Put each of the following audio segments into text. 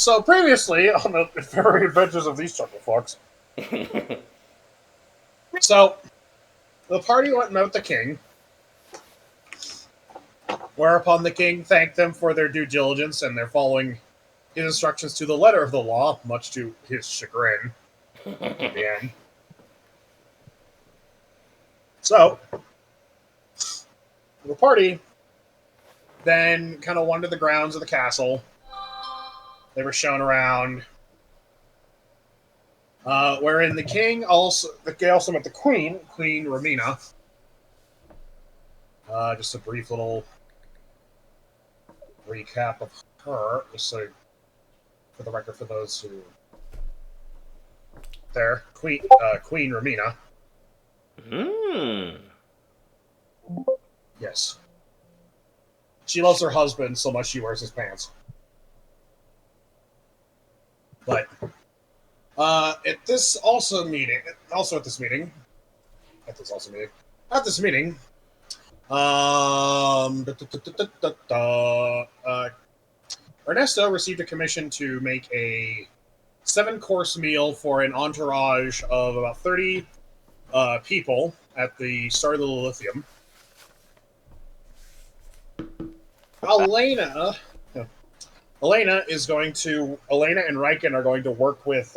So previously on the very adventures of these chuckle fucks. So the party went and met with the king, whereupon the king thanked them for their due diligence and their following his instructions to the letter of the law, much to his chagrin. At the end. So the party then kind of wandered the grounds of the castle. They were shown around, wherein the king also met the Queen Romina. Just a brief little recap of her, just so for the record, for those who there, Queen Romina. Yes, she loves her husband so much she wears his pants. But at this meeting, Ernesto received a commission to make a 7-course meal for an entourage of about 30 people at the start of the Lithium. Elaina and Riken are going to work with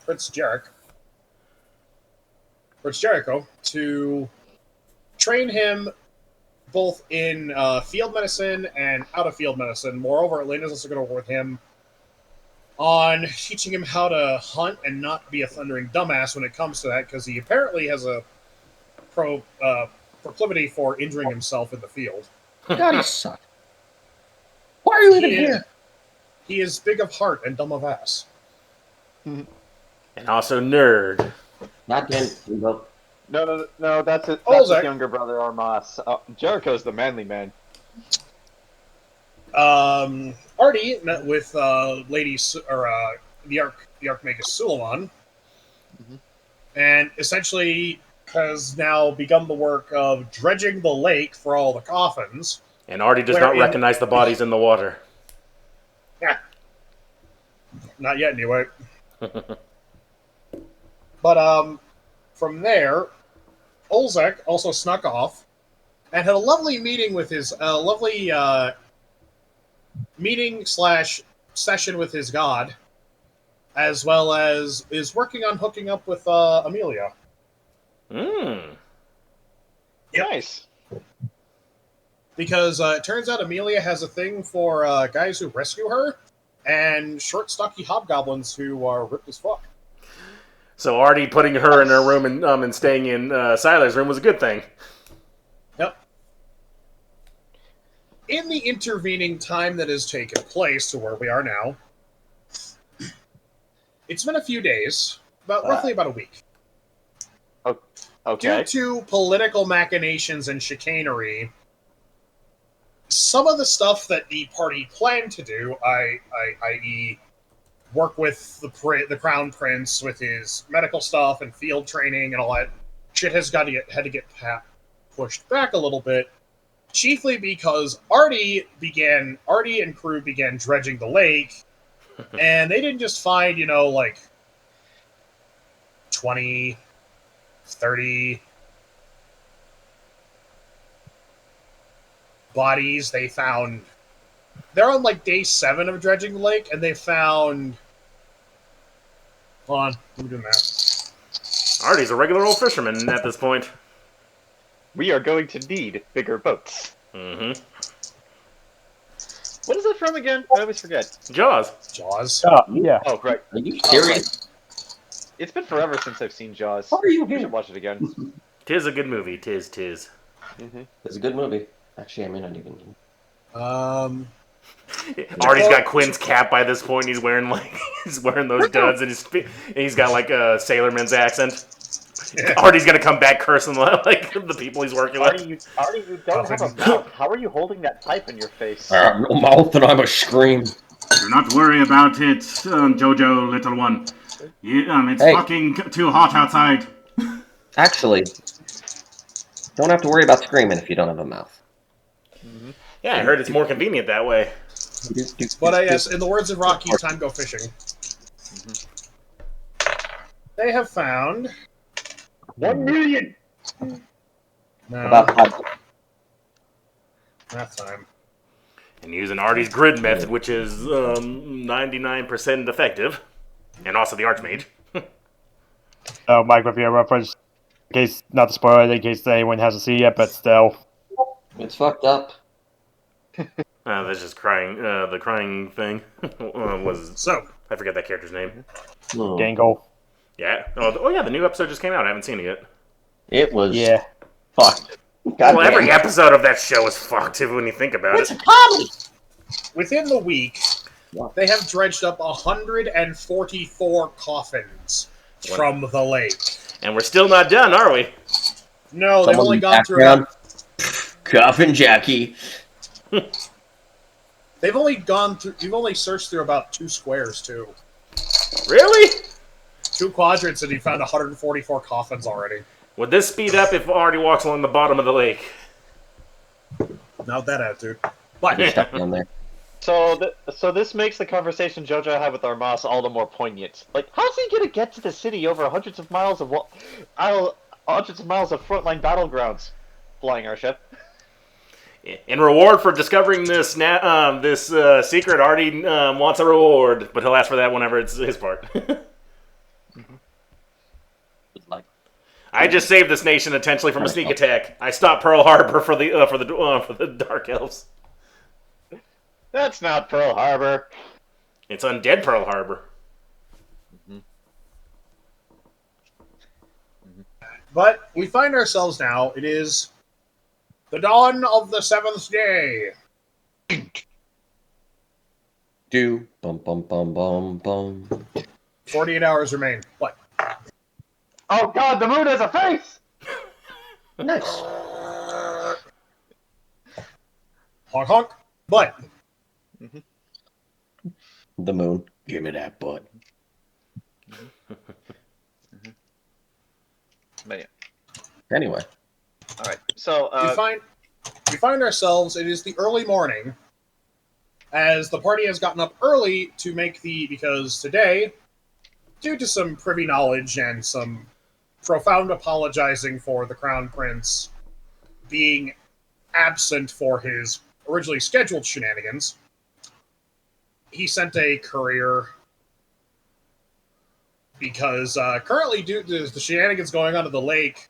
Prince Jericho to train him both in field medicine and out of field medicine. Moreover, Elaina's also going to work with him on teaching him how to hunt and not be a thundering dumbass when it comes to that, because he apparently has a proclivity for injuring himself in the field. God, he sucks. Why are you even here? He is big of heart and dumb of ass. And also nerd. Not again. No, that's it. That's Olzec. his younger brother, Armas. Jericho's the manly man. AARTI met with the Archmagus Suleiman, and essentially has now begun the work of dredging the lake for all the coffins. And AARTI does not recognize the bodies in the water. Yeah. Not yet, anyway. But, from there, Olzec also snuck off and had a lovely meeting with his, meeting/session with his god, as well as is working on hooking up with, Amelia. Yep. Nice. Because it turns out Amelia has a thing for guys who rescue her and short, stocky hobgoblins who are ripped as fuck. So AARTI putting her in her room and staying in Siler's room was a good thing. Yep. In the intervening time that has taken place to where we are now, it's been a few days, roughly about a week. Okay. Due to political machinations and chicanery, some of the stuff that the party planned to do, i.e. work with the Crown Prince with his medical stuff and field training and all that, shit had to get pushed back a little bit, chiefly because AARTI and crew began dredging the lake, and they didn't just find, 20, 30 bodies. They're on day 7 of dredging the lake, and they found, hold on, let me do that. AARTI's a regular old fisherman at this point. We are going to need bigger boats. Mm-hmm. What is it from again? I always forget. Jaws. Yeah. Oh, right. Are you serious? It's been forever since I've seen Jaws. How are you We here? should watch it again. Tis a good movie. Tis. It's a good movie. Actually, I may not even. AARTI's got Quinn's cap by this point. He's wearing those duds, and he's got a sailorman's accent. Yeah. AARTI's gonna come back cursing the people he's working with. Artie, you don't have a mouth. How are you holding that pipe in your face? I have no mouth and I'm a scream. Do not worry about it, Jojo, little one. It's fucking too hot outside. Actually, don't have to worry about screaming if you don't have a mouth. Yeah, I heard it's more convenient that way. But yes, in the words of Rocky, time go fishing. They have found 1 million! no About math time. And using AARTI's grid method, which is 99% effective, and also the Archmage. Mike, with your reference, in case not to spoil it, in case anyone hasn't seen it yet, but still. it's fucked up. That's just crying. The crying thing was So I forget that character's name. Oh. Gangle. Yeah. Oh yeah, the new episode just came out. I haven't seen it yet. It was Yeah. fucked. Well, every episode of that show is fucked when you think about It's it. a comedy. within the week, they have dredged up 144 coffins from the lake. And we're still not done, are we? No, they've Someone only in gone through. background. Coffin Jackie. They've only gone through. You've only searched through about 2 squares too. Really? 2 quadrants, and you found 144 coffins already. Would this speed up if AARTI walks along the bottom of the lake? Not with that attitude. But Stuck down there. So this makes the conversation Jojo had with Armas all the more poignant. Like, how's he gonna get to the city over hundreds of miles of frontline battlegrounds, flying our ship? In reward for discovering this secret, AARTI wants a reward, but he'll ask for that whenever it's his part. Like, I just saved this nation intentionally from a sneak attack. I stopped Pearl Harbor for the Dark Elves. That's not Pearl Harbor. It's undead Pearl Harbor. But we find ourselves now. It is the dawn of the 7th day. do bum bum bum bum bum. 48 hours remain. What? Oh God, the moon has a face. Nice. Honk honk. But The moon. Give me that butt. But yeah. Anyway. All right. So we find ourselves. It is the early morning, as the party has gotten up early to make because today, due to some privy knowledge and some profound apologizing for the Crown Prince being absent for his originally scheduled shenanigans, he sent a courier because currently, due to the shenanigans going on at the lake,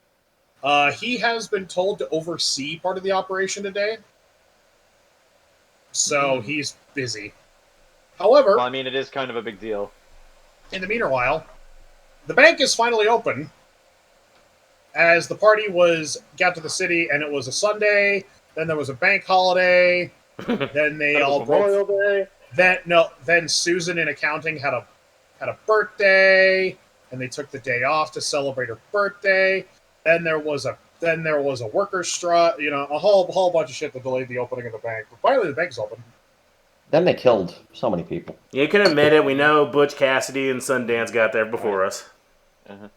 he has been told to oversee part of the operation today. So he's busy. However, well, I mean, it is kind of a big deal. in the meanwhile, the bank is finally open. As the party got to the city, and it was a Sunday. Then there was a bank holiday. Then they all Memorial broke. Day. Then Susan in accounting had a birthday, and they took the day off to celebrate her birthday. Then there was a workers' strike. A whole bunch of shit that delayed the opening of the bank. But finally, the bank's open. Then they killed so many people. You can admit it. We know Butch Cassidy and Sundance got there before us. Uh-huh.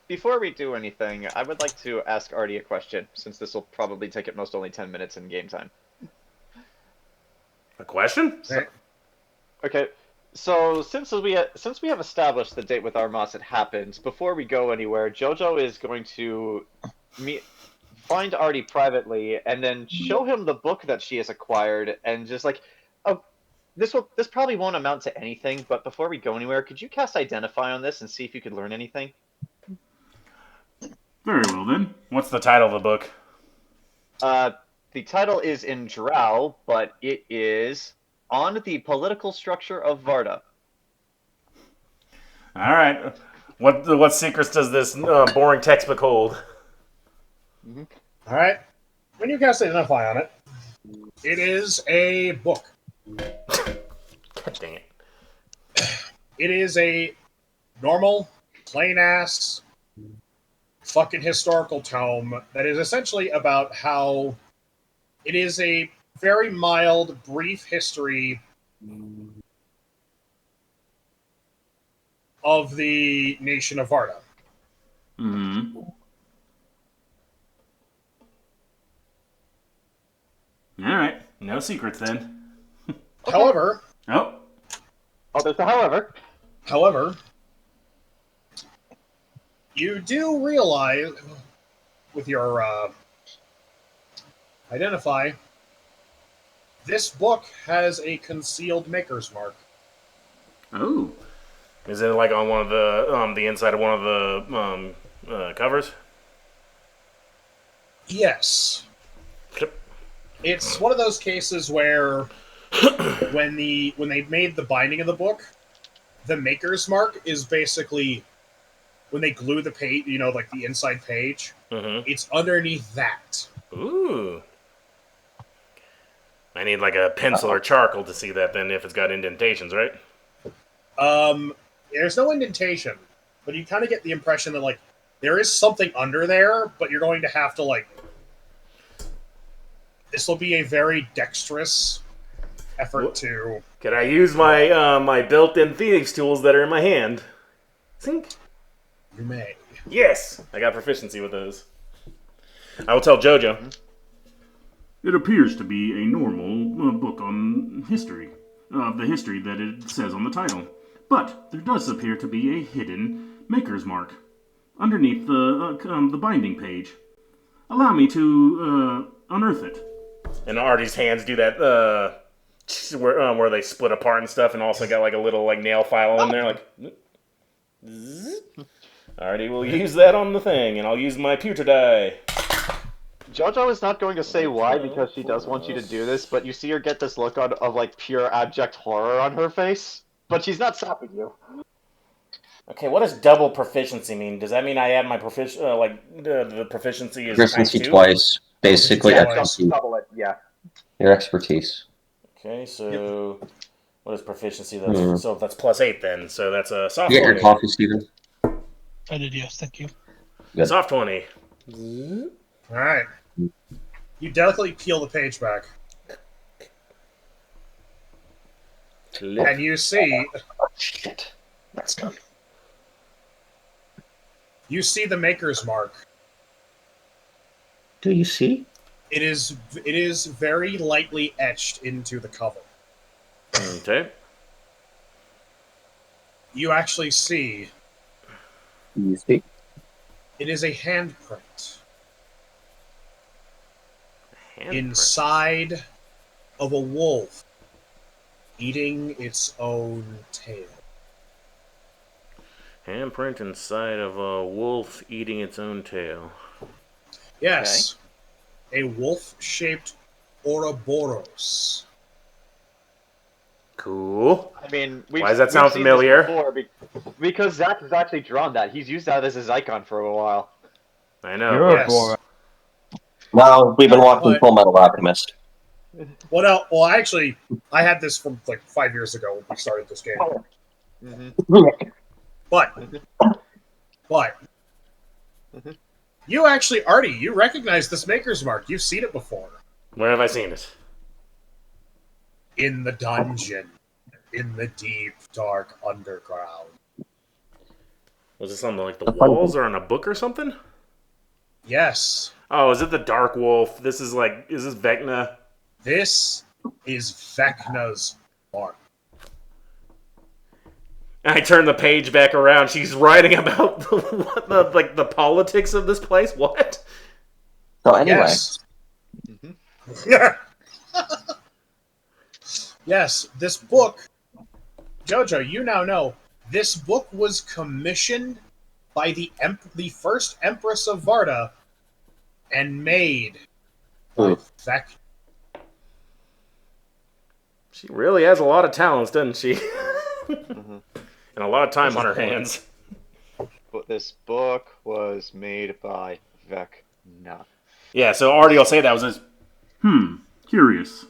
Before we do anything, I would like to ask AARTI a question, since this will probably take at most only 10 minutes in game time. A question? Okay, so since we have established the date with Armas, it happens. Before we go anywhere, Jojo is going to find AARTI privately and then show him the book that she has acquired, and just like, oh, this probably won't amount to anything. But before we go anywhere, could you cast Identify on this and see if you could learn anything? Very well then. What's the title of the book? The title is in Drow, but it is On the Political Structure of Varda. All right. What secrets does this boring textbook hold? All right. When you cast Identify on it, it is a book. God dang it. It is a normal, plain-ass, fucking historical tome that is essentially about how it is a very mild, brief history of the nation of Varda. Mm-hmm. All right. No secrets then. However, Oh, there's a however. You do realize with your identify, this book has a concealed maker's mark. oh. Is it like on one of the inside of one of the covers? Yes. Yep. It's one of those cases where when they made the binding of the book, the maker's mark is basically when they glue the page, like the inside page, it's underneath that. Ooh. I need like a pencil or charcoal to see that then if it's got indentations, right? There's no indentation, but you kind of get the impression that like there is something under there, but you're going to have to like. This will be a very dexterous effort to. Can I use my my built-in thieves tools that are in my hand? Think. You may. Yes, I got proficiency with those. I will tell Jojo. It appears to be a normal book on history, the history that it says on the title. But there does appear to be a hidden maker's mark underneath the binding page. Allow me to unearth it. And Artie's hands do that where they split apart and stuff, and also got like a little like nail file in there, like. Zzz. Artie will use that on the thing, and I'll use my pewter die. Jojo is not going to say why because she does want you to do this, but you see her get this look of like pure abject horror on her face. But she's not stopping you. Okay, what does double proficiency mean? Does that mean I add my the proficiency is Proficiency times 2? twice. Basically, Yeah, expertise. double it. Yeah. Your expertise. Okay, so what is proficiency? So that's +8 then. So that's a soft You get 20. your coffee, Steven? I did, yes, thank you. Good. Soft 20. All right. You delicately peel the page back, and you see. Oh, shit. That's done. You see the maker's mark. Do you see? It is very lightly etched into the cover. Okay. You actually see. Do you see? It is a handprint. Handprint. Inside of a wolf eating its own tail. Handprint inside of a wolf eating its own tail. Yes. A wolf-shaped Ouroboros. Cool. I mean, Why does that sound seen familiar? this before because Zach has actually drawn that. He's used that as his icon for a while. I know. You're Yes. boring. No, we've been watching But- Full Metal Alchemist. Well, actually, I had this from like 5 years ago when we started this game. But you actually, Artie, you recognize this maker's mark. You've seen it before. Where have I seen it? In the dungeon. In the deep, dark underground. Was it something like the walls or on a book or something? Yes. Oh, is it the Dark Wolf? Is this Vecna? This is Vecna's mark. And I turn the page back around. She's writing about the politics of this place. What? So anyway, Yes. Yes, this book, Jojo, you now know, this book was commissioned by the first Empress of Varda and made by Vecna. She really has a lot of talents, doesn't she? And a lot of time on her hands. But this book was made by Vecna. Yeah, so Artie will say that was his... Curious.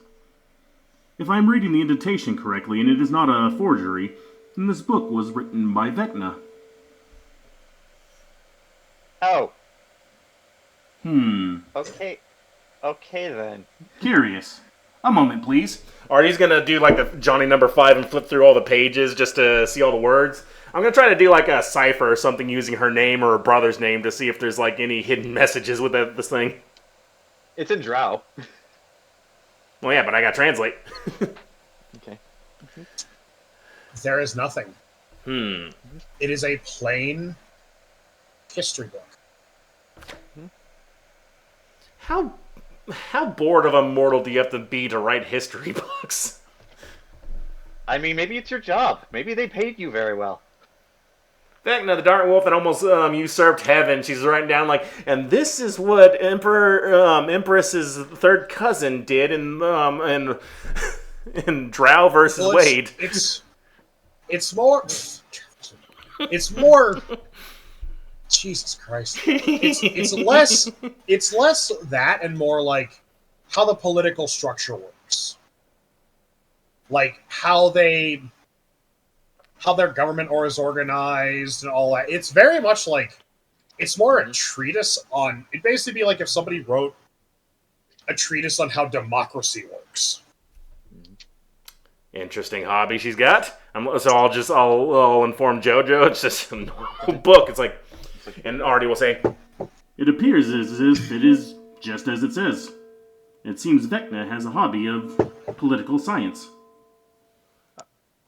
If I'm reading the indentation correctly and it is not a forgery, then this book was written by Vecna. Oh. Okay then. Curious. A moment, please. Artie's gonna do like the Johnny number 5 and flip through all the pages just to see all the words. I'm gonna try to do like a cipher or something using her name or her brother's name to see if there's like any hidden messages with this thing. It's in Drow. Well, yeah, but I gotta translate. Okay. There is nothing. Hmm. It is a plain history book. How bored of a mortal do you have to be to write history books? I mean, maybe it's your job. Maybe they paid you very well. Vecna, the Dark Wolf that almost usurped heaven, she's writing down like, and this is what Empress's third cousin did in Drow versus Well, Wade. It's more. It's more. Jesus Christ! It's less that and more like how the political structure works, like how their government is organized and all that. It's very much like it's more a treatise on. It'd basically be like if somebody wrote a treatise on how democracy works. Interesting hobby she's got. I'll inform Jojo. It's just a normal book. It's like, and AARTI will say, It appears as if it is just as it says. It seems Vecna has a hobby of political science.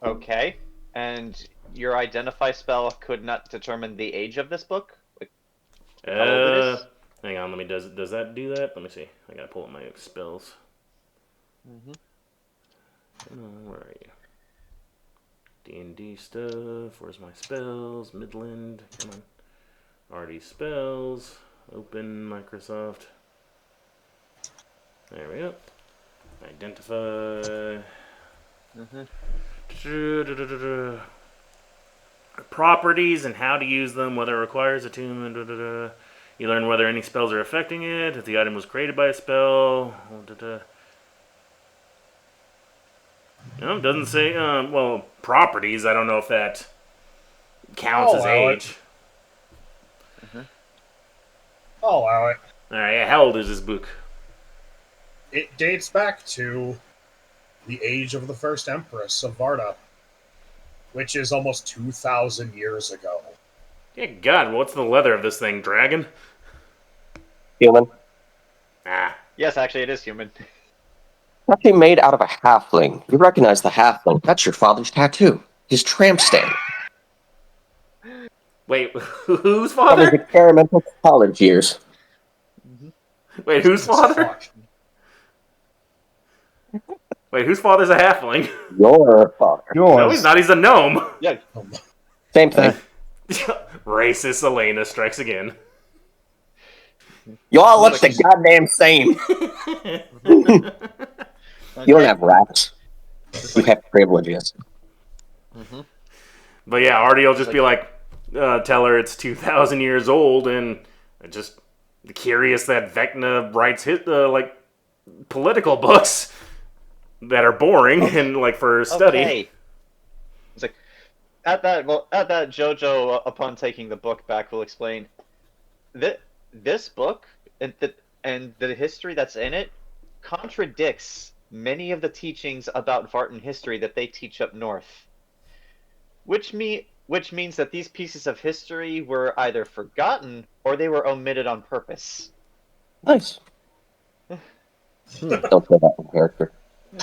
Okay. And your identify spell could not determine the age of this book? Like, how old it is? Hang on, does that do that? Let me see. I gotta pull up my spells. Where are you? D&D stuff. Where's my spells? Midland. Come on. AARTI spells. Open Microsoft. There we go. Identify. Properties and how to use them, whether it requires attunement. You learn whether any spells are affecting it, if the item was created by a spell. No, it doesn't say, well, properties. I don't know if that counts as age. I'll allow it. Alright, how old is this book? It dates back to the age of the first Empress of Varda, which is almost 2,000 years ago. Yeah, God, what's the leather of this thing? Dragon? Human. Ah. Yes, actually, it is human. Actually made out of a halfling. You recognize the halfling. That's your father's tattoo. His tramp stamp. Wait, whose From his father? experimental college years. Wait, whose father? Fuck. Wait, whose father's a halfling? Your father. Yours. No, he's not. He's a gnome. Yeah. Same thing. Racist Elaina strikes again. You all look the goddamn same. You don't have rights. You have privileges. But yeah, AARTI will just be like, tell her it's 2,000 years old, and just curious that Vecna writes like political books that are boring and like for study. Okay. It's like at that Jojo, upon taking the book back, will explain that this book and the history that's in it contradicts many of the teachings about Vartan history that they teach up north, which means that these pieces of history were either forgotten or they were omitted on purpose. Nice. Don't say that in character.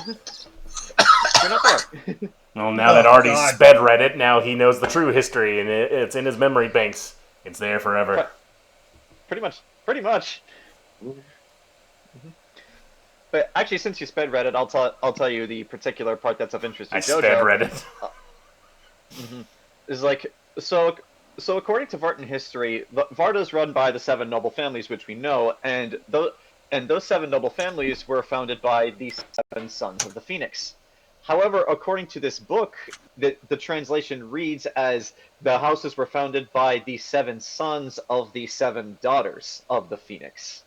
You're not there. Well, now that AARTI's sped read it, now he knows the true history, and it's in his memory banks. It's there forever. Pretty much. But actually, since you sped read it, I'll tell you the particular part that's of interest to I Jojo. sped read it. Is like so according to Vartan history, Varda is run by the 7 noble families, which we know, and those 7 noble families were founded by the 7 sons of the Phoenix. However, according to this book, the translation reads as the houses were founded by the 7 sons of the 7 daughters of the Phoenix.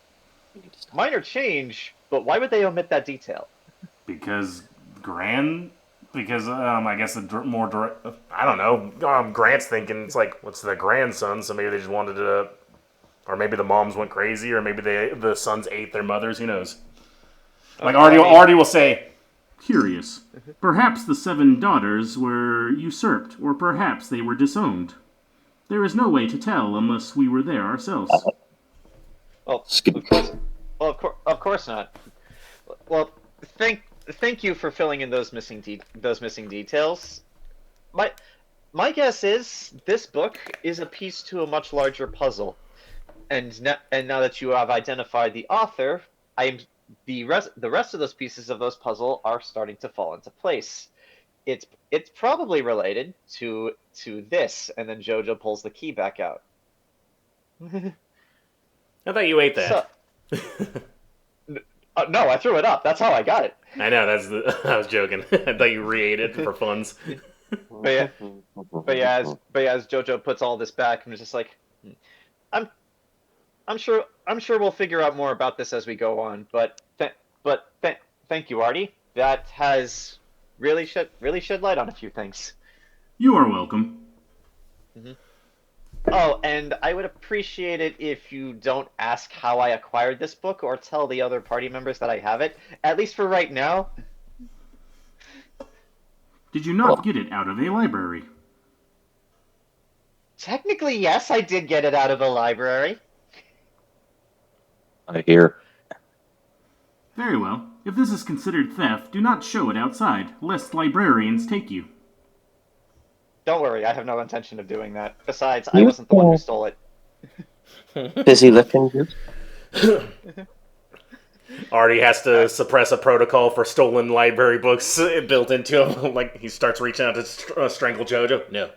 Minor change, but why would they omit that detail? Because I guess I don't know. Grant's thinking it's like, what's the grandson? So maybe they just wanted to, or maybe the moms went crazy, or maybe the sons ate their mothers. Who knows? Like AARTI will say, curious. Perhaps the 7 daughters were usurped, or perhaps they were disowned. There is no way to tell unless we were there ourselves. Well, of course not. Well, thank you for filling in those missing details. My guess is this book is a piece to a much larger puzzle, and now that you have identified the author, the rest of those pieces of those puzzle are starting to fall into place. It's probably related to this, and then Jojo pulls the key back out. I thought you ate that. No, I threw it up. That's how I got it. I know, I was joking. I thought you re-ate it for funds. But yeah, as Jojo puts all this back, I'm just like, I'm sure we'll figure out more about this as we go on. But thank you, Artie. That has really shed light on a few things. You are welcome. Mm-hmm. Oh, and I would appreciate it if you don't ask how I acquired this book or tell the other party members that I have it, at least for right now. Did you not get it out of a library? Technically, yes, I did get it out of a library. I hear. Very well. If this is considered theft, do not show it outside, lest librarians take you. Don't worry, I have no intention of doing that. Besides, I wasn't the one who stole it. Busy lifting groups? Artie has to suppress a protocol for stolen library books built into him. Like, he starts reaching out to strangle Jojo. No.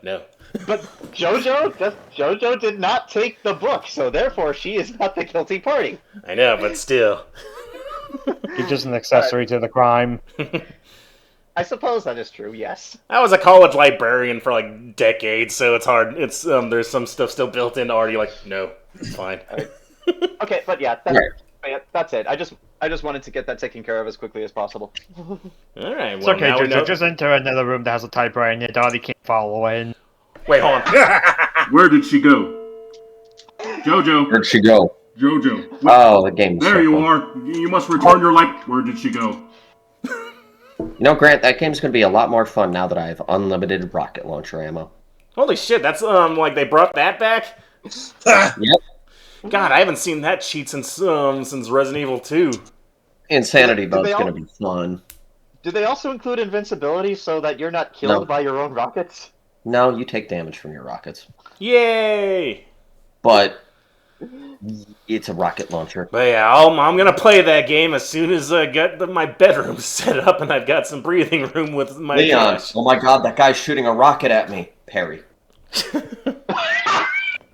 But Jojo did not take the book, so therefore she is not the guilty party. I know, but still. He's just an accessory to the crime. I suppose that is true, yes. I was a college librarian for like decades, so it's hard. It's there's some stuff still built into Artie. Like, no, it's fine. Okay, but yeah, that's it. I just wanted to get that taken care of as quickly as possible. All right, well, It's okay, now we know. Jojo. Just enter another room that has a typewriter in it. Artie can't follow in. Wait, hold on. Where did she go? Jojo. Where'd she go? Jojo. Oh, the game. There you are. You must return your light. Where did she go? You know, Grant, that game's going to be a lot more fun now that I have unlimited rocket launcher ammo. Holy shit, that's like they brought that back. Yep. God, I haven't seen that cheat since Resident Evil 2. Insanity Boat's going to be fun. Do they also include invincibility so that you're not killed by your own rockets? No, you take damage from your rockets. Yay! But it's a rocket launcher. But yeah, I'm gonna play that game as soon as I get my bedroom set up and I've got some breathing room with my Leon, Josh. oh my god, that guy's shooting a rocket at me. Perry.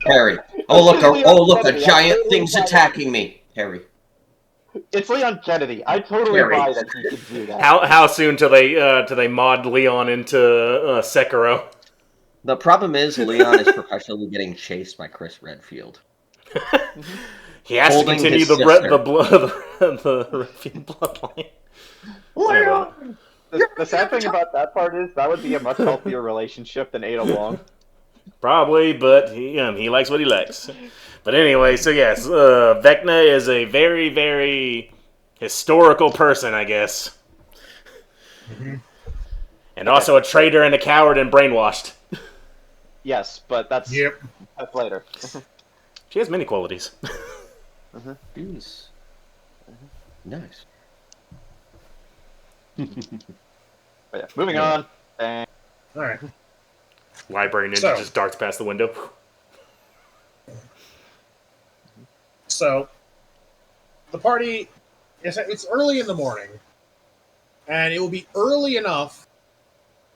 Perry. Oh look, a giant thing's attacking me. Perry. It's Leon Kennedy. I totally buy that he could do that. How soon till they mod Leon into Sekiro? The problem is Leon is professionally getting chased by Chris Redfield. He has to continue the Redfield bloodline. Leon! The sad thing about that part is that would be a much healthier relationship than Ada Wong. Probably, but he likes what he likes. But anyway, so yes, Vecna is a very, very historical person, I guess. Mm-hmm. And also a traitor and a coward and brainwashed. Yes, but that's later. She has many qualities. Jeez. Nice. But yeah, moving on. And... Alright. Library ninja just darts past the window. So, the party, it's early in the morning, and it will be early enough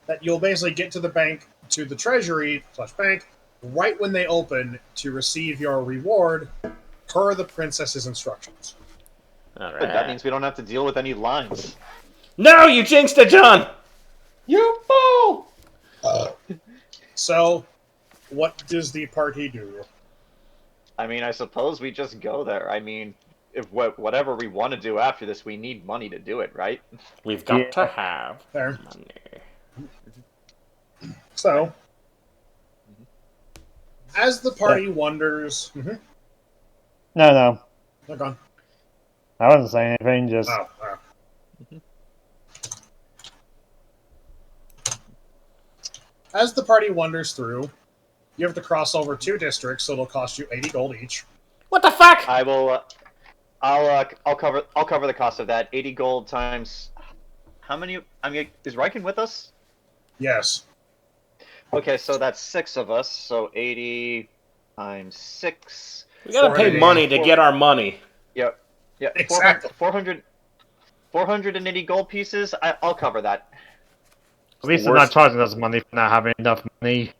that you'll basically get to the bank, to the treasury/bank, right when they open to receive your reward per the princess's instructions. All right. But that means we don't have to deal with any lines. No, you jinxed it, John! You fool! So, what does the party do? I mean, I suppose we just go there. I mean, if whatever we want to do after this, we need money to do it, right? We've got to have money. So, as the party wanders... Mm-hmm. No. Look on. I wasn't saying anything, just... As the party wanders through, you have to cross over 2 districts, so it'll cost you 80 gold each. What the fuck? I will. I'll cover the cost of that. 80 gold times. how many? I mean, is Riken with us? Yes. Okay, so that's 6 of us. So 80 times 6. We gotta pay 480. money to get our money. Yep. Yeah. Exactly. 480 gold pieces. I'll cover that. At least the they're not worst. charging us money for not having enough money.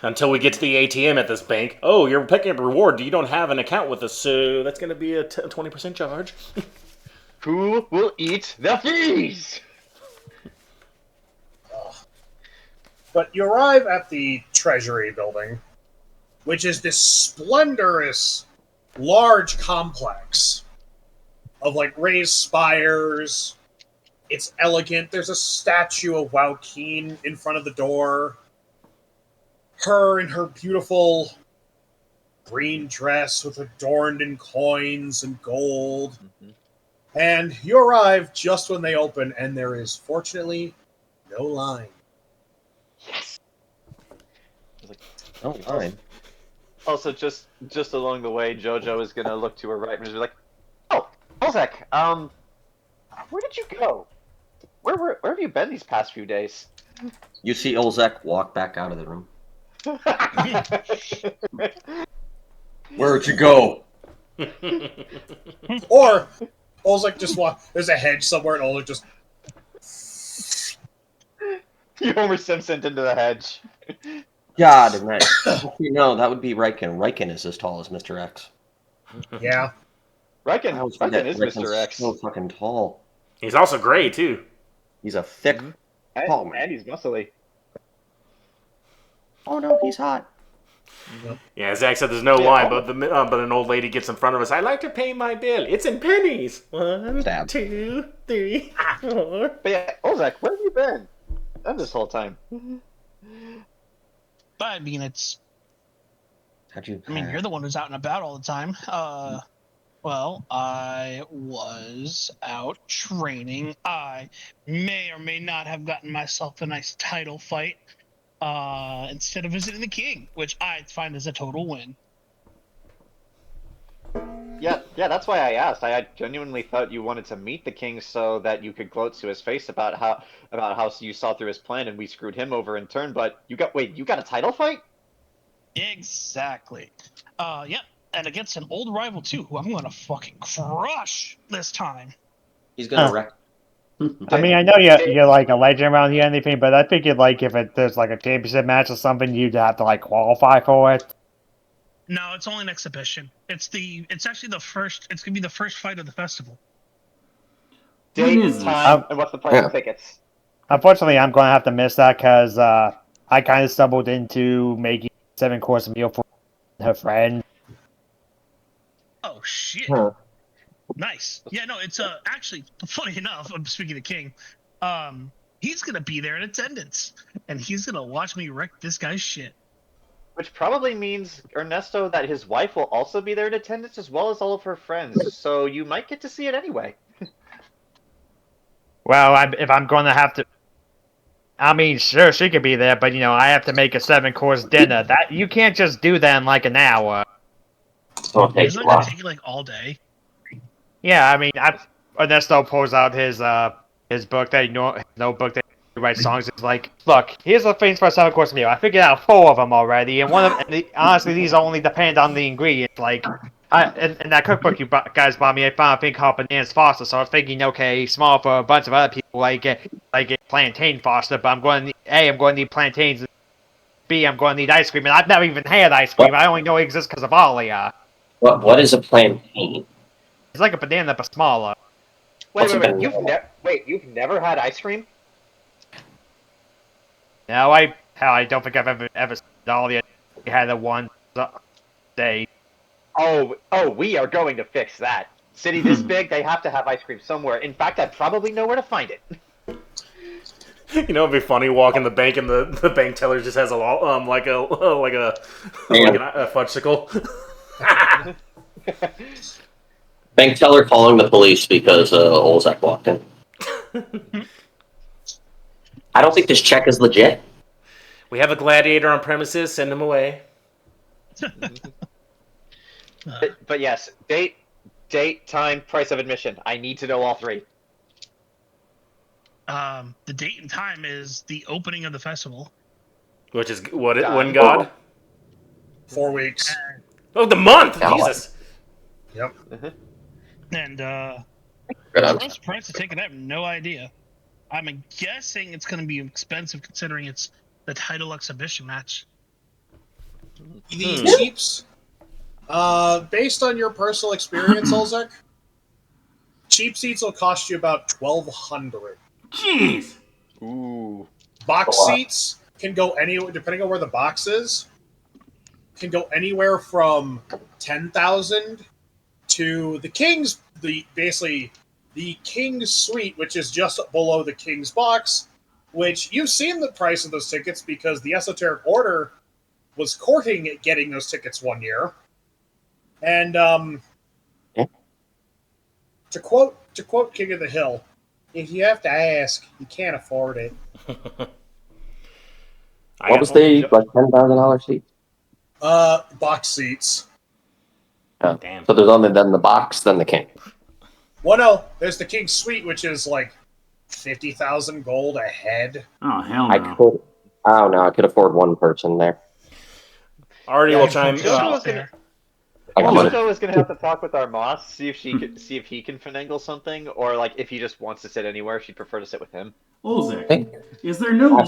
Until we get to the ATM at this bank. Oh, you're picking up a reward. You don't have an account with us, so that's gonna be a 20% charge. Who will eat the fees? But you arrive at the Treasury building, which is this splendorous, large complex of like raised spires. It's elegant. There's a statue of Waukeen in front of the door. Her in her beautiful green dress with adorned in coins and gold. Mm-hmm. And you arrive just when they open, and there is fortunately no line. Yes. Oh, fine. Also, just along the way, Jojo is gonna look to her right and just be like, "Oh, Olzec, where did you go? Where have you been these past few days?" You see Olzec walk back out of the room. Where'd you go? Or Olzec just walk. There's a hedge somewhere, and Olzec just. You Homer Simpson into the hedge. God, and that would be Riken. Riken is as tall as Mr. X. Yeah. I Riken always Riken forget is Riken's Mr. X. so fucking tall. He's also gray too. He's a thick, tall man. And he's muscly. Oh no, he's hot. Yeah, Zach said there's no line, but but an old lady gets in front of us. I'd like to pay my bill. It's in pennies. 1, Stab. 2, 3, 4. But yeah, Olzec, where have you been? This whole time. I mean, you're the one who's out and about all the time. Well, I was out training. I may or may not have gotten myself a nice title fight instead of visiting the king, which I find is a total win. Yeah, that's why I asked. I genuinely thought you wanted to meet the king so that you could gloat to his face about how you saw through his plan and we screwed him over in turn. But you got a title fight? Exactly. Yeah, and against an old rival too, who I'm gonna fucking crush this time. He's gonna wreck. I mean, I know you're like a legend around here, or anything, but I figured like if there's like a championship match or something, you'd have to like qualify for it. No, it's only an exhibition. It's actually the first. It's gonna be the first fight of the festival. Date, is this? time, and what's the price of tickets? Unfortunately, I'm going to have to miss that because I kind of stumbled into making a 7-course meal for her friend. Oh shit! Huh. Nice. Yeah, no, it's actually funny enough. I'm speaking of King. He's gonna be there in attendance, and he's gonna watch me wreck this guy's shit. Which probably means, Ernesto, that his wife will also be there in attendance as well as all of her friends. So you might get to see it anyway. Well, if I'm going to have to, I mean, sure, she could be there, but I have to make a 7-course dinner. That you can't just do that in like an hour. So it takes Isn't a it gonna lot. take you like all day? Yeah, I mean, Ernesto pulls out his book that notebook that he writes songs. It's like, look, here's the things for a 7-course meal. I figured out 4 of them already, and honestly, these only depend on the ingredients. Like, in that cookbook you guys bought me, I found a thing called bananas foster. So I was thinking, okay, small for a bunch of other people, like plantain foster. But I'm going to need plantains. B, I'm going to need ice cream, and I've never even had ice cream. What? I only know it exists because of Alia. What is a plantain? It's like a banana, but smaller. What's a Wait, banana? you've never had ice cream? No, I don't think I've ever Alia had a one day. Oh, we are going to fix that. City this big, they have to have ice cream somewhere. In fact, I probably know where to find it. You know, it'd be funny walking the bank and the bank teller just has a fudgesicle. Bank teller calling the police because Olzec walked in. I don't think this check is legit. We have a gladiator on premises. Send him away. But yes, date, time, price of admission. I need to know all 3. The date and time is the opening of the festival. Which is what? God. When God? 4 weeks. Oh, the month. Yeah, Jesus. Yep. And Good I'm on. surprised to take it. I have no idea. I'm guessing it's going to be expensive considering it's the title exhibition match. The cheaps, based on your personal experience, Olzec, cheap seats will cost you about $1,200. Jeez! Ooh. Box seats can go anywhere, depending on where the box is, can go anywhere from 10,000 to the King's, basically the King's Suite, which is just below the King's box, which you've seen the price of those tickets because the Esoteric Order was courting getting those tickets one year. And to quote King of the Hill, if you have to ask, you can't afford it. What was the like $10,000 seat? Box seats. Oh. Damn. So there's only then the box, then the king. Well, no, there's the King's Suite, which is like 50,000 gold a head. Oh, hell I no. could. Oh no, I could afford one person there. Artie Yeah, will you chime. can Jojo is gonna. I got money. Jojo is gonna have to talk with our Moss, see if he can finagle something, or like if he just wants to sit anywhere, she'd prefer to sit with him. Olzec, Hey. is there no,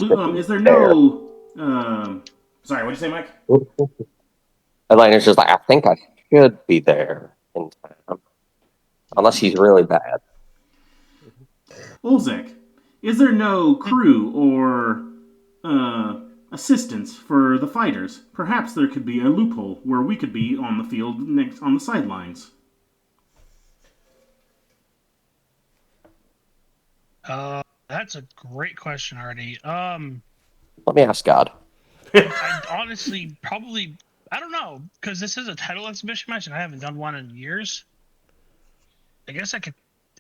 sorry, what'd you say, Mike? Elena's just like, I think I should be there in time. Unless he's really bad. Olzec, is there no crew or, assistance for the fighters? Perhaps there could be a loophole where we could be on the field next on the sidelines. That's a great question, Artie. Let me ask God. I honestly probably I don't know because this is a title exhibition match and I haven't done one in years. I guess I could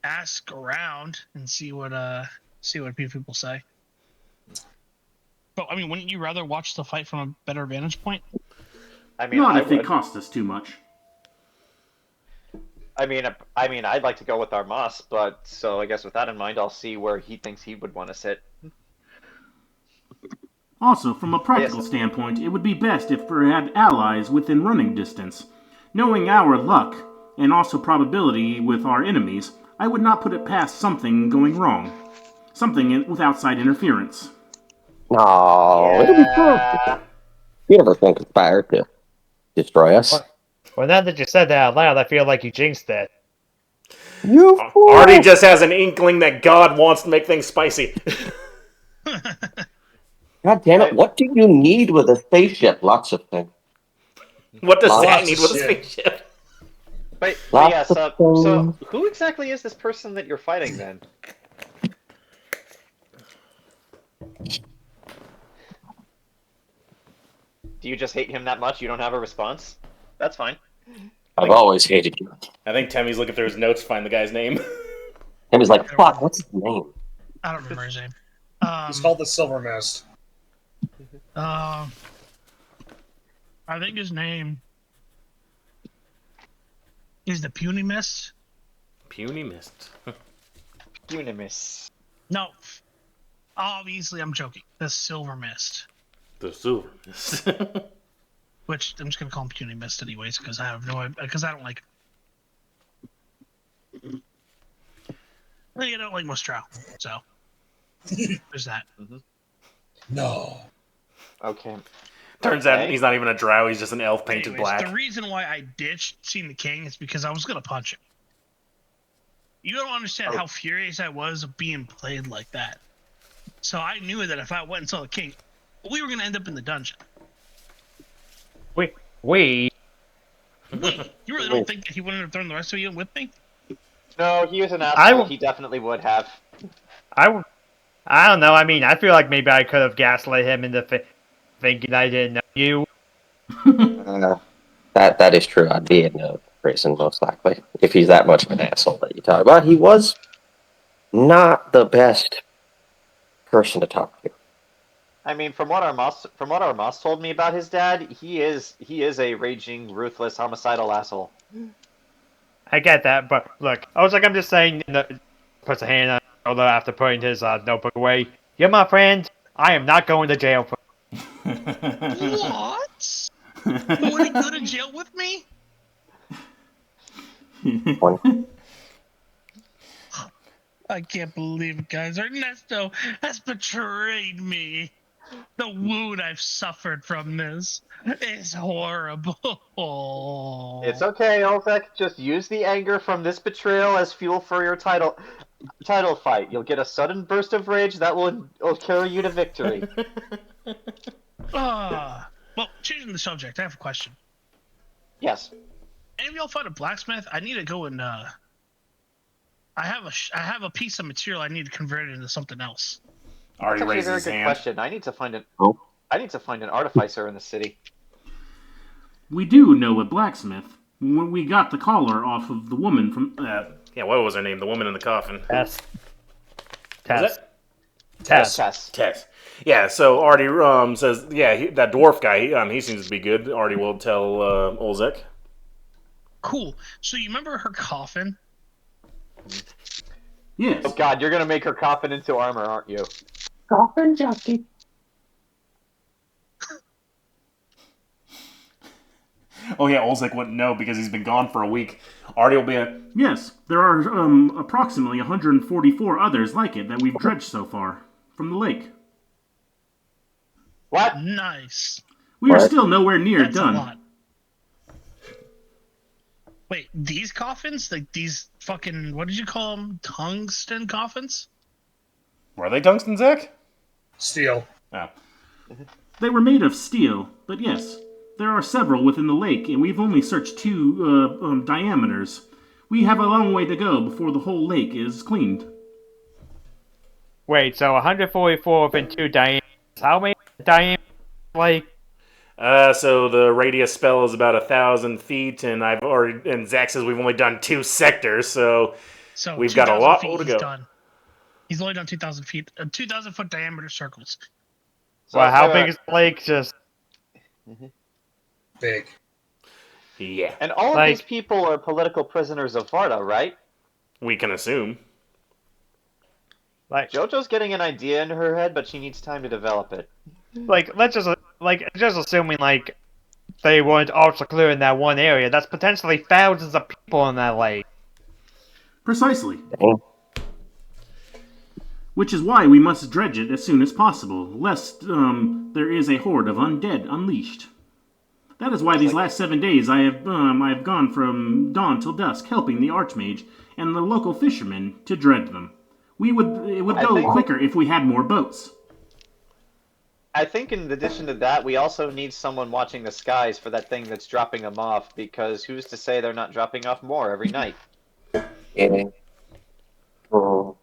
ask around and see what people say. But I mean, wouldn't you rather watch the fight from a better vantage point? I mean, Not I if it would. costs us too much. I mean, I'd like to go with our Moss, but so I guess with that in mind, I'll see where he thinks he would want to sit. Also, from a practical Yes. standpoint, it would be best if we had allies within running distance. Knowing our luck, and also probability with our enemies, I would not put it past something going wrong. Something with outside interference. No, it'll be fun. Yeah. The universe won't conspire to destroy us. Well, now that you said that out loud, I feel like you jinxed it. You fool! Artie just has an inkling that God wants to make things spicy. God damn it! What do you need with a spaceship? Lots of things. What does Lots that of need with a shit. spaceship? But Lots yeah, of so things. who exactly is this person that you're fighting then? Do you just hate him that much? You don't have a response? That's fine. I've always hated you. I think Temme's looking through his notes to find the guy's name. And he's like, fuck, what's his name? I don't remember his name. He's called the Silver Mist. I think his name is the Puny Mist. Puny Mist. Unimis. No, obviously I'm joking. The Silver Mist, The Silver Mist. which I'm just gonna call him Puny Mist anyways, because I have no, because I don't like. I don't like Mostral, so there's that. No. Okay. Turns out Okay. he's not even a drow, he's just an elf painted Anyways, black. the reason why I ditched Seeing the King is because I was gonna punch him. You don't understand how furious I was of being played like that. So I knew that if I went and saw the king, we were gonna end up in the dungeon. We Wait, you really don't think that he wouldn't have thrown the rest of you in with me? No, he was an I asshole. will- He definitely would have. I don't know. I mean, I feel like maybe I could have gaslit him into thinking I didn't know you. That is true. I'd be in prison most likely if he's that much of an asshole that you talk about. He was not the best person to talk to. I mean, from what our Moss told me about his dad, he is a raging, ruthless, homicidal asshole. I get that, but look, I was like, I'm just saying, puts a hand on Although after putting his notebook away, you're my friend. I am not going to jail for. What? You want to go to jail with me? I can't believe it, guys. Ernesto has betrayed me. The wound I've suffered from this is horrible. It's okay, Olzec. Just use the anger from this betrayal as fuel for your title fight. You'll get a sudden burst of rage that will carry you to victory. Well, changing the subject, I have a question. Yes. Any of y'all find a blacksmith? I need to go and I have a piece of material I need to convert it into something else. Already That's actually a raised very his good hand. question. I need to find Oh. an artificer in the city. We do know a blacksmith. When we got the collar off of the woman from... Yeah, what was her name? The woman in the coffin. Tess. Was Tess. Tess. Yeah, so Artie says, that dwarf guy, he seems to be good. Artie will tell Olzec. Cool. So you remember her coffin? Yes. Oh god, you're gonna make her coffin into armor, aren't you? Coffin jockey. Oh yeah, Olzec wouldn't know because he's been gone for a week. Artie will be a... Yes, there are approximately 144 others like it that we've dredged so far from the lake. What? Nice. We are What? still nowhere near That's done. a lot. Wait, these coffins? Like these fucking, what did you call them? Tungsten coffins? Were they tungsten, Zach? Steel. Oh. They were made of steel, but yes, there are several within the lake, and we've only searched 2 diameters. We have a long way to go before the whole lake is cleaned. Wait, so 144 within 2 diameters. How many diameters? Like, So the radius spell is about 1,000 feet, and Zach says we've only done 2 sectors, so we've got a 2,000 lot feet more to he's go. done. He's only done 2,000 feet, 2,000 foot diameter circles. So, well, how big is the lake? Just Big. Yeah, And all of Like- these people are political prisoners of Varda, right? we can assume. like, Jojo's getting an idea in her head, but she needs time to develop it. let's just assuming like they weren't ultra clear in that one area. That's potentially thousands of people in that lake. Precisely. Dang. Which is why we must dredge it as soon as possible, lest there is a horde of undead unleashed. That is why these last 7 days I have gone from dawn till dusk helping the Archmage and the local fishermen to dredge them. It would I go think- quicker if we had more boats. I think in addition to that, we also need someone watching the skies for that thing that's dropping them off, because who's to say they're not dropping off more every night? Yeah. Oh.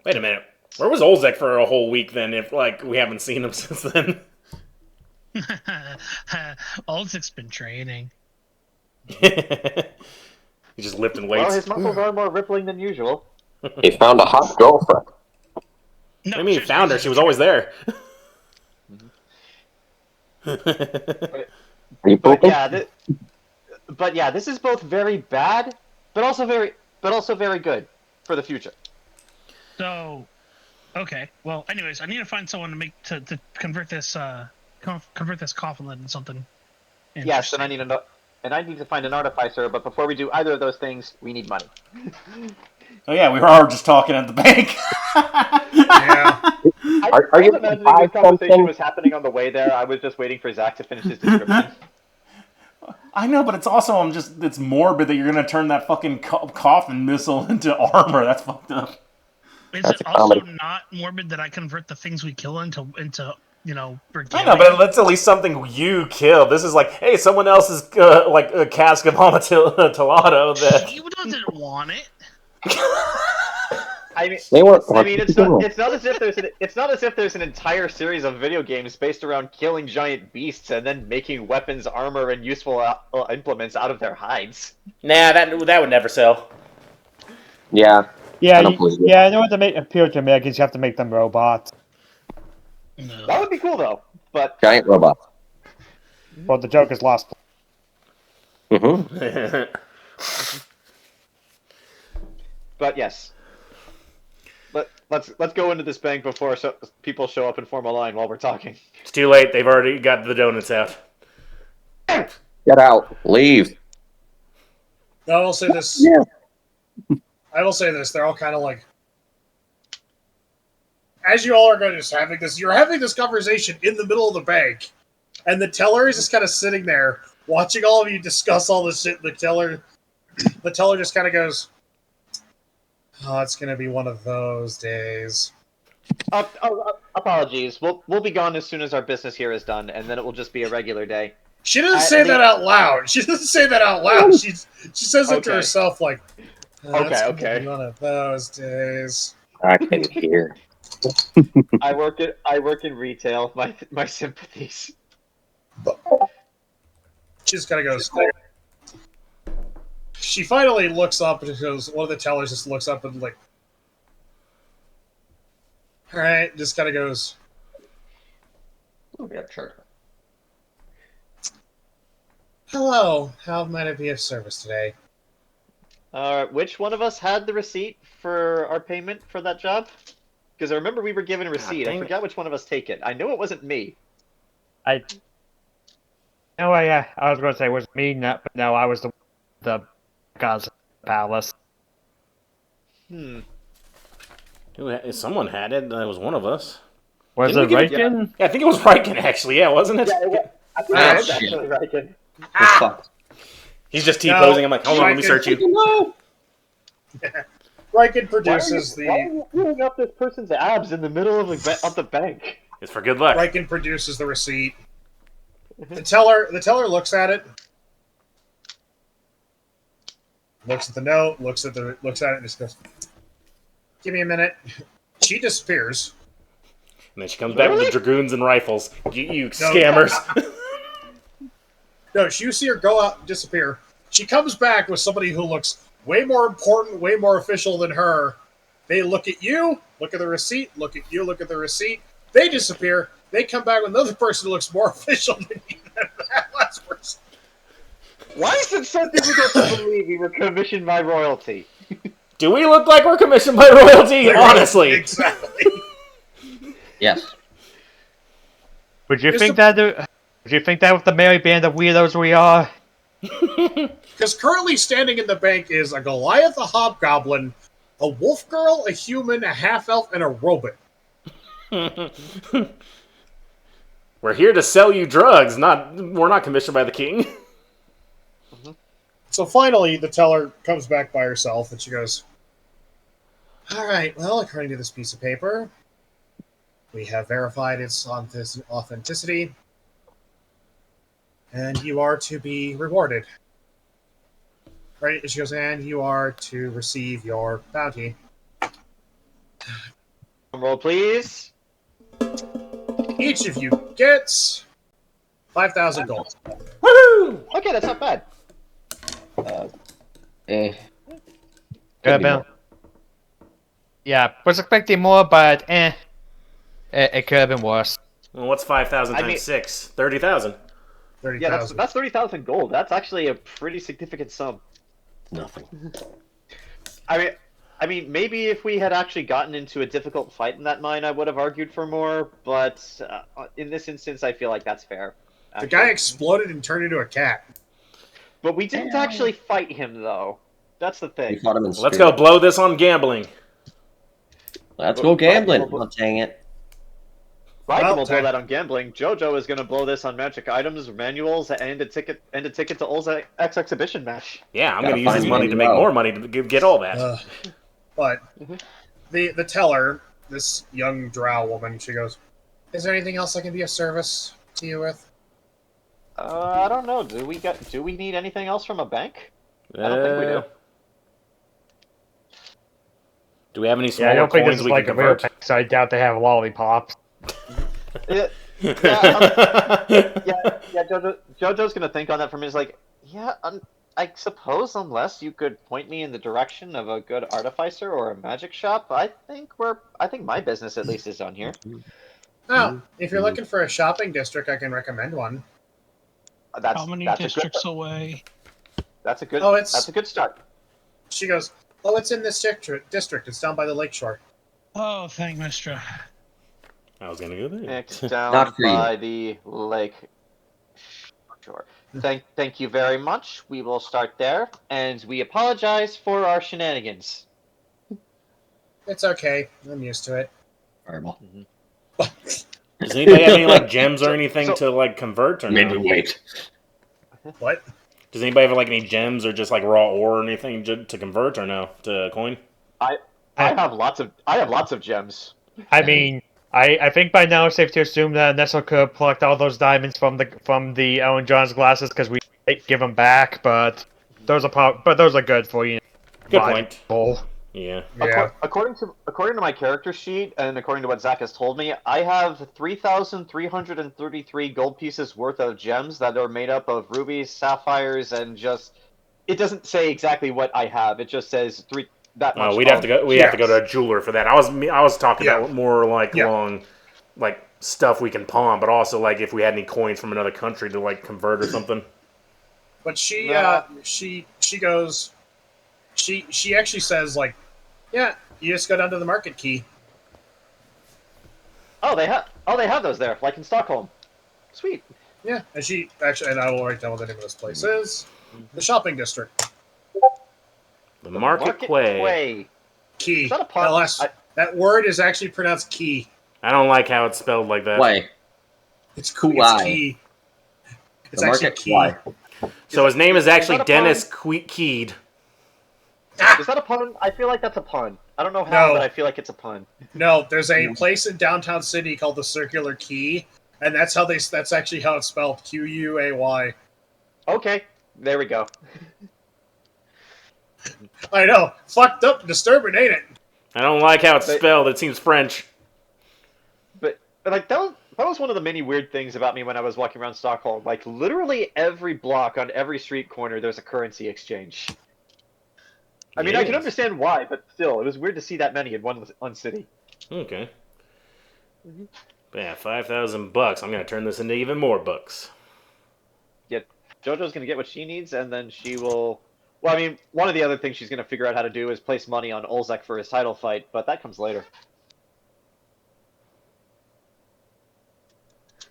Wait a minute. Where was Olzec for a whole week then, if, we haven't seen him since then? Olzec's been training. He's just lifting Well, weights. his muscles are more rippling than usual. He found a hot girlfriend. No, I mean, he seriously, found her. he's She been was always there. Are you But pooping? yeah, this is both very bad, but also very good for the future. So, okay. Well, anyways, I need to find someone to convert this convert this coffin lid into something. Yes, and I need to find an artificer. But before we do either of those things, we need money. Oh yeah, we were all just talking at the bank. Yeah. Are you I was imagining buy this conversation something? was happening on the way there. I was just waiting for Zach to finish his description. I know, but it's also it's morbid that you're gonna turn that fucking coffin missile into armor. That's fucked up. Is That's it a also comedy. not morbid that I convert the things we kill into I regalia? know, but that's at least something you killed. This is like, hey, someone else's like a cask of amontillado that. She doesn't want it. I mean, They weren't. it's not as if there's an entire series of video games based around killing giant beasts and then making weapons, armor, and useful implements out of their hides. Nah, that would never sell. Yeah. Yeah, I don't believe it. yeah. In order to make appeal to Americans, you have to make them robots. No. That would be cool though. But Giant robot. Well, the joke is lost. Mm-hmm. But yes. Let's go into this bank before people show up and form a line while we're talking. It's too late. They've already got the donuts out. Get out. Leave. I will say this. Yeah. I will say this. They're all kind of like, as you all are going to just having this, you're having this conversation in the middle of the bank, and the teller is just kind of sitting there watching all of you discuss all this shit. The teller just kind of goes, "Oh, it's going to be one of those days." Apologies. We'll be gone as soon as our business here is done, and then it will just be a regular day. She doesn't say that out loud. She doesn't say that out loud. She says it to herself, like, "Oh, it's gonna be one of those days." I can hear. I work in retail. My sympathies. She just kind of goes. She finally looks up and goes. One of the tellers just looks up and like, all right, just kind of goes. Oh, yeah, sure. Hello, how might I be of service today? Which one of us had the receipt for our payment for that job? Because I remember we were given a receipt. I forgot which one of us take it. I know it wasn't me. I was going to say it was me, but no, I was the gods palace. Someone had it. That was one of us. Was it Riken? Yeah, I think it was Riken, actually. Yeah, wasn't it? Yeah, I think it was actually Riken. He's just T-posing. I'm like, hold on, let me search you. Riken produces Why are you pulling up this person's abs in the middle of the bank? It's for good luck. Riken produces the receipt. The teller looks at it, looks at the note, looks at it, and just goes, "Give me a minute." She disappears. And then she comes back with the dragoons and rifles. You scammers. No, you see her go out and disappear. She comes back with somebody who looks way more important, way more official than her. They look at you, look at the receipt, look at you, look at the receipt. They disappear. They come back with another person who looks more official than you, that last person. Why is it so difficult to believe we were commissioned by royalty? Do we look like we're commissioned by royalty? Honestly. Exactly. Yes. Would you think that with the merry band of weirdos we are? Because currently standing in the bank is a Goliath, a Hobgoblin, a wolf girl, a human, a half-elf, and a robot. We're here to sell you drugs. We're not commissioned by the king. So finally, the teller comes back by herself, and she goes, "All right, well, according to this piece of paper, we have verified its authenticity, and you are to be rewarded." Right? And she goes, "And you are to receive your bounty." Roll, please. Each of you gets 5,000 gold. Woohoo! Okay, that's not bad. Yeah, was expecting more, but it could have been worse. Well, what's 5,000 times 6? 30,000. 30,000. Yeah, that's 30,000 gold. That's actually a pretty significant sum. Nothing. I mean, maybe if we had actually gotten into a difficult fight in that mine, I would have argued for more. But in this instance, I feel like that's fair. The guy exploded and turned into a cat. But we didn't actually fight him, though. That's the thing. We fought him in Let's spirit. go blow this on gambling. Let's go gambling. Oh, dang it. Riken will blow that on gambling. Jojo is going to blow this on magic items, manuals, and a ticket to Olzec exhibition match. Yeah, I'm going to use this money to make more money to get all that. But the teller, this young drow woman, she goes, "Is there anything else I can be of service to you with?" I don't know. Do we need anything else from a bank? I don't think we do. Do we have any Yeah, I smaller don't think this coins is we like can a real convert? bank, so I doubt they have lollipops. Yeah, Jojo's gonna think on that for a minute. He's like, yeah, I suppose unless you could point me in the direction of a good artificer or a magic shop, I think my business at least is on here. Oh, if you're looking for a shopping district, I can recommend one. How many districts away? That's a good. Oh, That's a good start. She goes, "Oh, it's in this district. It's down by the lakeshore." Oh, thank Mistra. I was gonna go there. It's down Not for you. by the lake. Sure. Thank you very much. We will start there, and we apologize for our shenanigans. It's okay. I'm used to it. Fireball. Does anybody have any like gems or anything so- to like convert or Maybe no? wait. What? Does anybody have like any gems or just like raw ore or anything to convert or no to coin? I have lots of gems. I mean, I think by now it's safe to assume that Ernesto could have plucked all those diamonds from the Ellen John's glasses because we give them back, but those are good for you. Good point. Full. Yeah. Yeah. According to my character sheet and according to what Zach has told me, I have 3,333 gold pieces worth of gems that are made up of rubies, sapphires, and just. It doesn't say exactly what I have. It just says that much. We'd have to go. We have to go to a jeweler for that. I was talking Yeah. about more like Yeah. long, like stuff we can pawn, but also like if we had any coins from another country to like convert or something. But she Nah. she goes. She actually says like, "Yeah, you just go down to the market key." Oh, they have those there, like in Stockholm. Sweet. Yeah, and she actually, and I will write down what the name of this place is. The shopping district. The Market Quay. Key. Is that a pun? LS. That word is actually pronounced key. I don't like how it's spelled like that. Why? It's Kuai. key. It's The actually market key. why? So his name is actually that a Dennis Keed. Is that a pun? I feel like that's a pun. I don't know how, No. but I feel like it's a pun. No, there's a place in downtown Sydney called the Circular Quay, and that's actually how it's spelled. Quay. Okay, there we go. I know. Fucked up and disturbing, ain't it? I don't like how it's But- spelled. It seems French. But like that was one of the many weird things about me when I was walking around Stockholm. Like literally every block on every street corner, there's a currency exchange. I mean, I can Yes. understand why, but still, it was weird to see that many in one city. Okay. But yeah, $5,000. I'm gonna turn this into even more bucks. Jojo's gonna get what she needs, and then she will. Well, I mean, one of the other things she's gonna figure out how to do is place money on Olzec for his title fight, but that comes later.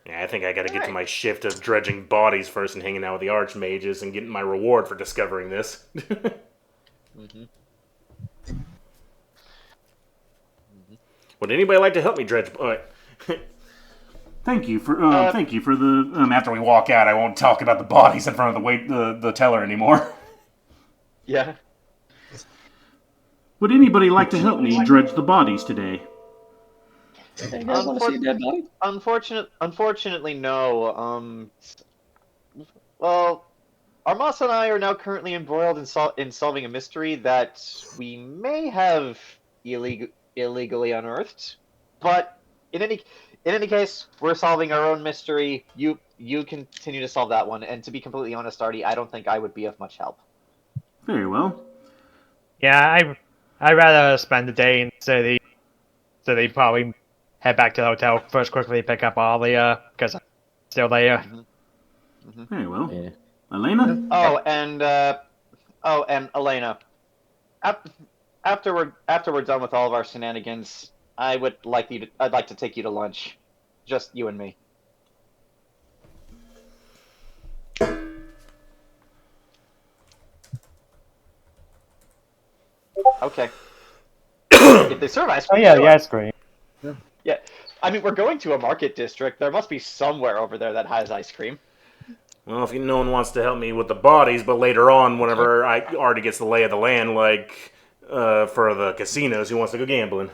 Yeah, I think I gotta get to Alright. my shift of dredging bodies first and hanging out with the archmages and getting my reward for discovering this. Mm-hmm. Would anybody like to help me dredge? Thank you for the. After we walk out, I won't talk about the bodies in front of the teller anymore. Yeah. Would anybody like to help me dredge the bodies today? Hey, you guys want to see a dead body? Unfortunately, no. Well, Armas and I are now currently embroiled in solving a mystery that we may have illegally unearthed. But in any case, we're solving our own mystery. You continue to solve that one. And to be completely honest, Artie, I don't think I would be of much help. Very well. Yeah, I'd rather spend the day in the city, so they probably head back to the hotel first, quickly pick up all the because I'm still there. Very well. Yeah. Elaina? Oh, and Elaina. After we're done with all of our shenanigans, I'd like to take you to lunch, just you and me. Okay. If they serve ice Oh cream, yeah, sure. the ice cream. Yeah. I mean, we're going to a market district. There must be somewhere over there that has ice cream. Well, if no one wants to help me with the bodies, but later on, whenever I already gets the lay of the land, like for the casinos, who wants to go gambling?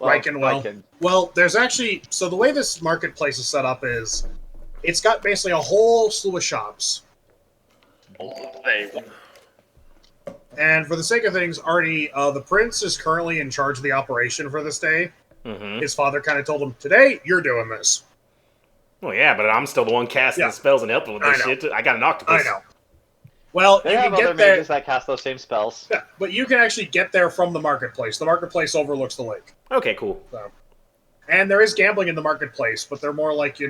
Riken will. Riken. Well, there's actually so the way this marketplace is set up is it's got basically a whole slew of shops. And for the sake of things, Artie, the prince is currently in charge of the operation for this day. Mm-hmm. His father kind of told him, "Today, you're doing this." Well, yeah, but I'm still the one casting Yeah. the spells and helping with this I know. shit. I got an octopus. I know. Well, They you have can other get there. mages that cast those same spells. Yeah, but you can actually get there from the marketplace. The marketplace overlooks the lake. Okay, cool. And there is gambling in the marketplace, but they're more like,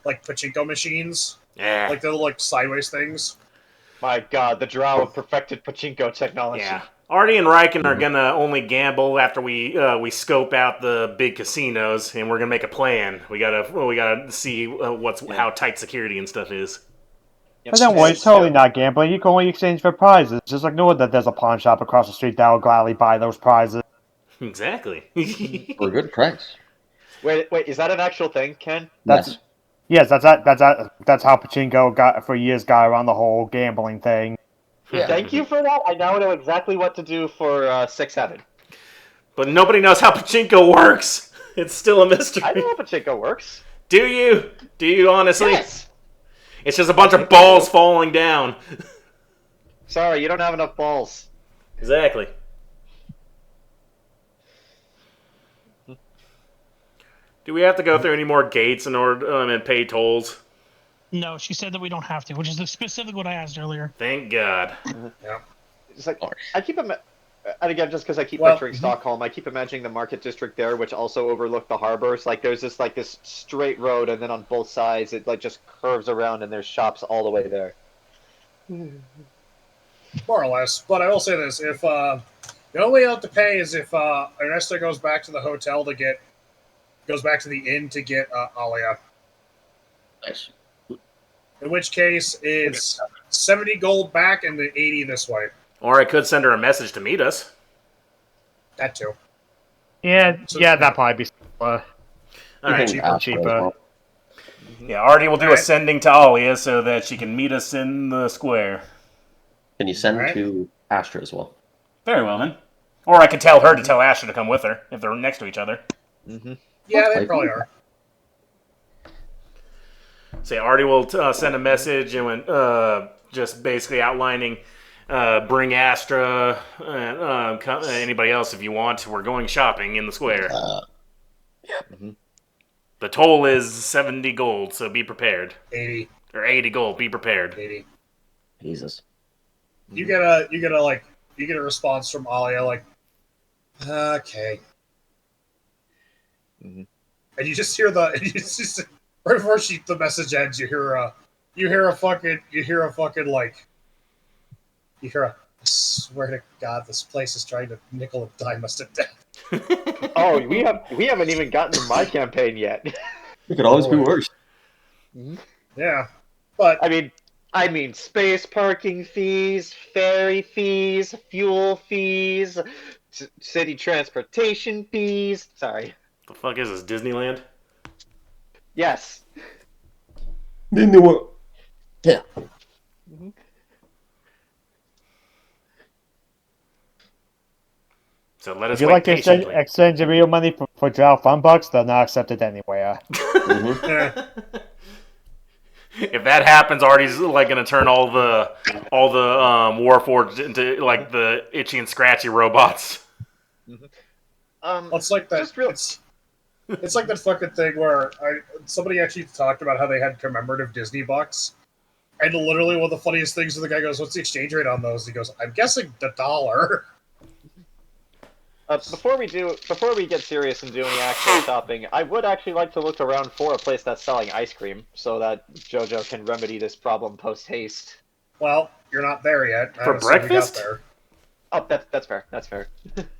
like pachinko machines, Yeah. like the little like sideways things. My God, the drow of perfected pachinko technology. Yeah. Artie and Riken are gonna only gamble after we scope out the big casinos, and we're gonna make a plan. We gotta see how tight security and stuff is. Yep. But don't worry, it's totally not gambling. You can only exchange for prizes. Just ignore that there's a pawn shop across the street that will gladly buy those prizes. Exactly. For a good price. Wait, is that an actual thing, Ken? That's yes, that's how pachinko got for years got around the whole gambling thing. Yeah. Thank you for that. I now know exactly what to do for 6-7. But nobody knows how pachinko works. It's still a mystery. I know how pachinko works. Do you? Do you honestly? Yes. It's just a bunch of balls falling down. Sorry, you don't have enough balls. Exactly. Do we have to go through any more gates in order and pay tolls? No, she said that we don't have to, which is specifically what I asked earlier. Thank God. Yeah. It's like I keep and again, just because I keep Well, picturing Stockholm, I keep imagining the market district there, which also overlooked the harbor. So like there's this straight road, and then on both sides it like just curves around, and there's shops all the way there. More or less. But I will say this: if the only way you have to pay is if Ernesto goes back to the hotel goes back to the inn to get Alia. Nice. In which case, it's 70 gold back and the 80 this way. Or I could send her a message to meet us. That too. Yeah, that'd probably be All right. cheaper. Yeah, Artie will do a Alright. sending to Alia so that she can meet us in the square. Can you send Alright. to Astra as well? Very well then. Or I could tell her to tell Asher to come with her if they're next to each other. Mm-hmm. Yeah, they probably are. Say Artie will send a message and just basically outlining, bring Astra and anybody else if you want. We're going shopping in the square. Mm-hmm. The toll is 70 gold, so be prepared. 80. Or 80 gold, be prepared. 80. Jesus. You get a response from Alia like, okay. Mm-hmm. And you just hear right before the message ends, you hear a I swear to God, this place is trying to nickel and dime us to death. Oh, we haven't even gotten to my campaign yet. It could always be worse. Yeah, but I mean, space parking fees, ferry fees, fuel fees, city transportation fees. Sorry. The fuck is this, Disneyland? Yes. Then they were. Yeah. So let us If you wait like to patiently. exchange your real money for drow fun bucks, they'll not accept it anywhere. yeah. If that happens, Artie's like gonna turn all the Warforged into like the itchy and scratchy robots. Well, it's like that. Just real- It's like that fucking thing where somebody actually talked about how they had commemorative Disney bucks, and literally one of the funniest things is the guy goes, "What's the exchange rate on those?" He goes, "I'm guessing $1." Before we get serious and do any actual shopping, I would actually like to look around for a place that's selling ice cream so that Jojo can remedy this problem post haste. Well, you're not there yet. For breakfast? Oh, that's fair. That's fair.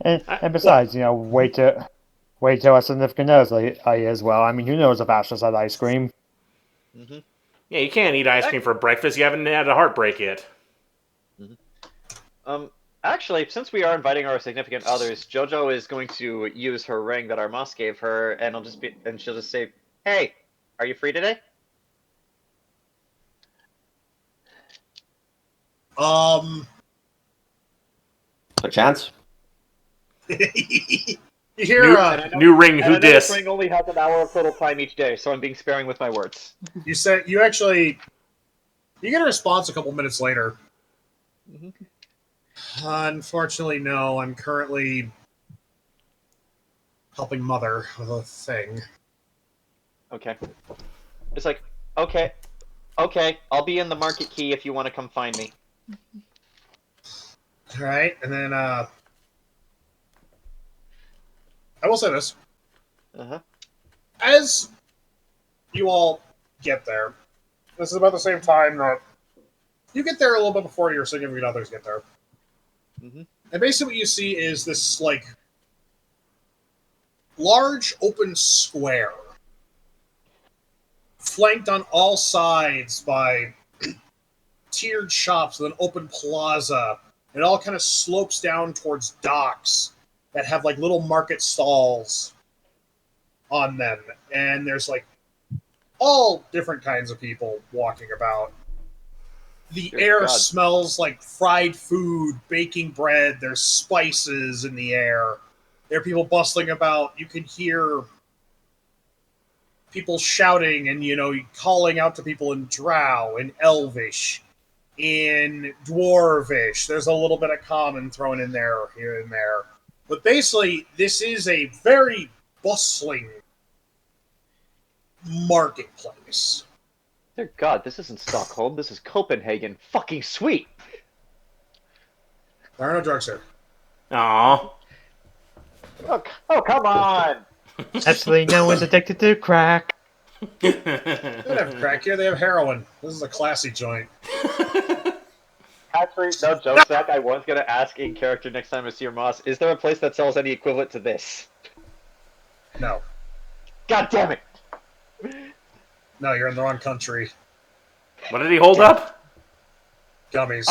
And besides, wait till a significant other as well. I mean, who knows if Ashla's had ice cream? Mm-hmm. Yeah, you can't eat ice cream for breakfast. You haven't had a heartbreak yet. Mm-hmm. Actually, since we are inviting our significant others, Jojo is going to use her ring that Armas gave her, and she'll just say, "Hey, are you free today?" Perchance. You hear New ring, And who I know this dis? ring only has an hour of total time each day, so I'm being sparing with my words. you get a response a couple minutes later. Mm-hmm. Unfortunately, no. I'm currently helping Mother with a thing. Okay. It's like, okay, I'll be in the market key if you want to come find me. All right, and then I will say this: Uh-huh. as you all get there. This is about the same time that you get there a little bit before your significant others get there. Mhm. And basically what you see is this, like, large open square flanked on all sides by tiered shops with an open plaza. It all kind of slopes down towards docks that have, like, little market stalls on them. And there's, like, all different kinds of people walking about. The Dear air God. smells like fried food, baking bread. There's spices in the air. There are people bustling about. You can hear people shouting and, calling out to people in Drow, in Elvish, in Dwarvish. There's a little bit of common thrown in there, here and there. But basically, this is a very bustling marketplace. Dear God, this isn't Stockholm. This is Copenhagen. Fucking sweet. There are no drugs here. Aww. Oh, come on. Absolutely no one's addicted to crack. They don't have crack here, they have heroin. This is a classy joint. Actually, no joke, Zach. I was gonna ask in character next time I see your Moss. Is there a place that sells any equivalent to this? No. God damn it! No, you're in the wrong country. What did he hold up? Gummies.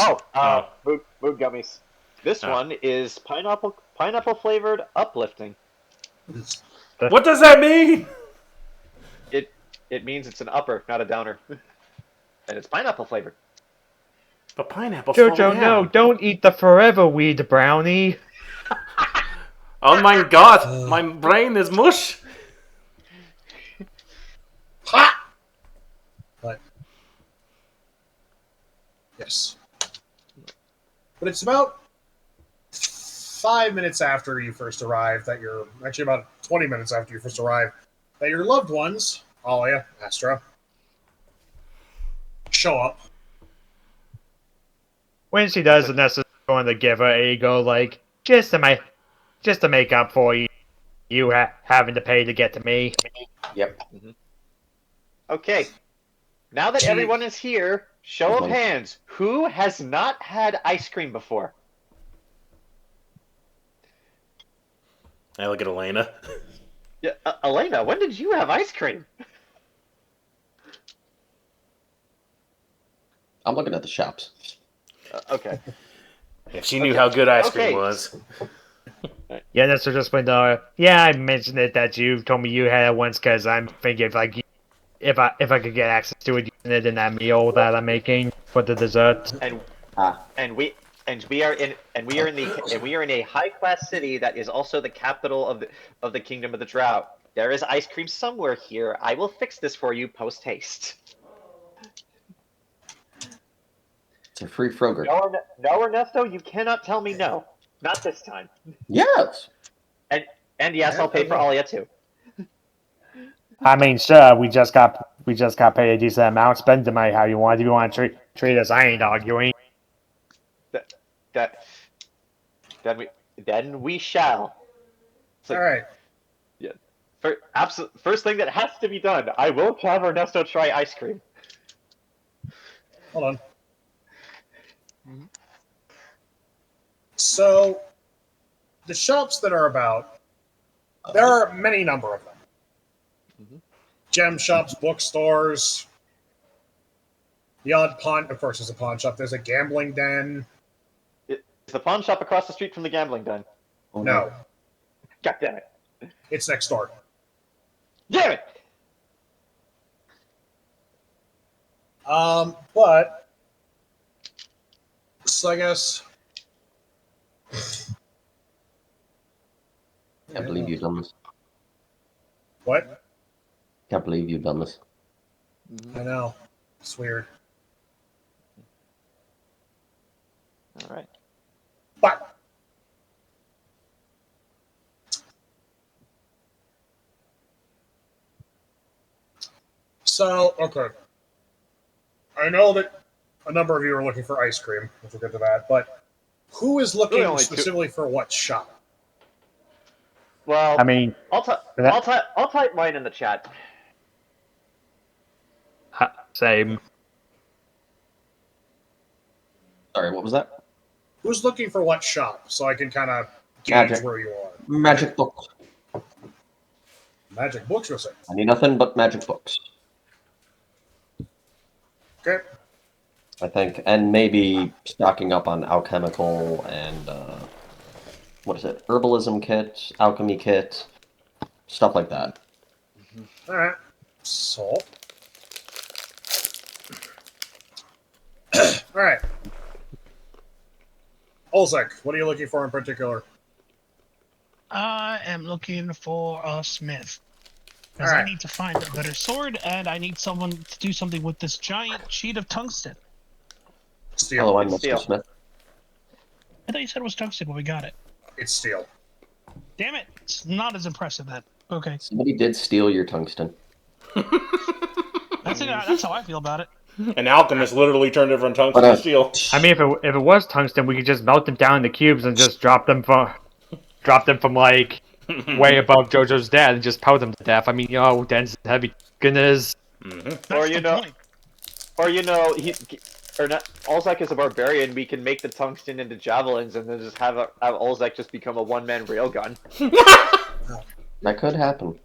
Mood gummies. This one is pineapple flavored uplifting. What does that mean? It means it's an upper, not a downer, and it's pineapple flavored. But pineapple. Jojo, no, don't eat the forever weed brownie. Oh my god, my brain is mush. Ha! But yes. But it's about 5 minutes after you first arrived that you're actually about 20 minutes after you first arrived that your loved ones, Alia, Astra, show up. When she does, Ernesto's going to give her a go, like, just to make up for you having to pay to get to me. Yep. Okay. Now that everyone is here, show of hands. Who has not had ice cream before? I look at Elaina. Yeah, Elaina, when did you have ice cream? I'm looking at the shops. Okay. If she knew how good ice cream Okay. was. Yeah, Ernesto just went, yeah, I mentioned it that you told me you had it once because I'm thinking if I could get access to it using it in that meal that I'm making for the dessert. And we are in a high class city that is also the capital of the kingdom of the Drow. There is ice cream somewhere here. I will fix this for you post haste. It's a free Froger. No, Ernesto, you cannot tell me no. Not this time. Yes. And yes, I'll pay for Alia too. I mean, sure, we just got paid a decent amount. Spend the money how you want. If you want to treat us, I ain't arguing. Then we shall. So, All right. yeah. First thing that has to be done, I will have Ernesto try ice cream. Hold on. So, the shops that are about, there are many number of them. Gem shops, bookstores, the odd pawn. Of course, there's a pawn shop. There's a gambling den. Is the pawn shop across the street from the gambling den? Oh, No, God damn it. it's next door. Damn it! But so I guess. Can't believe you've done this. What? Can't believe you've done this. I know. It's weird. All right. But so, okay. I know that a number of you are looking for ice cream, if we'll get to that, but who is looking only two. specifically for what shop? Well, I mean, I'll type mine in the chat. Same. Sorry, what was that? Who's looking for what shop, so I can kind of gauge Magic. where you are? Magic books. Magic books, you're saying? I need nothing but magic books. Okay. I think, and maybe stocking up on alchemical and what is it? Herbalism kit, alchemy kit, stuff like that. All right. So. All right. Olzec, what are you looking for in particular? I am looking for a smith. Because Alright. I need to find a better sword, and I need someone to do something with this giant sheet of tungsten. Steel. Hello, I'm It's Mr. steel. Smith. I thought you said it was tungsten when we got it. It's steel. Damn it! It's not as impressive then. Okay. Somebody did steal your tungsten. That's how I feel about it. An alchemist literally turned it from tungsten to steel. I mean, if it was tungsten, we could just melt them down into cubes and just drop them from like way above Jojo's dad and just pound them to death. I mean, dense heavy goodness. That's Or the point. Olzec is a barbarian. We can make the tungsten into javelins and then just have Olzec just become a one-man railgun. That could happen.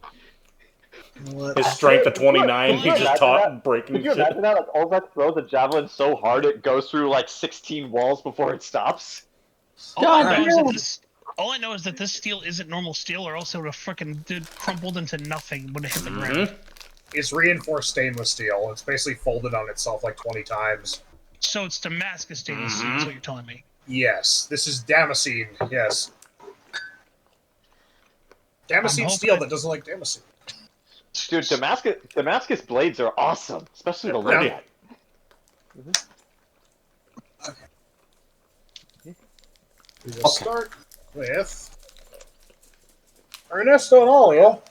His strength of 29, he's just breaking Could you shit. imagine that? Like, Olzec throws a javelin so hard it goes through like 16 walls before it stops. All I know is that this steel isn't normal steel, or else it would have frickin' crumpled into nothing when it hit the ground. It's reinforced stainless steel. It's basically folded on itself like 20 times. So it's Damascus stainless steel, is what you're telling me. Yes. This is Damascene. Yes. Damascene steel that doesn't like Damascene. Dude, Damascus blades are awesome, especially the look at. We will start with Ernesto and Olio.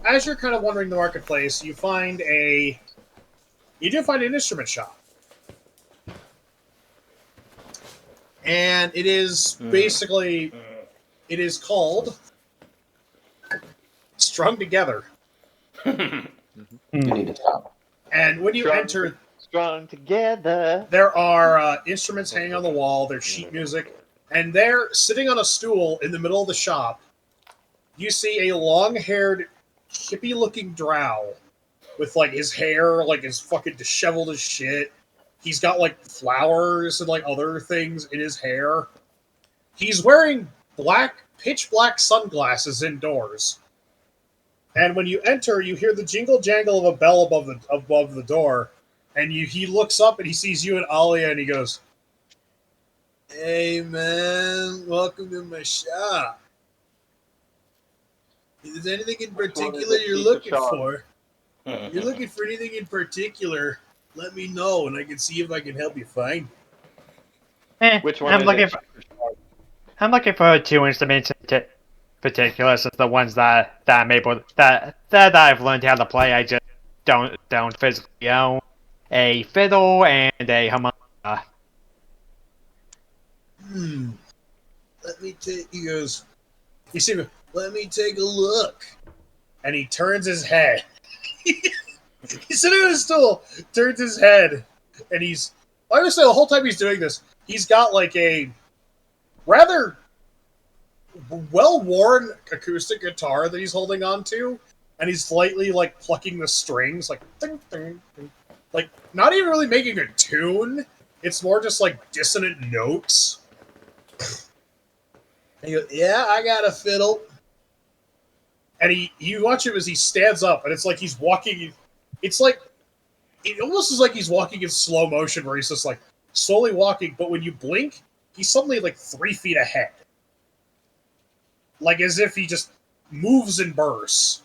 As you're kind of wandering the marketplace, you do find an instrument shop. And it is basically, it is called Strung Together. You need to stop. And when you enter, Strung together. there are instruments hanging on the wall, there's sheet music, and there, sitting on a stool in the middle of the shop, you see a long-haired, hippie-looking drow with, like, his hair, like, is fucking disheveled as shit. He's got, like, flowers and, like, other things in his hair. He's wearing pitch black sunglasses indoors. And when you enter, you hear the jingle-jangle of a bell above the door, and he looks up and he sees you and Alia, and he goes, "Hey, man, welcome to my shop. If there's anything in particular you're looking for, anything in particular, let me know, and I can see if I can help you find it." Which one I'm is looking it? I'm looking for two instruments in particular, since the ones that I'm able that I've learned how to play, I just don't physically own. A fiddle and a harmonica. Let me take. He goes. You see me? Let me take a look. And he turns his head. He's sitting on a stool, turns his head, and he's. I would say the whole time he's doing this, he's got like a rather well-worn acoustic guitar that he's holding on to, and he's slightly like plucking the strings, like ding, ding, ding. Like not even really making a tune. It's more just like dissonant notes. And he goes, "Yeah, I got a fiddle." And you watch him as he stands up, and it's like he's walking. It's like it almost is like he's walking in slow motion, where he's just like slowly walking. But when you blink, he's suddenly like 3 feet ahead, like as if he just moves in bursts.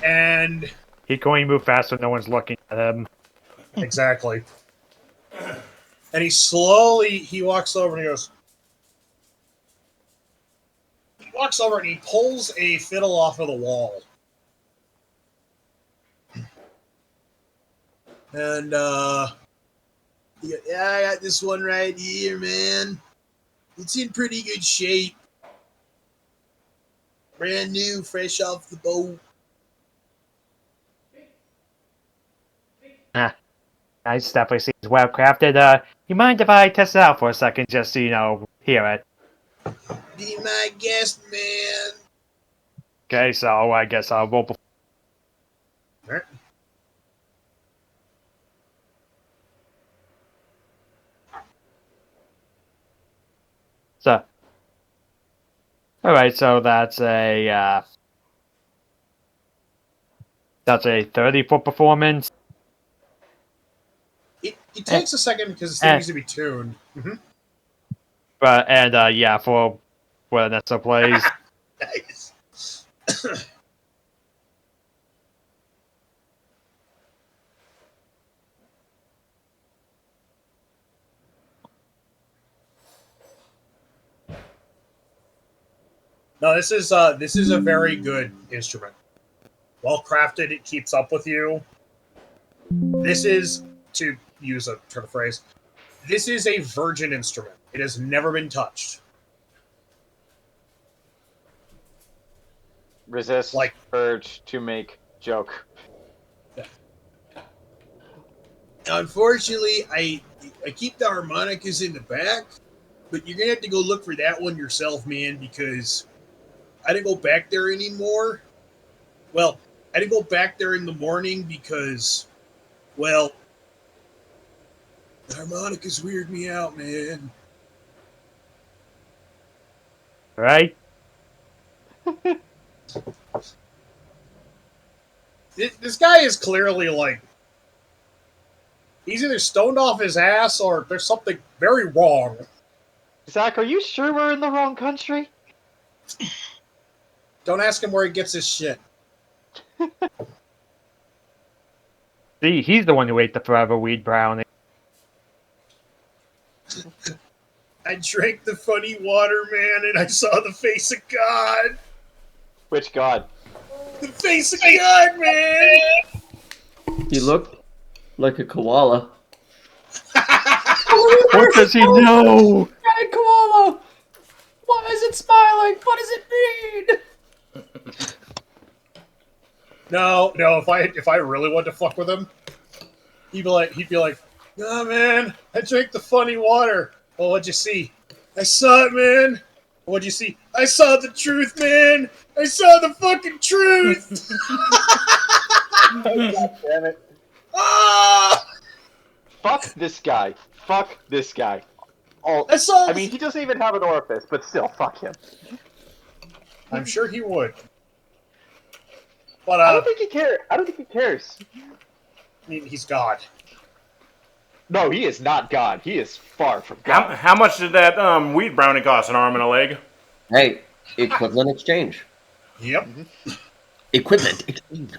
And He's going to move fast when no one's looking at him. exactly. And he walks over and he goes. He walks over and he pulls a fiddle off of the wall. And, yeah, I got this one right here, man. It's in pretty good shape. Brand new, fresh off the boat. Nice, definitely seems well crafted. You mind if I test it out for a second, just so you know, hear it? Be my guest, man. Okay, so I guess I'll roll. Alright. So, all right, so that's a 30 for performance. It takes a second because it still needs to be tuned. Mm-hmm. Yeah, for Ernesto plays. Nice. No, this is a very good instrument. Well crafted, it keeps up with you. This is, to use a turn of phrase, this is a virgin instrument. It has never been touched. Resist Like- urge to make joke. Unfortunately, I keep the harmonicas in the back, but you're gonna have to go look for that one yourself, man, because I didn't go back there anymore. Well, I didn't go back there in the morning because, well, the harmonicas weird me out, man. Right? This guy is clearly like, he's either stoned off his ass or there's something very wrong. Zach, are you sure we're in the wrong country? Don't ask him where he gets his shit. See, he's the one who ate the forever weed brownie. I drank the funny water, man, and I saw the face of God. Which god? The face of God, man! He looked like a koala. What does he know? Hey, koala! Why is it smiling? What does it mean? No, if I really wanted to fuck with him, he'd be like, nah, man, I drank the funny water. Well, what'd you see? I saw it, man. What'd you see? I saw the truth, man. I saw the fucking truth. God damn it. Ah! Fuck this guy. Fuck this guy. Oh, I saw. I mean, he doesn't even have an orifice, but still, fuck him. I'm sure he would. But I don't think he cares. I don't think he cares. I mean, he's God. No, he is not God. He is far from God. How much did that weed brownie cost? An arm and a leg? Hey, equivalent exchange. Yep. Equivalent exchange.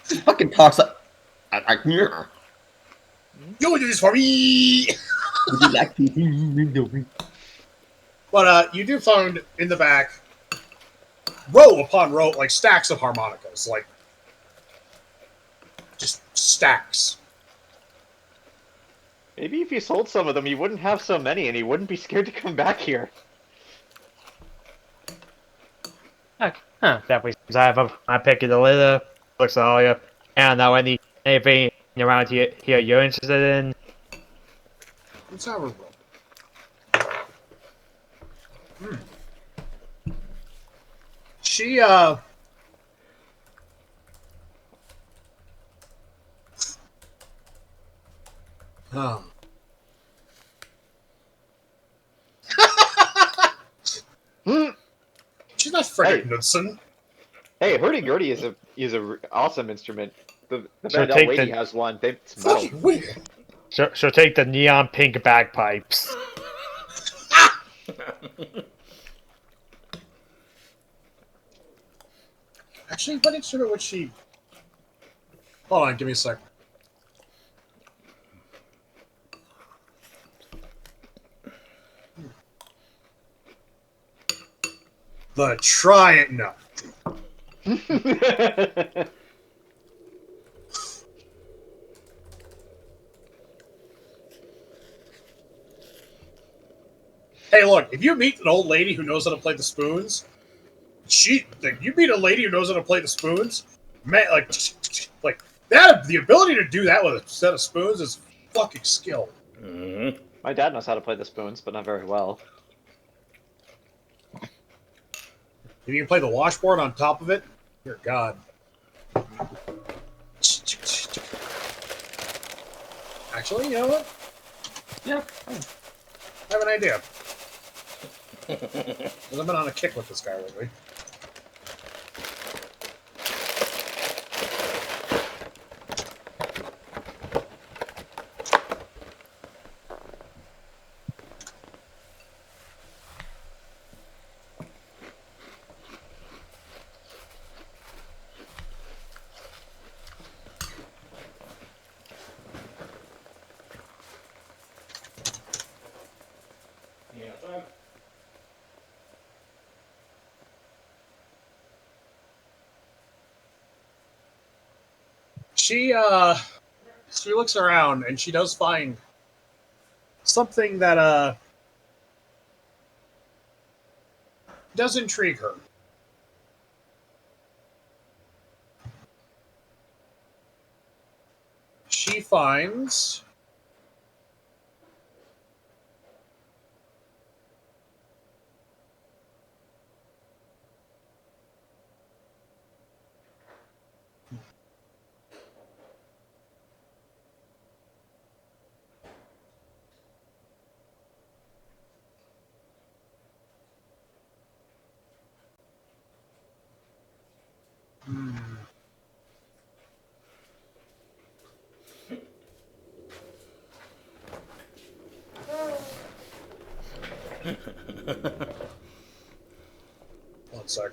Fucking talks like... You will do this for me. Would you like to... But you do find in the back, row upon row, like stacks of harmonicas, like just stacks. Maybe if you sold some of them, you wouldn't have so many, and he wouldn't be scared to come back here. Okay. Huh, definitely seems I pick it a little. Looks at all you. I don't know anything around here you're interested in. Let's have a roll. She Oh. She's not Frederick Knudsen. Hey, hurdy-gurdy is a awesome instrument. The So Vandal take lady the- has one. It's metal. Fucking weird. She'll take the neon pink bagpipes. Actually, what instrument would she... Hold on, give me a sec. The Triant... No. Hey, look, if you meet an old lady who knows how to play the spoons, you meet a lady who knows how to play the spoons, man, like The ability to do that with a set of spoons is fucking skill. Mm-hmm. My dad knows how to play the spoons, but not very well. If you can play the washboard on top of it, dear God. Actually, you know what? Yeah. I have an idea. Because I've been on a kick with this guy lately. She looks around and she does find something that does intrigue her. She finds one sec.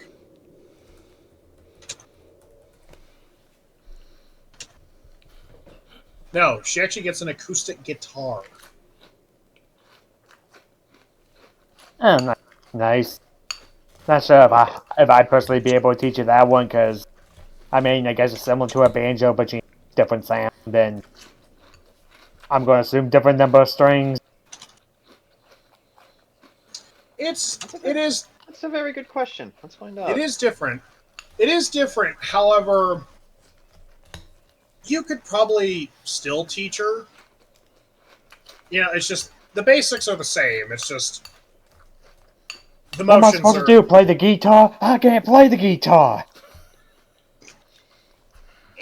No, she actually gets an acoustic guitar. Oh, nice. Not sure if I personally be able to teach you that one, because I mean, I guess it's similar to a banjo, but you need different sound. Then I'm going to assume different number of strings. It is That's a very good question. Let's find out. It is different. It is different. However, you could probably still teach her. You know, it's just the basics are the same. It's just the What am I motions supposed are. to do? Play the guitar? I can't play the guitar.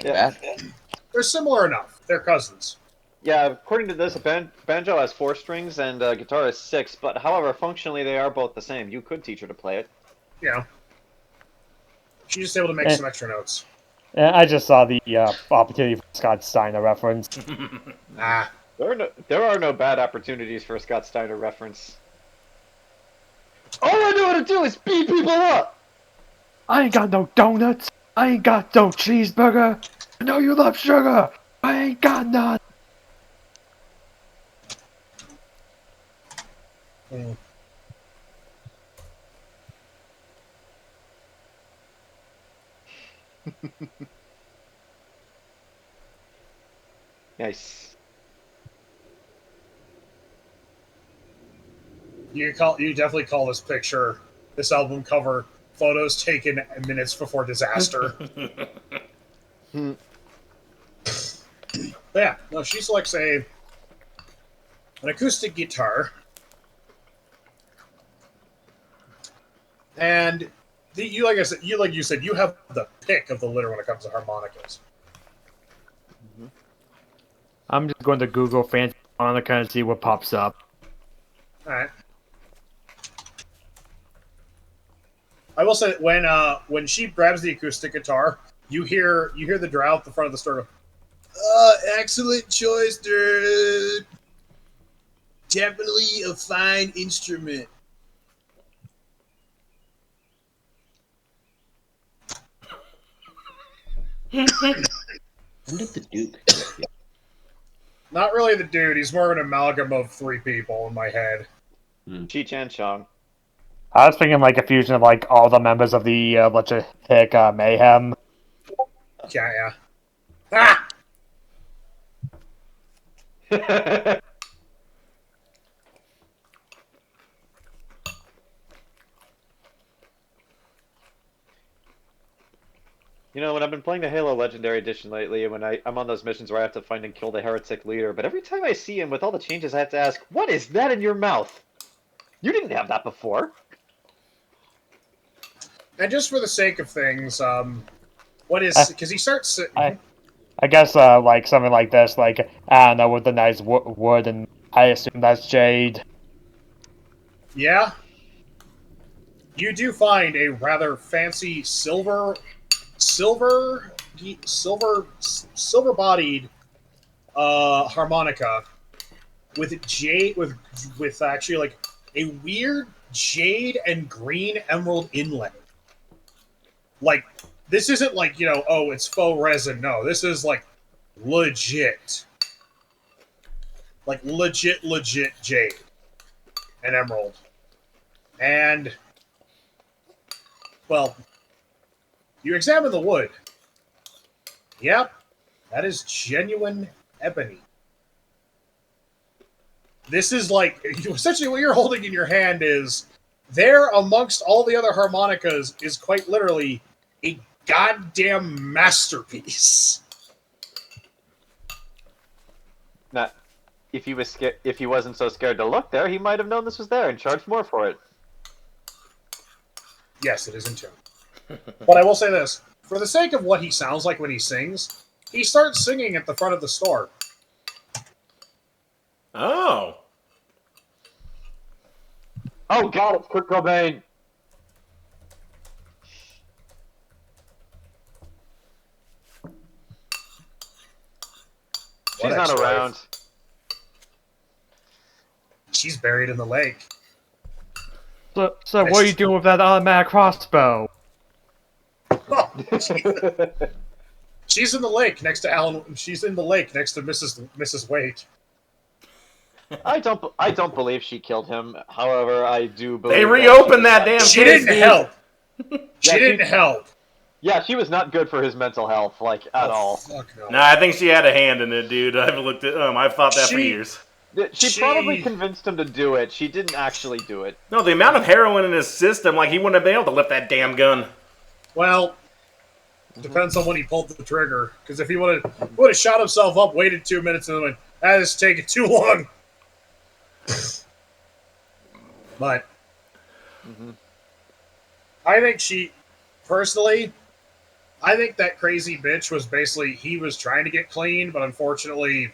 Yeah. They're similar enough. They're cousins. Yeah, according to this, a banjo has 4 strings and a guitar has 6, but however, functionally they are both the same. You could teach her to play it. Yeah. She's just able to make some extra notes. I just saw the opportunity for Scott Steiner reference. Ah. There are no bad opportunities for a Scott Steiner reference. All I know how to do is beat people up! I ain't got no donuts. I ain't got no cheeseburger. I know you love sugar. I ain't got none. Mm. Nice. You definitely call this album cover, photos taken minutes before disaster. But yeah, no, she selects an acoustic guitar, and like you said, you have the pick of the litter when it comes to harmonicas. I'm just going to Google fancy harmonica and see what pops up. All right. I will say that when she grabs the acoustic guitar, you hear the drow at the front of the store go, excellent choice, dude. Definitely a fine instrument. When did the Duke? Not really the dude. He's more of an amalgam of 3 people in my head. Cheech and Chong. I was thinking like a fusion of like all the members of the let's just pick Mayhem. Yeah. Ah! You know, when I've been playing the Halo Legendary Edition lately, and when I'm on those missions where I have to find and kill the heretic leader, but every time I see him with all the changes, I have to ask, what is that in your mouth? You didn't have that before. And just for the sake of things, what is... Because he starts... I guess like something like this, like I don't know, with the nice wood, and I assume that's jade. Yeah. You do find a rather fancy silver-bodied harmonica with jade with actually like a weird jade and green emerald inlay. Like, this isn't like, oh, it's faux resin. No, this is like legit. Like legit jade and emerald. And, well, you examine the wood. Yep, that is genuine ebony. This is like, essentially what you're holding in your hand is, there amongst all the other harmonicas is quite literally a goddamn masterpiece. Now, if he wasn't so scared to look there, he might have known this was there and charged more for it. Yes, it is in tune. But I will say this. For the sake of what he sounds like when he sings, he starts singing at the front of the store. Oh. Oh god, it's Kurt Cobain! She's not around. She's buried in the lake. So what are you doing with that automatic crossbow? She's in the lake next to Alan. She's in the lake next to Mrs. Wake. I don't believe she killed him. However, I do believe They reopened that damn She case, didn't dude. help. She didn't help. Yeah, she was not good for his mental health, like at all. Fuck no. Nah, I think she had a hand in it, dude. I've looked at I've thought that for years. She probably convinced him to do it. She didn't actually do it. No, the amount of heroin in his system, like he wouldn't have been able to lift that damn gun. Well, depends on when he pulled the trigger. Because if he would have shot himself up, waited 2 minutes, and then went, that is taking too long. But I think personally, I think that crazy bitch was basically, he was trying to get clean, but unfortunately,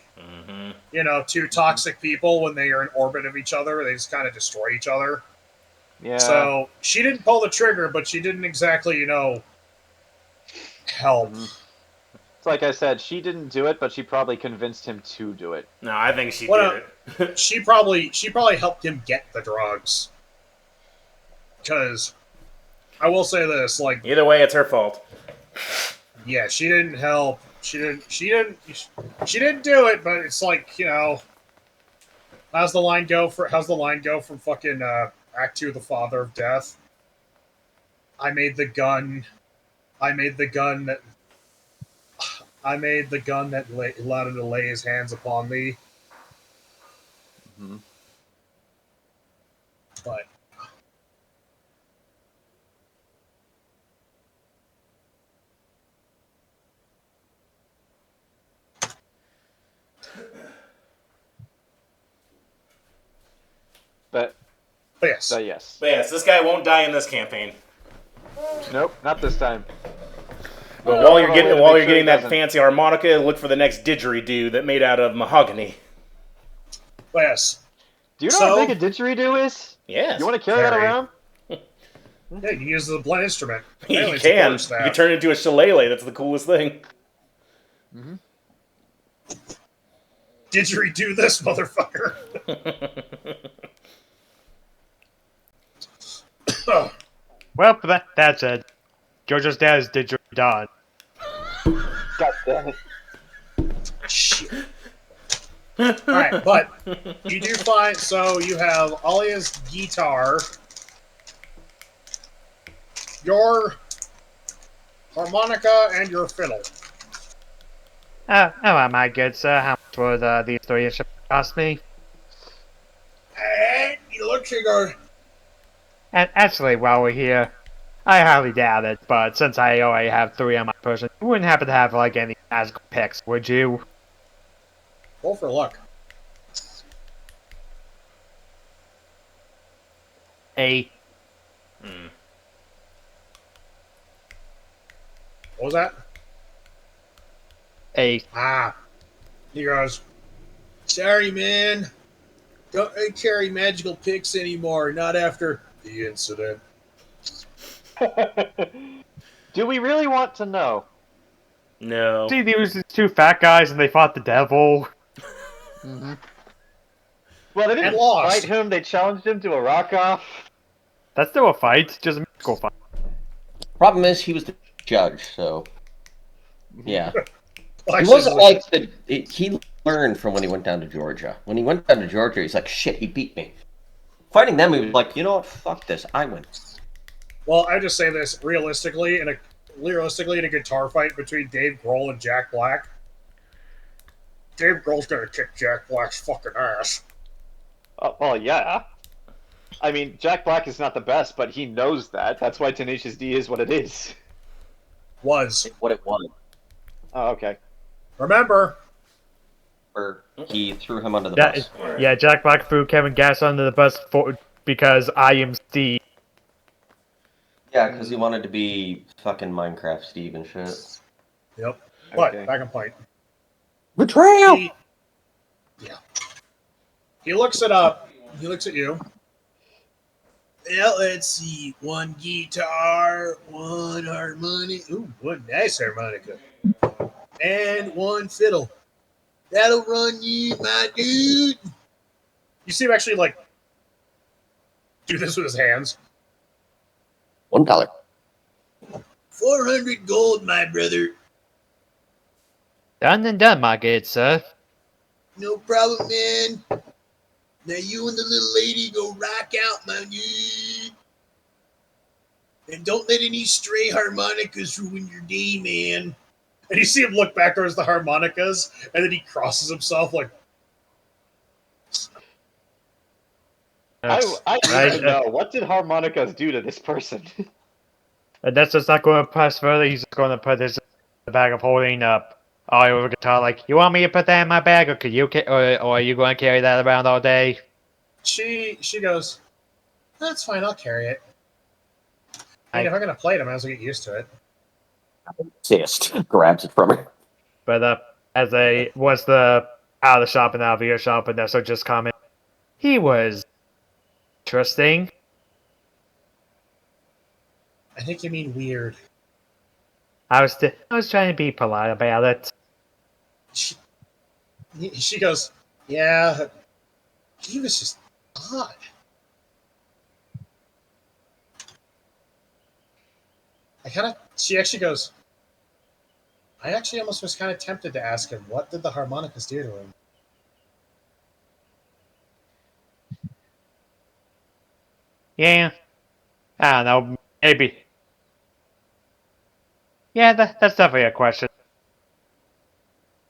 two toxic people, when they are in orbit of each other, they just kind of destroy each other. Yeah. So she didn't pull the trigger, but she didn't exactly, help. It's like I said, she didn't do it, but she probably convinced him to do it. No, I think she did it. She probably helped him get the drugs. Because I will say this, like, either way, it's her fault. yeah, she didn't help. She didn't do it, but it's like, how's the line go from fucking Act 2, The Father of Death? I made the gun that allowed him to lay his hands upon thee. But yes. Yes. But yes, this guy won't die in this campaign. Nope, not this time. But while you're sure getting he that doesn't. fancy harmonica, look for the next didgeridoo that made out of mahogany. But yes. Do you know how big a didgeridoo is? Yes. You want to carry that Very. around? Yeah, you can use it as a blend instrument. You Apparently can. supports You that. can turn it into a shillelagh. That's the coolest thing. Didgeridoo this motherfucker. Well, that's it. Jojo's dad is didgeridoo. God damn it. Shit. Alright, but you do find, so you have Alia's guitar, your harmonica, and your fiddle. Oh, my good sir, how much would these three instruments cost me? And he looks and goes, And actually, while we're here, I highly doubt it, but since I already have 3 on my person, you wouldn't happen to have like any magical picks, would you? Roll for luck. A What was that? A Ah. He goes, sorry, man. Don't carry magical picks anymore. Not after the incident. Do we really want to know? No. See, there was these 2 fat guys and they fought the devil. Mm-hmm. Well, they And didn't lost. fight him. They challenged him to a rock-off. That's still a fight, just a mystical fight. Problem is, he was the judge, so yeah. Well, He actually, wasn't like the. He learned from when he went down to Georgia. When he went down to Georgia, he's like, "Shit, he beat me." Fighting them, he was like, "You know what? Fuck this. I win." well, I just say this realistically in a guitar fight between Dave Grohl and Jack Black. Dave Grohl's gonna kick Jack Black's fucking ass. Well, yeah. I mean, Jack Black is not the best, but he knows that. That's why Tenacious D is what it is. Was. What it was, Oh, okay. Remember, or he threw him under the Yeah, bus. yeah, Jack Black threw Kevin Gass under the bus because I am Steve. Yeah, because he wanted to be fucking Minecraft Steve and shit. yep. But, Okay. back on point. Betrayal. Yeah. He looks he looks at you. Well, let's see. 1 guitar, 1 harmonica. Ooh, 1 nice harmonica. And 1 fiddle. That'll run you, my dude. You see him actually, like, do this with his hands. $1. 400 gold, my brother. Done and done, my good sir. No problem, man. Now you and the little lady go rock out, my dude. And don't let any stray harmonicas ruin your day, man. And you see him look back towards the harmonicas, and then he crosses himself like, I Right, need to know, what did harmonicas do to this person? And that's just not going to press further. He's just going to put this in the bag of holding up audio guitar. Like, you want me to put that in my bag, or could you, or are you going to carry that around all day? she goes, that's fine, I'll carry it. I mean, if I'm going to play it, I might as well get used to it. Insist. Grabs it from her. But as a was the out of the shop and out of the earshot, but so just comment. He was interesting. I think you mean weird. I was trying to be polite about it. She goes, yeah, he was just odd. She actually goes, I actually almost was kind of tempted to ask him, what did the harmonicas do to him? Yeah, I don't know, maybe. Yeah, that's definitely a question.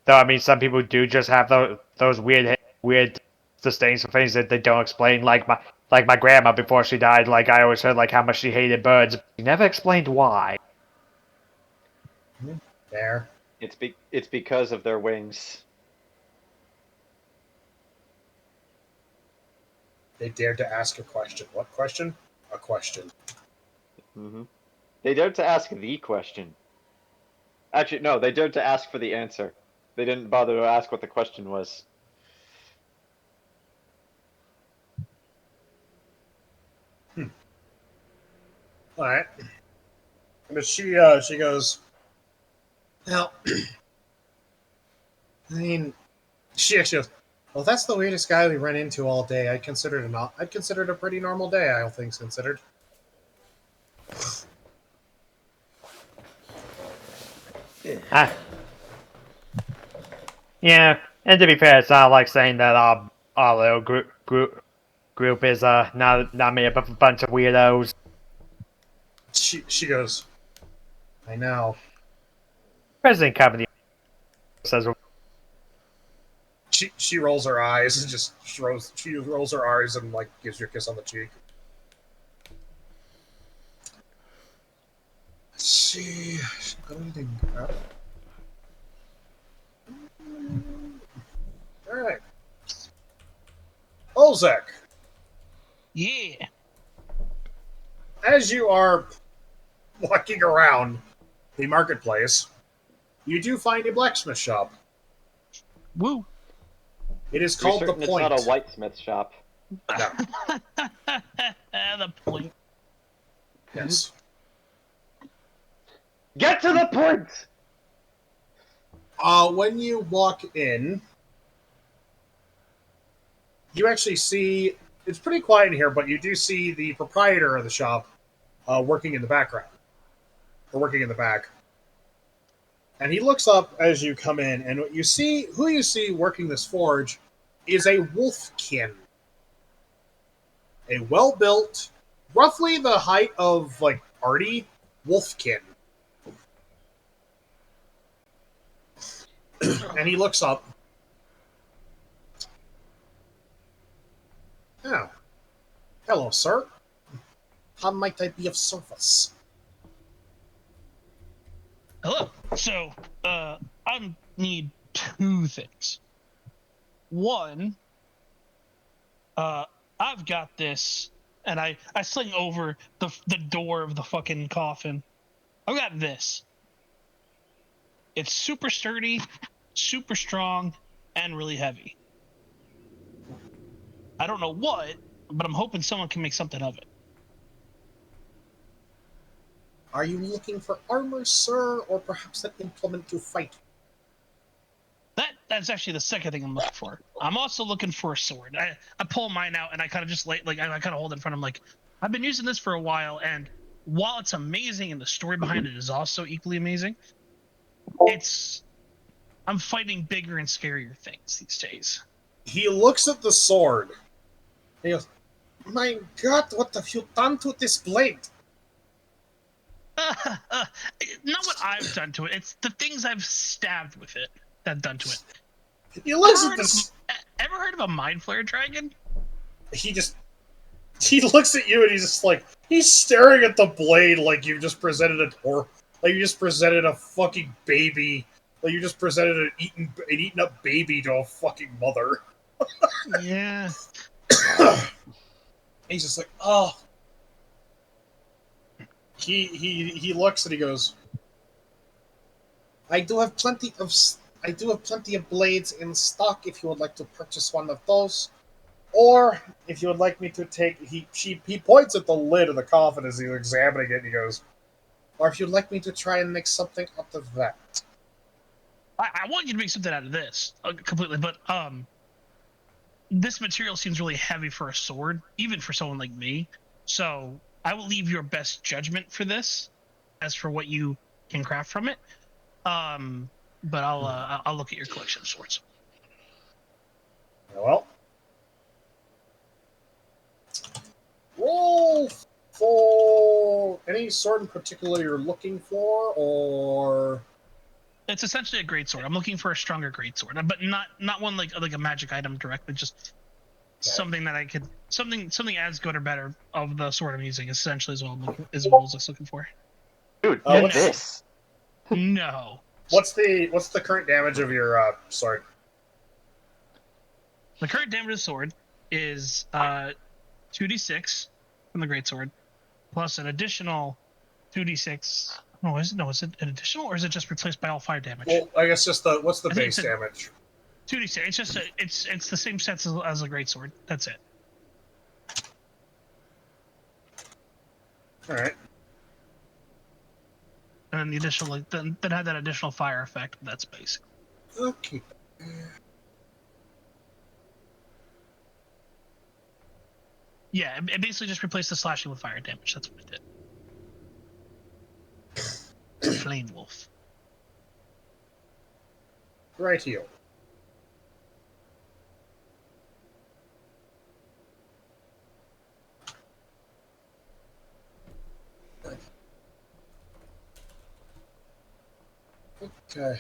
Though I mean, some people do just have those weird disdains for things that they don't explain. Like my grandma before she died. Like I always heard like how much she hated birds. She never explained why. There. It's because of their wings. They dared to ask a question. What question? A question. Mm-hmm. They dared to ask the question. Actually, no, they dared to ask for the answer. They didn't bother to ask what the question was. All right. But she goes, now, I mean, she actually goes, well, that's the weirdest guy we run into all day. I'd consider it a pretty normal day, all things considered. Yeah, and to be fair, it's not like saying that our little group is not made up of a bunch of weirdos. She goes, I know. President Company says She rolls her eyes and she rolls her eyes and like gives you a kiss on the cheek. see. Alright. Olzec, Yeah. as you are walking around the marketplace, you do find a blacksmith shop. Woo. It is You're called the certain it's Point. not a whitesmith shop. No. The point. Yes. Get to the point! When you walk in, you actually see it's pretty quiet in here, but you do see the proprietor of the shop working in the background, or working in the back. And he looks up as you come in, and what you see, who you see working this forge, is a wolfkin, a well-built, roughly the height of like AARTI wolfkin. And he looks up. Oh, hello, sir. How might I be of service? Hello. So, I need two things. One, I've got this, and I sling over the door of the fucking coffin. I've got this. It's super sturdy, super strong, and really heavy. I don't know what, but I'm hoping someone can make something of it. Are you looking for armor, sir, or perhaps an implement to fight? That's actually the second thing I'm looking for. I'm also looking for a sword. I pull mine out and I kind of just I kind of hold it in front of him like, I've been using this for a while, and while it's amazing and the story behind it is also equally amazing, I'm fighting bigger and scarier things these days. He looks at the sword. He goes, "My God, what have you done to this blade?" Not what I've done to it. It's the things I've stabbed with it that I've done to it. He looks at this. Ever heard of a mind flare dragon? He looks at you and he's just like, he's staring at the blade like you just presented like you just presented a fucking baby, like you just presented an eaten up baby to a fucking mother. Yeah. He's just like, oh. He looks and he goes, I do have plenty of blades in stock if you would like to purchase one of those. Or if you would like me to take he points at the lid of the coffin as he's examining it and he goes, or if you'd like me to try and make something out of that. I want you to make something out of this completely, but this material seems really heavy for a sword, even for someone like me. So I will leave your best judgment for this, as for what you can craft from it. But I'll look at your collection of swords. Well, roll for any sword in particular you're looking for, or It's essentially a greatsword. I'm looking for a stronger greatsword, but not one like a magic item directly. Just something that I could something as good or better of the sword I'm using. Essentially, is what I was looking for. Dude, get what's this? No. what's the current damage of your sword? The current damage of the sword is 2d6 from the greatsword, plus an additional 2d6. Is it an additional, or is it just replaced by all fire damage? Well, I guess just what's the base damage? 2d6. It's just it's the same sets as a greatsword. That's it. All right. And then the additional then had that additional fire effect. That's basic. Okay. Yeah, it basically just replaced the slashing with fire damage. That's what it did. Flame wolf. Right here. Okay.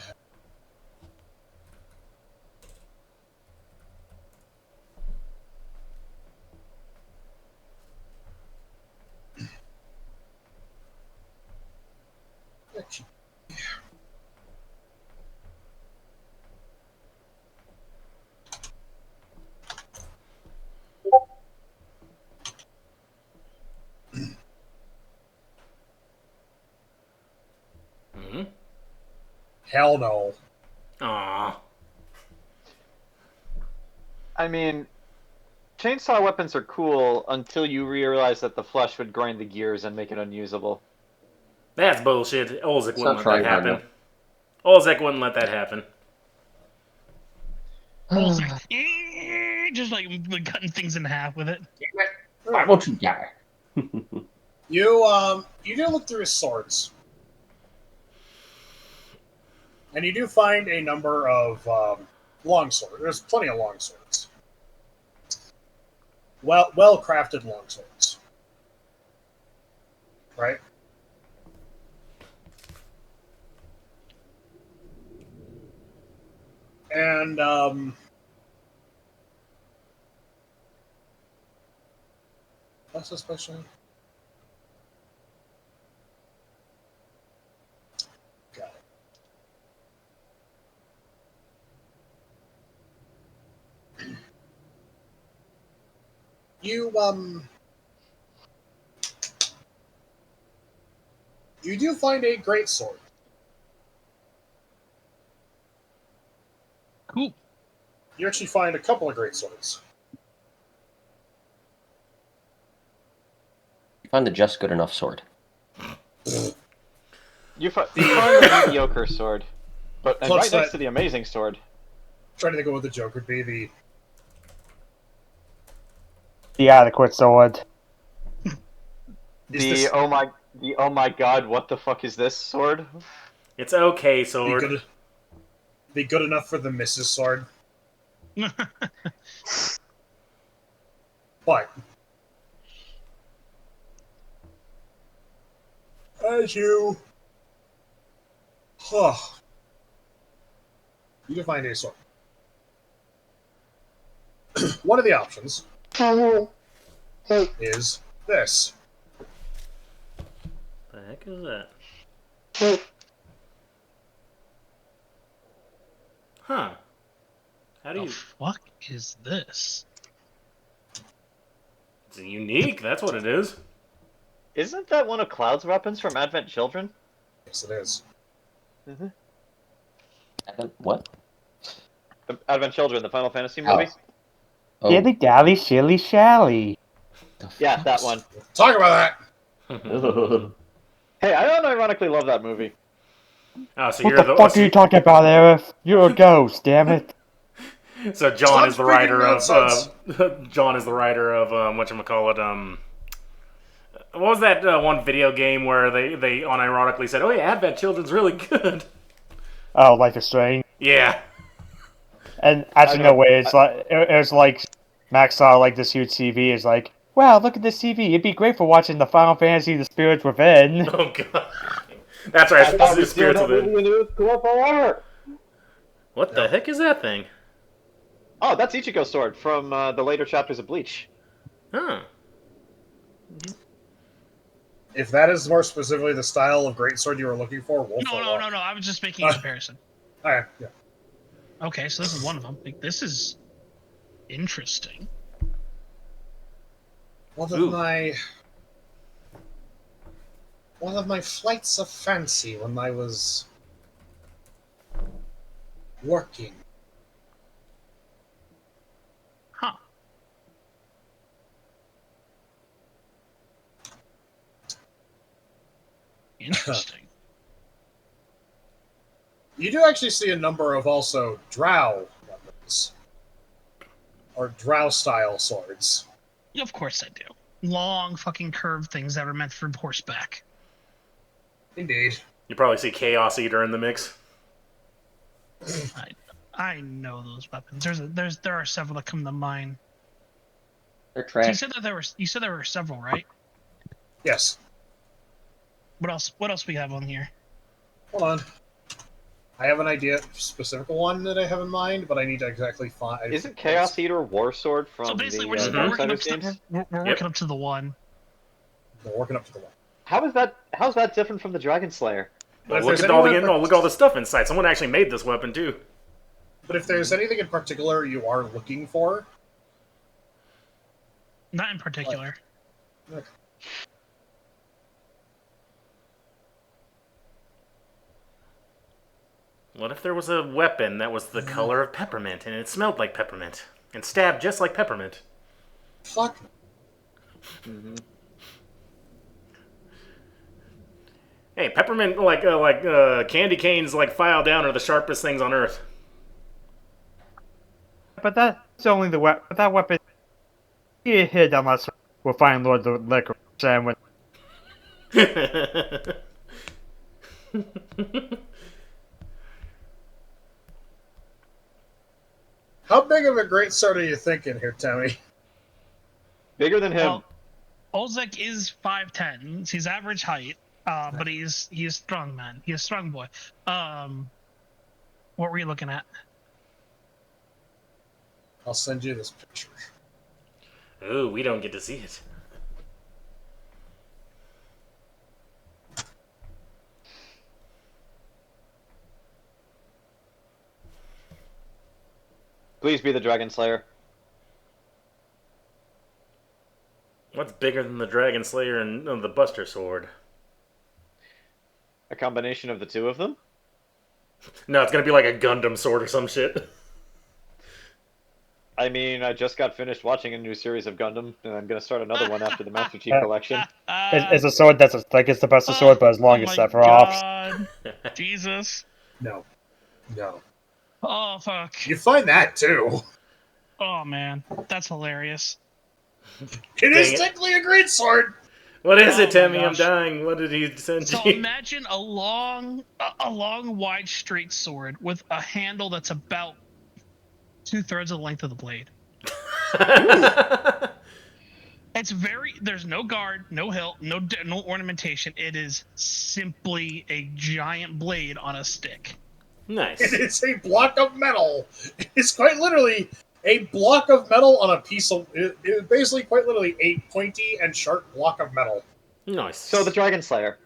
Hmm? Hell no. Aw. I mean, chainsaw weapons are cool until you realize that the flesh would grind the gears and make it unusable. That's bullshit. Olzec wouldn't let try that happen. Brenda. Olzec wouldn't let that happen. It's like, just like cutting things in half with it. Why won't you die? You do look through his swords, and you do find a number of long swords. There's plenty of long swords. Well crafted long swords, right? And what's this question? Got it. You do find a great sword. Cool. You actually find a couple of great swords. You find the just good enough sword. You find the mediocre sword, but and Plus right next that- to the amazing sword. Trying to think of what the joke would be. The adequate sword. Is The oh my god, what the fuck is this sword? It's okay, be sword. good enough for the Mrs. Sword. But as you you can find a sword. One of the options is this. The heck is that? Huh. How do The you... fuck is this? It's unique, that's what it is. Isn't that one of Cloud's weapons from Advent Children? Yes, it is. What? Advent Children, the Final Fantasy movie? Oh. Dilly dally, shilly shally. Yeah, that one. Talk about Oh. Hey, I unironically love that movie. Oh, so What you're the fuck are you talking about, Aerith? You're a ghost, damn it. So John Stop is the speaking writer nonsense. of John is the writer of whatchamacallit, what was that one video game where they unironically said, "Oh yeah, Advent Children's really good." Oh, Life is Strange. Yeah. And actually, I know. no way. It's like it was like Max saw like this huge TV. Is like, wow, look at this TV. It'd be great for watching the Final Fantasy: The Spirits Within. Oh god. That's right. I thought we Spirits still Within. that movie and it was cool forever. What the heck is that thing? Oh, that's Ichigo's sword from the later chapters of Bleach. Huh. If that is more specifically the style of greatsword you were looking for, we'll No. I was just making a comparison. Alright, yeah. Okay, so this is one of them. Like, this is interesting. One Ooh. of my flights of fancy when I was working. Huh. Interesting. You do actually see a number of also drow weapons. Or drow style swords. Of course I do. Long fucking curved things that are meant for horseback. Indeed. You probably see Chaos Eater in the mix. I know those weapons. There are several that come to mind. They're So you trash. said that there were several, right? Yes. What else we have on here? Hold on. I have an idea, specific one that I have in mind, but I need to exactly find. Isn't Chaos Eater War Sword from So basically, the we're working up Darksiders to games? we're working up to the one. We're working up to the one. How's that different from the Dragon Slayer? But if look there's at all anyone- look at all the stuff inside. Someone actually made this weapon too. But if there's anything in particular you are looking for, Not in particular. Okay. What if there was a weapon that was the color of peppermint and it smelled like peppermint and stabbed just like peppermint? fuck. Hey, peppermint like candy canes like file down are the sharpest things on earth. But that's only the weapon. But that weapon, you hit unless we'll find Lord the Liquor. And when How big of a greatsword are you thinking here, Temme? Bigger than him. Well, Olzec is 5'10". He's average height, but he's strong, man. He's a strong boy. What were you looking at? I'll send you this picture. Ooh, we don't get to see it. Please be the Dragon Slayer. What's bigger than the Dragon Slayer and the Buster Sword? A combination of the two of them? No, it's gonna be like a Gundam sword or some shit. I mean, I just got finished watching a new series of Gundam, and I'm going to start another one after the Master Chief Collection. it's a sword that's like it's the best of sword, but as long as Sephiroth. God. Jesus. No. Oh, fuck. You find that too. Oh, man. That's hilarious. It is Dang it. technically a greatsword. What is it, Oh my Temme? I'm gosh. dying. What did he send So you? imagine a long, wide, straight sword with a handle that's about 2/3 of the length of the blade. It's there's no guard, no hilt, no ornamentation. It is simply a giant blade on a stick. Nice. It is a block of metal. It's quite literally a block of metal on a piece of. It is basically quite literally a pointy and sharp block of metal. Nice. So the Dragon Slayer.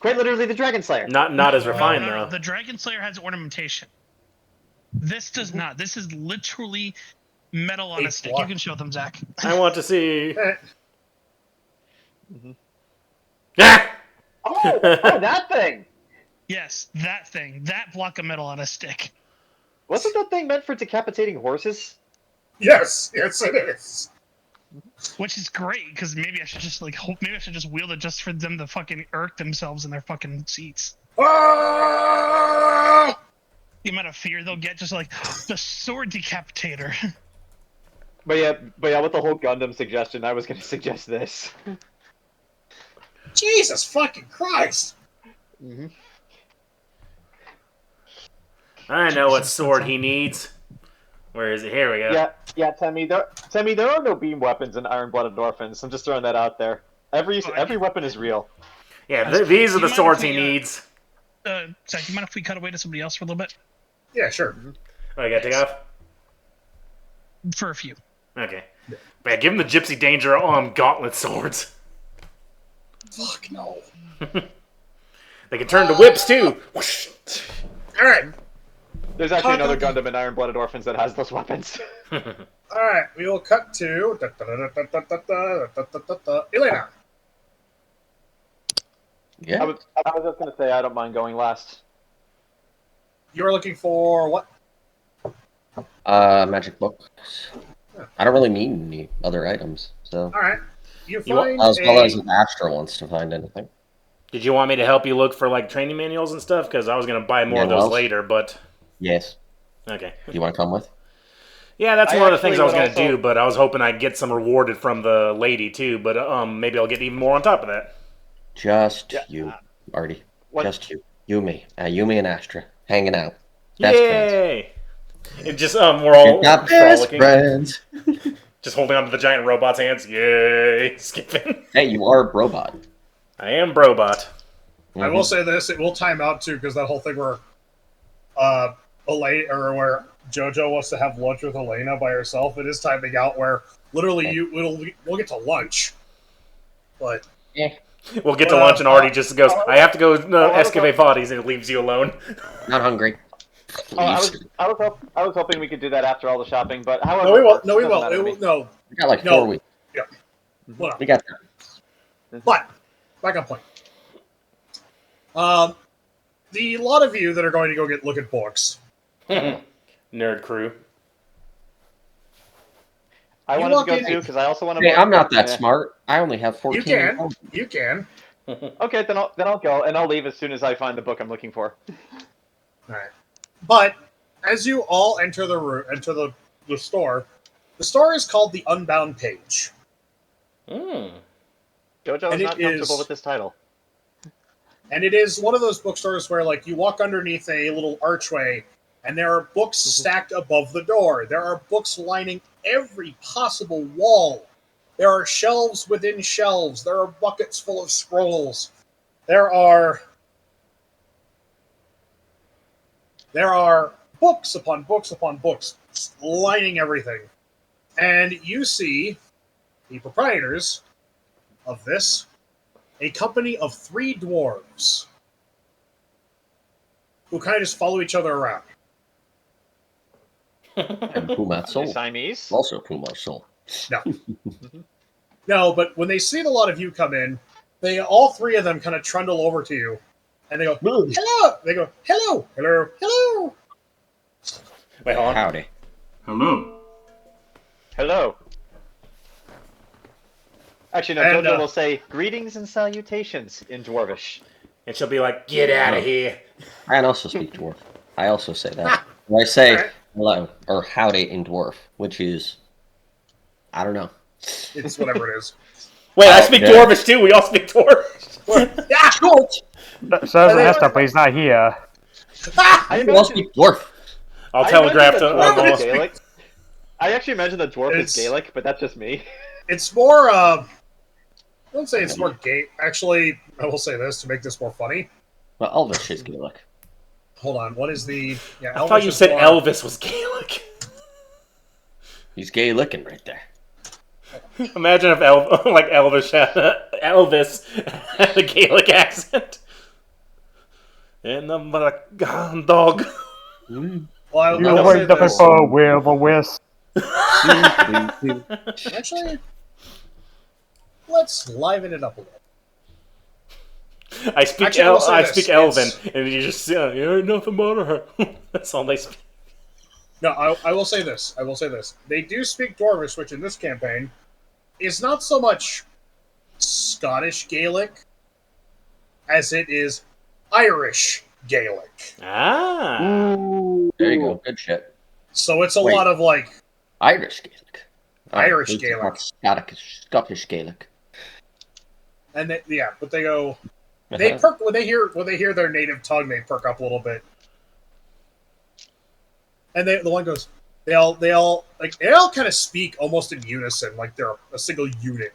Quite literally the Dragon Slayer. Not as refined No, though. the Dragon Slayer has ornamentation. This does not. This is literally metal on A a stick. block. You can show them, Zach. I want to see. Eh, Ah! Oh, that thing! Yes, that thing. That block of metal on a stick. Wasn't that thing meant for decapitating horses? yes, it is. Which is great, because maybe I should just wield it just for them to fucking irk themselves in their fucking seats. Ah! The amount of fear they'll get, just like the sword decapitator. But yeah, with the whole Gundam suggestion, I was going to suggest this. Jesus fucking Christ! I know what Jesus, sword that's he needs. Where is it? Here we go. Yeah, Temme, there are no beam weapons in Iron-Blooded Orphans. I'm just throwing that out there. Every weapon is real. Yeah, these are Do the you mind swords if he we, needs. Zach, do you mind if we cut away to somebody else for a little bit? Yeah, sure. Oh, you gotta take off? For a few. Okay. But yeah, give him the Gypsy Danger gauntlet swords. Fuck no. They can turn to whips too. Whoosh. Alright, There's actually another Gundam in Iron-Blooded Orphans that has those weapons. alright, we will cut to. Elaina. Yeah. I was just going to say I don't mind going last. You are looking for what? Magic books. I don't really need any other items, so Alright. You You want- find as well as a. if Astra wants to find anything. Did you want me to help you look for like training manuals and stuff? Because I was gonna buy more of those Manuals? later, but Yes. okay. Do you want to come with? Yeah, that's I one of the things I was actually gonna would also- do, but I was hoping I'd get some rewarded from the lady too. But maybe I'll get even more on top of that. Just Yeah. you, Artie. What? Just you. Yumi. Yumi and Astra. Hanging out. Best friends. Yay! And just we're all You're not best frolicking, friends. just holding onto the giant robot's hands. Yay! Skipping. Hey, you are a robot. I am Brobot. I will say this: it will time out too, because that whole thing where, Elaina, or where Jojo wants to have lunch with Elaina by herself. It is timing out where literally we'll get to lunch, but We'll get to lunch and Artie just goes, I have to go excavate bodies, and it leaves you alone. Not hungry. Oh, I was hoping we could do that after all the shopping, but however. No, we won't. it doesn't matter to me. No. We got like No. 4 weeks. Yeah. Hold on. We got that. But back on point. The lot of you that are going to go look at books. Nerd crew. I You wanted to walk go in- too because I also want to. Hey, I'm not that smart. I only have 14. You can. Okay, then I'll go and I'll leave as soon as I find the book I'm looking for. All right. But as you all enter the store, the store is called the Unbound Page. Mm. Jojo And is not it comfortable is- with this title. And it is one of those bookstores where, like, you walk underneath a little archway, and there are books stacked above the door. There are books lining every possible wall. There are shelves within shelves. There are buckets full of scrolls. There are books upon books upon books lining everything. And you see the proprietors of this, a company of 3 dwarves who kind of just follow each other around. And Puma Are they Soul. Siamese? Also Puma Soul. No, but when they see the lot of you come in, all 3 of them kind of trundle over to you, and they go, hello! They go, hello, hello, hello! Wait, hold on. Howdy. Hello. Hello. Actually, no. And, Jojo will say greetings and salutations in Dwarvish. And she'll be like, get out of here. I can also speak dwarf. I also say that. When I say Alright. hello or howdy in dwarf, which is, I don't know. It's whatever it is. Wait, I Oh, speak yeah. Dwarvish too. We all speak Dwarvish. Yeah! So Ernesto, but he's not here. I We all speak dwarf. I'll I telegraph imagine to the dwarf is Mola. Gaelic. I actually imagine the dwarf It's- is Gaelic, but that's just me. It's more, I won't say it's more gay. Actually, I will say this to make this more funny. Well, Elvish is Gaelic. Hold on, what is the... Yeah, I thought you said Elvis was Gaelic. He's gay looking right there. Imagine if Elvis had a Gaelic accent. And I'm a dog. Well, I You will were say looking this. for a will-o-wisp. Actually, let's liven it up a little. I speak Actually, I will say I this, speak Elven, and you just you ain't nothing but her. That's all they speak. No, I will say this. I will say this. They do speak Dwarvish, which in this campaign is not so much Scottish Gaelic as it is Irish Gaelic. Ah. There you go. Good shit. So it's a Wait. lot of like Irish Gaelic. Irish It's Gaelic. not Scottish Gaelic. and but they go they perk when they hear their native tongue, they perk up a little bit. And the one goes, they all kind of speak almost in unison, like they're a single unit.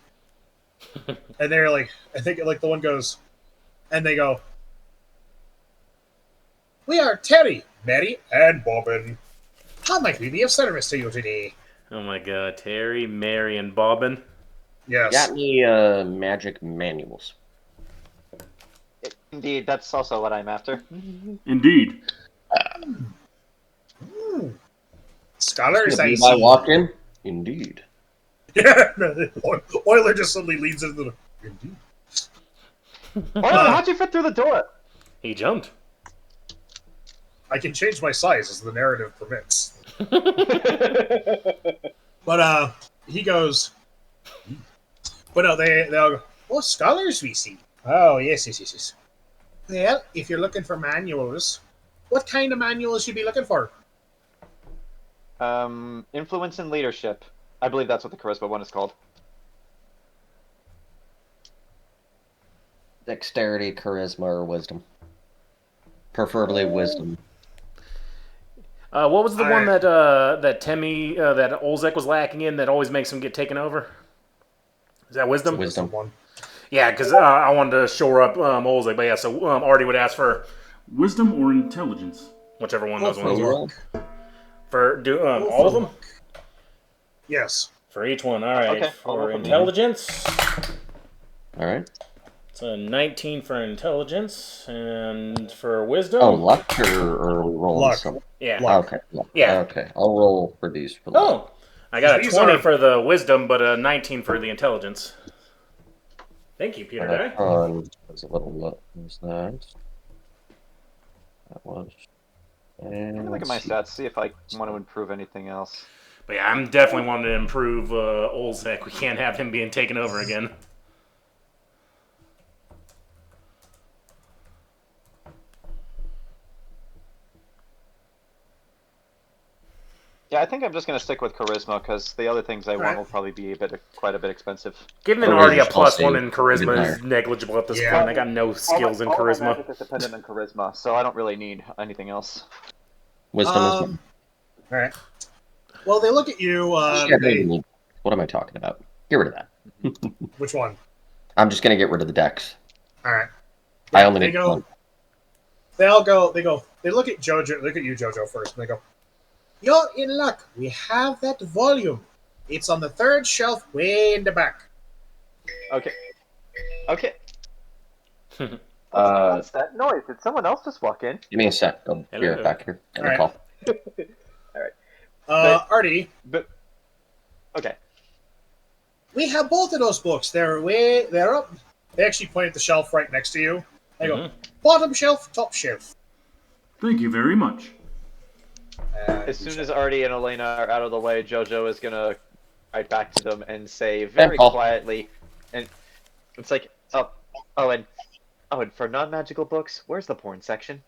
And they're like, I think like the one goes, and they go, "We are Terry, Mary, and Bobbin. How might we be of service to you today?" Oh my god, Terry, Mary, and Bobbin. Yes. Got any magic manuals? Indeed, that's also what I'm after. Indeed. Scholars, I I see. walked in? Indeed. Yeah, Euler just suddenly leads into the. Indeed. Well, how'd you fit through the door? He jumped. I can change my size as the narrative permits. But he goes. But no, they'll go. Oh, scholars we see. Oh yes. Well, if you're looking for manuals, what kind of manuals you be looking for? Influence and leadership. I believe that's what the charisma one is called. Dexterity, charisma, or wisdom. Preferably wisdom. What was the one Alright. that Temme that Olzec was lacking in that always makes him get taken over? Is that wisdom? Wisdom. One. Yeah, because I wanted to shore up Olzec, but yeah, so Artie would ask for Wisdom or intelligence? whichever one Oh, those for ones were. Roll. For all of them? Yes. For each one, alright. Okay, I'll For roll for intelligence, All right. It's a 19 for intelligence and for wisdom. Oh, luck or are we rolling Luck. some? Yeah. Luck. Okay. Luck. Yeah. Okay. I'll roll for these for luck. Oh, I got a These 20 are- for the wisdom, but a 19 for the intelligence. Thank you, Peter. That one was a little low. What was that? That was. And Let me look at my stats, see if I want to improve anything else. But yeah, I'm definitely wanting to improve Olzec. We can't have him being taken over again. Yeah, I think I'm just going to stick with charisma because the other things I want Alright. will probably be quite a bit expensive. Giving an Or already a just plus I'll 1 say in charisma higher. is negligible at this Yeah. point. I got no skills in all my charisma. magic is dependent on charisma, so I don't really need anything else. Wisdom is. All right. Well, they look at you. Yeah, I don't They, even need- What am I talking about? Get rid of that. which one? I'm just gonna get rid of the decks. All right. I only They need go. one. They all go. They go. They look at Jojo. Look at you, Jojo, first, and they go, "You're in luck. We have that volume. It's on the third shelf, way in the back." Okay. Okay. Uh, What's that noise? Did someone else just walk in? Give me a sec. I'll be Hello. right back here. Get a Alright. call. Artie, But okay. we have both of those books. They're up. They actually point at the shelf right next to you. They go, bottom shelf, top shelf. Thank you very much. As soon as Artie and Elaina are out of the way, Jojo is gonna right back to them and say very Paul. quietly, and it's like, and for non-magical books, where's the porn section?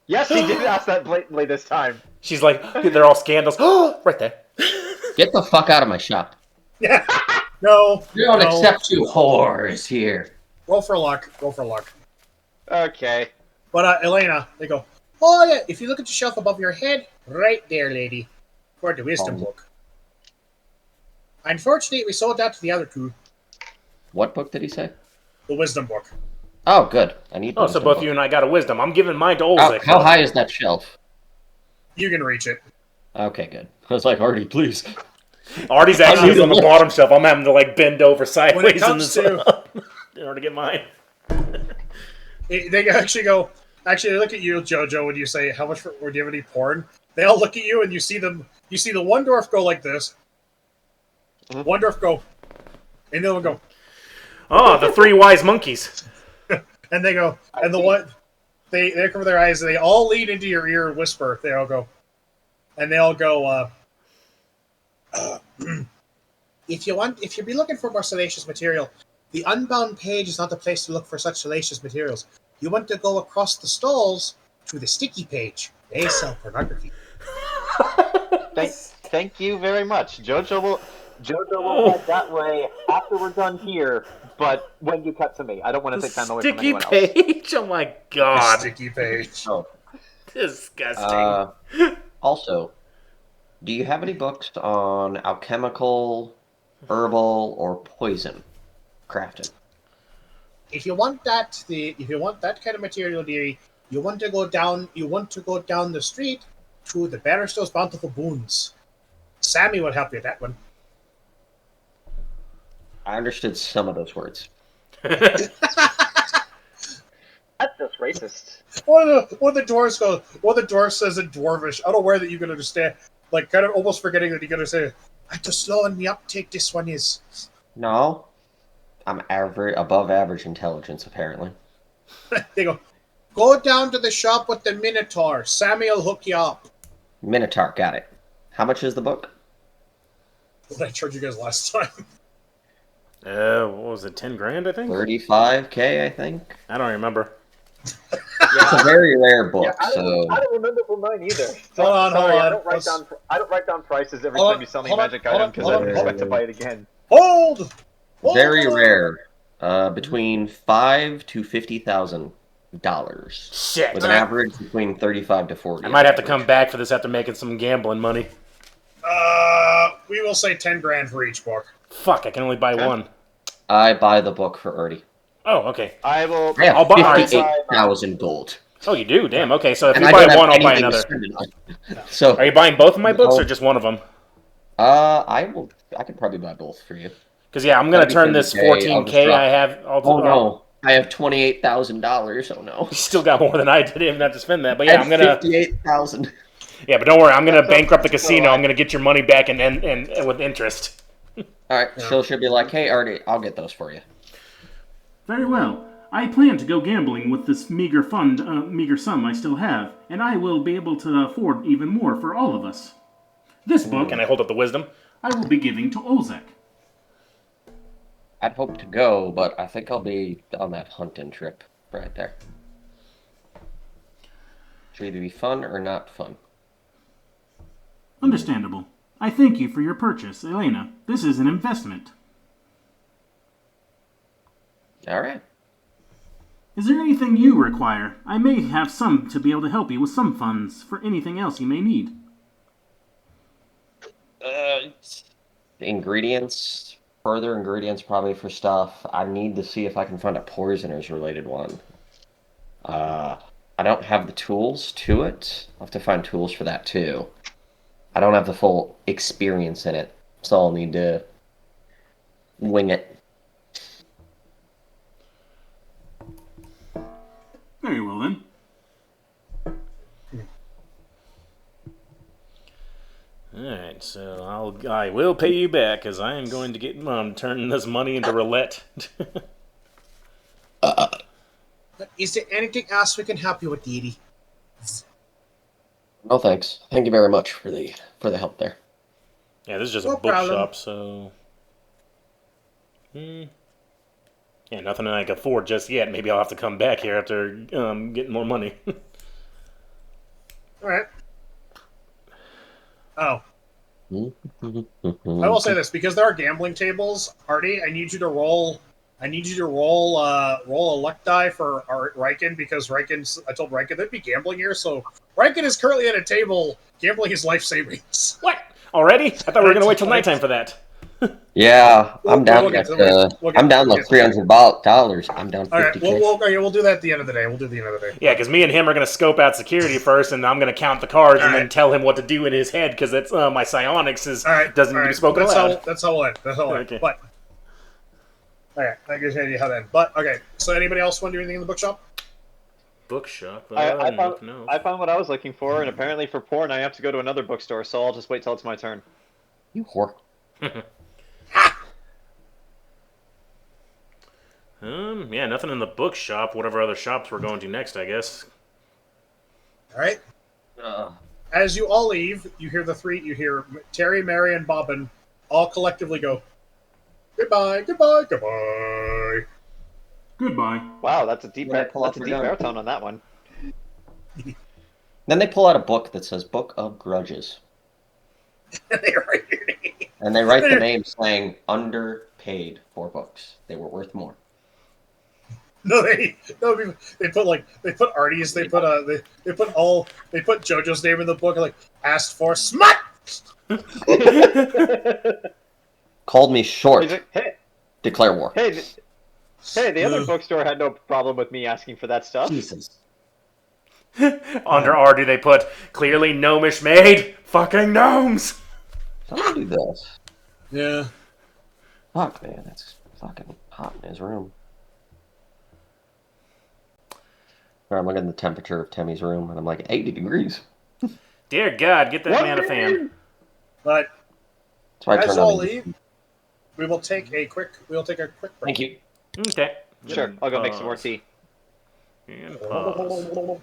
Yes, he did ask that blatantly this time. She's like, they're all scandals. Right there. Get the fuck out of my shop. Yeah. No. We don't no. accept you whores here. Roll for luck. Go for luck. Okay. But Elaina, they go, oh yeah, if you look at the shelf above your head, right there, lady, for the wisdom book. Unfortunately, we sold that to the other two. What book did he say? The wisdom book. Oh, good. I need. Oh, so both you and I got a wisdom. I'm giving mine to Olzec. How high is that shelf? You can reach it. Okay, good. I was like, Artie, please. Artie's actually is on the bottom shelf. I'm having to like bend over sideways When it comes in order to get mine. They actually go. Actually, they look at you, Jojo, when you say, "How much? Or do you have any porn?" They all look at you, and you see them. You see the one dwarf go like this. One dwarf go, and the other one go, Oh, the three wise monkeys. and they go, and the one they cover their eyes. And they all lean into your ear and whisper. They all go, and they all go. If you'll be looking for more salacious material, the Unbound page is not the place to look for such salacious materials. You want to go across the stalls to the Sticky page. They sell pornography. Thank you very much. Jojo will head that way after we're done here, but when you cut to me. I don't want to take time away from Sticky anyone else. page? Oh my The god. Sticky page. Oh. Disgusting. Also, do you have any books on alchemical, herbal, or poison crafting? If you want that kind of material, dearie, you want to go down the street to the Barrister's Bountiful Boons. Sammy will help you with that one. I understood some of those words. That's just racist. One of the dwarf says in Dwarvish. I don't know where that you can understand. Like, kind of almost forgetting that you're gonna say, "I'm just slow in the uptake. This one is." No, I'm above average intelligence, apparently. They go down to the shop with the Minotaur. Sammy will hook you up. Minotaur, got it. How much is the book? What did I charge you guys last time? What was it, 10 grand, I think? 35K, I think. I don't remember. It's a very rare book, I so don't remember for mine either. Hold on. I don't write down prices every time you sell me a magic item because I don't expect to buy it again. Hold very on. rare. Between $5,000 to $50,000, Shit. with an average between 35 to 40. I might have to come back for this after making some gambling money. We will say 10 grand for each book. Fuck, I can only buy one. I buy the book for Artie. Oh, okay. I will. I have I'll buy 58,000 gold. Oh, you do? Damn, okay. So if And you I buy don't have one, I'll buy anything to another. spend it on. So, Are you buying both of my books No. or just one of them? I could probably buy both for you. Because I'm gonna That'd be turn this 30K, I'll just 14K drop I it. have. Oh no, I have $28,000. Oh no. You still got more than I did. Even have to spend that. But I yeah, have I'm gonna. 58,000. Yeah, but don't worry. I'm gonna So- bankrupt the so casino. I- I'm gonna get your money back and with interest. All right, she'll be like, "Hey, Artie, I'll get those for you." Very well. I plan to go gambling with this meager sum I still have, and I will be able to afford even more for all of us. This book Can I hold up the wisdom? I will be giving to Olzec. I'd hope to go, but I think I'll be on that hunting trip right there. Should either be fun or not fun. Understandable. I thank you for your purchase, Elaina. This is an investment. All right. Is there anything you require? I may have some to be able to help you with some funds for anything else you may need. Ingredients, further ingredients probably for stuff. I need to see if I can find a poisoners related one. I don't have the tools to it. I'll have to find tools for that too. I don't have the full experience in it, so I'll need to wing it. Very well then. Alright, so I will pay you back, because I am going to get turning this money into roulette. Is there anything else we can help you with, Dee? No thanks. Thank you very much for the help there. Yeah, this is just No a problem. bookshop, so... Yeah, nothing I can afford just yet. Maybe I'll have to come back here after getting more money. Alright. Oh. I I will say this, because there are gambling tables, Artie, I need you to roll roll a luck die for Riken, because I told Riken there'd be gambling here, so Riken is currently at a table gambling his life savings. What? Already? I thought we were going to wait till nighttime for that. Yeah, I'm down we'll get like to it. I'm down like $300. I'm down Alright, 50K. we'll do that at the end of the day. We'll do the end of the day. Yeah, because me and him are going to scope out security first, and I'm going to count the cards and then Alright. tell him what to do in his head, because that's my psionics doesn't need to be spoken that's aloud. That's how we'll end. That's how we'll end. Okay. But okay, that gives you an idea how to end. But okay, so anybody else want to do anything in the bookshop? Bookshop? I nothing else. found what I was looking for, and apparently for porn I have to go to another bookstore, so I'll just wait till it's my turn. You whore. Yeah, nothing in the bookshop. Whatever other shops we're going to next, I guess. All right. As you all leave, you hear Terry, Mary, and Bobbin all collectively go, "Goodbye, goodbye, goodbye." Goodbye. Wow, that's a deep Yeah, pull out your gun. baritone on that one. Then they pull out a book that says Book of Grudges. They write your name. And they write the name saying underpaid for books. They were worth more. No, they put Artie's, they put Jojo's name in the book, like asked for smut. Called me short. Hey, Declare war. hey, the other bookstore had no problem with me asking for that stuff. Jesus. Under R, do they put clearly gnomish made? Fucking gnomes! Someone do this. Yeah. Fuck, man, it's fucking hot in his room. I'm looking at the temperature of Temmy's room, and I'm like, 80 degrees. Dear God, get that man a fan. But That's why I as turned you on all the leave, we'll take a quick break. Thank you. Okay. Sure, I'll go make some more tea. And pause.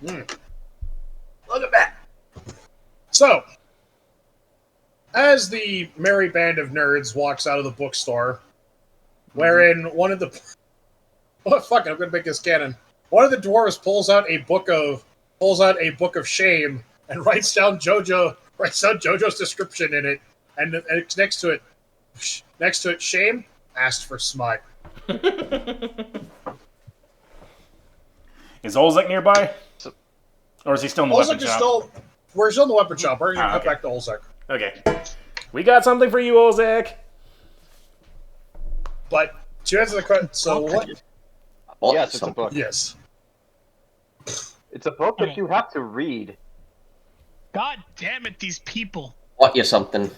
Look at that. So, as the merry band of nerds walks out of the bookstore, wherein one of the I'm gonna make this canon. One of the dwarves pulls out a book of shame and writes down Jojo's description in it, and next to it, shame asked for smut. Is Olzec nearby? Or is he still in the weapon shop? We're still in the weapon shop. We're going to cut okay. back to Olzec. Okay. We got something for you, Olzec. But to answer the question, so what? Yes, it's a book. Yes. It's a book that you have to read. God damn it, these people. What you something?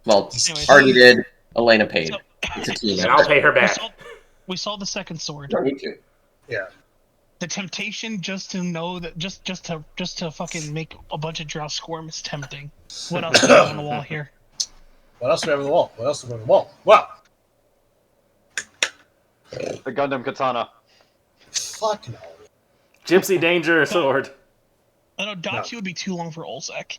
Well, Anyways. already did. Elena paid. So, It's a team And effort. I'll pay her back. we saw the second sword. You don't need to. Yeah. The temptation just to know that just to fucking make a bunch of drow squirm is tempting. What else do we have on the wall here? What else do we have on the wall? What else do we have on the wall? Well, The Gundam katana. fuck no. Gypsy Danger sword. I know Dachi would be too long for Olzec.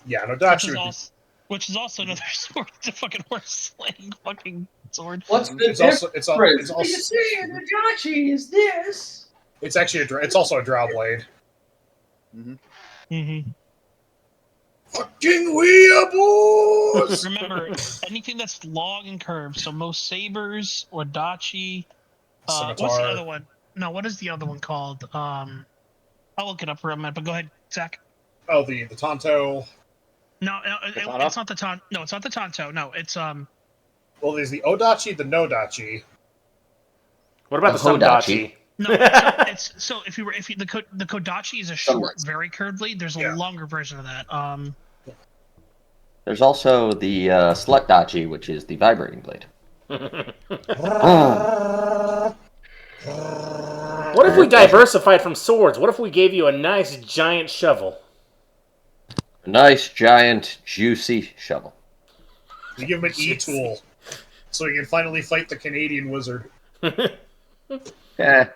Yeah, no, Which Dachi is, would be. also, which is also another sword. It's a fucking horse slaying fucking sword. What's the It's also. It's also. It's What you're also. saying, the Dachi is this. It's actually it's also a drow blade. Mm-hmm. Fucking weeaboos! Remember, anything that's long and curved. So most sabers or Dachi. What's the Scimitar. other one? No, what is the other one called? I'll look it up for a minute. But go ahead, Zach. Oh, the Tonto. No, Katana? it's not the Tonto. No, it's not the Tonto. No, it's Well, there's the Odachi, the No-Dachi. What about the The Hodachi. Sundachi? No, it's so if you the Kodachi is a short, very curved blade. There's a Yeah. longer version of that. There's also the Select Dachi, which is the vibrating blade. What if we diversified from swords? What if we gave you a nice giant shovel? A nice, giant, juicy shovel. We give him an E-tool, so he can finally fight the Canadian wizard. Yeah.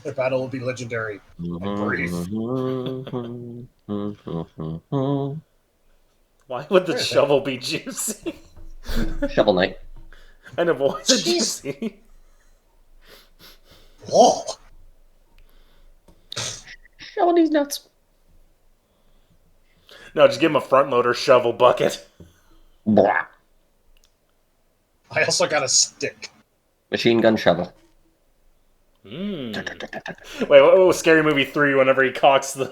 The battle will be legendary and brief. Why would the shovel be juicy? Shovel Knight. I know, but why is it Jeez. juicy? Oh, Shovel these nuts. No, just give him a front loader shovel bucket. Blah. I also got a stick. Machine gun shovel. Wait, what was Scary Movie 3 whenever he cocks the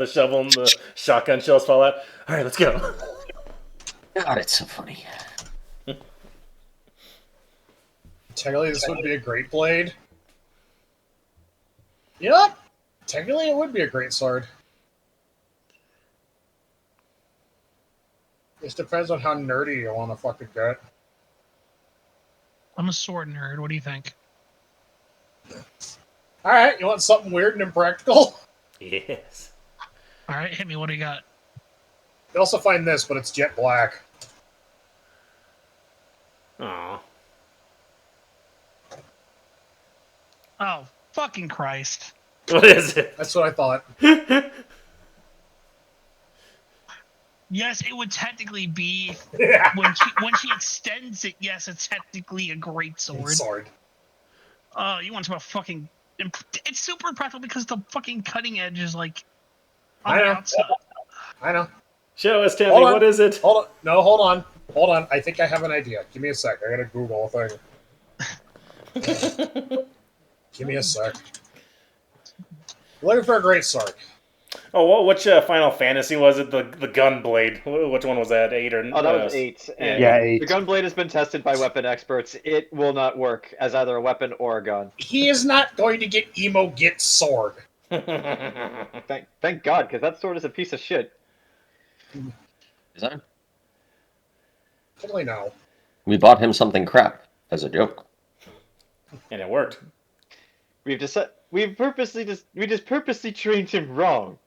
shovel and the shotgun shells fall out? Alright, let's go. God, it's so funny. Technically, this would be a great blade. You know what? Technically, it would be a great sword. Just depends on how nerdy you want to fucking get. I'm a sword nerd. What do you think? Alright, you want something weird and impractical? Yes. All right, hit me. What do you got? You also find this, but it's jet black. Aw. Oh, fucking Christ! What is it? That's what I thought. Yes, it would technically be Yeah. when she extends it. Yes, it's technically a great sword. Sword. Oh, you want to talk about fucking? It's super impractical because the fucking cutting edge is like on I the know. outside. I know. Show us, Temme, Hold on. what is it? Hold on. No, hold on. Hold on. I think I have an idea. Give me a sec. I gotta Google a thing. Give me a sec. Looking for a great sword. Oh, which Final Fantasy was it? The Gunblade. Which one was that? 8 or? Oh, that was 8. And Yeah, 8. The Gunblade has been tested by weapon experts. It will not work as either a weapon or a gun. He is not going to get emo get sword. Thank God, because that sword is a piece of shit. Is that? Totally no. We bought him something crap as a joke. And it worked. We just purposely trained him wrong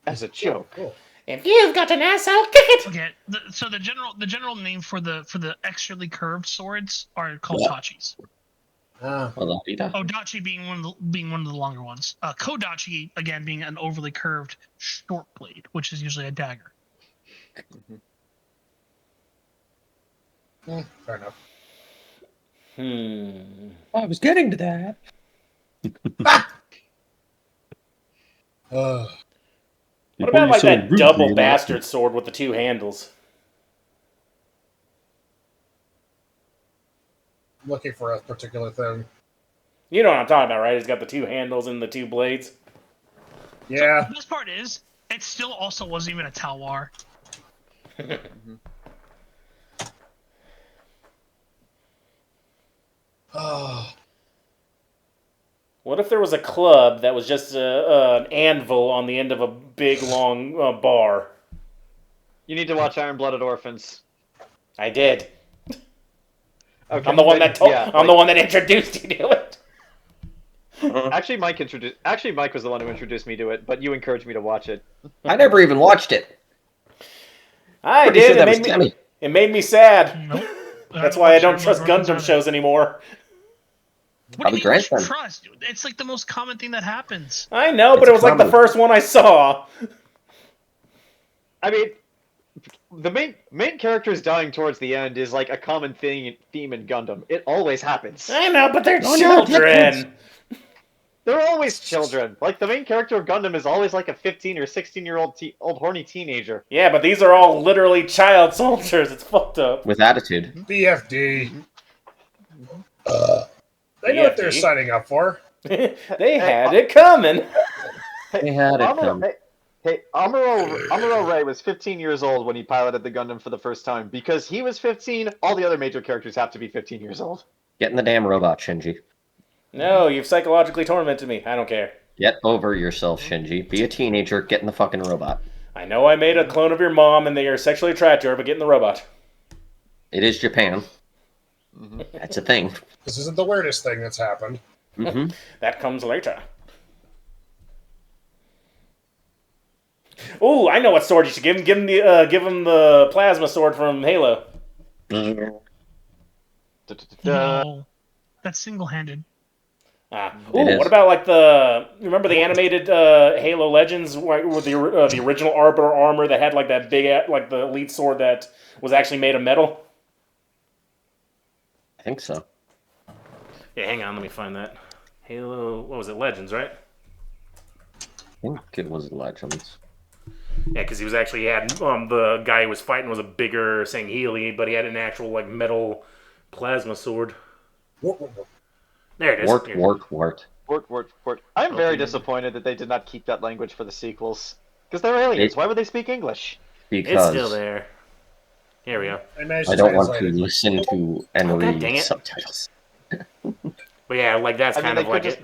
as a joke. Cool. If you've got an ass, I'll kick it. Okay, so the general name for the extremely curved swords are called Yeah. Tachis. Ah. Well, Odachi being one of the longer ones. Kodachi again being an overly curved short blade, which is usually a dagger. Fair enough. I was getting to that. What about like that double bastard sword with the 2 handles? I'm looking for a particular thing. You know what I'm talking about, right? It's got the 2 handles and the 2 blades. Yeah. So the best part is, it still also wasn't even a Talwar. What if there was a club that was just an anvil on the end of a big, long bar? You need to watch Iron Blooded Orphans. I did. Okay, I'm the one then, that told. yeah, I'm the one that introduced you to it. Actually, Mike was the one who introduced me to it, but you encouraged me to watch it. I never even watched it. I Pretty did. sure that was Temme. It made me sad. Nope. That's why I don't trust Gundam shows anymore. What do you mean grandson. trust? It's like the most common thing that happens. I know, but It's it was like the common. first one I saw. I mean, the main characters dying towards the end is like a common theme in Gundam. It always happens. I know, but they're Oh, no, children. They're always children. Like the main character of Gundam is always like a 15 or 16-year-old old horny teenager. Yeah, but these are all literally child soldiers. It's fucked up. With attitude. BFD. They know what they're BFD. signing up for. They had it coming. They had it come. Hey, Amuro Ray was 15 years old when he piloted the Gundam for the first time. Because he was 15, all the other major characters have to be 15 years old. Get in the damn robot, Shinji. No, you've psychologically tormented me. I don't care. Get over yourself, Shinji. Be a teenager. Get in the fucking robot. I know I made a clone of your mom and they are sexually attracted to her, but get in the robot. It is Japan. That's a thing. This isn't the weirdest thing that's happened. Mm-hmm. That comes later. Ooh, I know what sword you should give him. Give him the plasma sword from Halo. No, that's single-handed. Ooh, what about like remember the animated Halo Legends with the original Arbiter armor that had like that big like the elite sword that was actually made of metal? I think so. Yeah, hang on, let me find that. Halo, what was it? Legends, right? I think it was Legends. Yeah, because he had the guy he was fighting was a bigger Sangheili, but he had an actual like metal plasma sword. There it is. Wart. I'm very disappointed that they did not keep that language for the sequels. Because they're aliens. Why would they speak English? It's Because still there. Here we go. I don't want to listen to and God dang read it. subtitles. But yeah, like that's kind of like it.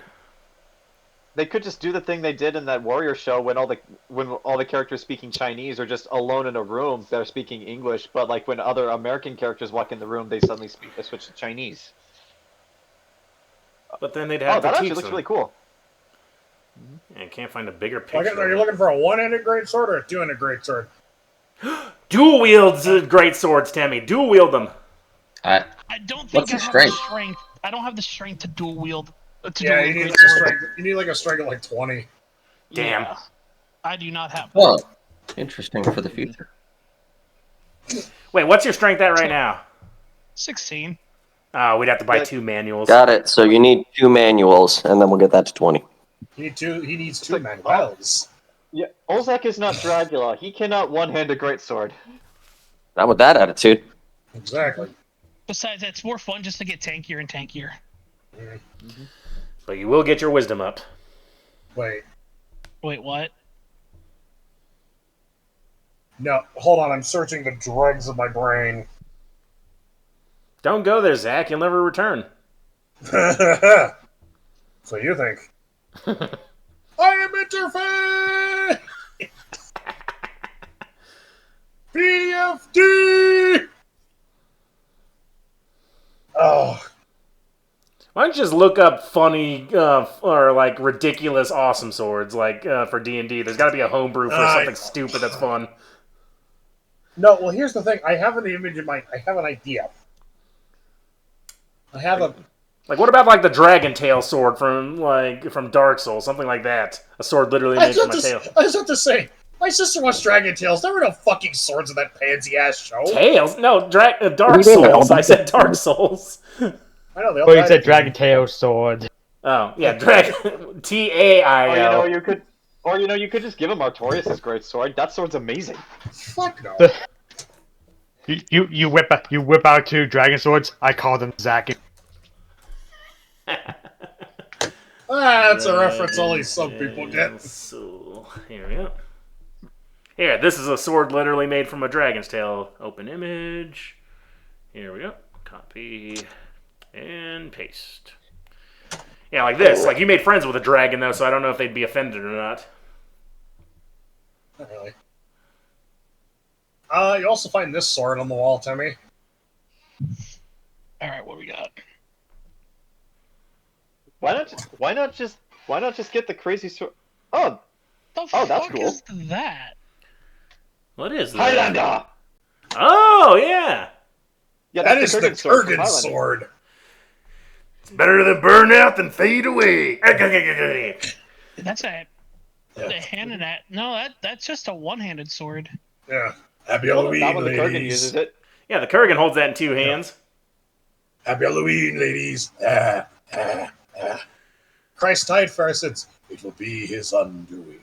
They could just do the thing they did in that Warrior show when all the characters speaking Chinese are just alone in a room. They're speaking English, but like when other American characters walk in the room, they suddenly switch to Chinese. But then they'd have to that teach actually looks them. really cool. I can't find a bigger picture. Are you looking for a one-handed greatsword or a two-handed greatsword? Dual wields great swords, Temme. Dual wield them. I don't think What's I the have strength? the strength. I don't have the strength to dual wield. Yeah, you need like a strength. You need like a strength of like 20. Damn. Yeah, I do not have. Oh, interesting for the future. Wait, what's your strength at right now? 16. We'd have to buy 2 manuals. Got it. So you need 2 manuals, and then we'll get that to 20. He needs two manuals. Yeah, Olzec is not Dracula. He cannot one-hand a greatsword. Not with that attitude. Exactly. Besides, it's more fun just to get tankier and tankier. But you will get your wisdom up. Wait, what? no, hold on. I'm searching the dregs of my brain. Don't go there, Zach. You'll never return. So you think? I am interface. BFD. Oh. Why don't you just look up funny or like ridiculous awesome swords like for D&D? There's got to be a homebrew for something stupid that's fun. No, well, here's the thing. I have an image in my. I have an idea. I have a. Like, what about like the dragon tail sword from Dark Souls, something like that? A sword literally made from a tail. I was about to say, my sister watched Dragon Tales. There were no fucking swords in that pansy ass show. Tails? No, Dark Souls. I said Dark Souls. I know they all. But you said Dragon Tail sword. Oh yeah, Dragon Tail. Or you could just give him Artorias' great sword. That sword's amazing. Fuck no. You whip out 2 dragon swords. I call them Zack. That's a reference only some people get. So here we go. Here, this is a sword literally made from a dragon's tail. Open image. Here we go. Copy and paste. Yeah, like this. Like, you made friends with a dragon, though, so I don't know if they'd be offended or not. Not really. You also find this sword on the wall, Temme. Alright, what we got? Why not just get the crazy sword? Oh, The Oh, that's fuck cool. is that? What is that? Highlander! Oh, yeah! Yeah, That that's is the Kurgan sword from Kurgan Highlander. sword. It's better to burn out than fade away. That's a hand in that. No, that's just a one-handed sword. Yeah. Happy Well, Halloween, not when the Kurgan ladies. uses it. Yeah, the Kurgan holds that in two hands. Happy Halloween, ladies. Christ died for our sins. It will be his undoing.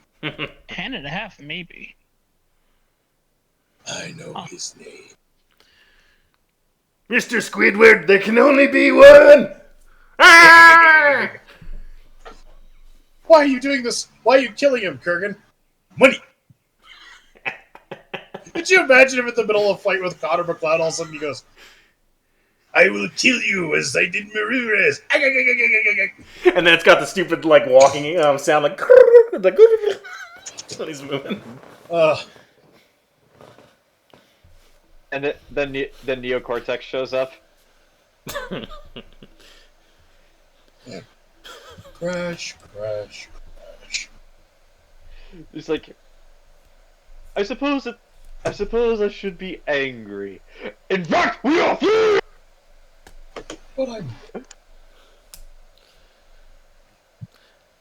Hand and a half, maybe. I know his name. Mr. Squidward, there can only be one! Ah! Why are you doing this? Why are you killing him, Kurgan? Money! Could you imagine him in the middle of a fight with Connor McLeod? All of a sudden he goes, I will kill you as I did Maruras. And then it's got the stupid, like, walking sound, like... when he's moving. And then Neocortex shows up. Crash. He's like, I suppose I should be angry. In fact, we are free! But I'm...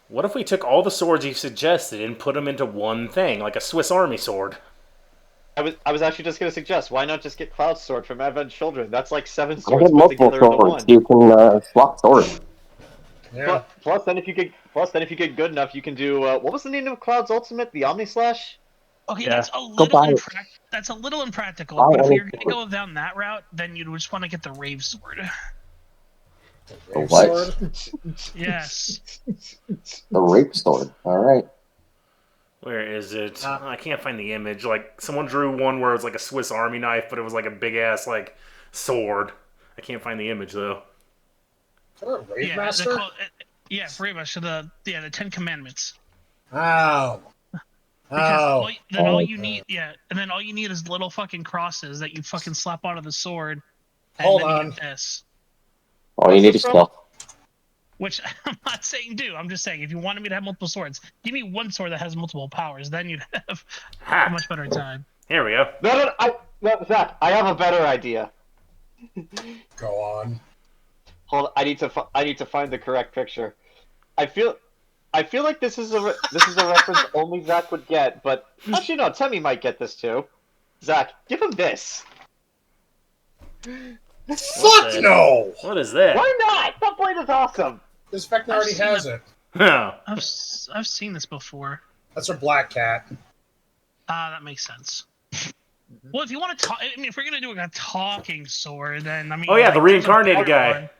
What if we took all the swords you suggested and put them into one thing, like a Swiss Army sword? I was actually just gonna suggest, why not just get Cloud Sword from Advent Children? That's like 7 I swords get put multiple together into swords. one. You can swap swords. Yeah. Plus, then if you get good enough, you can do what was the name of Cloud's ultimate? The Omni Slash. Okay, Yeah. that's a Go little buy it. that's a little impractical. Buy But if you're anything. gonna go down that route, then you'd just want to get the Rave Sword. The what? Sword? Yes. The rape sword. All right. Where is it? I can't find the image. Like, someone drew one where it was like a Swiss Army knife, but it was like a big-ass, like, sword. I can't find the image, though. Is that a Rave Yeah, Master? pretty much. So the 10 Commandments. Ow. Because all you need, and then all you need is little fucking crosses that you fucking slap onto the sword. And Hold then you on. get this. All you need is stuff. Which I'm not saying do. I'm just saying if you wanted me to have multiple swords, give me one sword that has multiple powers. Then you'd have a much better time. Here we go. No, Zach, I have a better idea. Go on. Hold on, I need to find the correct picture. I feel like this is a reference only Zach would get, but actually no, Temme might get this too. Zach, give him this. Fuck that? no! What is that? Why not? That blade is awesome. This Vecna already seen has it. it. Oh. I've seen this before. That's her Black Cat. That makes sense. Well, if you want to talk, I mean, if we're gonna do a talking sword, then I mean. Oh, yeah, the like, there's a reincarnated better guy.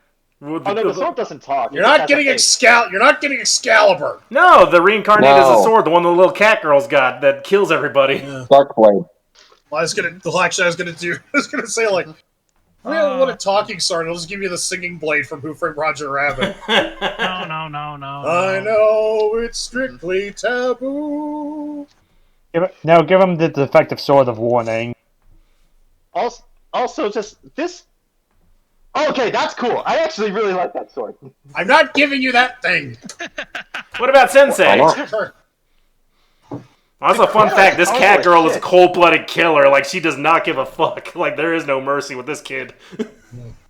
one. Oh no, the sword doesn't talk. You're It not just getting has a face. You're not getting Excalibur. No, the reincarnated is a No. sword, the one the little cat girl's got that kills everybody. Dark blade. Well, I was gonna say like, we don't want a talking sword. I'll just give you the singing blade from Who Framed Roger Rabbit. No. I know it's strictly taboo. Give him the defective sword of warning. Also, just this. Okay, that's cool. I actually really like that sword. I'm not giving you that thing. What about Sensei? Why not? Also, fun fact, this Oh, cat girl is a shit. cold-blooded killer. Like, she does not give a fuck. Like, there is no mercy with this kid.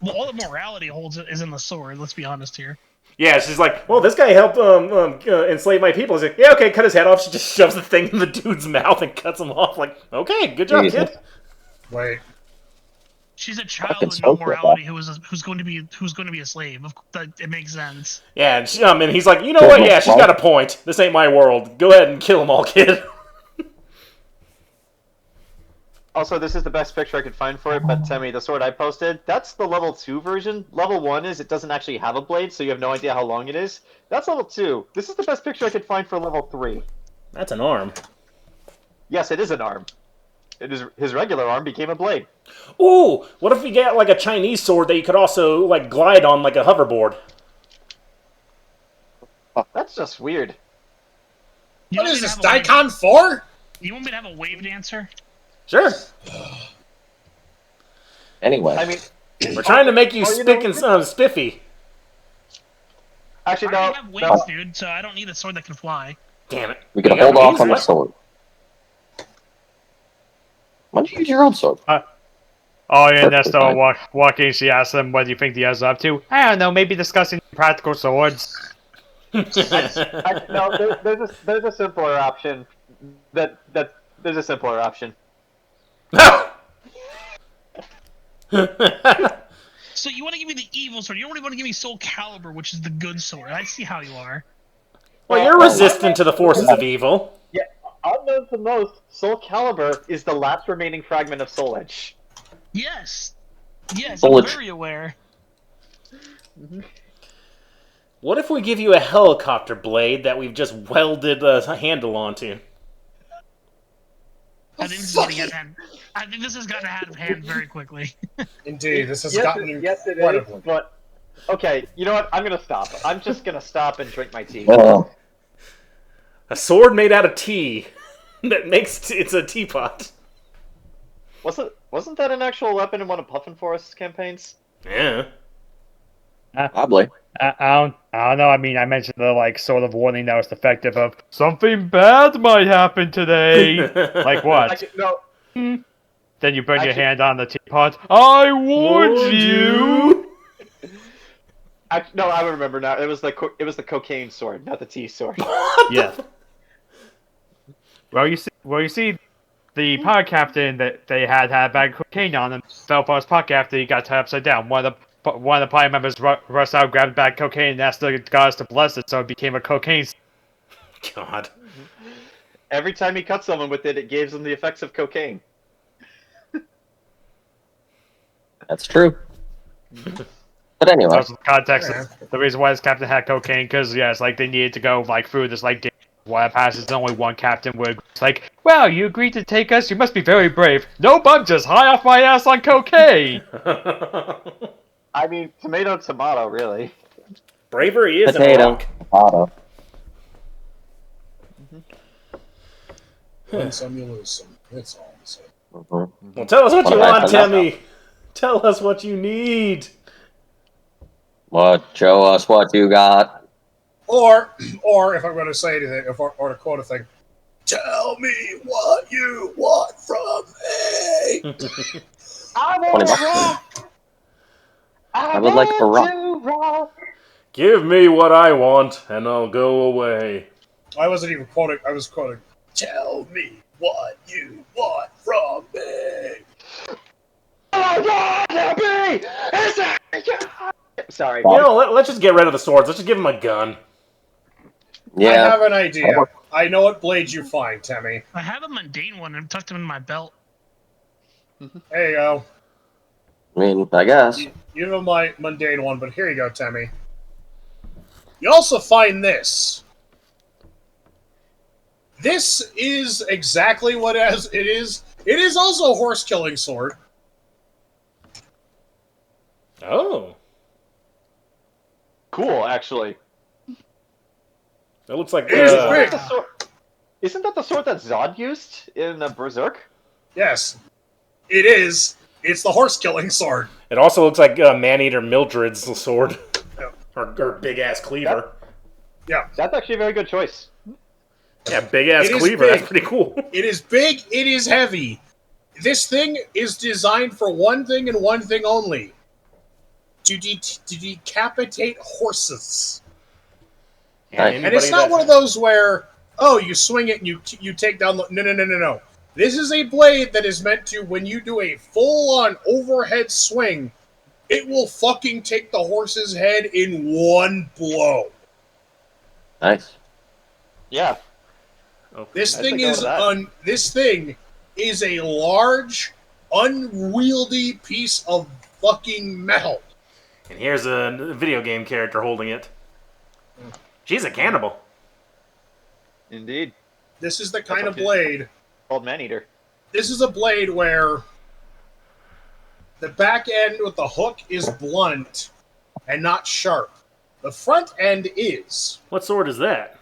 Well, all the morality holds is in the sword. Let's be honest here. Yeah, she's like, well, this guy helped enslave my people. He's like, yeah, okay, cut his head off. She just shoves the thing in the dude's mouth and cuts him off. Like, okay, good job, Jesus. kid. Wait. She's a child Fucking with no sociopath. morality who's going to be a slave. It makes sense. Yeah, and he's like, you know what? Yeah, she's got a point. This ain't my world. Go ahead and kill them all, kid. Also, this is the best picture I could find for it, but Temme, the sword I posted, that's the level 2 version. Level 1 is it doesn't actually have a blade, so you have no idea how long it is. That's level 2. This is the best picture I could find for level 3. That's an arm. Yes, it is an arm. It is his regular arm became a blade. Ooh, what if we get, like, a Chinese sword that you could also, like, glide on like a hoverboard? That's just weird. You What want is me to this, have a wave- Daikon 4? You want me to have a wave Daikon dancer? 4? You want me to have a wave dancer? Sure. Anyway, I mean, We're trying to make you Oh, you spick know- and spiffy. actually, I no. already have wings, dude, so I don't need a sword that can fly. Damn it. we could You got hold off wings? on the What? sword. Why don't you use your own sword? Oh, yeah, Perfectly Ernesto fine. walking, she asks him, what do you think the other's up to? I don't know, maybe discussing practical swords. No, there's a simpler option. There's a simpler option. So you want to give me the evil sword? You don't want to give me Soul Calibur, which is the good sword. I see how you are. Well, you're resistant to the forces of evil. Yeah, unknown to most, Soul Calibur is the last remaining fragment of Soul Edge. Yes. Yes, Soul I'm Edge. very aware. What if we give you a helicopter blade that we've just welded a handle onto? I think this is getting out of hand. I think this has gotten out of hand very quickly. Indeed, this has Yes, gotten yes, it incredibly. is. But okay, you know what? I'm gonna stop. I'm just gonna stop and drink my tea. Oh, A sword made out of tea. That makes it's a teapot. Wasn't that an actual weapon in one of Puffin Forest's campaigns? Yeah. probably. I don't know. I mean, I mentioned the like sort of warning that was defective of something bad might happen today. Like what? Actually, no. Then you burn your Actually- hand on the teapot. I warned you. No, I remember now. It was the cocaine sword, not the tea sword. Yes. Well, you see, the pod captain that they had a bag of cocaine on him. Fell for his pocket after he got turned upside down. One of the party members rushed out, grabbed a bag of cocaine, and asked the gods to bless it, so it became a cocaine. God. Every time he cut someone with it, it gives them the effects of cocaine. That's true. But anyway, Also, the context of the reason why this captain had cocaine, because yeah, it's like they needed to go like through this like water passes. Only one captain would. It's like, well, you agreed to take us. You must be very brave. Nope, I'm just high off my ass on cocaine. I mean, tomato, really. Bravery is a potato, rock. potato. Win some, you lose some. It's all the same. Mhm. Well, tell us what you Well, want, that's Temme. Tell us what you need. What? Show us what you got. Or if I'm going to say anything, or to quote a thing, tell me what you want from me. I 20 want bucks. rock. I would like a rock. to rock. Give me what I want, and I'll go away. I wasn't even quoting. I was quoting. Tell me what you want from me. I want to be. Sorry. You know, let's just get rid of the swords. Let's just give him a gun. I Yeah. have an idea. I know what blade you find, Temme. I have a mundane one and I've tucked them in my belt. There you go. I mean, I guess. You have my mundane one, but here you go, Temme. You also find this. This is exactly what it is. It is also a horse-killing sword. Oh. Cool, actually. That looks like... It is Isn't big. that the sword that Zod used in Berserk? Yes, it is. It's the horse-killing sword. It also looks like Maneater Mildred's sword. Yeah. Or big-ass cleaver. That's actually a very good choice. Yeah, big-ass It is cleaver. big. That's pretty cool. It is big, it is heavy. This thing is designed for one thing and one thing only. To decapitate horses. Nice. And it's not one of those where, oh, you swing it and you take down the... No. This is a blade that is meant to, when you do a full-on overhead swing, it will fucking take the horse's head in one blow. Nice. Yeah. This I'd thing say go is with that. this thing is a large, unwieldy piece of fucking metal. And here's a video game character holding it. She's a cannibal. Indeed. This is the kind That's of okay. blade. Called Maneater. This is a blade where the back end with the hook is blunt and not sharp. The front end is. What sword is that?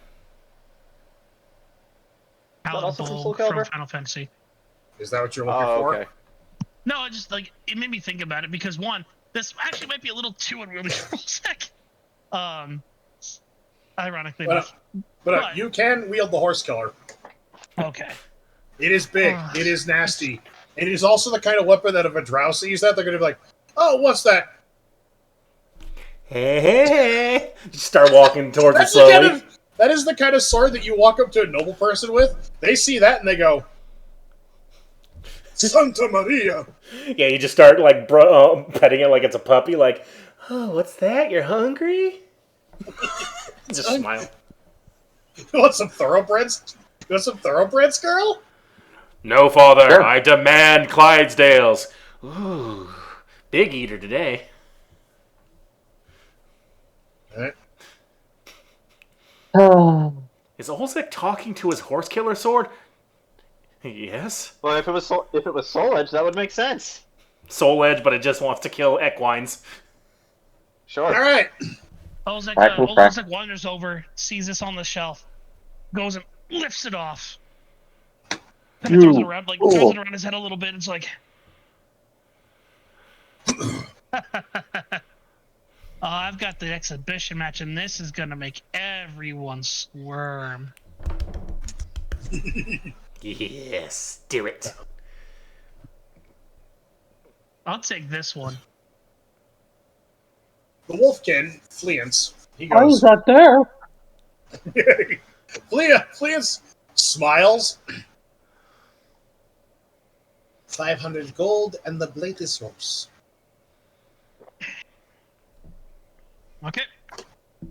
also from Paladin Soul from Calibur? Final Fantasy. Is that what you're looking Oh, for? okay. No, it just like it made me think about it because one, this actually might be a little too unwieldy for Olzec. Ironically enough. But you can wield the horse killer. Okay. It is big. It is nasty. It is also the kind of weapon that if a drow sees that, they're going to be like, "Oh, what's that?" Hey. Just start walking towards it slowly. That is the kind of sword that you walk up to a noble person with. They see that and they go, "Santa Maria." Yeah, you just start like petting it like it's a puppy. Like, oh, what's that? You're hungry? Just smile. You want some thoroughbreds? You want some thoroughbreds, girl? No, father. Sure. I demand Clydesdales. Ooh, big eater today. Is Olzec talking to his horse killer sword? Yes. Well, if it was Soul Edge, that would make sense. Soul Edge, but it just wants to kill equines. Sure. All right. Olzec wanders over, sees this on the shelf, goes and lifts it off. Kind of throws it around, throws it around his head a little bit. It's like, I've got the exhibition match, and this is gonna make everyone squirm. Yes, do it. I'll take this one. The Wolfkin, Fleance, he I was goes. not there. Fleance smiles. 500 gold and the blade is yours. Okay.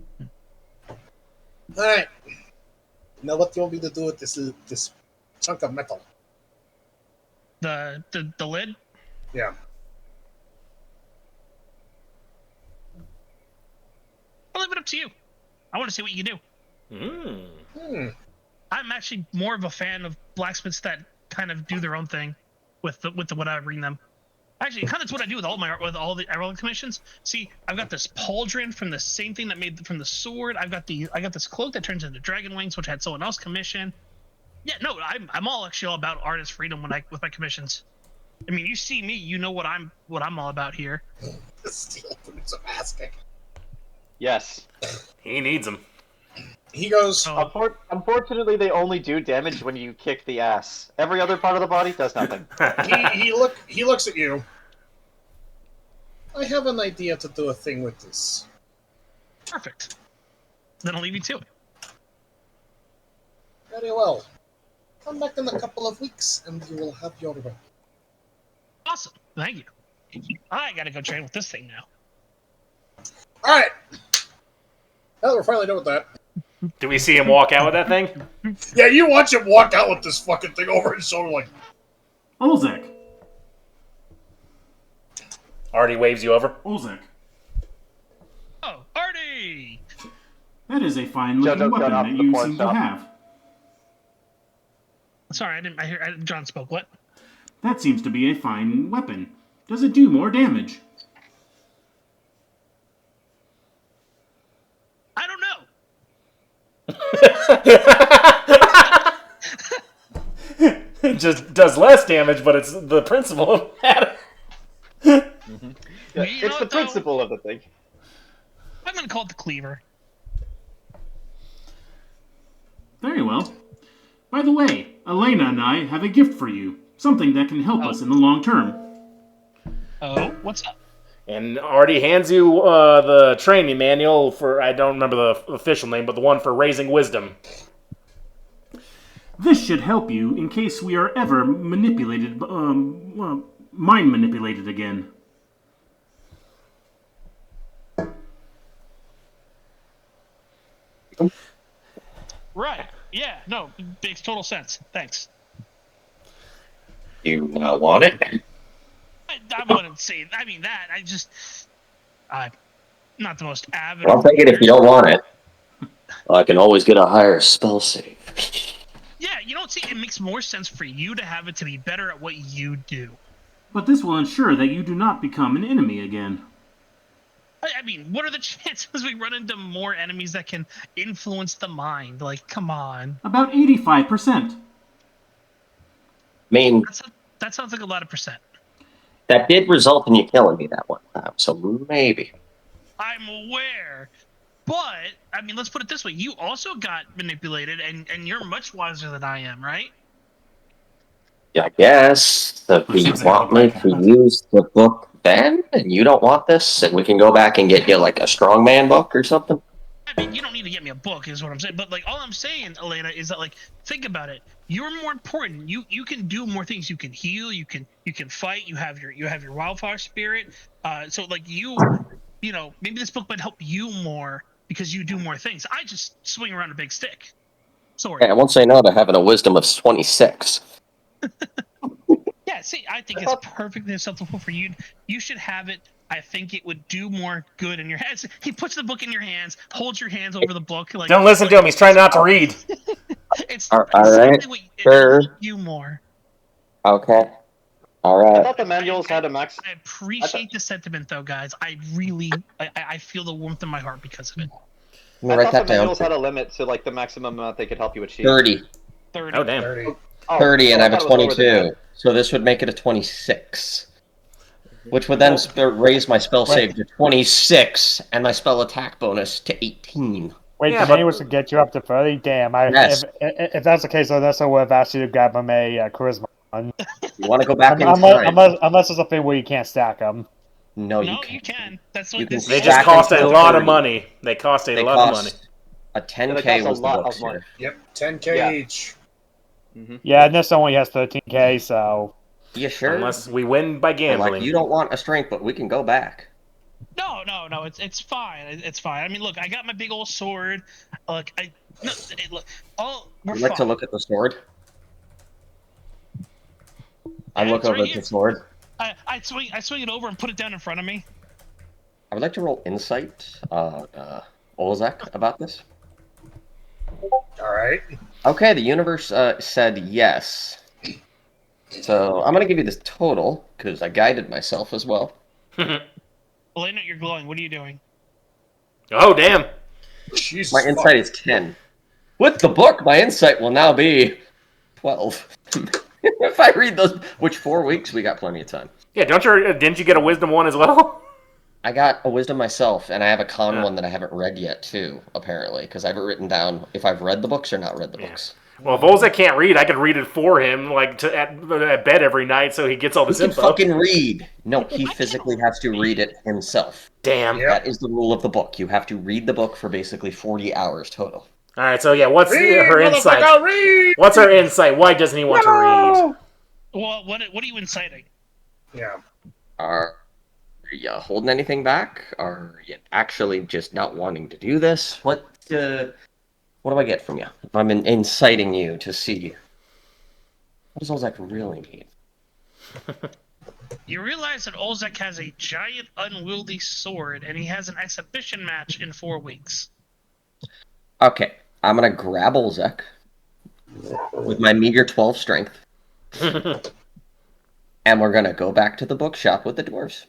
All right. Now, what do you want me to do with this chunk of metal? The lid. Yeah. I'll leave it up to you. I want to see what you can do. I'm actually more of a fan of blacksmiths that kind of do their own thing with what I bring them. Actually, kind of what I do with all the Irola commissions. See, I've got this pauldron from the same thing that made from the sword. I got this cloak that turns into dragon wings, which had someone else commission. Yeah, no, I'm all actually all about artist freedom with my commissions. I mean, you see me, you know what I'm all about here. The steel boots of asking. Yes. He needs them. He goes. Unfortunately, they only do damage when you kick the ass. Every other part of the body does nothing. He looks at you. I have an idea to do a thing with this. Perfect. Then I'll leave you to it. Very well. Come back in a couple of weeks and you will have your way. Awesome. Thank you. I gotta go train with this thing now. Alright. Now that we're finally done with that. Do we see him walk out with that thing? Yeah, you watch him walk out with this fucking thing over his shoulder like... Olzec. Already waves you over. Olzec. Oh, Artie! That is a fine-looking Jojo weapon got off that the you porn seem shop. to have. Sorry, John spoke. What? That seems to be a fine weapon. Does it do more damage? I don't know. It just does less damage, but it's the principle of that. Yeah, You know it's the what, though? principle of the thing. I'm gonna call it the cleaver. Very well. By the way, Elaina and I have a gift for you. Something that can help us in the long term. Oh, what's up? And already hands you the training manual for, I don't remember the official name, but the one for raising wisdom. This should help you in case we are ever manipulated, mind manipulated again. Right. Yeah. No. Makes total sense. Thanks. You want it? I wouldn't say. I mean that. I'm not the most avid. I'll take it if you don't want it. I can always get a higher spell save. Yeah. You know. See, it makes more sense for you to have it to be better at what you do. But this will ensure that you do not become an enemy again. I mean, what are the chances we run into more enemies that can influence the mind? Like, come on. About 85%. I mean, That sounds like a lot of percent. that did result in you killing me that one time, so maybe. I'm aware. But, I mean, let's put it this way. You also got manipulated, and you're much wiser than I am, right? Yeah, I guess if you want me to use the book then, and you don't want this, and we can go back and get you like a strongman book or something. I mean, you don't need to get me a book, is what I'm saying. But like, all I'm saying, Elaina, is that like, think about it. You're more important. You can do more things. You can heal. You can fight. You have your wildfire spirit. So like you know, maybe this book might help you more because you do more things. I just swing around a big stick. Sorry. Yeah, I won't say no to having a wisdom of 26. Yeah, see, I think it's perfectly acceptable for you. You should have it. I think it would do more good in your hands. He puts the book in your hands, holds your hands over the book. Like, Don't listen to him. He's trying not to read. It's All right, sure. You more. Okay. All I right. thought the manuals had a max. I appreciate the sentiment, though, guys. I really, I feel the warmth in my heart because of it. Let me I write thought that the down. manuals had a limit to like the maximum amount they could help you achieve. 30. 30. Oh, damn. 30. Oh, 30, and I have a thought it was lower than 22. So this would make it a 26. Which would then raise my spell save to 26, and my spell attack bonus to 18. Wait, Yeah, the but- manual was to get you up to 30? Damn, Yes. if that's the case, then I would have asked you to grab him a charisma one. You want to go back in Unless, time? unless it's a thing where you can't stack them. No, No, you you can't. can. That's You what can this They is. just Stack cost until a lot of 30. money. They cost a They lot of money. cost a They 10k cost a was the lot books of money. here. Yep, 10k Yeah. each. Yeah, and this only has 13k, so... You sure? Unless we win by Or, gambling. like, you don't want a strength, but we can go back. No, it's fine. It's fine. I mean, look, I got my big old sword. Look, we're I'd like to fine. look at the sword. I Yeah, look it's over right at here. the sword. I swing it over and put it down in front of me. I would like to roll insight, Olzec, about this. All right. Okay, the universe said yes. So I'm going to give you this total, because I guided myself as well. Elaina, you're glowing. What are you doing? Oh, damn. Jesus. My insight is 10. With the book, my insight will now be 12. If I read those, which 4 weeks, we got plenty of time. Yeah, didn't you get a wisdom one as well? I got a wisdom myself, and I have a con Yeah. one that I haven't read yet, too, apparently, because I've written down if I've read the books or not read the Yeah. books. Well, if Olzec can't read, I could read it for him, like at bed every night, so he gets all He this can info. fucking read. No, he physically has to read it himself. Damn. Yep. That is the rule of the book. You have to read the book for basically 40 hours total. All right, so yeah, what's Read, her insight? motherfucker, read! What's her insight? Why doesn't he want to read? Well, what are you inciting? Yeah. Are you holding anything back? Are you actually just not wanting to do this? What do I get from you? If I'm inciting you to see, what does Olzec really mean? You realize that Olzec has a giant unwieldy sword, and he has an exhibition match in 4 weeks. Okay, I'm gonna grab Olzec with my meager 12 strength, and we're gonna go back to the bookshop with the dwarves.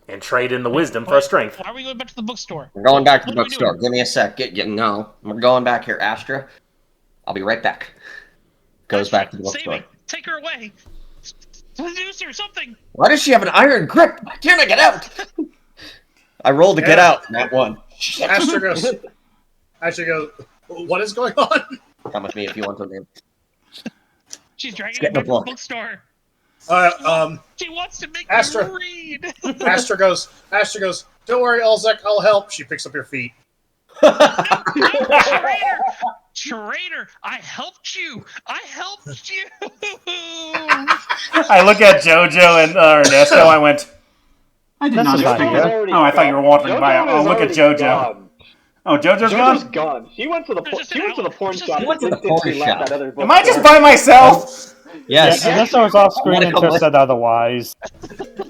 And trade in the wisdom for a strength. Why are we going back to the bookstore? We're going back to the What are we bookstore. doing? Give me a sec. No, we're going back here, Astra. I'll be right back. Goes back to the Save bookstore. me. Take her away. Seduce her, something. Why does she have an iron grip? Why can't I get out? I rolled to get Yeah. out, not one. Astra goes. What is going on? Come with me if you want to live. She's dragging Get me in the back to the book. bookstore. She She wants to make Astra. me read. Astra goes. Don't worry, Olzec, I'll help. She picks up your feet. Traitor! I helped you. I helped you. I look at Jojo and Ernesto. I went, I did This not is not expect good. that. Oh, I thought you were wandering by. Jojo Oh, is look at already Jojo. gone. Oh, Jojo's Jojo's gone? gone. He went to the Just an porn hour. shop. He went to the since porn he left shop. that other am I just bookstore. by myself? Yes. Yeah, Ernesto was off screen Wanna and come just with- said otherwise.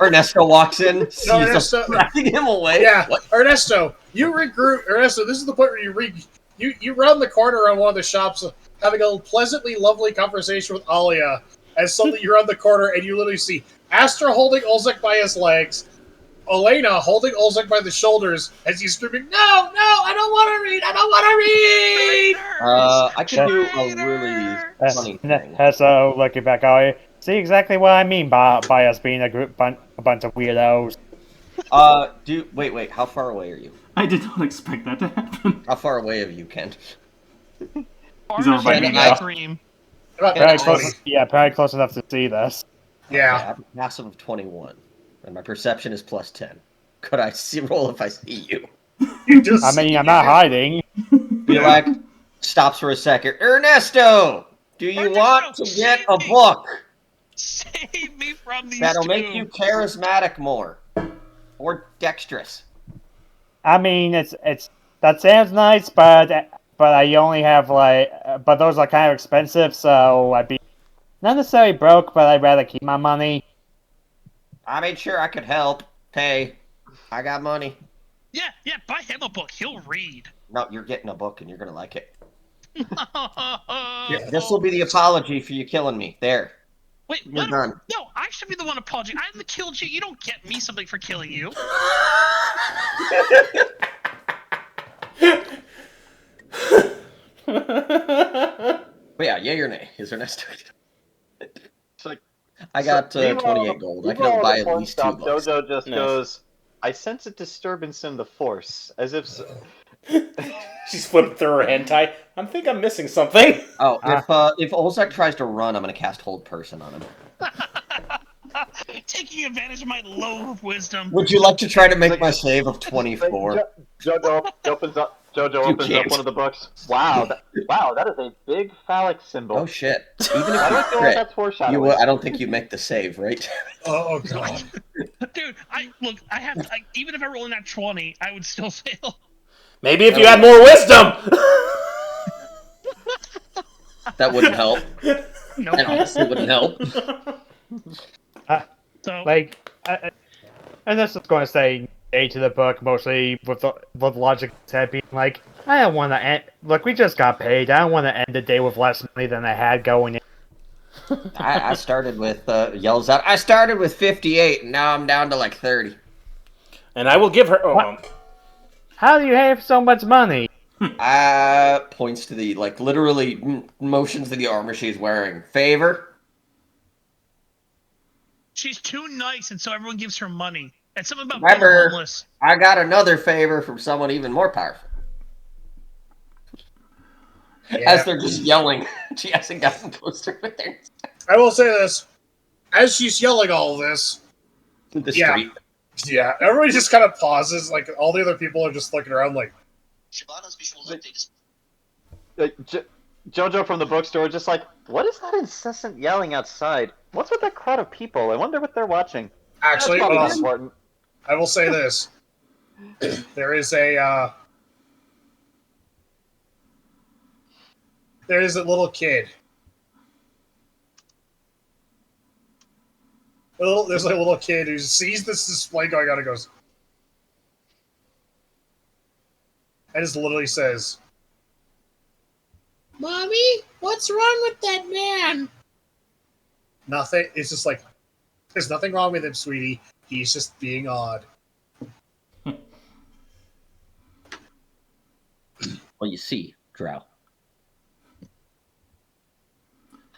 Ernesto walks in, sees us Ernesto- dragging him away. Yeah, What? Ernesto, you regroup. Ernesto, this is the point where you round the corner on one of the shops, having a pleasantly lovely conversation with Alia, and suddenly you're on the corner and you literally see Astra holding Olzec by his legs, Elaina holding Olzec by the shoulders as he's screaming, "No, I don't want to read! I don't want to read!" I could do a really funny thing. So looking back out here, see exactly what I mean by us being a bunch of weirdos. Wait, how far away are you? I did not expect that to happen. How far away are you, Kent? He's over by me. Scream. About Probably 20. probably close enough to see this. Yeah. Okay, I have a passive of 21, and my perception is plus 10. Could I roll if I see you? You just I mean, I'm not hiding. Be like, stops for a second. Ernesto, do you want to get a book Save me from these that'll two. make you charismatic more, or dexterous? I mean, it's that sounds nice, but I only have but those are kind of expensive, so I'd be not necessarily broke, but I'd rather keep my money. I made sure I could help. Hey, I got money. Yeah, buy him a book. He'll read. No, you're getting a book and you're gonna like it. Yeah, This will be the apology for you killing me. There. Wait, You're done. No, I should be the one apologizing. I'm the killed you. You don't get me something for killing you. But yeah, yay or nay? Is Ernesto? It's like, I got meanwhile- 28 gold. I meanwhile, can buy the at porn least 2 stop, books. Jojo just Nice. goes, I sense a disturbance in the force, as if... She's flipped through her hentai. I think I'm missing something. Oh, if Olzec tries to run, I'm gonna cast Hold Person on him. Taking advantage of my low wisdom. Would you like to try to make my save of 24? Jojo opens up can't. one of the books. Wow, that is a big phallic symbol. Oh shit! Even if I you don't feel like crit, that's foreshadowing. I don't think you make the save, right? Oh god. Dude, even if I roll in that 20, I would still fail. Maybe if you had more wisdom. That wouldn't help. Nope. That honestly wouldn't help. So, And that's just going to say A to the book, mostly with logic being like, I don't want to end. Look, we just got paid. I don't want to end the day with less money than I had going in. I started with yells out. I started with 58, and now I'm down to like 30. And I will give her. Oh, What? How do you have so much money? Points to the literally motions to the armor she's wearing. Favor. she's too nice, and so everyone gives her money. And something about Remember, being homeless. I got another favor from someone even more powerful. As they're just yelling, she hasn't gotten closer with her. I will say this. As she's yelling all this, The Yeah. street. yeah, everybody just kind of pauses. Like, all the other people are just looking around like, Shabana's visual update is Jojo from the bookstore just like, what is that incessant yelling outside? What's with that crowd of people? I wonder what they're watching. actually, That's probably well, not important. I will say this. There is a little kid. There's like a little kid who sees this display going on and goes, and just literally says, "Mommy, what's wrong with that man?" Nothing. It's just like, there's nothing wrong with him, sweetie. He's just being odd. Well, you see, Drow.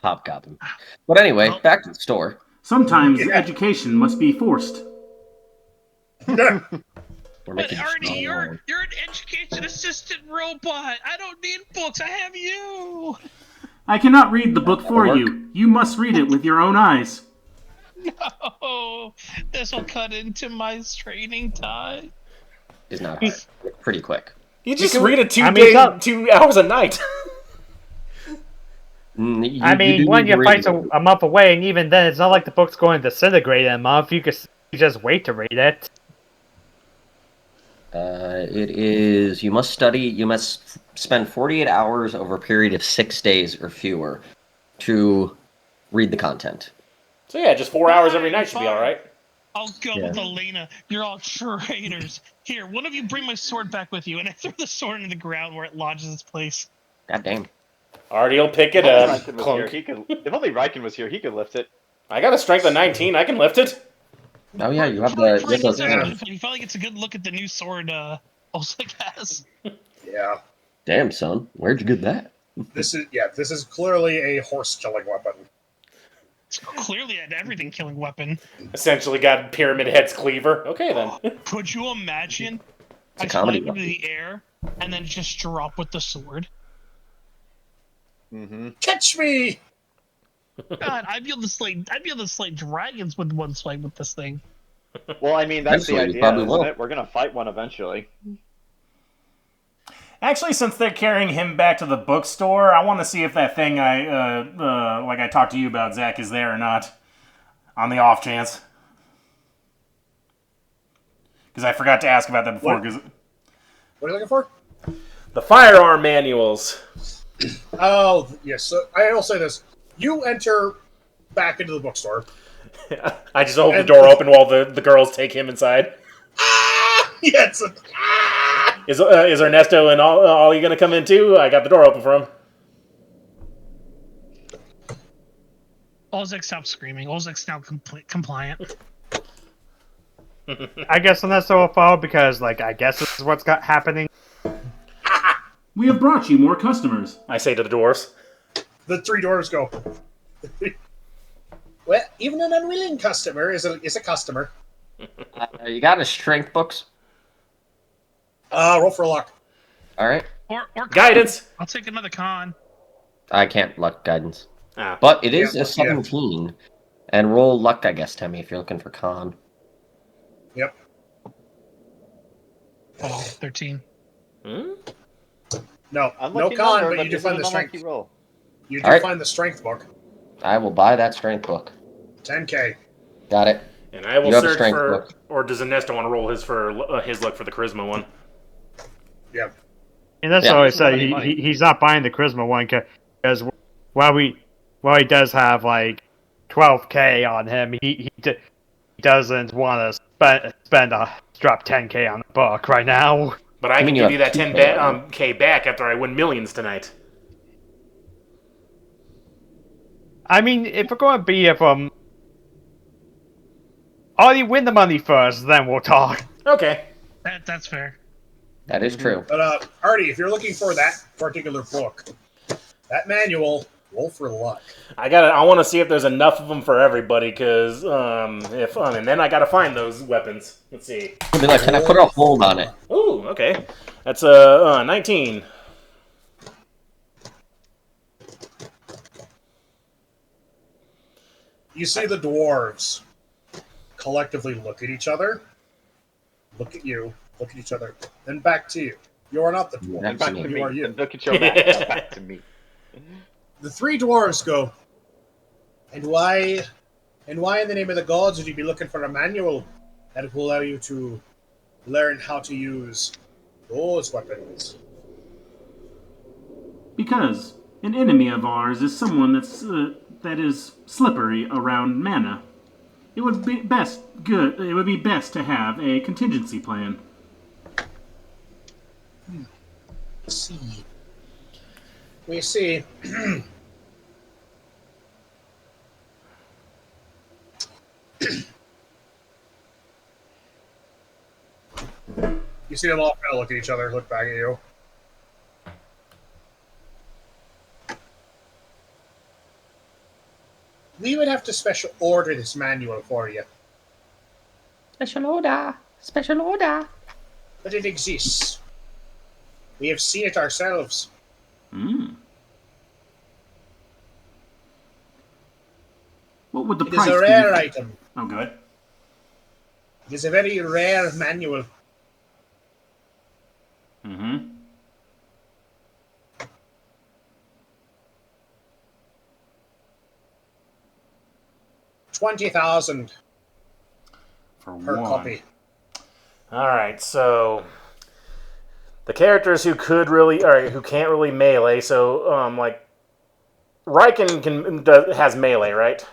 Hobgoblin. But anyway, back to the store. Sometimes education must be forced. We're But making Artie, strong you're wine. an education assistant robot. I don't need books. I have you. I cannot read the book for you. You must read it with your own eyes. No, this will cut into my training time. It's not hard. It's pretty quick. You just read it 2 I mean, days, some- 2 hours a night. I mean, one your fight's a month away, and even then, it's not like the book's going to disintegrate in a month. You just wait to read it. It is. You must study. You must spend 48 hours over a period of 6 days or fewer to read the content. So yeah, just 4 hours every night should be all right. I'll go with Elaina. You're all traitors. Here, one of you bring my sword back with you, and I throw the sword into the ground where it lodges its place. God damn. Artie will pick it If only up. Riken was here, Clunk. if only Riken was here, he could lift it. I got a strength of 19. I can lift it. Oh yeah, you have For the you have those a Yeah. hands. he finally gets a good look at the new sword Olzec has. Yeah. Damn son, where'd you get that? This is clearly a horse killing weapon. It's clearly an everything killing weapon. Essentially got Pyramid Head's cleaver. Okay, then. Could you imagine? It's a I comedy fly into weapon. the air and then just drop with the sword. Mm-hmm. Catch me! God, I'd be able to slay dragons with one swipe with this thing. Well, I mean, that's the Eventually, you idea, probably isn't will. it? We're gonna fight one eventually. Actually, since they're carrying him back to the bookstore, I want to see if that thing I talked to you about, Zach, is there or not. On the off chance. Because I forgot to ask about that before. What? Because What are you looking for? the firearm manuals. Oh, yes. So I will say this. You enter back into the bookstore. I just hold the door open while the girls take him inside. Yes. Is Ernesto and all you gonna come in too? I got the door open for him. Olzec, stop screaming. Olzec's now compliant. I guess Ernesto will follow because, like, I guess this is what's happening. We have brought you more customers. I say to the dwarves. The three dwarves go. Well, even an unwilling customer is a customer. You got any strength books? Roll for luck. All right. Or con. Guidance. I'll take another con. I can't luck guidance, Ah. but it is Yeah, a 17. And roll luck, I guess, Temme, if you're looking for con. Yep. Oh, 13. Hmm? No, Unlucky no con, number, but you do is it find an the unlucky strength. roll? You do All right. find the strength book. I will buy that strength book. 10K. Got it. And I will You have a search strength for. book. Or does Ernesto want to roll his for his luck for the charisma one? Yeah. And that's Yeah. what I There's a lot said. of money. He's not buying the charisma one because while he does have like 12K on him, he doesn't want to spend drop 10K on the book right now. But I You can mean you give you have that 2K, right? K back after I win millions tonight. I mean, if we're going to be from you win the money first, then we'll talk. Okay. That's fair. That is true. But Artie, if you're looking for that particular book, that manual, roll for luck. I want to see if there's enough of them for everybody, because if and then I gotta find those weapons. Let's see. He'll be like, can I put a hold on it? Ooh, okay. That's 19. You see the dwarves collectively look at each other, look at you, look at each other, then back to you. You are not the dwarf. Back Back to to me. me. You are you. And look at your map. Back to me. The three dwarves go, and why in the name of the gods would you be looking for a manual that will allow you to learn how to use those weapons? Because an enemy of ours is someone that is slippery around mana. It would be best to have a contingency plan. See. We see. You see them all kind of look at each other, look back at you. We would have to special order this manual for you, Special order. Special order. but it exists. We have seen it ourselves. What would the It price is a be? rare item. Oh, good. It is a very rare manual. Mm-hmm. $20,000 For per one. copy. All right, so the characters who can't really melee. So like Riken has melee, right?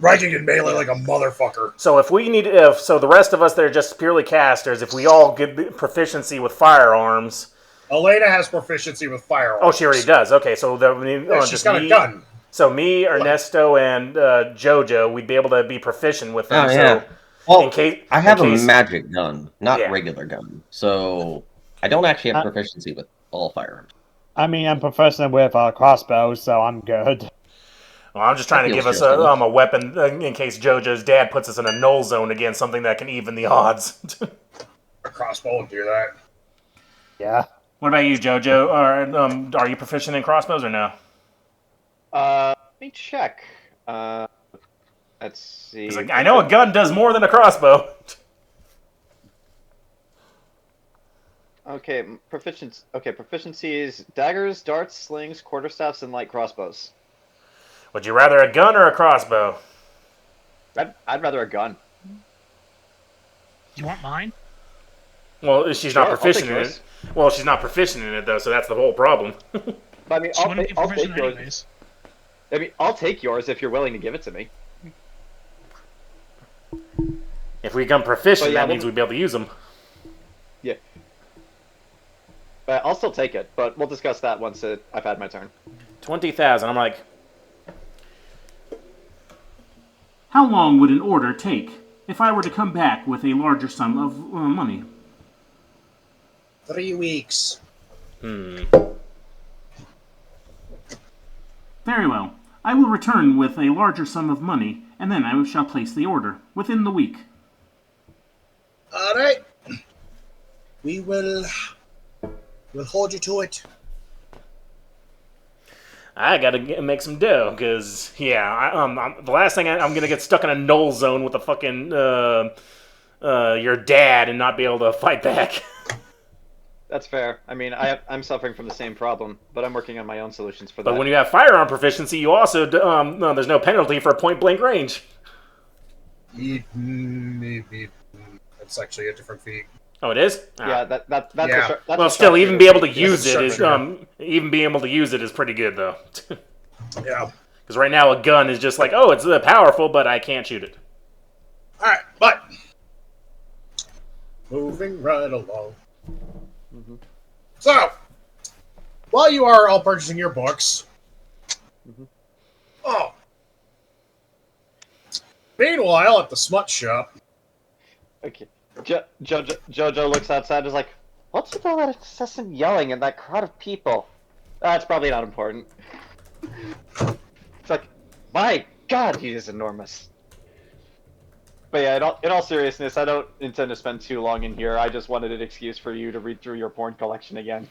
Riken can melee like a motherfucker. So if we need, so the rest of us that are just purely casters, if we all get the proficiency with firearms. Elaina has proficiency with firearms. Oh, she already does. Okay, so Yeah, she's got a gun. So me, Ernesto, and Jojo, we'd be able to be proficient with them. Oh, yeah. Well, in case I have in a case, magic gun, not Yeah. regular gun, so I don't actually have proficiency with all firearms. I mean, I'm proficient with crossbows, so I'm good. Well, I'm just trying to That give feels us just a weapon in case Jojo's dad puts us in a null zone again, something that can even the odds. A crossbow would do that. Yeah. What about you, Jojo? Are you proficient in crossbows or no? Let me check. Let's see. 'Cause I know a gun does more than a crossbow. Okay, proficiency. Okay, proficiencies: daggers, darts, slings, quarterstaffs, and light crossbows. Would you rather a gun or a crossbow? I'd rather a gun. You want mine? Well, she's Sure, not I'll take proficient in yours. it. Well, she's not proficient in it though, so that's the whole problem. But I mean, She wouldn't be I'll proficient take yours. anyways. I mean, I'll take yours if you're willing to give it to me. If we become proficient, But yeah, that means we'd be able to use them. Yeah. But I'll still take it. But we'll discuss that once I've had my turn. 20,000. I'm like, How long would an order take if I were to come back with a larger sum of money? 3 weeks. Very well. I will return with a larger sum of money, and then I shall place the order within the week. All right. We'll hold you to it. I gotta make some dough, because, yeah, the last thing I'm gonna get stuck in a null zone with a fucking, your dad and not be able to fight back. That's fair. I mean, I'm suffering from the same problem, but I'm working on my own solutions for that. But when you have firearm proficiency, you also, no, there's no penalty for point-blank range. It's actually a different feat. Oh, it is? Yeah, that's Yeah. a that's Well, a still, even be able to Yes, use it's it is, sharp, even being able to use it is pretty good, though. Yeah. Because right now a gun is just like, oh, it's powerful, but I can't shoot it. All right, but moving right along. So, while you are all purchasing your books, meanwhile at the smut shop, Okay. Jojo looks outside and is like, what's with all that incessant yelling and that crowd of people? That's probably not important. It's like, my god, he is enormous. But yeah, in all seriousness, I don't intend to spend too long in here. I just wanted an excuse for you to read through your porn collection again.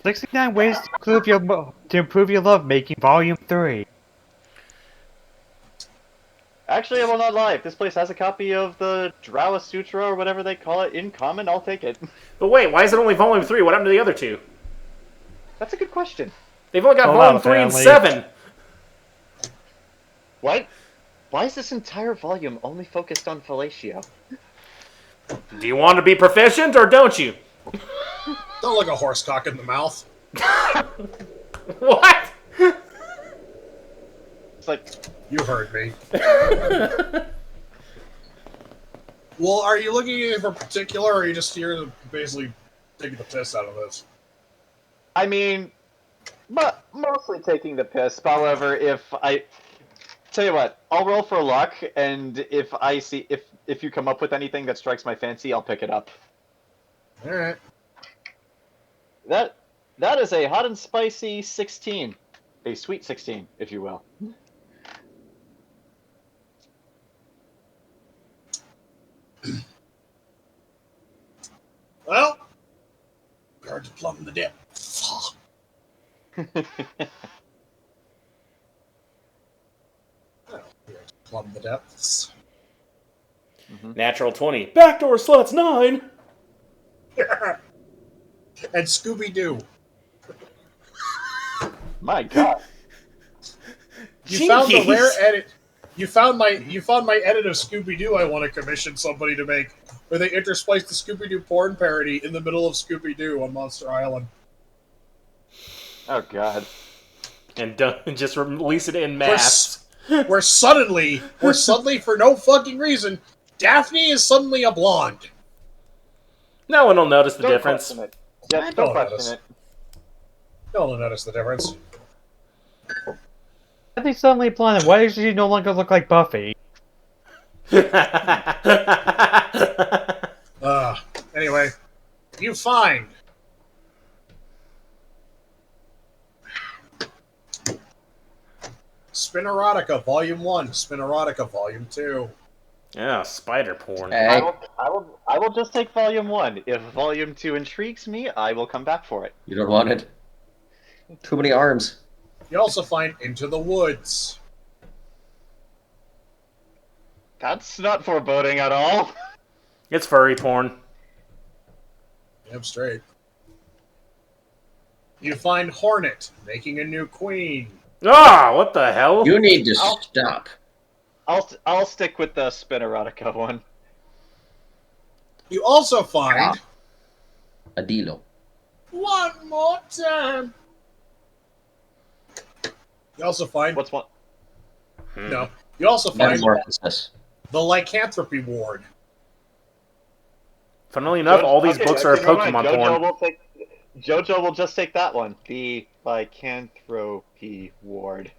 69 ways to improve your lovemaking, Volume 3. Actually, I will not lie. If this place has a copy of the Drowa Sutra or whatever they call it in common, I'll take it. But wait, why is it only Volume 3? What happened to the other two? That's a good question. They've only got Oh, Volume no, 3 and apparently. 7. What? Why is this entire volume only focused on fellatio? Do you want to be proficient, or don't you? don't look a horse cock in the mouth. What? It's like, You heard me. Well, are you looking at anything in particular, or are you just here to basically taking the piss out of this? I mean, mostly taking the piss. However, tell you what, I'll roll for luck, and if you come up with anything that strikes my fancy, I'll pick it up. All right. That is a hot and spicy 16, a sweet 16, if you will. Well, hard to plumb the dip. Plumb the depths. Natural 20. Backdoor sluts 9. And Scooby-Doo. My God. You found the Jeez. rare edit. You found my edit of Scooby-Doo I want to commission somebody to make, where they intersplice the Scooby-Doo porn parody in the middle of Scooby-Doo on Monster Island. Oh God. And just release it in mass. Where suddenly, for no fucking reason, Daphne is suddenly a blonde. No one will notice the Don't difference. question it. Yeah, I don't don't question notice. it. No one will notice the difference. I think suddenly blonde. Why does she no longer look like Buffy? Anyway, you find Spinerotica Volume 1, Spinerotica Volume 2. Yeah, spider porn. Hey, I will just take Volume 1. If Volume 2 intrigues me, I will come back for it. you don't want it. Too many arms. You also find Into the Woods. That's not foreboding at all. It's furry porn. Damn straight. You find Hornet, making a new queen. Ah, what the hell? You need to stop. I'll stick with the Spinerotica one. You also find... Adilo. One more time. You also find... What's one? No. You also find Metamorphosis. the Lycanthropy Ward. Funnily enough, all these books are never mind. Pokemon porn. Jojo will just take that one. The Lycanthropy Ward.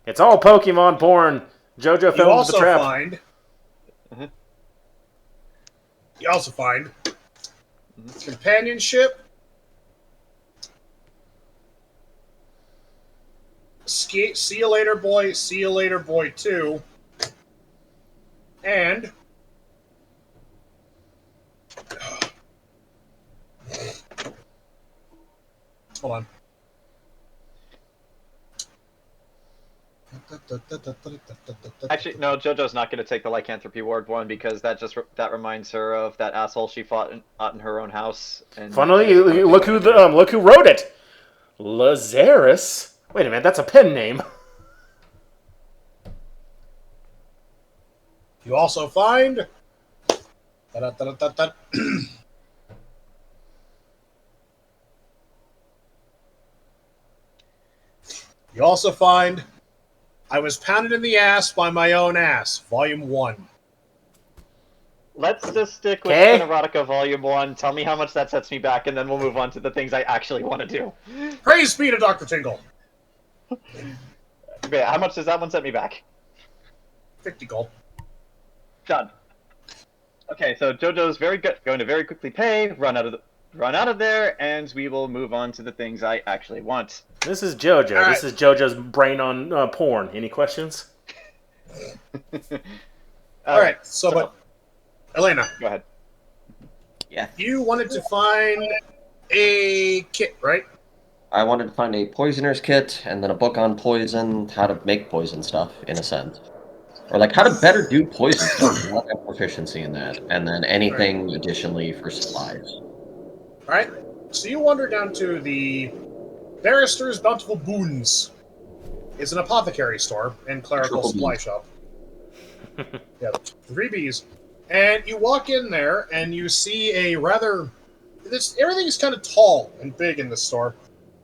It's all Pokemon porn. Jojo You fell into also the trap. find... You also find... Companionship... See You Later Boy, See You Later Boy 2, and hold on. Actually, no. Jojo's not going to take the Lycanthropy Ward one because that reminds her of that asshole she fought in her own house. And Funnily, look who wrote it. Lazarus. Wait a minute, that's a pen name. You also find You also find I Was Pounded in the Ass by My Own Ass, Volume 1. Let's just stick with Okay. Spinerotica Volume 1. Tell me how much that sets me back, and then we'll move on to the things I actually want to do. Praise be to Dr. Tingle. Okay, how much does that one set me back? 50 gold. Done. Okay, so Jojo's going to very quickly pay, run out of there, and we will move on to the things I actually want. This is Jojo. All right. This is Jojo's brain on porn. Any questions? Alright, but Elaina, Go ahead. Yeah. you wanted to find a kit, right? I wanted to find a poisoner's kit and then a book on poison, how to make poison stuff, in a sense. Or like how to better do poison stuff and not have proficiency in that. And then anything additionally for supplies. Alright, so you wander down to the Barrister's Bountiful Boons. It's an apothecary store and clerical Triple supply Bs. shop. Yeah, 3 Bs. And you walk in there and you see a rather... Everything's kind of tall and big in this store.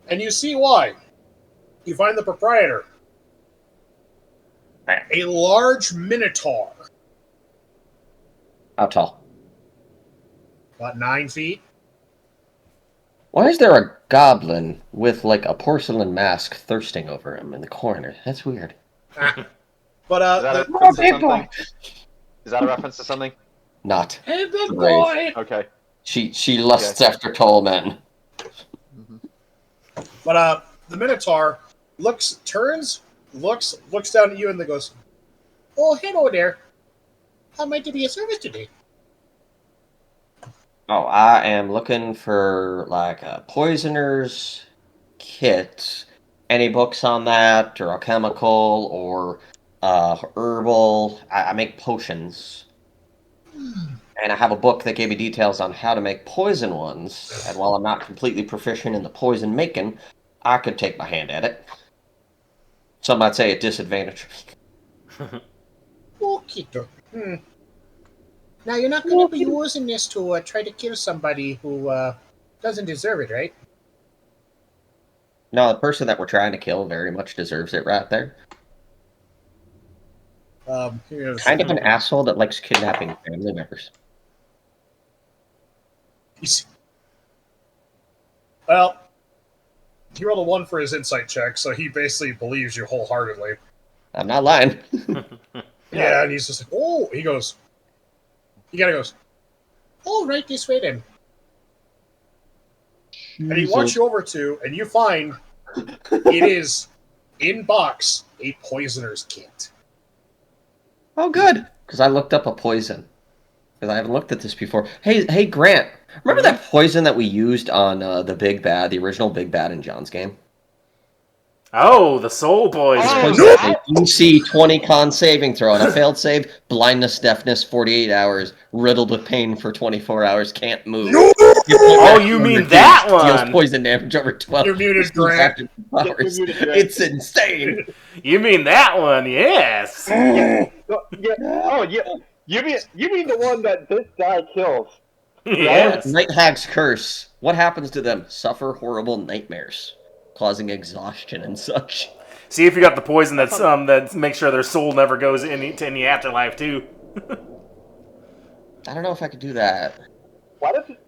And you see why. You find the proprietor. A large minotaur. How tall? About 9 feet. Why is there a goblin with like a porcelain mask thirsting over him in the corner? That's weird. But Is that, a the- reference to something? Is that a reference to something? Not. Hey, big Brave. boy! Okay. She lusts after tall men. But the Minotaur turns, looks down at you, and then goes, "Oh, hello there. How might I be of service today?" Oh, I am looking for like a poisoner's kit. Any books on that, or alchemical, or herbal? I make potions. And I have a book that gave me details on how to make poison ones. And while I'm not completely proficient in the poison making, I could take my hand at it. Some might say at disadvantage. Okay, Now, you're not going to be using this to try to kill somebody who doesn't deserve it, right? No, the person that we're trying to kill very much deserves it right there. Here's Kind of an asshole that likes kidnapping family members. Well, he rolled a 1 for his insight check, so he basically believes you wholeheartedly. I'm not lying. Yeah, and he's just like, oh, he goes, oh, right this way then. And he walks you over to, and you find it is in box a poisoner's kit. Oh, good. Because I looked up a poison. Because I haven't looked at this before. Hey, Grant. Remember that poison that we used on the Big Bad, the original Big Bad in John's game? Oh, the soul poison. Oh, DC 20 con saving throw. On a failed save, blindness, deafness, 48 hours, riddled with pain for 24 hours, can't move. No! Oh, you mean that one? Deals poison damage over 12. You're muted, Grant. Hours. It's insane. You mean that one? Yes. Yeah. Oh, yeah. You mean the one that this guy kills? Yes. Night Hag's Curse. What happens to them? Suffer horrible nightmares, causing exhaustion and such. See if you got the poison that's that makes sure their soul never goes to any afterlife too. I don't know if I could do that.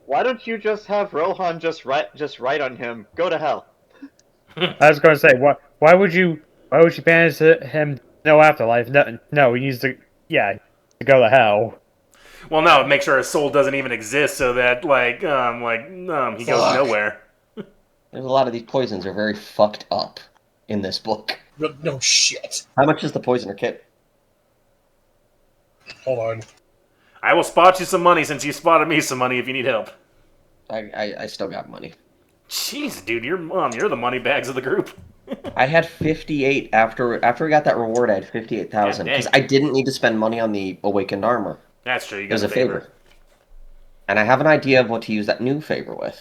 Why don't you just have Rohan just write on him? Go to hell. I was going to say, why would you banish him? No afterlife. No, he needs to. Yeah, to go to hell. Well, no, make sure his soul doesn't even exist, so that he goes nowhere. There's a lot of these poisons are very fucked up in this book. No shit. How much is the poisoner kit? Hold on. I will spot you some money since you spotted me some money if you need help. I still got money. Jeez, dude, you're the money bags of the group. I had 58 after we got that reward. I had 58,000 because I didn't need to spend money on the awakened armor. That's true. You It got was a the favor, and I have an idea of what to use that new favor with.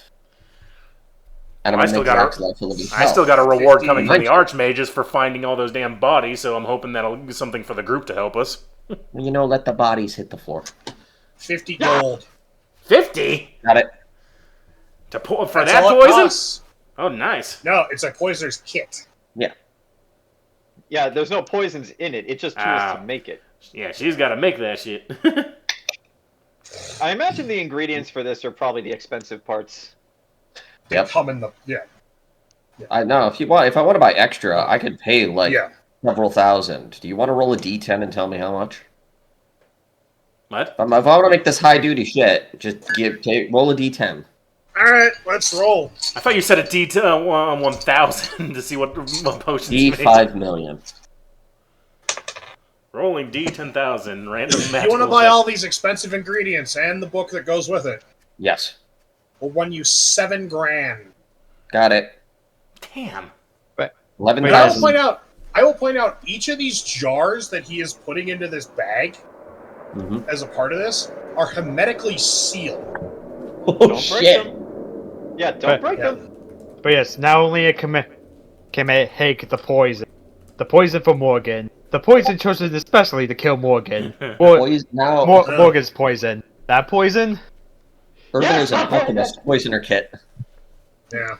And I still got a reward coming from the archmages for finding all those damn bodies, so I'm hoping that'll do something for the group to help us. You know, let the bodies hit the floor. 50 gold. 50? Got it. For That's that all it poison? costs. Oh, nice. No, it's a poisoner's kit. Yeah. Yeah, there's no poisons in it. It's just tools to make it. Yeah, she's got to make that shit. I imagine the ingredients for this are probably the expensive parts. They come in the I know. If I want to buy extra, I could pay several thousand. Do you want to roll a D10 and tell me how much? What? If I want to make this high duty shit, just roll a D10. All right, let's roll. I thought you said a D1000 to see what potions D5 million. Rolling D10,000, random magical. You want to buy all these expensive ingredients and the book that goes with it? Yes. We'll run you $7 grand. Got it. Damn. 11,000. I will point out each of these jars that he is putting into this bag as a part of this are hermetically sealed. Oh shit! Yeah, don't break them. But yes, not only can make the poison for Morgan. The poison chosen especially to kill Morgan. Morgan's poison. That poison? There's an alchemist poisoner kit. Yeah.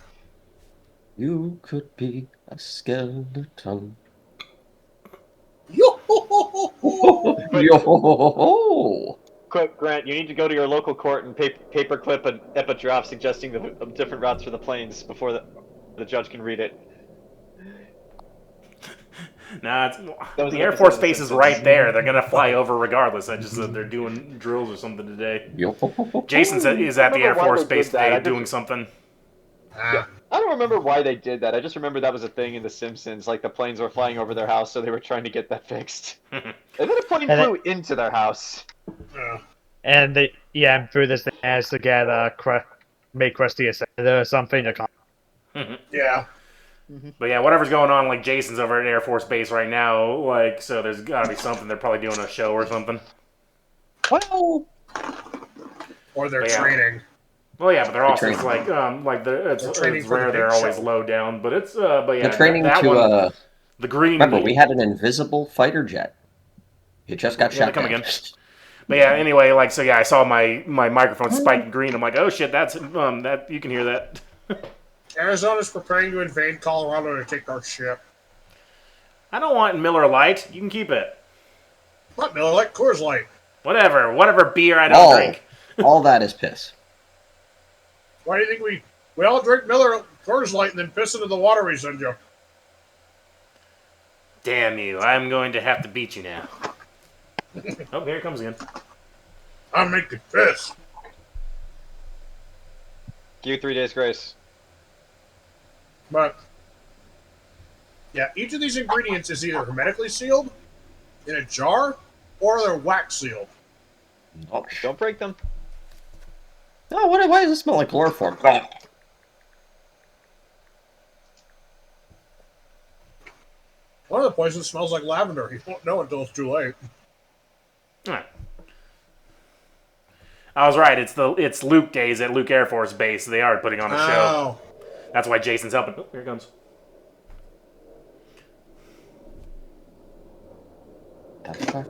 You could be a skeleton. Yo! Yo! Quick, Grant, you need to go to your local court and paperclip an epidraft suggesting the different routes for the planes before the judge can read it. Nah, the Air Force Base is right there. They're gonna fly over regardless. I just said they're doing drills or something today. Jayson is at the Air Force Base today doing something. Yeah. I don't remember why they did that. I just remember that was a thing in The Simpsons. Like the planes were flying over their house, so they were trying to get that fixed. And then a plane flew into their house. And through this thing has to get make Krusty a senator or something. Yeah. But yeah, whatever's going on, like Jason's over at Air Force Base right now, like, so there's gotta be something. They're probably doing a show or something. Well, or they're training. Well, yeah, but they're also it's rare they're always low down, but it's but yeah, they're training the green. Remember, we had an invisible fighter jet. It just got shot down. Again. But yeah, anyway, I saw my microphone spike green. I'm like, oh shit, that's that you can hear that. Arizona's preparing to invade Colorado to take our ship. I don't want Miller Lite. You can keep it. What Miller Lite? Coors Light. Whatever beer I don't drink. All that is piss. Why do you think we all drink Miller Coors Light and then piss into the water we send you? Damn you! I'm going to have to beat you now. Oh, here it comes again. I'm making this. Give you 3 days grace. But yeah, each of these ingredients is either hermetically sealed in a jar or they're wax sealed. Oh, Don't break them. oh why does it smell like chloroform? One of the places smells like lavender. You won't know until it's too late. Alright. I was right. It's Luke days at Luke Air Force Base. They are putting on a show. Oh. That's why Jayson's helping. Oh, here it comes. That's fine.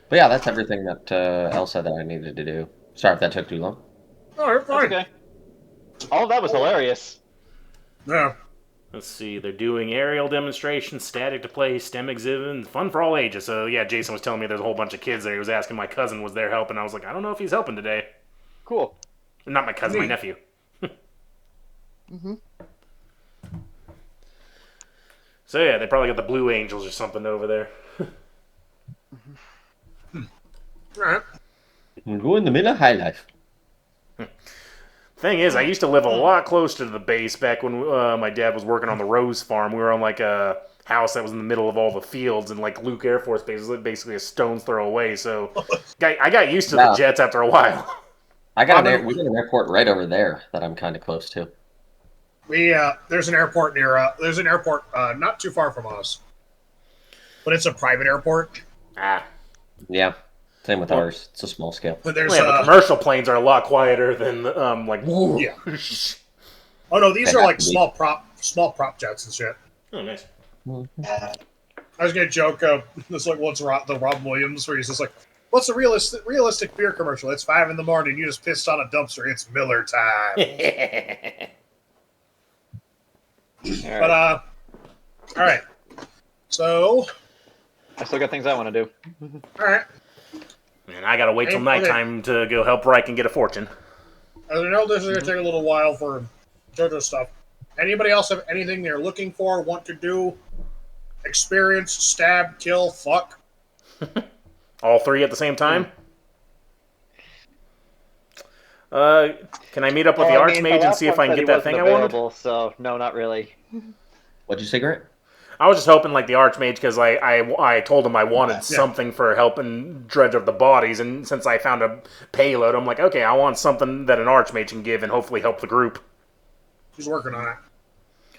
But yeah, that's everything that else that I needed to do. Sorry if that took too long. Oh, you're That's fine. okay. All of that was hilarious. Yeah. Let's see. They're doing aerial demonstrations, static to play, STEM exhibit, fun for all ages. So yeah, Jayson was telling me there's a whole bunch of kids there. He was asking my cousin was there helping. I was like, I don't know if he's helping today. Cool. Not my cousin, my nephew. Mm-hmm. So yeah, they probably got the Blue Angels or something over there. All right. Go in the middle of high life. Thing is, I used to live a lot closer to the base back when my dad was working on the Rose Farm. We were on like a house that was in the middle of all the fields, and like Luke Air Force Base was basically a stone's throw away. So I got used to the jets after a while. We got an airport right over there that I'm kind of close to. There's an airport near. There's an airport not too far from us, but it's a private airport. Ah. Yeah. Same with ours. It's a small scale. But there's but commercial planes are a lot quieter than like. Woo. Yeah. Oh no, these are like small prop jets and shit. Oh, nice. I was gonna joke. This like what's the Rob Williams where he's just like, "What's a realistic beer commercial? It's 5 a.m. You just pissed on a dumpster. It's Miller time." But all right. So I still got things I want to do. all right. Man, I gotta wait till nighttime to go help Riken get a fortune. I know this is gonna take a little while for JoJo stuff. Anybody else have anything they're looking for, want to do, experience, stab, kill, fuck? All 3 at the same time? Can I meet up with the Archmage and see if I can get that thing I wanted? So no, not really. What'd you say, Grant? I was just hoping, like, the Archmage, because I told him I wanted something for helping dredge up the bodies, and since I found a payload, I'm like, okay, I want something that an Archmage can give and hopefully help the group. He's working on it.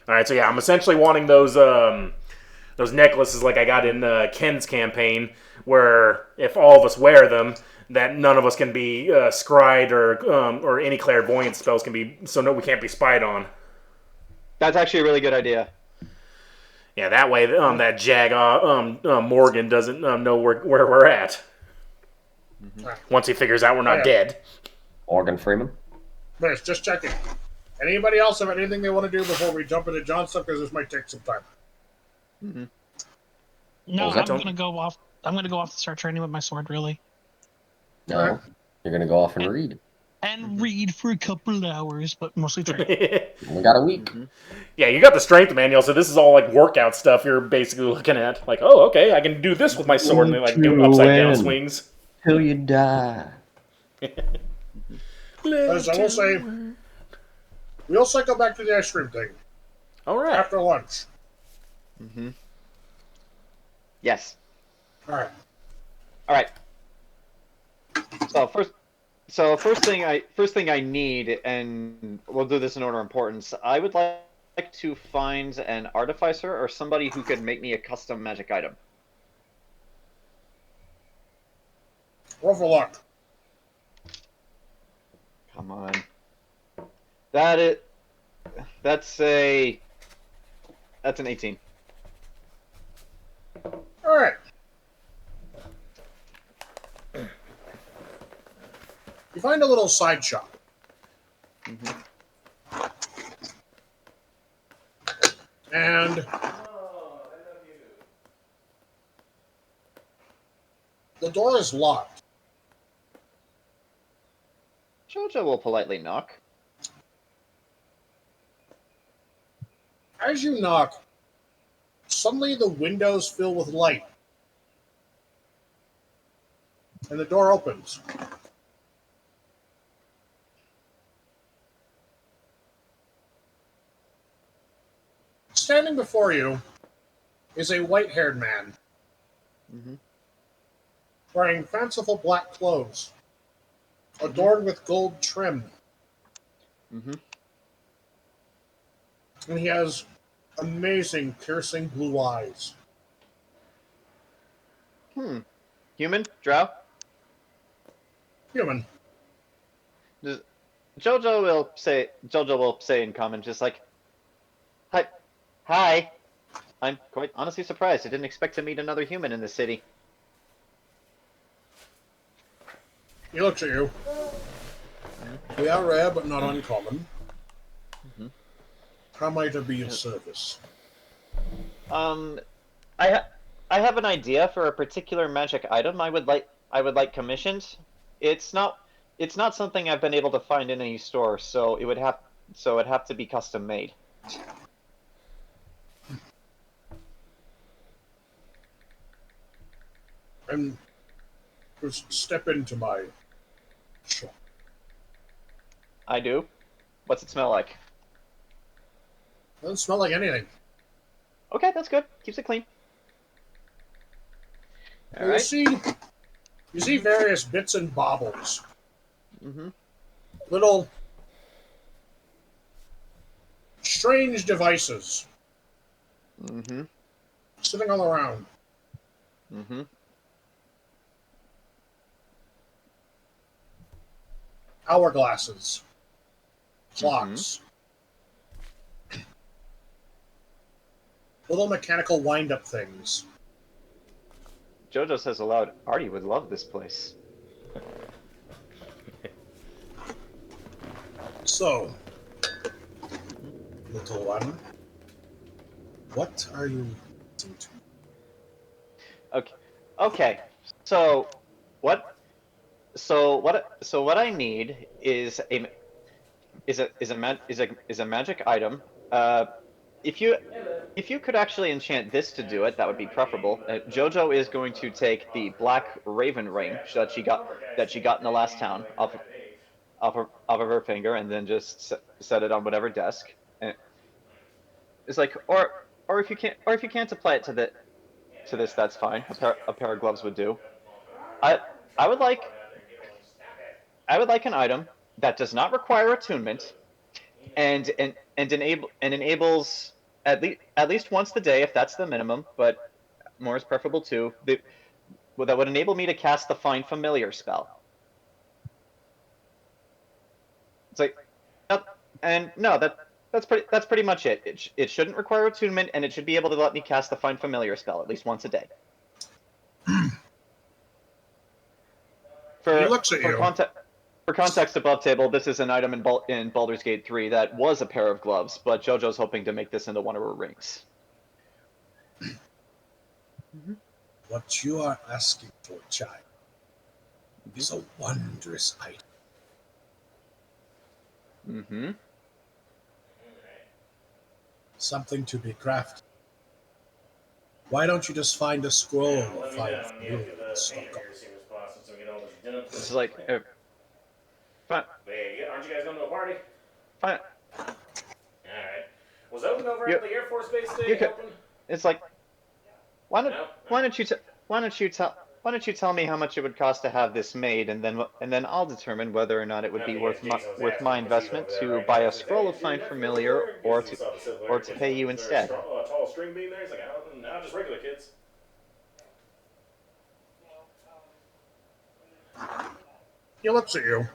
Alright, so yeah, I'm essentially wanting those necklaces like I got in Ken's campaign, where if all of us wear them, that none of us can be scryed or any clairvoyant spells can be, so no, we can't be spied on. That's actually a really good idea. Yeah, that way that Jag Morgan doesn't know where we're at. Once he figures out we're not dead. Morgan Freeman. Nice, just checking. Anybody else have anything they want to do before we jump into John's stuff? Because this might take some time. No, Oh, I'm gonna go off. I'm gonna go off and start training with my sword, really, No, Alright. you're gonna go off and read. and read for a couple of hours, but mostly train. We got a week. Yeah, you got the strength manual, so this is all like workout stuff you're basically looking at. Like, oh, okay, I can do this with my sword, and they like do upside down swings. Till you die. As I will say, we'll cycle back to the ice cream thing All right. after lunch. Yes. All right. All right. First thing I need, and we'll do this in order of importance. I would like to find an artificer or somebody who could make me a custom magic item. Roll for luck. Come on. That's an 18. All right. You find a little side shop. And the door is locked. Jojo will politely knock. As you knock, suddenly the windows fill with light. And the door opens. Standing before you is a white-haired man Mm-hmm. wearing fanciful black clothes, adorned with gold trim. Mm-hmm. And he has amazing, piercing blue eyes. Human? Drow? Human. Does- Jojo will say in common, just like, Hi. Hi. I'm quite honestly surprised. I didn't expect to meet another human in the city. He looks at you. We are rare, but not uncommon. Mhm. How might I be of service? Um, I ha I have an idea for a particular magic item I would like commissioned. It's not something I've been able to find in any store, so it'd have to be custom made. And just step into my shop. I do. What's it smell like? Doesn't smell like anything. Okay, that's good. Keeps it clean. All You right. see various bits and baubles. Mm-hmm. Little strange devices Mm-hmm. sitting all around. Mm-hmm. Hourglasses. Clocks. Little mechanical wind-up things. Jojo says aloud, Artie would love this place. So, little one, what are you listening to? Okay. Okay. So what what I need is a magic item. If you could actually enchant this to do it, that would be preferable. Jojo is going to take the black raven ring that she got in the last town off of her finger, and then just set it on whatever desk. And it's like, or if you can't apply it to this, that's fine. A pair of gloves would do. I I would like I would like an item that does not require attunement and enables at least once a day if that's the minimum, but more is preferable too. That would enable me to cast the Find Familiar spell. It's like, and no, that's pretty much it. It shouldn't require attunement, and it should be able to let me cast the Find Familiar spell at least once a day. He looks at you. For context above table, this is an item in Baldur's Gate 3 that was a pair of gloves, but JoJo's hoping to make this into one of her rings. What you are asking for, child, is a wondrous item. Mm-hmm. Something to be crafted. Why don't you just find a scroll and find familiar and stock up? This is like, fine. Aren't you guys going to a party? Fine. Alright. Was open over at the Air Force Base today open? It's like, why don't you tell me how much it would cost to have this made, and then I'll determine whether or not it would be worth my investment to buy a scroll of Find Familiar or to pay you instead. A tall string bean there? He's like, no, just regular kids. He looks at you.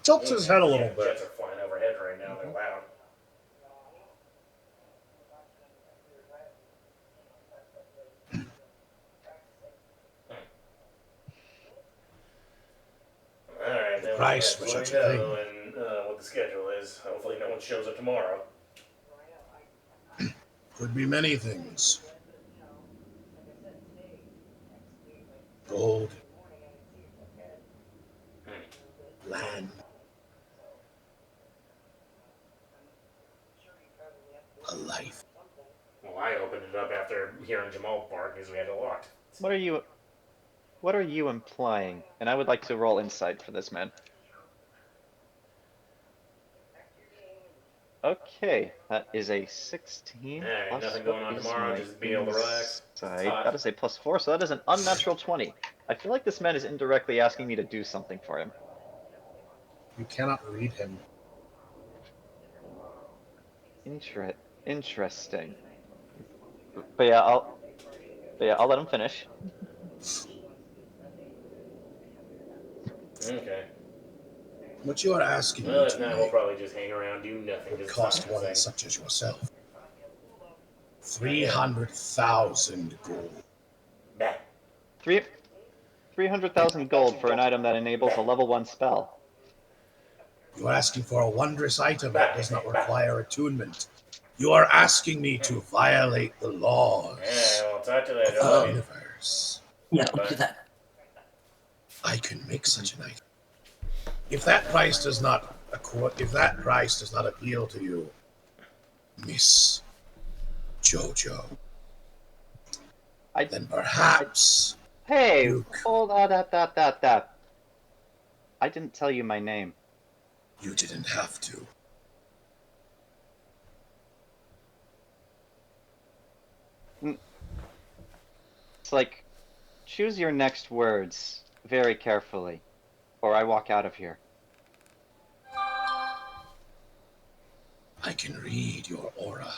Tilts his head a little bit. Jets are flying overhead right now. They're loud. Alright, then Price for such a thing. And what the schedule is. Hopefully no one shows up tomorrow. Could be many things. Gold. Land. A life. Well, I opened it up after hearing Jamal bark because we had it locked. What are you implying? And I would like to roll insight for this man. Okay, that is a 16. Alright, Plus nothing what going on is tomorrow, my just be able to relax. insight? Hot. That is a +4, so that is an unnatural 20. I feel like this man is indirectly asking me to do something for him. You cannot read him. Interesting. But yeah, I'll let him finish. Okay. What you are asking Well, me if to not, we'll make probably just hang around, do nothing. would Just cost talk one inside. such as yourself 300,000 gold. Bah. 300,000 gold for an item that enables a level 1 spell. You are asking for a wondrous item that does not require attunement. You are asking me to violate the laws Yeah, well, talk to of that the dog. universe. Yeah, look at that. I can make such an item. If that price does not appeal to you, Miss Jojo, then perhaps Hey, you hold on, that. I didn't tell you my name. didn't have to. It's like, choose your next words very carefully, or I walk out of here. I can read your aura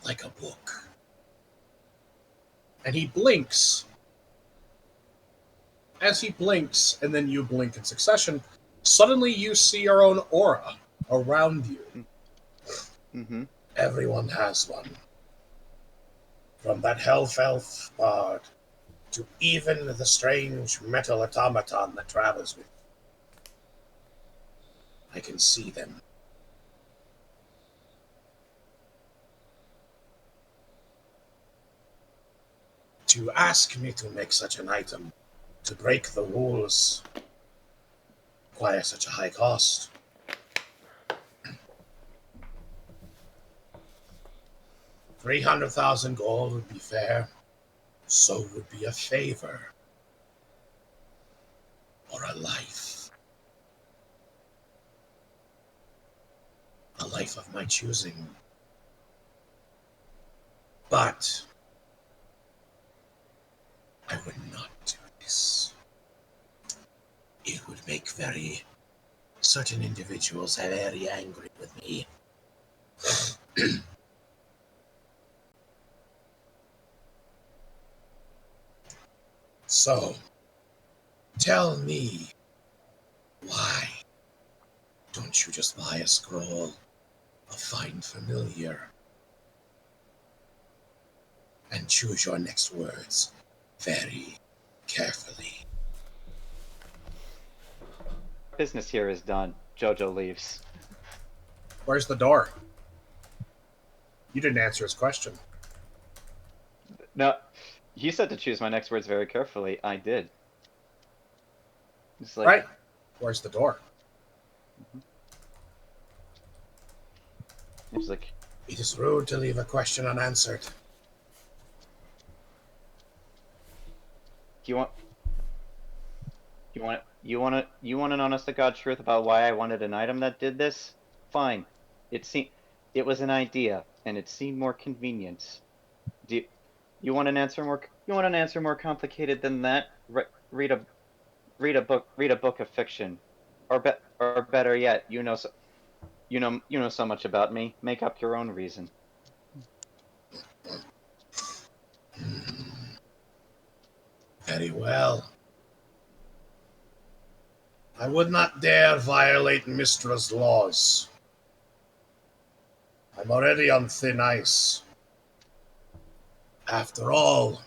like a book. And he blinks. As he blinks, and then you blink in succession, suddenly you see your own aura around you. Mm-hmm. Everyone has one. From that Hellfelth bard to even the strange metal automaton that travels with you. I can see them. To ask me to make such an item, to break the rules, require such a high cost. $300,000 gold would be fair. So would be a favor. Or a life. A life of my choosing. But I would not do this. It would make certain individuals very angry with me. So, tell me, why don't you just buy a scroll of Find Familiar and choose your next words very carefully? Business here is done. Jojo leaves. Where's the door? You didn't answer his question. No, he said to choose my next words very carefully. I did. It's like, Right. Where's the door? It's like, It is rude to leave a question unanswered. do you want an honest to God truth about why I wanted an item that did this? Fine. It was an idea, and it seemed more convenient. You want an answer more complicated than that? Read a book of fiction, or better yet, you know so much about me. Make up your own reason. Very well. I would not dare violate Mistra's laws. I'm already on thin ice. After all,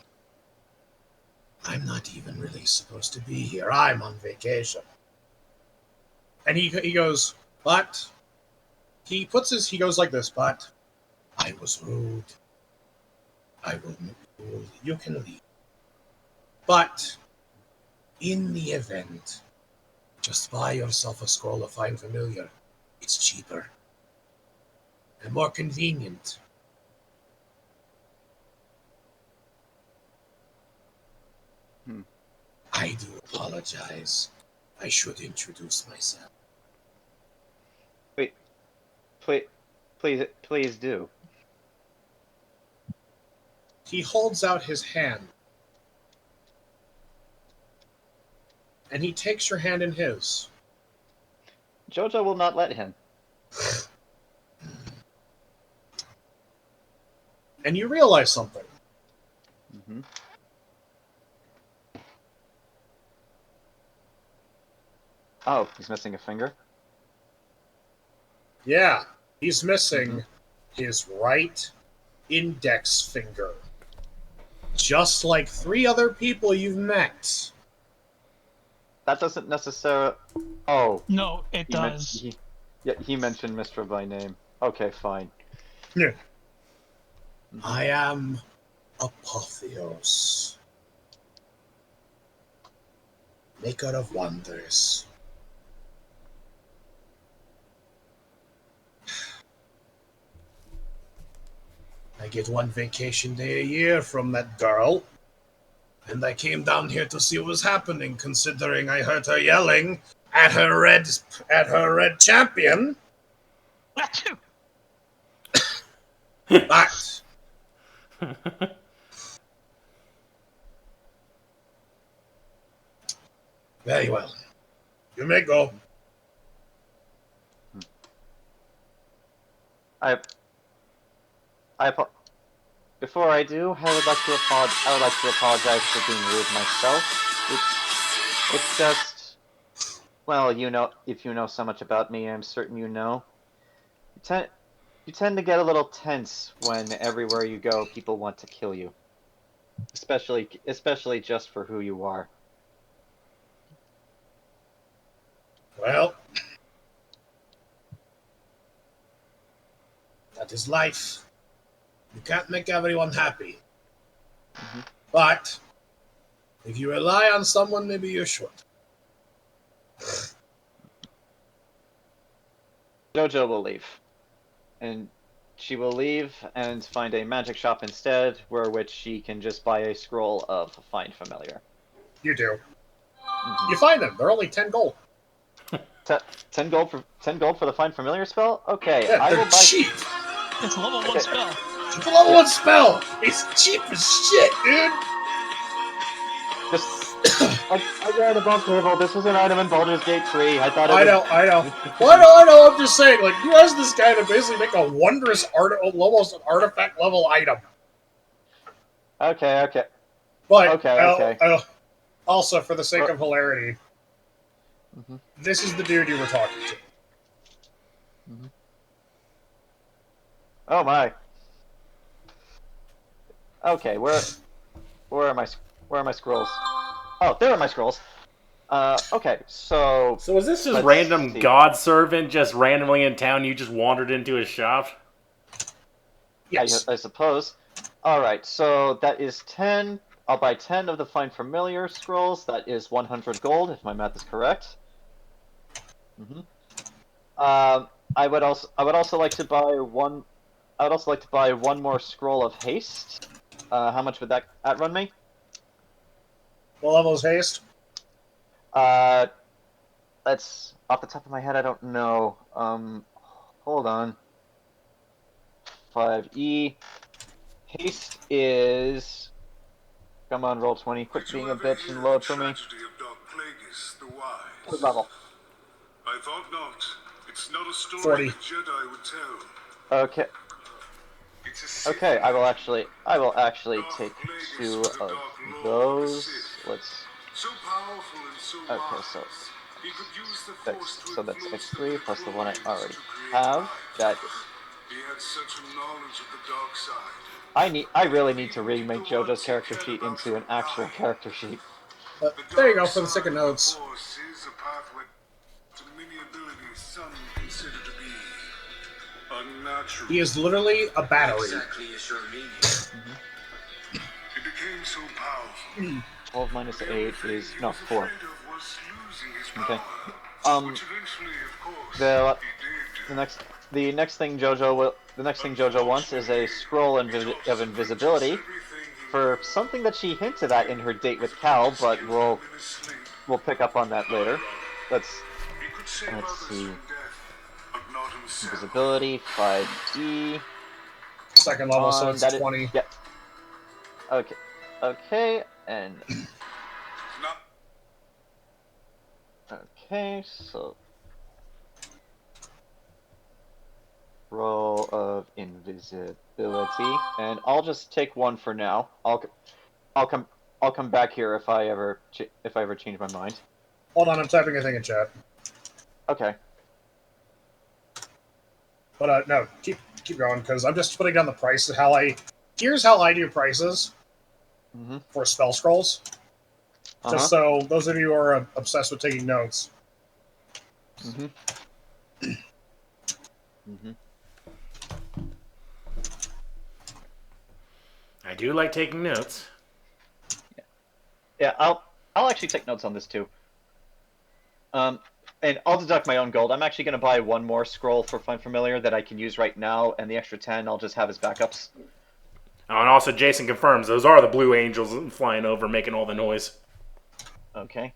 I'm not even really supposed to be here. I'm on vacation. And he goes, but he goes like this, but I was rude. You can leave. But in the event, just buy yourself a scroll of Find Familiar. It's cheaper and more convenient. I do apologize. I should introduce myself. Please do. He holds out his hand. And he takes your hand in his. Jojo will not let him. And you realize something. Mm-hmm. Oh, he's missing a finger? Yeah, he's missing his right index finger. Just like 3 other people you've met. That doesn't necessarily... Oh. No, it does. He mentioned Mr. by name. Okay, fine. Yeah. I am Apotheos, maker of wonders. I get 1 vacation day a year from that girl, and I came down here to see what was happening, considering I heard her yelling at her red champion. But very well. You may go. Before I do, I would like to apologize for being rude myself. It's just, well, you know, if you know so much about me, I'm certain you know. You tend to get a little tense when everywhere you go, people want to kill you. Especially just for who you are. Well, that is life. You can't make everyone happy. Mm-hmm. But if you rely on someone, maybe you should. Jojo will leave. And she will leave and find a magic shop instead, which she can just buy a scroll of Find Familiar. You do. Mm-hmm. You find them. They're only 10 gold. 10 gold for the Find Familiar spell? Okay, Yeah, I will they're buy... cheap. It's a level 1 spell. It's a level 1 spell. It's cheap as shit, dude. Just... I read above table. This was an item in Baldur's Gate 3. I thought it I know. Well, I know. I'm just saying, like, you asked this guy to basically make a wondrous almost an artifact level item. Okay. But Okay. Also, for the sake of hilarity, Mm-hmm. this is the dude you were talking to. Mm-hmm. Oh my. Okay, where are my scrolls? Oh, there are my scrolls. Okay, so... So is this just random god servant just randomly in town you just wandered into his shop? Yes. I suppose. Alright, so that is 10. I'll buy 10 of the Find Familiar scrolls. That is 100 gold, if my math is correct. Mm-hmm. I would also like to buy one... I would also like to buy 1 more scroll of haste. How much would that run me? What level is haste? That's off the top of my head. I don't know. Hold on. 5e. Haste is. Come on, roll 20. Quit being a bitch and load for me. What level? I thought not. It's not a story 40. the Jedi would tell. Okay. Okay, I will actually take 2 of those. Let's. So powerful and so Okay, so wise. He could use the Force to that's influence x3 the plus the people one I he used already to create have. life. That He had such a knowledge of the dark side. I really need to remake JoJo's character sheet into an actual character sheet. There you go for the second notes. Force is a pathway to many abilities some consider to be unnatural. He is literally a battery. Exactly as your meaning. He became so powerful. 12 minus 8 is no 4. Afraid of was losing his Okay. power, which eventually, of course, he did. The next thing JoJo wants is a scroll of invisibility. for something that she hinted at in her date with Cal, but we'll pick up on that later. Let's see. Invisibility, 5D. Second level, so it's That is- 20. Yeah. Okay. Okay, and. Okay, so. Roll of invisibility, and I'll just take one for now. I'll come back here if I ever change my mind. Hold on, I'm typing a thing in chat. Okay. But no, keep going, because I'm just putting down the price of here's how I do prices for spell scrolls. Just so those of you who are obsessed with taking notes. I do like taking notes. Yeah, I'll actually take notes on this too. And I'll deduct my own gold. I'm actually going to buy one more scroll for Find Familiar that I can use right now, and the extra 10 I'll just have as backups. Oh, and also Jayson confirms those are the blue angels flying over, making all the noise. Okay.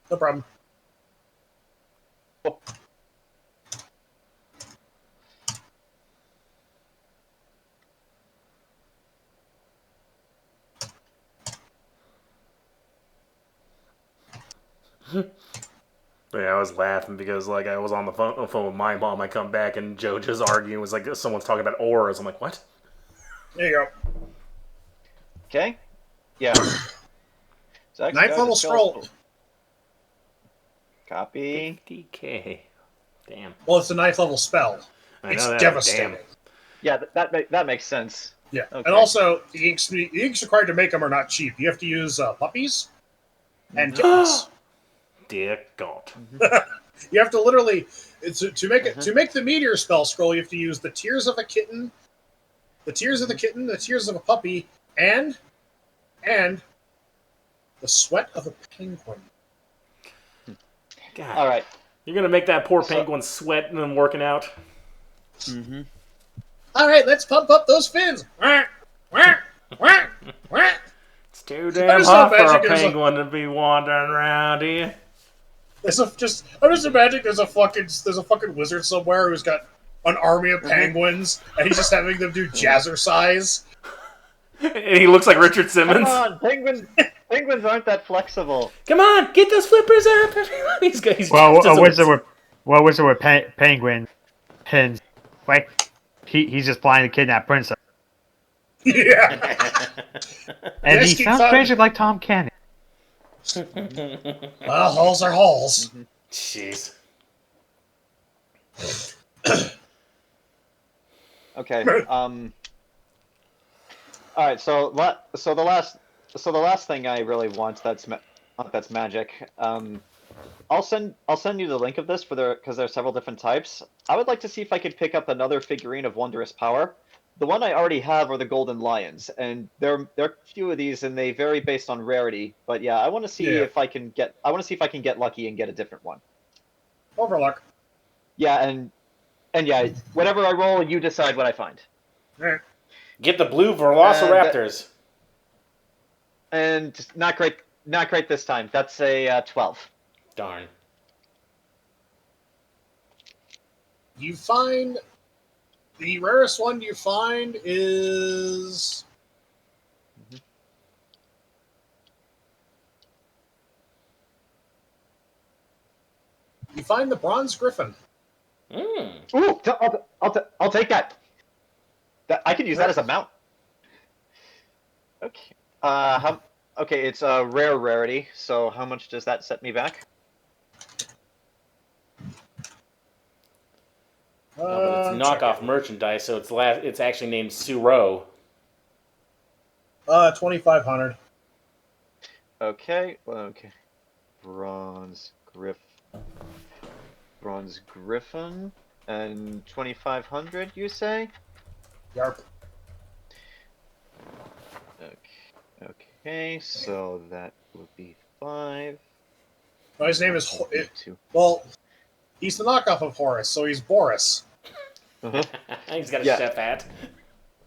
No problem. Oh. Yeah, I was laughing because like I was on the phone with my mom. I come back and Jojo's arguing. It was like someone's talking about auras. I'm like, what? There you go. Okay. Yeah. So Ninth level scroll. Copy. 50K. Damn. Well, it's a ninth level spell. I It's know that. devastating. Damn. Yeah, that makes sense. Yeah, Okay. and also the inks required to make them are not cheap. You have to use puppies and kittens. Dear God. You have to literally to make the meteor spell scroll. You have to use the tears of a kitten, the tears of the kitten, the tears of a puppy, and the sweat of a penguin. God. All right. You're gonna make that poor penguin sweat and then working out. All right, let's pump up those fins. It's too damn hot for a penguin to be wandering around here. I'm just imagining there's a fucking wizard somewhere who's got an army of penguins, and he's just having them do jazzercise. And he looks like Richard Simmons. Come on, penguins aren't that flexible. Come on, get those flippers up! He's a wizard with penguin pins. Like he's just flying to kidnap princess. Yeah. And he sounds crazy like Tom Kenny. Well, halls are halls. Jeez. Okay. All right. So the last thing I really want that's magic. I'll send you the link of this because there's several different types. I would like to see if I could pick up another figurine of wondrous power. The one I already have are the golden lions, and there are a few of these, and they vary based on rarity. But yeah, I want to see if I can get lucky and get a different one. Overlook. Yeah, and yeah, whatever I roll, you decide what I find. Right. Get the blue velociraptors. And not great this time. That's a 12. Darn. You find the rarest one you find is you find the bronze griffin. Ooh, I'll take that. I can use that as a mount. Okay. Okay, it's a rare rarity. So how much does that set me back? But it's knockoff merchandise, so it's actually named Suro. 2,500. Okay. Bronze griffin, and 2,500. You say? Yarp. Okay. Okay, so that would be 5. Well, his name is That would be 2. well, he's the knockoff of Horus, so he's Boris. Uh-huh. He's got a Yeah. chef hat.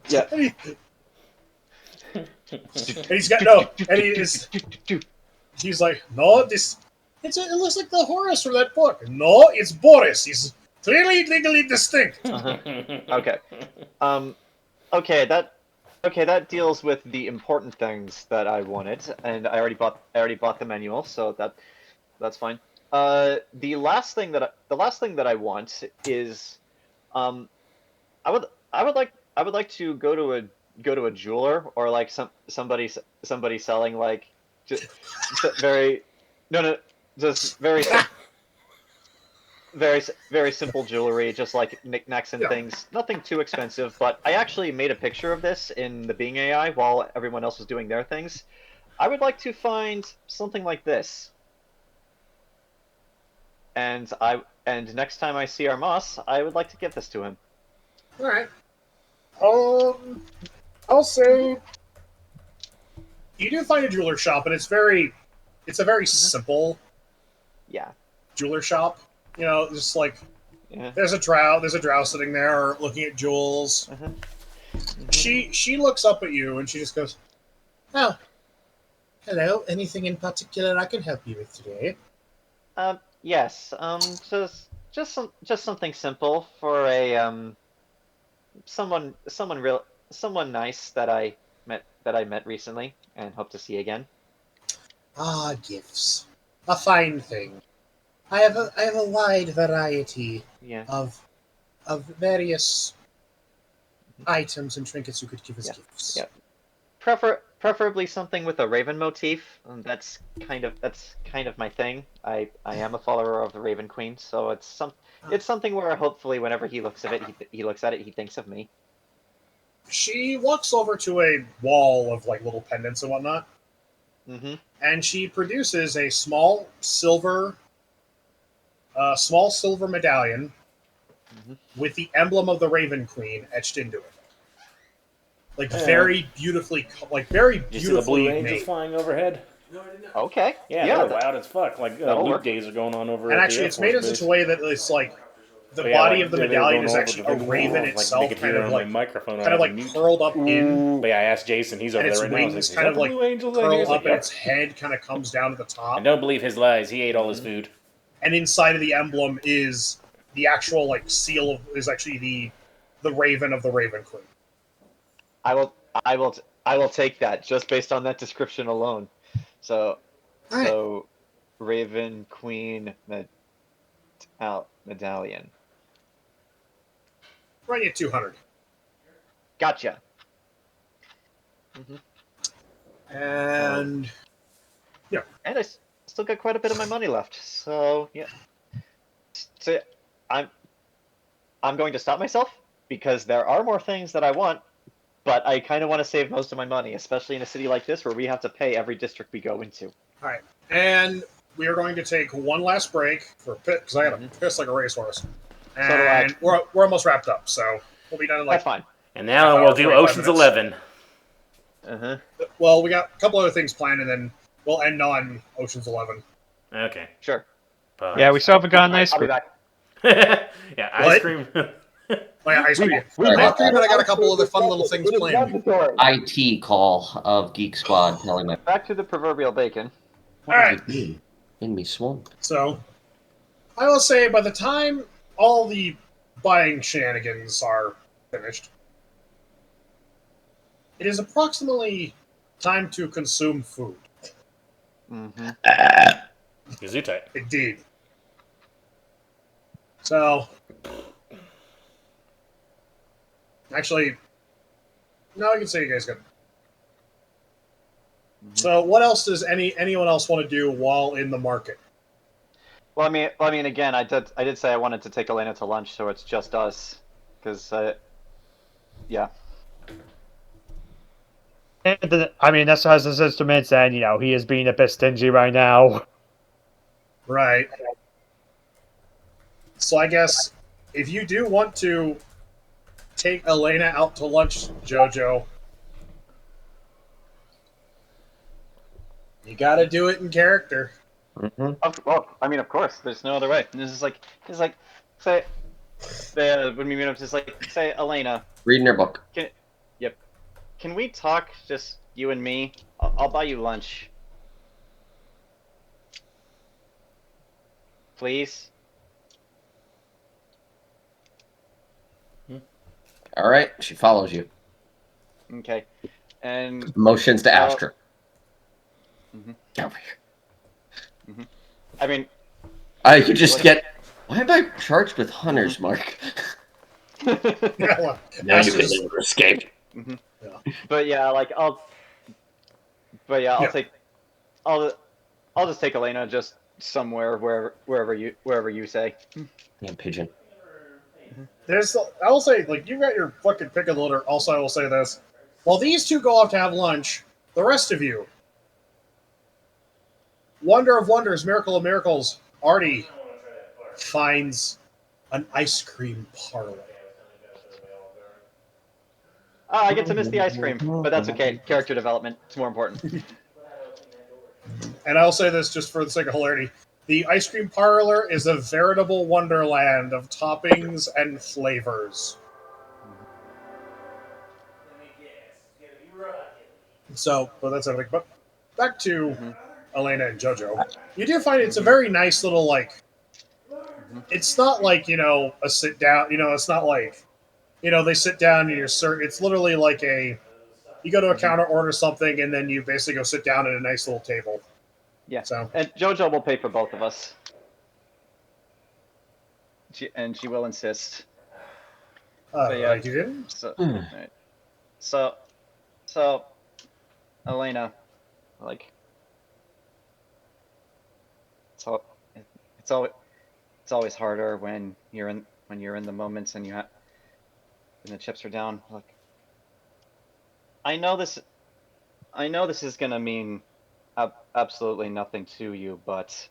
Yeah. And he's got no, and he is. He's like, no, this. It looks like the Horus from that book. No, it's Boris. He's clearly legally distinct. Okay. Okay, that deals with the important things that I wanted, and I already bought the manual, so that's fine. The last thing that I want is, I would like to go to a jeweler or like somebody selling like just very just very simple jewelry, just like knickknacks and things. Nothing too expensive, but I actually made a picture of this in the Bing AI while everyone else was doing their things. I would like to find something like this. And next time I see Armas, I would like to give this to him. All right. I'll say you do find a jeweler shop, and it's a very simple Yeah. jeweler shop. You know, just like Yeah. there's a drow sitting there looking at jewels. She looks up at you and she just goes, "Oh, hello. Anything in particular I can help you with today?" Yes. Just something simple for a someone nice that I met recently and hope to see again. Ah, gifts. A fine thing. I have a wide variety Yeah. of various items and trinkets you could give as gifts. Yeah. Preferably something with a raven motif. That's kind of my thing. I am a follower of the Raven Queen, so it's something where hopefully whenever he looks at it, he thinks of me. She walks over to a wall of like little pendants and whatnot, and she produces a small silver medallion with the emblem of the Raven Queen etched into it. Like very beautifully You see the blue made. angels flying overhead? Okay. Yeah, they're loud as fuck. Like that'll loot work. days are going on over. And at actually, the it's made in such a way that it's like the body of the medallion is actually a raven itself, kind of like curled up in. But yeah, I asked Jason. He's over And its there right now. wings Like, kind of like blue angels in curl here? up, Like, and yep. its head kind of comes down to the top. And don't believe his lies. He ate all his food. And inside of the emblem is the actual like seal is actually the raven of the Raven Queen. I will take that just based on that description alone. So Raven Queen medallion. Run you 200. Gotcha. And yeah, and I still got quite a bit of my money left. So yeah, so I'm going to stop myself because there are more things that I want, but I kind of want to save most of my money, especially in a city like this where we have to pay every district we go into. All right, and we are going to take one last break for a pit because I got to piss like a racehorse, and we're almost wrapped up, so we'll be done in like. That's fine. And now we'll do Ocean's 11. Well, we got a couple other things planned, and then we'll end on Ocean's 11. Okay. Sure. Yeah, we still haven't gotten ice I'll be cream. back. Yeah, ice cream. Oh, yeah, ice cream. Ice cream, and I got a couple other fun little things planned. IT call of Geek Squad telling me. Back to the proverbial bacon. All right. In me swamp. So, I will say by the time all the buying shenanigans are finished, it is approximately time to consume food. Gesundheit. Indeed. So, actually, no, I can say you guys good. So, what else does anyone else want to do while in the market? Well, I mean, again, I did say I wanted to take Elaina to lunch, so it's just us, because, yeah. And I mean, that's as his instruments, and you know, he is being a bit stingy right now. Right. So I guess if you do want to take Elaina out to lunch, Jojo, You gotta do it in character. Mm-hmm. Well, I mean, of course. There's no other way. This is like, say, when we meet up, just like, say, Elaina. Reading your book. Yep. Can we talk, just you and me? I'll buy you lunch. Please? All right, she follows you. Okay. And Motions to so- Astra. Mhm. Get over here. I mean, You just get. Why am I charged with hunters, Mark? Yeah, well, Now you can Astra's- never escape. but yeah, like I'll Yeah. I'll just take Elaina just somewhere wherever you say. Damn pigeon. I will say, like, you got your fucking pick of the litter. Also, I will say this. While these two go off to have lunch, the rest of you, Wonder of Wonders, Miracle of Miracles, AARTI finds an ice cream parlor. I get to miss the ice cream, but that's okay. Character development, it's more important. And I'll say this just for the sake of hilarity. The ice cream parlor is a veritable wonderland of toppings and flavors. So, well, that's everything. But back to Elaina and Jojo. You do find it's a very nice little, like, it's not like, a sit down, it's not like, they sit down and it's literally like you go to a counter, order something, and then you basically go sit down at a nice little table. Yeah. So, And Jojo will pay for both of us. She will insist. But yeah, you didn't? So, right. So, Elaina, like, it's always harder when you're in the moments and and the chips are down. Like, I know this is gonna mean absolutely nothing to you, but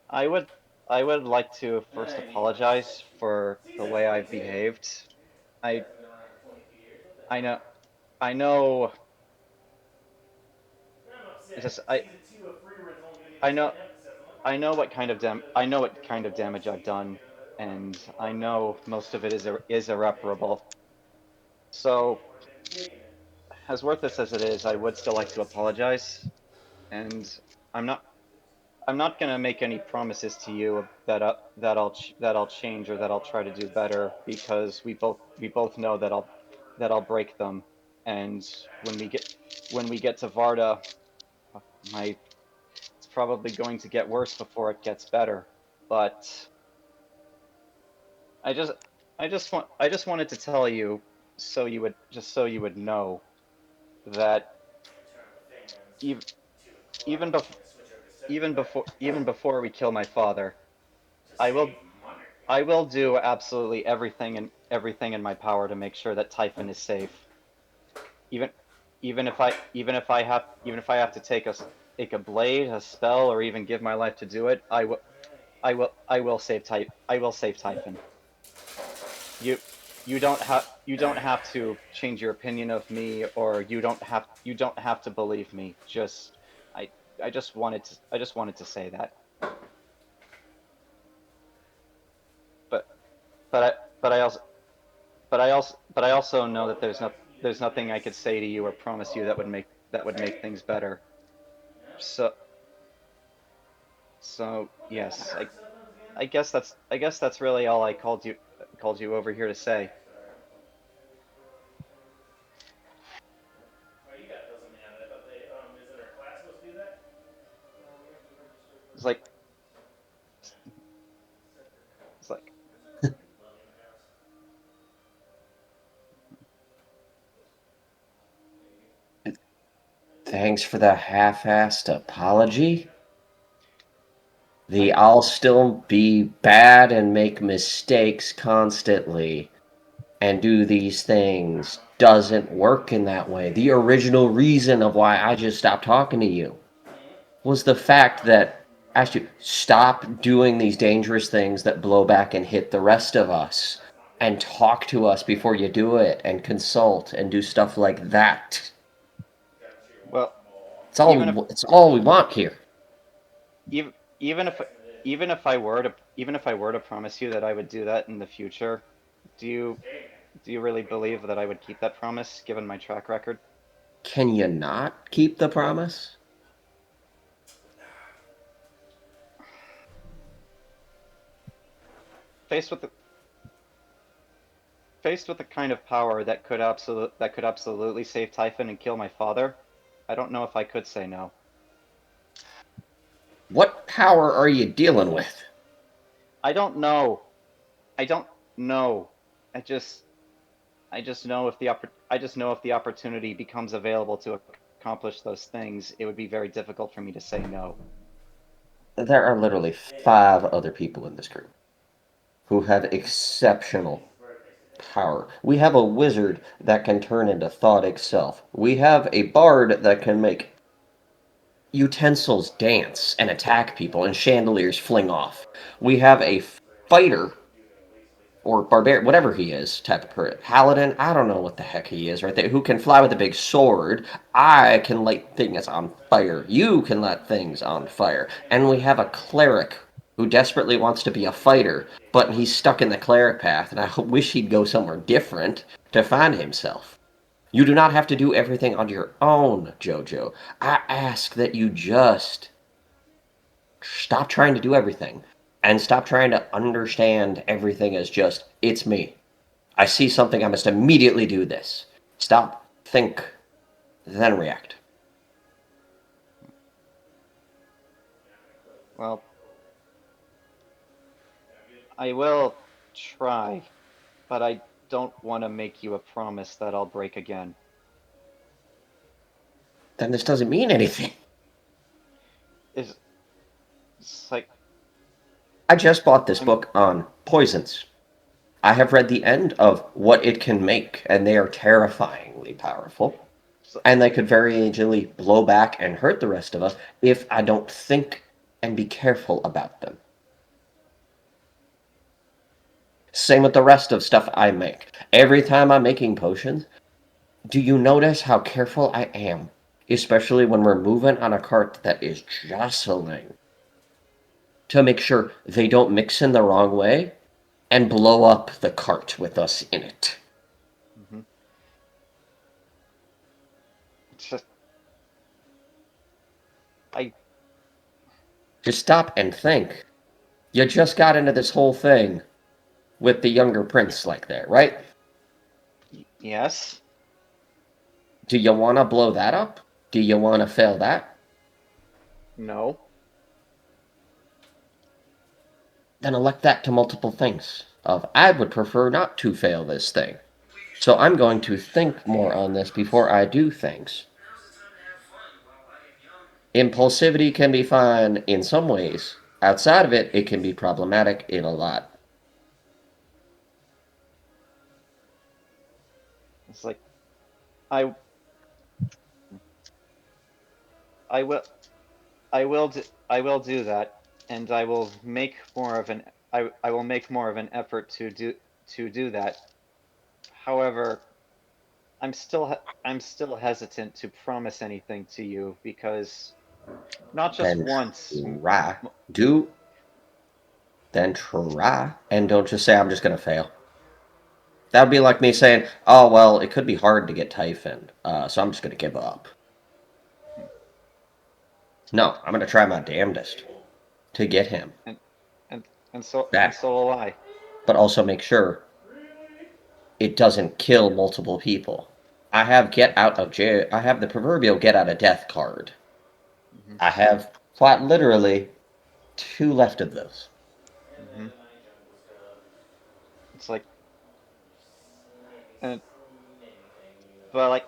I would like to first apologize for the way I've behaved. I know. It's just I know what kind of damage I've done, and I know most of it is irreparable. So, as worthless as it is, I would still like to apologize, and I'm not gonna make any promises to you that I'll change or that I'll try to do better, because we both know that I'll break them, and when we get to Varda, it's probably going to get worse before it gets better. But I just wanted to tell you so you would know that even before we kill my father, I will do absolutely everything in my power to make sure that Typhon is safe. Even if I have to take a blade, a spell, or even give my life to do it, I will save Typhon. You don't have to change your opinion of me, or you don't have to believe me. I just wanted to say that. But I also know that there's nothing I could say to you or promise you that would make things better. So yes, I guess that's really all I called you over here to say. It's like Thanks for the half-assed apology. I'll still be bad and make mistakes constantly and do these things doesn't work in that way. The original reason of why I just stopped talking to you was the fact that I asked you, stop doing these dangerous things that blow back and hit the rest of us, and talk to us before you do it, and consult and do stuff like that. Well, It's all we want here. even even if even if I were to promise you that I would do that in the future, do you really believe that I would keep that promise given my track record? Can you not keep the promise? Faced with the kind of power that could absolutely save Typhon and kill my father, I don't know if I could say no. What power are you dealing with? I don't know. I don't know. I just know if the opportunity becomes available to accomplish those things, it would be very difficult for me to say no. There are literally 5 other people in this group who have exceptional power. We have a wizard that can turn into thought itself. We have a bard that can make utensils dance and attack people and chandeliers fling off. We have a fighter or barbarian, whatever he is, type of person. Paladin, I don't know what the heck he is right there, who can fly with a big sword. I can light things on fire. You can light things on fire. And we have a cleric who desperately wants to be a fighter, but he's stuck in the cleric path, and I wish he'd go somewhere different to find himself. You do not have to do everything on your own, Jojo. I ask that you just stop trying to do everything and stop trying to understand everything as just, it's me. I see something, I must immediately do this. Stop, think, then react. Well, I will try, but I don't want to make you a promise that I'll break again. Then this doesn't mean anything. It's like I just bought this book on poisons. I have read the end of what it can make, and they are terrifyingly powerful. And they could very easily blow back and hurt the rest of us if I don't think and be careful about them. Same with the rest of stuff I make. Every time I'm making potions, do you notice how careful I am? Especially when we're moving on a cart that is jostling. To make sure they don't mix in the wrong way and blow up the cart with us in it. mm-hmm. It's just Just stop and think. You just got into this whole thing with the younger prince like that, right? Yes. Do you want to blow that up? Do you want to fail that? No. Then elect that to multiple things. I would prefer not to fail this thing. So I'm going to think more on this before I do things. Impulsivity can be fine in some ways. Outside of it, it can be problematic in a lot. It's like I will do that, and I will make more of an effort to do that. However, I'm still hesitant to promise anything to you because not just Then once. try. Then try. And don't just say, I'm just going to fail. That would be like me saying, oh, well, it could be hard to get Typhon, so I'm just going to give up. No, I'm going to try my damnedest to get him. And so Back. will I. But also make sure it doesn't kill multiple people. I have get out of jail. I have the proverbial get out of death card. Mm-hmm. I have quite literally 2 left of those. Mm-hmm. It's like, but like,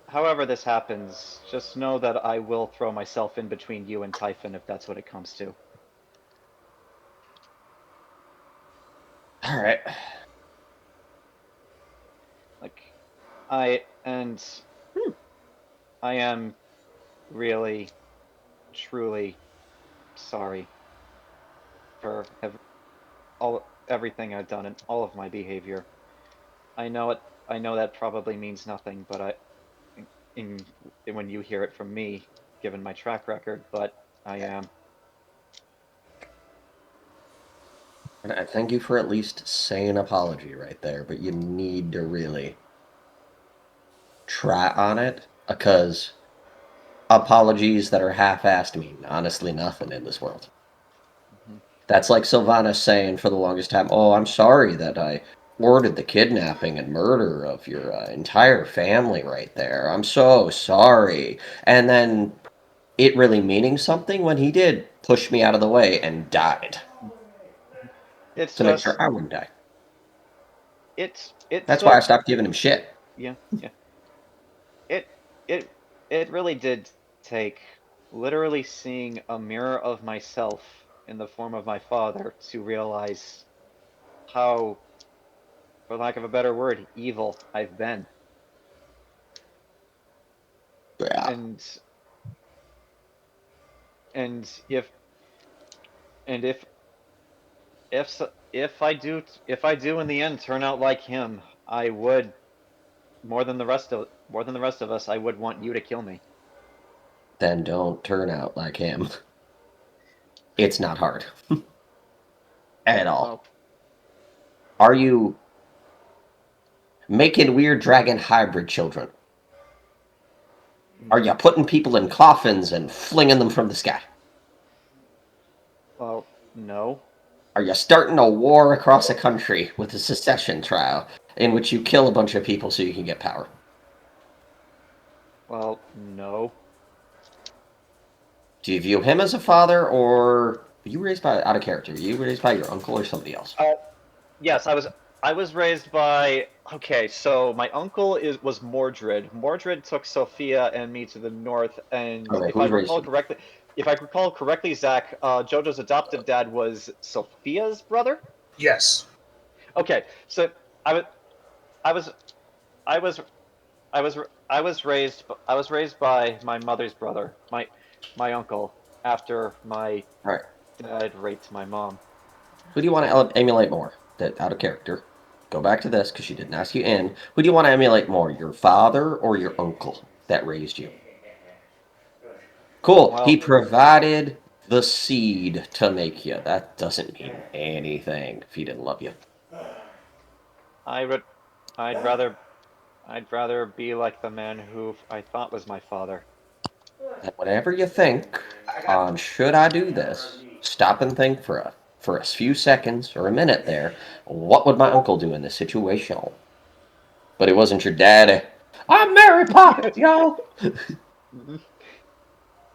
however this happens, just know that I will throw myself in between you and Typhon if that's what it comes to. All right. Like, I am really, truly sorry for everything I've done and all of my behavior. I know that probably means nothing, but when you hear it from me, given my track record, but I am. And I thank you for at least saying an apology right there, but you need to really try on it, because apologies that are half-assed mean honestly nothing in this world. That's like Sylvanas saying for the longest time, "Oh, I'm sorry that I ordered the kidnapping and murder of your entire family right there. I'm so sorry." And then it really meaning something when he did push me out of the way and died It's to make just sure I wouldn't die. it That's why I took stopped giving him shit. yeah. It it it really did take literally seeing a mirror of myself in the form of my father to realize how, for lack of a better word, evil I've been. Yeah. And and if and if I do in the end turn out like him, I would more than the rest of us, I would want you to kill me. Then don't turn out like him. It's not hard. At all. Well, Are you making weird dragon hybrid children? Are you putting people in coffins and flinging them from the sky? well, no. Are you starting a war across a country with a secession trial in which you kill a bunch of people so you can get power? Well, no. Do you view him as a father, or were you raised by out of character? Were you raised by your uncle or somebody else? Yes, I was raised by. Okay, so my uncle was Mordred. Mordred took Sophia and me to the north, and Okay, if I who's raised recall you? correctly, Zach, Jojo's adoptive dad was Sophia's brother. Yes. Okay, so I was I was I was I was raised by my mother's brother, my uncle, after my All right. dad raped my mom. Who do you want to emulate more? That out of character. Go back to this because she didn't ask you in. Who do you want to emulate more, your father or your uncle that raised you? Cool. He Well, provided the seed to make you. That doesn't mean anything if he didn't love you. I would I'd rather be like the man who I thought was my father. And whenever you think on should I do this, stop and think for a few seconds or a minute there. What would my uncle do in this situation? But it wasn't your daddy. I'm Mary Poppins, y'all.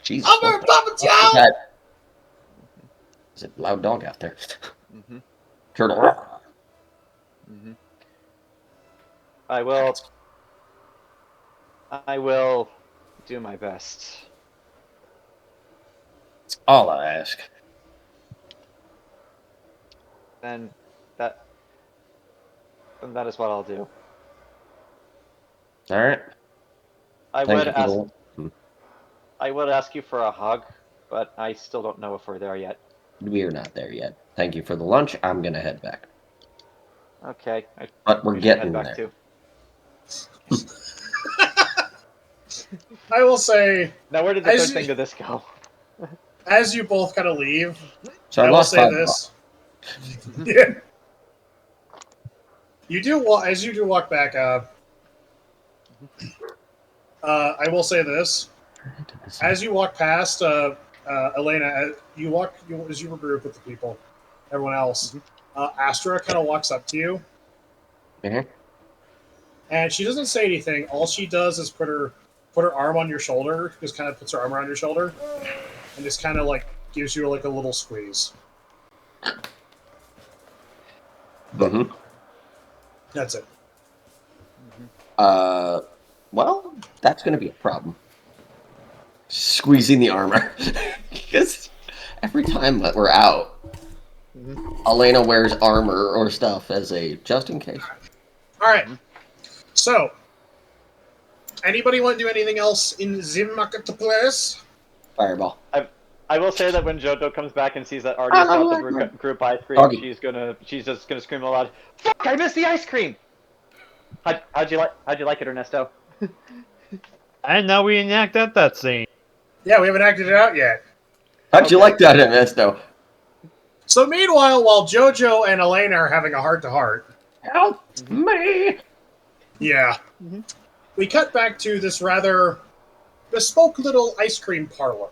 Jesus, I'm what Mary the Poppins, fuck is y'all! that? Is it a loud dog out there? Mm-hmm. Turtle. Mm-hmm. I will do my best. That's all I ask. Then that then that is what I'll do. All right. I Thank would you for ask the. I would ask you for a hug, but I still don't know if we're there yet. We're not there yet. Thank you for the lunch. I'm gonna head back. Okay, But we're we should head getting back there. too. I will say, Now, where did the As third you- thing to this go? as you both kind of leave, So I I will lost say 5 this. Yeah. You do as you do walk back. I will say this: as you walk past Elaina, as you regroup with the people, everyone else. Astra kind of walks up to you, Mhm. and she doesn't say anything. All she does is put her arm on your shoulder, just kind of puts her arm around your shoulder, and just kind of like gives you like a little squeeze. Mhm. That's it. Well, that's gonna be a problem. Squeezing the armor. Because every time that we're out, Elaina wears armor or stuff as a just in case. All right. So, anybody want to do anything else in the marketplace? Fireball. I will say that when Jojo comes back and sees that Artie's got the group ice cream, Doggy. she's just gonna scream aloud, "Fuck! I missed the ice cream!" How'd you like it, Ernesto? I didn't know we enacted that scene. Yeah, we haven't acted it out yet. How'd you like that, Ernesto? So meanwhile, while Jojo and Elaina are having a heart-to-heart, Help me! yeah, we cut back to this rather bespoke little ice cream parlor.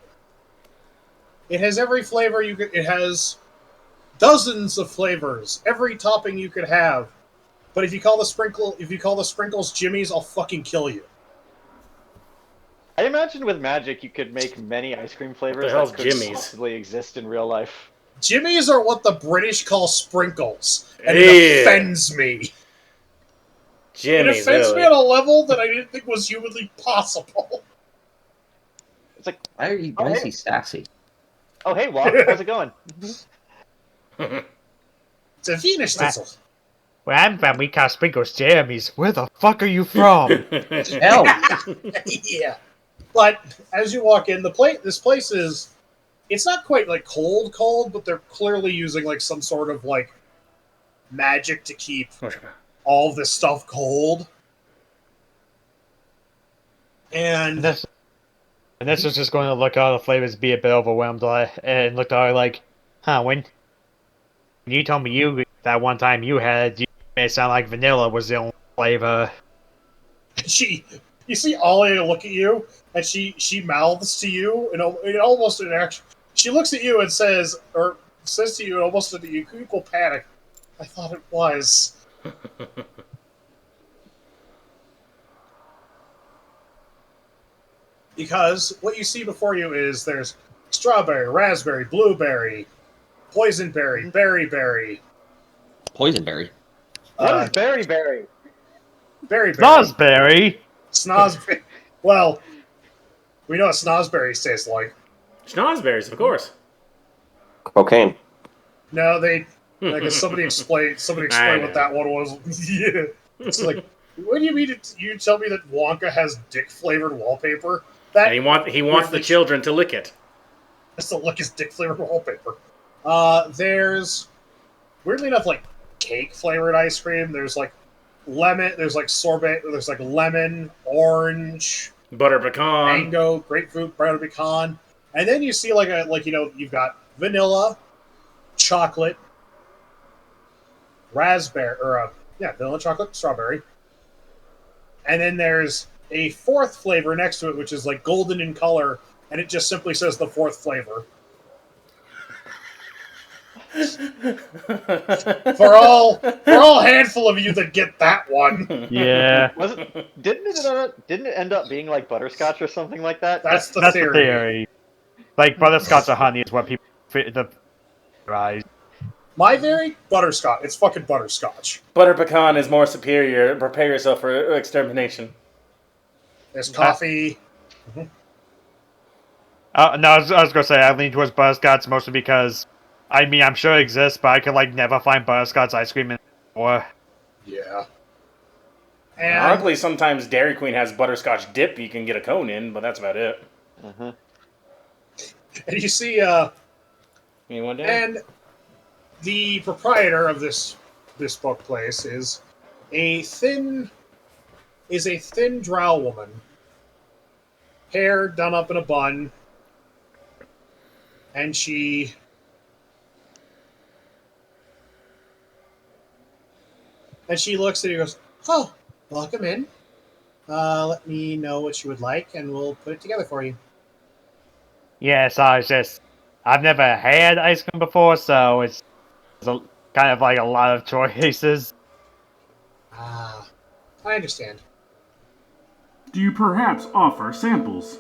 It has every flavor you could. It has dozens of flavors, every topping you could have. But if you call the sprinkles Jimmy's, I'll fucking kill you. I imagine with magic you could make many ice cream flavors hell's that could Jimmy's? possibly exist in real life. Jimmy's are what the British call sprinkles, and Ew. it offends me. Jimmy's, It offends really. me on a level that I didn't think was humanly possible. It's like, Why is he sassy? oh hey, Walt, how's it going? It's a Venus thistle. Where I'm from, we call sprinkles Jeremy's. Where the fuck are you from? Hell! Yeah. But as you walk in, this place is, it's not quite like cold, but they're clearly using like some sort of like magic to keep all of this stuff cold. And This is just going to look at all the flavors, be a bit overwhelmed, and look at her like, huh, when you told me that one time you had, you made it sound like vanilla was the only flavor. you see Ollie look at you, and she mouths to you, and almost in action, she looks at you and says to you, almost in equal panic, "I thought it was." Because what you see before you is there's strawberry, raspberry, blueberry, poisonberry, berry, Poisonberry. What is berry berry? berry, Snosberry! snozberry. Well, we know what snozberries taste like. Schnozberries, of course. Cocaine. No, I guess somebody explain I what that one was. Yeah, it's like, what do you mean? You tell me that Wonka has dick flavored wallpaper? That And he wants the children to lick it. just to look his dick flavored wallpaper. There's weirdly enough like cake flavored ice cream. There's like lemon. There's like sorbet. There's like lemon, orange, Butter pecan. mango, grapefruit, butter pecan, and then you see you've got vanilla, chocolate, raspberry, vanilla, chocolate, strawberry, and then there's a fourth flavor next to it, which is like golden in color, and it just simply says the fourth flavor. For all handful of you that get that one, Yeah, Didn't it end up being like butterscotch or something like that? that's the that's theory. the theory. Like, butterscotch or honey is what people right. My theory, butterscotch. It's fucking butterscotch. Butter pecan is more superior. Prepare yourself for extermination. There's coffee. No, I was gonna say I lean towards butterscotch mostly because, I mean, I'm sure it exists, but I could like never find butterscotch ice cream anymore. Yeah. And Ironically, sometimes Dairy Queen has butterscotch dip you can get a cone in, but that's about it. Uh-huh. and you see, You want that? and the proprietor of this book place is a thin drow woman, hair done up in a bun, and she looks at you and goes, "Oh, welcome in. Let me know what you would like, and we'll put it together for you." Yes, I've never had ice cream before, so it's kind of like a lot of choices. Ah, I understand. Do you perhaps offer samples?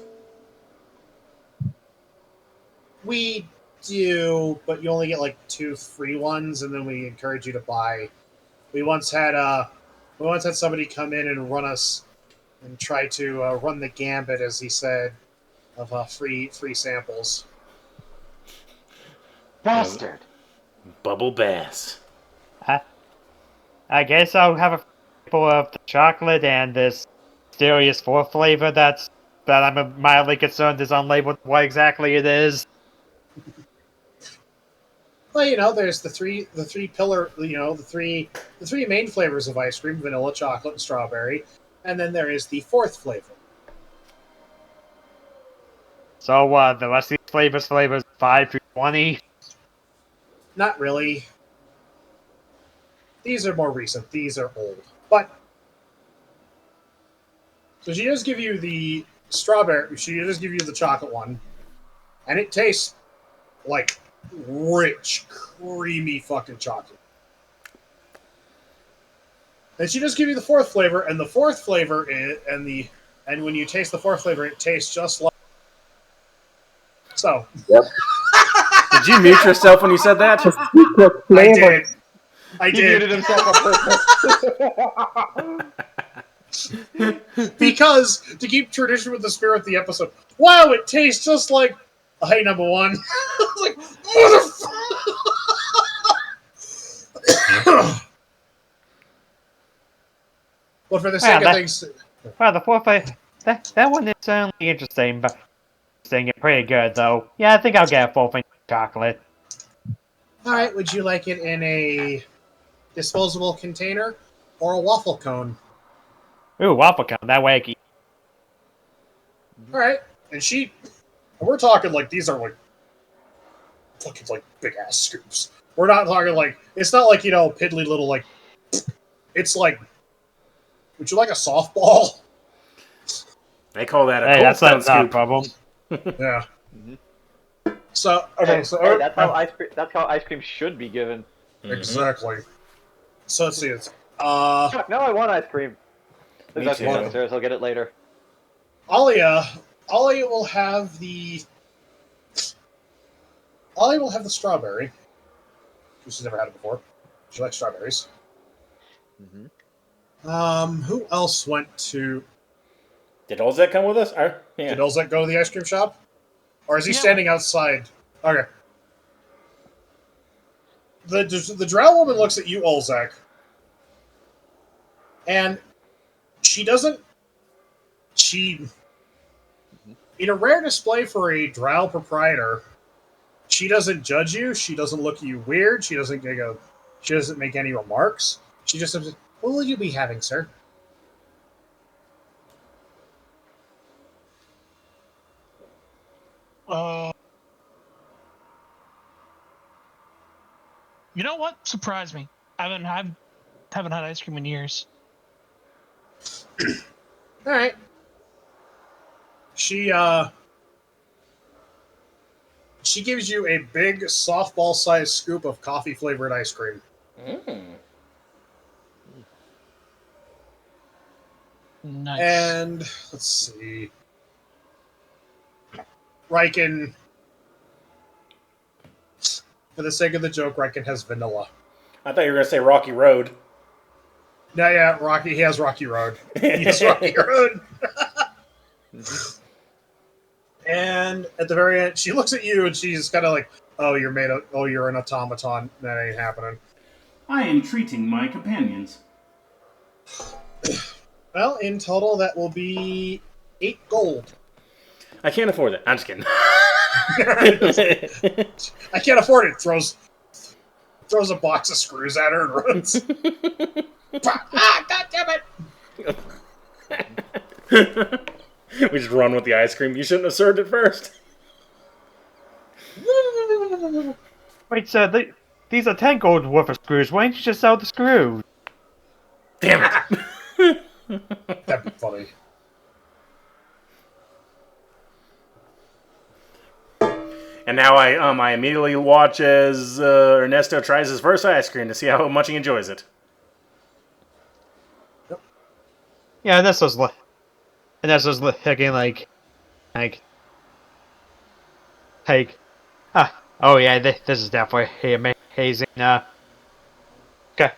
We do, but you only get like 2 free ones, and then we encourage you to buy. We once had somebody come in and run us and try to run the gambit, as he said, of free samples. Bastard. Bubble bass. I guess I'll have a sample of the chocolate and this mysterious fourth flavor that I'm mildly concerned is unlabeled what exactly it is. Well, there's the three pillar, the three main flavors of ice cream: vanilla, chocolate, and strawberry. And then there is the fourth flavor. So, the rest of these flavors 5 through 20. Not really. These are more recent. These are old. But so she does give you the strawberry. She does give you the chocolate one, and it tastes like rich, creamy fucking chocolate. And she does give you the fourth flavor, and the fourth flavor is, and when you taste the fourth flavor, it tastes just like. So. Yep. Did you mute yourself when you said that? I did. I He did. muted himself on purpose. Because to keep tradition with the spirit of the episode. Wow, it tastes just like. Hey, number one. Like, motherfucker. But for the sake of things. Well, the fourth flavor, that one is certainly interesting, but and pretty good though. Yeah, I think I'll get a full thing of chocolate. All right, would you like it in a disposable container or a waffle cone? Ooh, waffle cone. That way I can. All right, and we're talking like these are like fucking like big ass scoops. We're not talking like it's not like piddly little like. It's like, would you like a softball? They call that a Hey, cold that's stone not a scoop. problem. Yeah. So okay, so Hey, that's how ice cream should be given. Exactly. So let's see. It's Fuck, now I want ice cream. Me There's ice cream too. downstairs. I'll get it later. Alia will have the strawberry. She's never had it before. She likes strawberries. Who else went to? Did Olzec come with us? Yeah. Did Olzec go to the ice cream shop, or is he Yeah. standing outside? Okay. The drow woman looks at you, Olzec, and she doesn't. In a rare display for a drow proprietor, she doesn't judge you. She doesn't look at you weird. She doesn't make any remarks. She just says, "What will you be having, sir?" You know what? Surprised me. I haven't had ice cream in years. All right. She gives you a big softball-sized scoop of coffee-flavored ice cream. Nice. And let's see. Riken, for the sake of the joke, Riken has vanilla. I thought you were going to say Rocky Road. No, yeah, Rocky. He has Rocky Road. He has Rocky Road. And at the very end, she looks at you and she's kind of like, "Oh, you're an automaton. That ain't happening." I am treating my companions. Well, in total, that will be 8 gold. I can't afford it. I'm just kidding. I can't afford it. Throws a box of screws at her and runs. God damn it! We just run with the ice cream. You shouldn't have served it first. Wait, sir, these are 10 gold worth of screws. Why don't you just sell the screws? Damn it. That'd be funny. And now I immediately watch as Ernesto tries his first ice cream to see how much he enjoys it. Yeah, and this was thinking like, oh yeah, this is definitely amazing. Okay.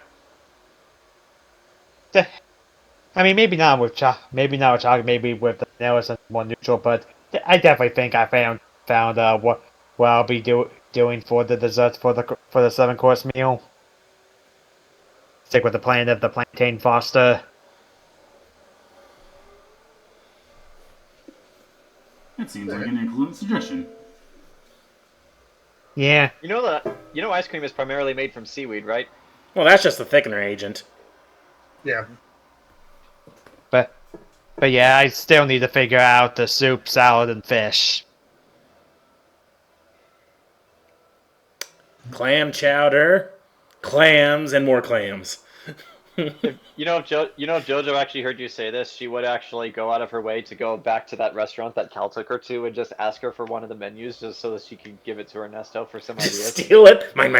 I mean, maybe not with chocolate, maybe with the vanilla and more neutral, but I definitely think I found what I'll be doing for the desserts for the 7-course meal. Stick with the plan of the plantain foster. That seems like an excellent suggestion. Yeah. You know ice cream is primarily made from seaweed, right? Well, that's just the thickener agent. Yeah. But yeah, I still need to figure out the soup, salad, and fish. Clam chowder, clams, and more clams. If Jojo actually heard you say this, she would actually go out of her way to go back to that restaurant that Cal took her to and just ask her for one of the menus just so that she could give it to Ernesto for some ideas. Steal it. Mine.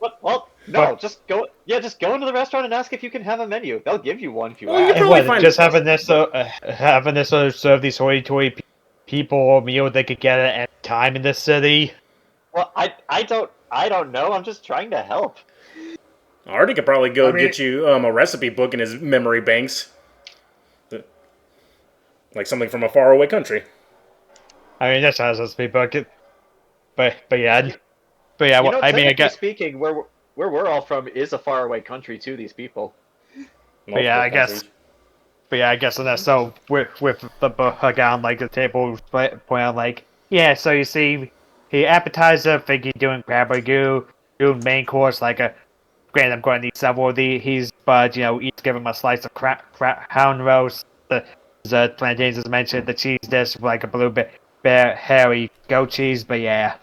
What? Well, no, just go. Yeah, just go into the restaurant and ask if you can have a menu. They'll give you one if you Well, you ask. probably And find just having this serve these hoity-toity people a meal they could get at any time in this city. Well, I don't know. I'm just trying to help. Artie could probably go get you a recipe book in his memory banks. Like something from a faraway country. I mean, that sounds like but yeah. But yeah, well, I mean, I technically guess. speaking, where we're all from is a faraway country to these people. But yeah, I guess. But yeah, I guess that's so with the book on like the table point out like, yeah. So you see, he appetizer, think he's doing crab ragout, doing main course like a. Granted, I'm going to need several of these, but each give him a slice of hound roast. The plantains, as mentioned, the cheese dish with like a blue bear hairy goat cheese. But yeah.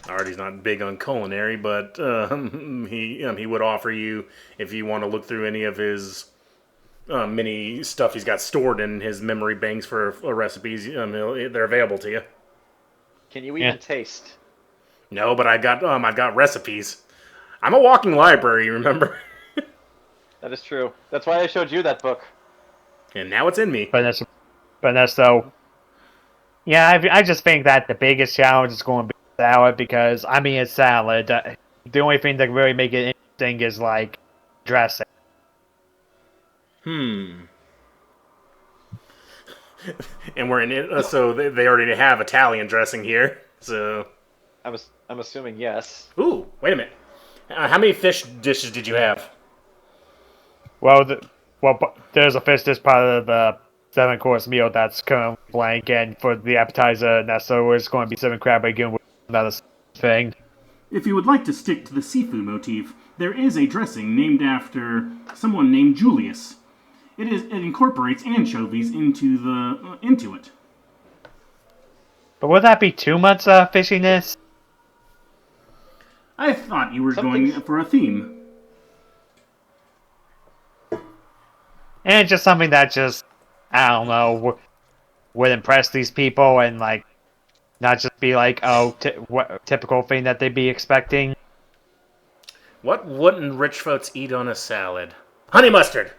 Artie's not big on culinary, but he would offer you, if you want to look through any of his mini stuff he's got stored in his memory banks for recipes, they're available to you. Can you even taste? No, but I've got recipes. I'm a walking library, remember? That is true. That's why I showed you that book. And now it's in me. But that's so. Yeah, I just think that the biggest challenge is going to be salad because I mean it's salad. The only thing that can really make it interesting is like dressing. And we're in it, so they already have Italian dressing here. So I'm assuming yes. Ooh, wait a minute. How many fish dishes did you have? Well, there's a fish dish part of the 7-course meal that's currently blank, and for the appetizer, that's always going to be 7 crab ragout with another thing. If you would like to stick to the seafood motif, there is a dressing named after someone named Julius. It incorporates anchovies into it. But would that be too much fishiness? I thought you were going for a theme. And it's just something that just, I don't know, would impress these people and like not just be like, oh, what typical thing that they'd be expecting. What wouldn't rich folks eat on a salad? Honey mustard!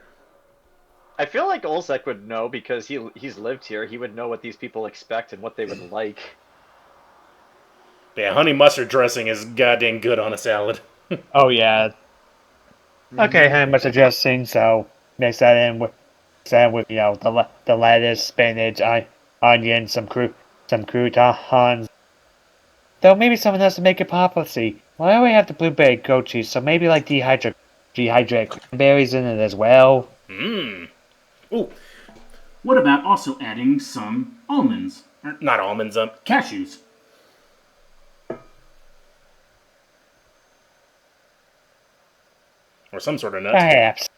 I feel like Olzec would know because he's lived here. He would know what these people expect and what they would like. Yeah, honey mustard dressing is goddamn good on a salad. Oh yeah. Okay, honey mustard dressing, so mix that in with the lettuce, spinach, onion, some croutons. Though maybe someone has to make a prophecy. Well, I already have the blueberry goat cheese, so maybe like dehydrated cranberries in it as well. Ooh. What about also adding some almonds? Not almonds, cashews. Or some sort of nut. Perhaps.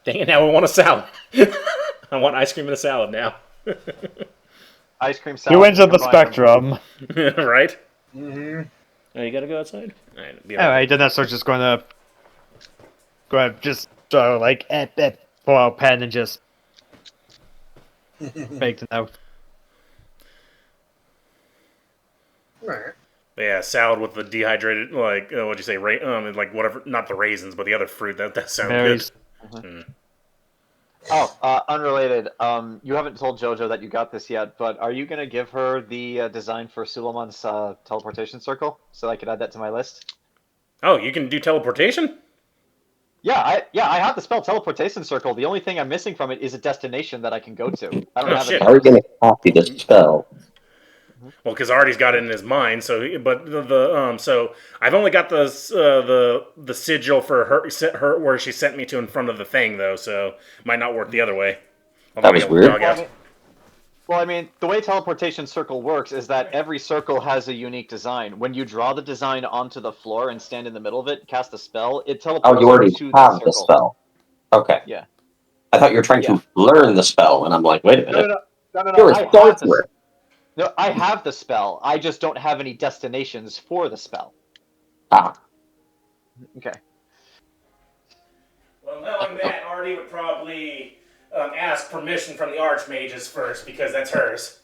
Dang it, now I want a salad. I want ice cream and a salad now. Ice cream salad. You enter the spectrum. Right? Mm-hmm. Oh, you gotta go outside? Alright, then that's just gonna just like pull out a pen and just make the note. Right. Yeah, salad with the dehydrated, like, what'd you say, like whatever, not the raisins, but the other fruit. That sounds Berries. good. Oh, unrelated. You haven't told Jojo that you got this yet, but are you gonna give her the design for Suleiman's teleportation circle so I could add that to my list? Oh, you can do teleportation? Yeah, I have the spell teleportation circle. The only thing I'm missing from it is a destination that I can go to. I don't have it. How are you going to copy this spell? Well, because Artie's got it in his mind. So, but so I've only got the sigil for her where she sent me to in front of the thing, though. So it might not work the other way. That was weird. Well, I mean, the way teleportation circle works is that every circle has a unique design. When you draw the design onto the floor and stand in the middle of it, cast a spell, it teleports you already to have the the spell. Okay. Yeah. I thought you were trying to learn the spell, and I'm like, wait a minute. No. You're a I have sorcerer. No, I have the spell. I just don't have any destinations for the spell. Ah, Okay. Well, knowing that, Artie would probably ask permission from the Archmages first, because that's hers.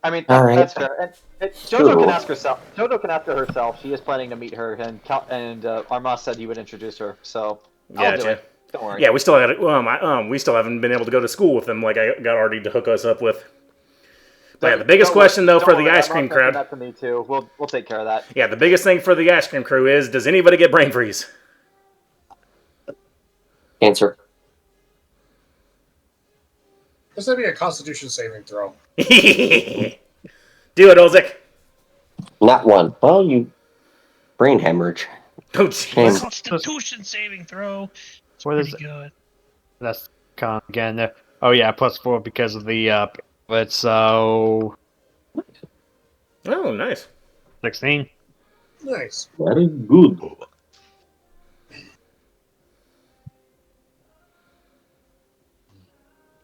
I mean, All right. that's fair. And Jojo can ask herself. Jojo can ask her herself. She is planning to meet her, and Armas said he would introduce her. So I'll do Gotcha. it. Don't worry. Yeah, we still had we still haven't been able to go to school with them like I got Artie to hook us up with. But yeah, the biggest question though for the ice cream crowd. That to me too. We'll take care of that. Yeah, the biggest thing for the ice cream crew is: does anybody get brain freeze? answer. This would be a Constitution saving throw. Do it, Olzec. Not one. Well, you brain hemorrhage. Oh, Shame. jeez. Constitution saving throw. It's What is pretty good. That's con again. Oh yeah, +4 because of the so Oh, nice. 16. Nice. Very good.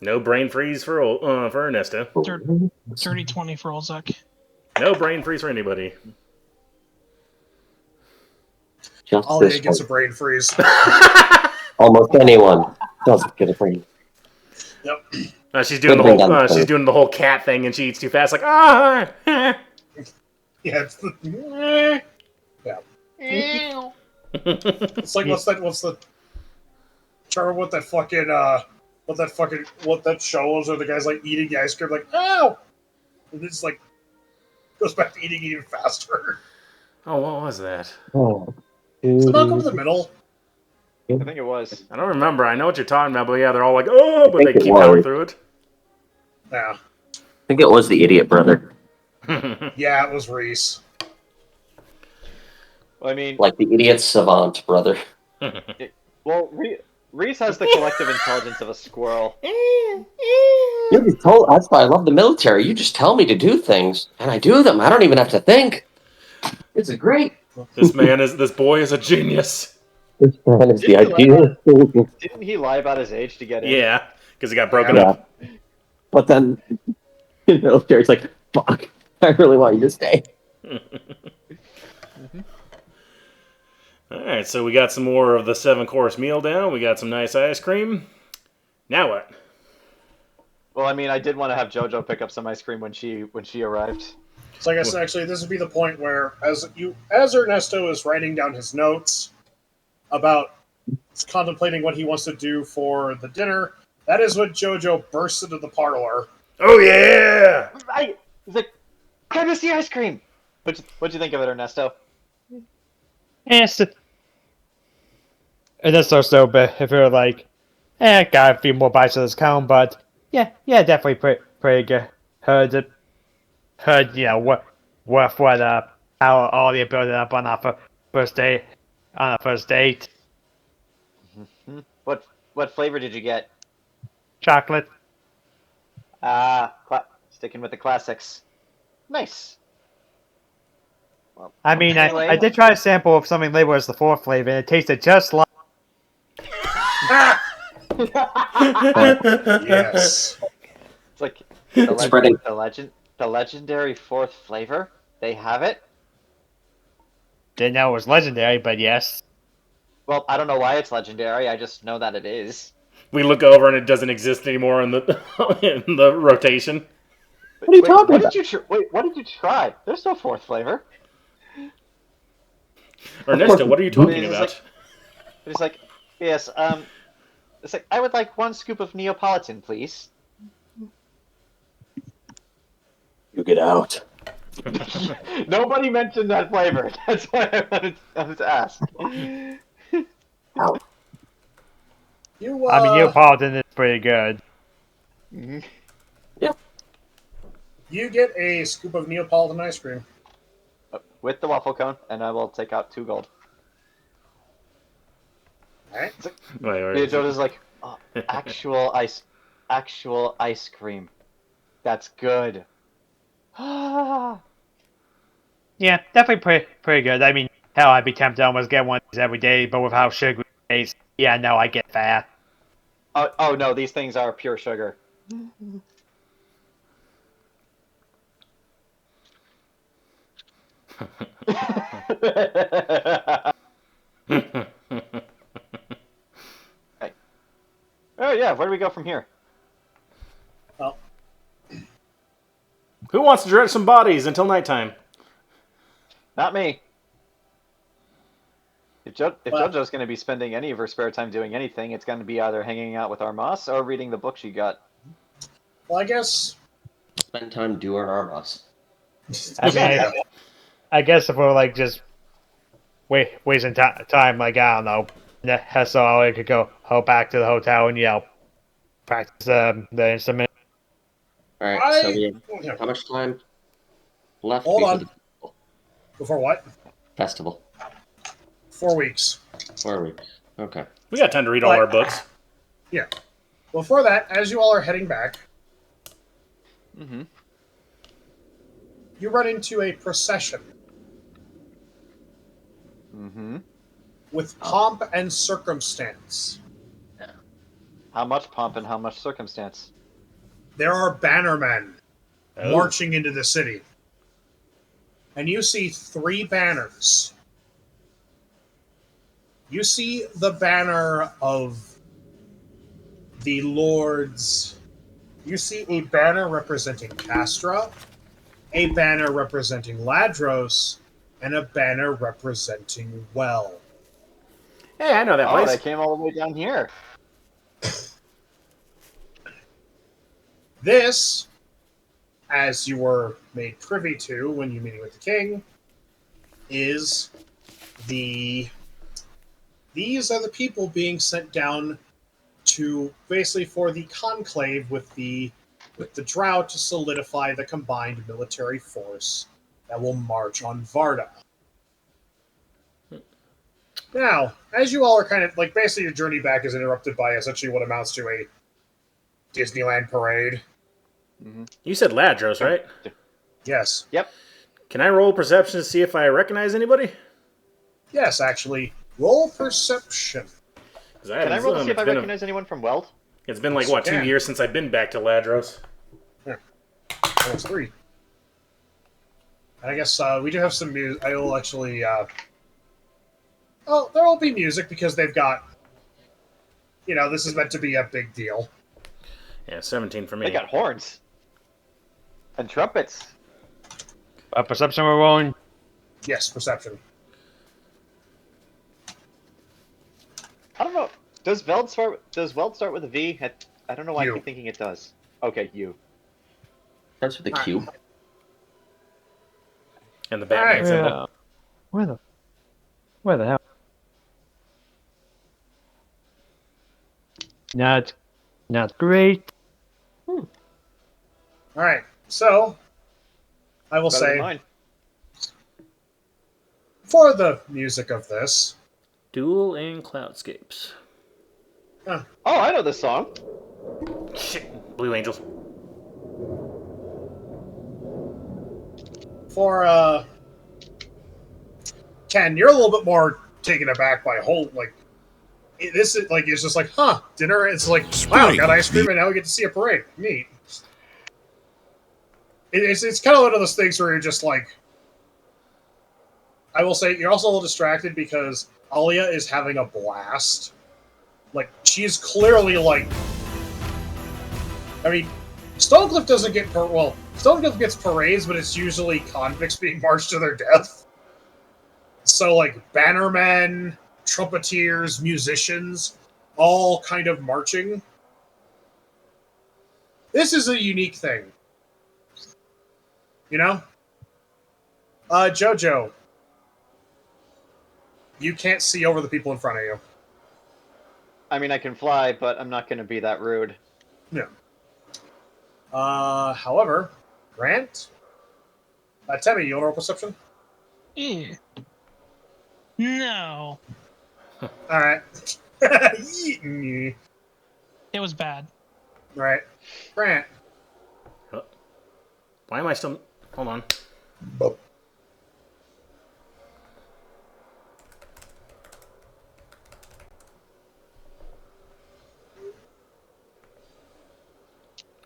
No brain freeze for Ernesto. Dirty 20 for Olzec. No brain freeze for anybody. Just All this he gets a one. brain freeze. Almost anyone doesn't get a brain. Yep. She's doing the Good thing whole I'm she's doing the whole cat thing, and she eats too fast. Like ah. Yeah. It's the, yeah. It's like what's the Trevor? What that show was where the guy's like eating the ice cream like ow, and it's like goes back to eating even faster. Oh, what was that? Oh. Is it Malcolm in the Middle? I think it was. I don't remember. I know what you're talking about, but yeah, they're all like, oh, but they think it keep powering was. through it. Yeah. I think it was the idiot brother. Yeah, it was Reese. Well, I mean, Like the idiot savant brother. Reese has the collective intelligence of a squirrel. You just told, that's why I love the military. You just tell me to do things, and I do them. I don't even have to think. This is great. This boy is a genius. This man is the Didn't he ideal. Didn't he lie about his age to get in? Yeah, because he got broken Yeah. up. But then the military's like, fuck, I really want you to stay. Alright, so we got some more of the 7-course meal down. We got some nice ice cream. Now what? Well, I mean, I did want to have JoJo pick up some ice cream when she arrived. So I guess actually this would be the point where as Ernesto is writing down his notes about contemplating what he wants to do for the dinner, that is when JoJo bursts into the parlor. Oh yeah! He's like, "Come to see ice cream." What'd you think of it, Ernesto? Yes. And that's so bad. If you're like, got a few more bites of this cone, but yeah, definitely pretty good. Heard, what how all the building up on our first date. What flavor did you get? Chocolate. Sticking with the classics. Nice. Well, I mean, anyway. I did try a sample of something labeled as the 4th flavor, and it tasted just like. Yes. It's like Spreading. the legendary 4th flavor. They have it. Didn't know it was legendary, but yes. Well, I don't know why it's legendary. I just know that it is. We look over and it doesn't exist anymore in the in the rotation. What are you talking about? What did you try? There's no 4th flavor. Ernesto, what are you talking It's about? It's like, yes, it's like, I would like 1 scoop of Neapolitan, please. You get out. Nobody mentioned that flavor. That's why I wanted to ask. Out. I mean, Neapolitan is pretty good. Yeah. You get a scoop of Neapolitan ice cream. With the waffle cone, and I will take out 2 gold. Alright. Wait. Jojo's like, oh, actual ice cream. That's good. Yeah, definitely pretty good. I mean, hell, I'd be tempted to almost get one of these every day, but with how sugary it tastes, yeah, no, I get fat. Oh no, these things are pure sugar. Right. Oh yeah, where do we go from here? Well, Who wants to dredge some bodies until nighttime? Not me. If Well- JoJo's going to be spending any of her spare time doing anything, it's going to be either hanging out with Armas or reading the book she got. well, I guess. Spend time doing our boss. I guess if we're like just wasting time, like I don't know, so I could go back to the hotel and practice the instrument. All right. So we Yeah. have how much time left Hold before on. the Before what? festival? 4 weeks. 4 weeks. Okay. We got time to read all our books. Yeah. Before that, as you all are heading back, Mm-hmm. you run into a procession Mm-hmm. with pomp and circumstance. How much pomp and how much circumstance? There are bannermen Oh. marching into the city. And you see 3 banners. You see the banner of the lords. You see a banner representing Castra, a banner representing Ladros, and a banner representing Well. Hey, I know that Oh, place. they came all the way down here. This, as you were made privy to when you meeting with the king, is these are the people being sent down to basically for the conclave with the Drow to solidify the combined military force that will march on Varda. Now, as you all are kind of like basically your journey back is interrupted by essentially what amounts to a Disneyland parade. Mm-hmm. You said Ladros, right? Yes. Yep. Can I roll perception to see if I recognize anybody? Yes, actually. Roll perception. Can I roll to see if I recognize anyone from Weld? It's been like, Yes, what, you 2 can. years since I've been back to Ladros? That's 3. And I guess we do have some music. I will actually. Oh, there will be music because they've got. This is meant to be a big deal. Yeah, 17 for me. They got horns and trumpets. Perception we're rolling. Yes, perception. I don't know. Does Weld start with a V? I don't know why I U. keep thinking it does. Okay, U. Starts with a Q. And the Batman symbol. Where the hell? Not great. All right, so I will Better than say mine. for the music of this. Duel and Cloudscapes. Oh, I know this song. Shit, Blue Angels. For Ken, you're a little bit more taken aback by this is like it's just like dinner. It's like wow, got ice cream and now we get to see a parade. Neat. It's kind of one of those things where you're just like. I will say you're also a little distracted because Alia is having a blast. Like she's clearly like. I mean, Stonecliff doesn't get Stonecliff gets parades, but it's usually convicts being marched to their death. So like bannermen, trumpeters, musicians, all kind of marching. This is a unique thing. Jojo, you can't see over the people in front of you. I mean, I can fly, but I'm not going to be that rude. No. However, Grant, Temme, you want to roll perception? Yeah. No. All right. All It was bad. right, Grant. Why am I still... Hold on. What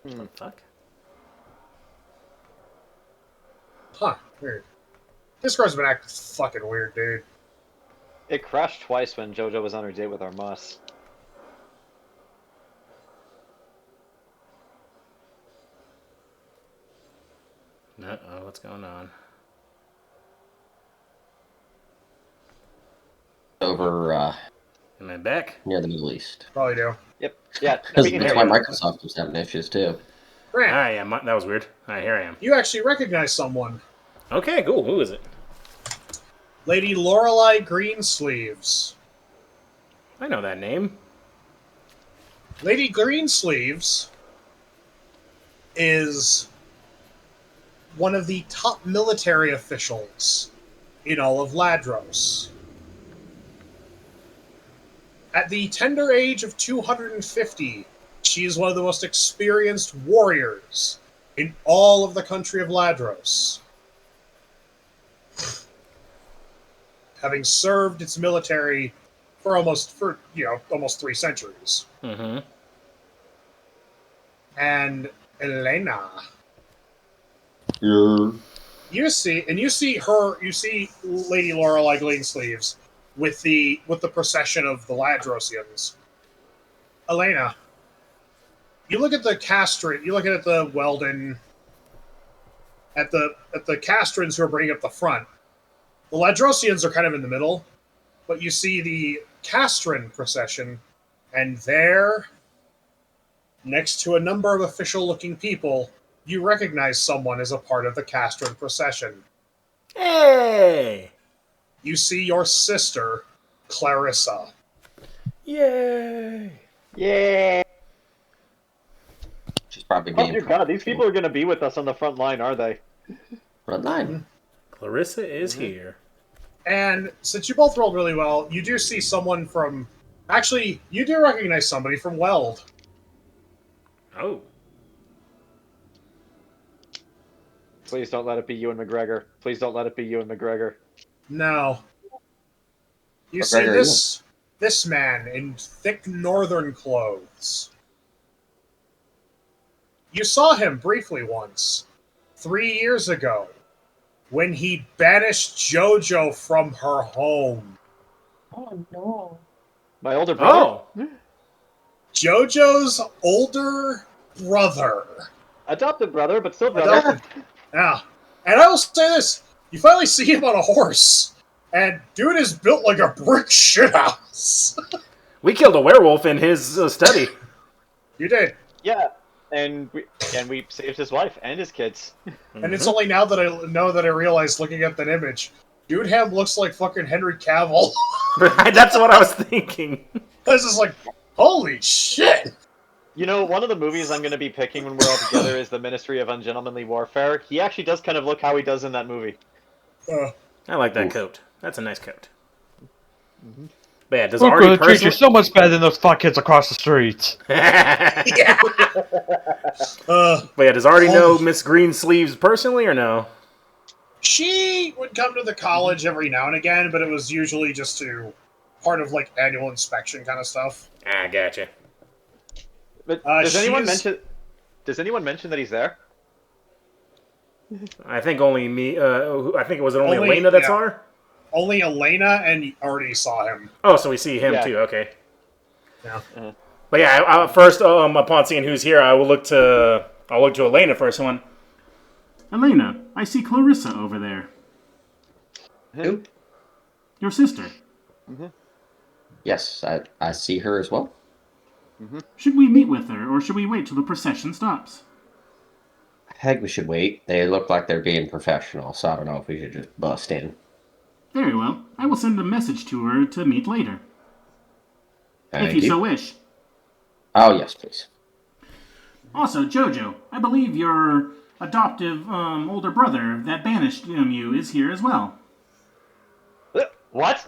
the fuck? Huh. Weird. Discord's been acting fucking weird, dude. It crashed twice when Jojo was on her date with our Moss. Uh-oh, what's going on? Over Am I back? near the Middle East. Probably do. Yep. Yeah. Because we can that's hear why you. Microsoft was having issues too. Grant, Ah, yeah, that was weird. Alright, here I am. you actually recognize someone. Okay, cool. Who is it? Lady Lorelei Greensleeves. I know that name. Lady Greensleeves is one of the top military officials in all of Ladros. At the tender age of 250, she is one of the most experienced warriors in all of the country of Ladros. Having served its military for almost 3 centuries. Mm-hmm. And Elaina, Yeah. you see Lady Lorelei Greensleeves with the procession of the Ladrosians. Elaina, you look at the Castran, you look at the Weldon, at the Castrans who are bringing up the front. The Ladrosians are kind of in the middle, but you see the Castran procession, and there, next to a number of official-looking people, you recognize someone as a part of the Castran procession. Hey! You see your sister, Clarissa. Yay! Yeah. She's probably Oh getting dear God, these people are going to be with us on the front line, are they? front line. Clarissa is here. And since you both rolled really well, you do see someone from... Actually, you do recognize somebody from Weld. Oh. Please don't let it be you and McGregor. Please don't let it be you and McGregor. No. You What see Gregor are this man in thick northern clothes. You saw him briefly once, 3 years ago, when he banished Jojo from her home. Oh no. My older brother? Oh! Jojo's older brother. Adopted brother, but still brother. Adopted. Yeah. And I will say this, you finally see him on a horse, and dude is built like a brick shithouse. We killed a werewolf in his study. You did. Yeah, and we saved his wife and his kids. And it's only now that I realized, looking at that image, dude Ham looks like fucking Henry Cavill. That's what I was thinking. I was just like, holy shit! You know, one of the movies I'm going to be picking when we're all together is The Ministry of Ungentlemanly Warfare. He actually does kind of look how he does in that movie. I like that coat. That's a nice coat. But yeah, does Look, Artie treat you personally... so much better than those fuckheads across the street. Yeah. But yeah, does Artie know Miss Greensleeves personally or no? She would come to the college every now and again, but it was usually just to part of like annual inspection kind of stuff. Ah, gotcha. But does anyone she's- mention that he's there? I think only me. I think it was only Only- Elaina that yeah. saw her. Only Elaina and already saw him. Oh, so we see him Yeah. too. Okay. Yeah. But yeah, first, upon seeing who's here, I will look to Elaina first. One. Elaina, I see Clarissa over there. Who? Your sister. Yes, I see her as well. Should we meet with her, or should we wait till the procession stops? I think we should wait. They look like they're being professional, so I don't know if we should just bust in. Very well. I will send a message to her to meet later, Thank if you so wish. Oh, yes, please. Also, Jojo, I believe your adoptive older brother that banished you is here as well. What?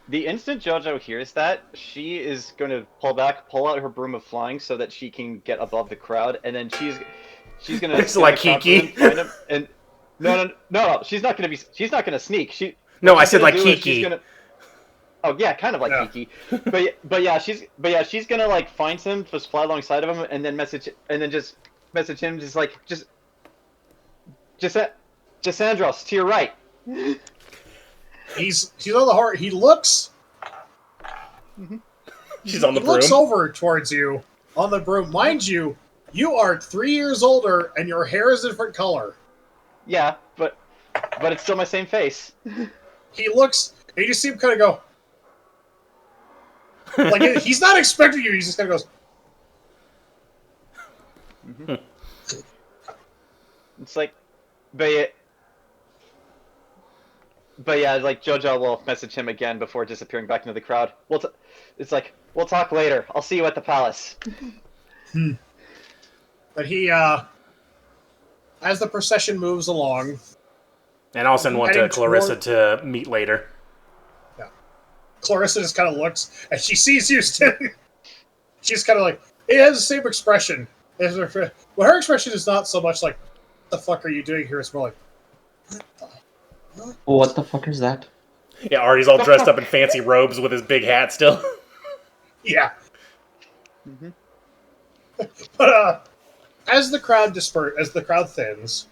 The instant Jojo hears that, she is going to pull out her broom of flying so that she can get above the crowd, and then she's going to. It's like Kiki. And no, she's not going to sneak. No, I said like Kiki. Oh yeah, kind of like Kiki. But yeah, she's gonna like find him, just fly alongside of him, and then message him, just Andros to your right. He's on the horse. He looks. She's on the He looks broom. over towards you on the broom. Mind you, you are 3 years older and your hair is a different color. Yeah, but it's still my same face. He looks, and you just see him kind of go. Like, he's not expecting you, he just kind of goes. It's like, but yeah, like Jojo will message him again before disappearing back into the crowd. It's like, we'll talk later. I'll see you at the palace. But he, as the procession moves along, And all of a sudden want heading Clarissa toward- to meet later. Yeah. Clarissa just kind of looks, and she sees you standing. She's kind of like, it has the same expression. Well, her expression is not so much like, what the fuck are you doing here? It's more like, What the fuck is that? Yeah, Artie's all dressed up in fancy robes with his big hat still. yeah. But as the crowd thins,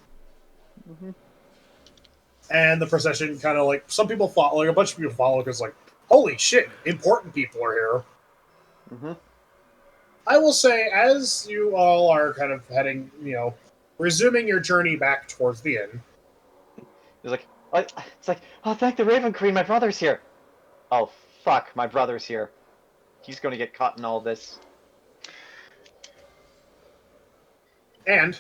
and the procession kind of like, some people follow, like a bunch of people follow because like, holy shit, important people are here. I will say, as you all are kind of heading, resuming your journey back towards the inn. It's like, oh, thank the Raven Queen, my brother's here. Oh, fuck, my brother's here. He's going to get caught in all this. And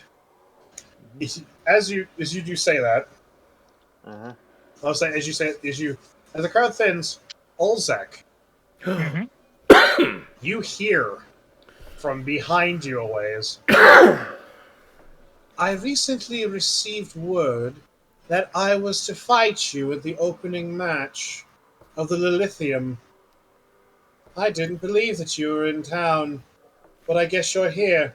as you do say that, I'll say as the crowd thins, Olzec, you hear from behind you a ways. I recently received word that I was to fight you at the opening match of the Lilithium. I didn't believe that you were in town, but I guess you're here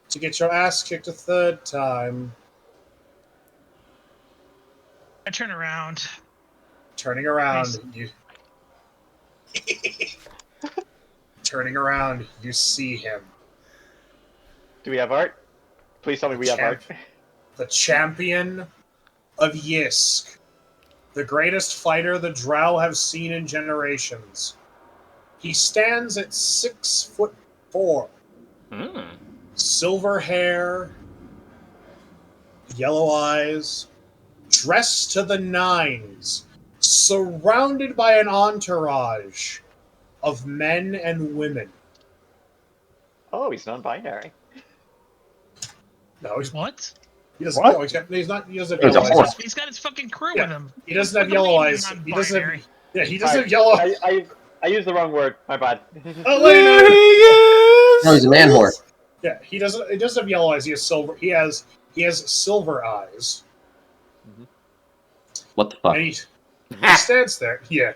to get your ass kicked a third time. I turn around. Turning around, Nice. you... Turning around, you see him. Do we have art? Please tell me we have art. The champion of Yisk. The greatest fighter the Drow have seen in generations. He stands at 6'4". Silver hair, yellow eyes, dressed to the nines, surrounded by an entourage of men and women. Oh, he's non-binary. No, he's What? he doesn't. What? No, he's not. He doesn't have It's a yellow horse. eyes. He's got his fucking crew Yeah. with him. He doesn't have What do you yellow mean eyes. He doesn't have. non-binary? Yeah, he doesn't Sorry. have yellow. I used the wrong word. My bad. Elaina. No, he's a man whore. Yeah, he doesn't. He doesn't have yellow eyes. He has silver. He has silver eyes. What the fuck? And he stands there. Yeah.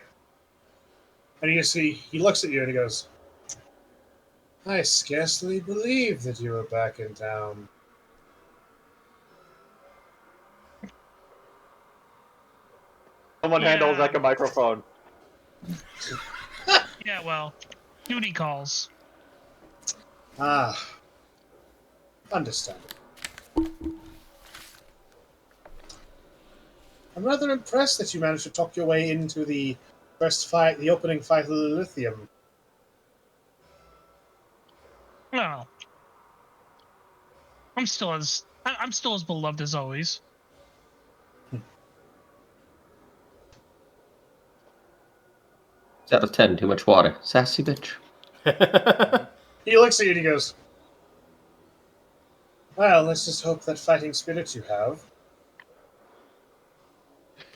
And he looks at you and he goes, I scarcely believe that you are back in town. Someone handles like a microphone. Yeah, well, duty calls. Ah. Understandable. I'm rather impressed that you managed to talk your way into the opening fight of the Lithium. Well, I'm still as beloved as always. Out of 10, too much water. Sassy bitch. He looks at you and he goes, well, let's just hope that fighting spirit you have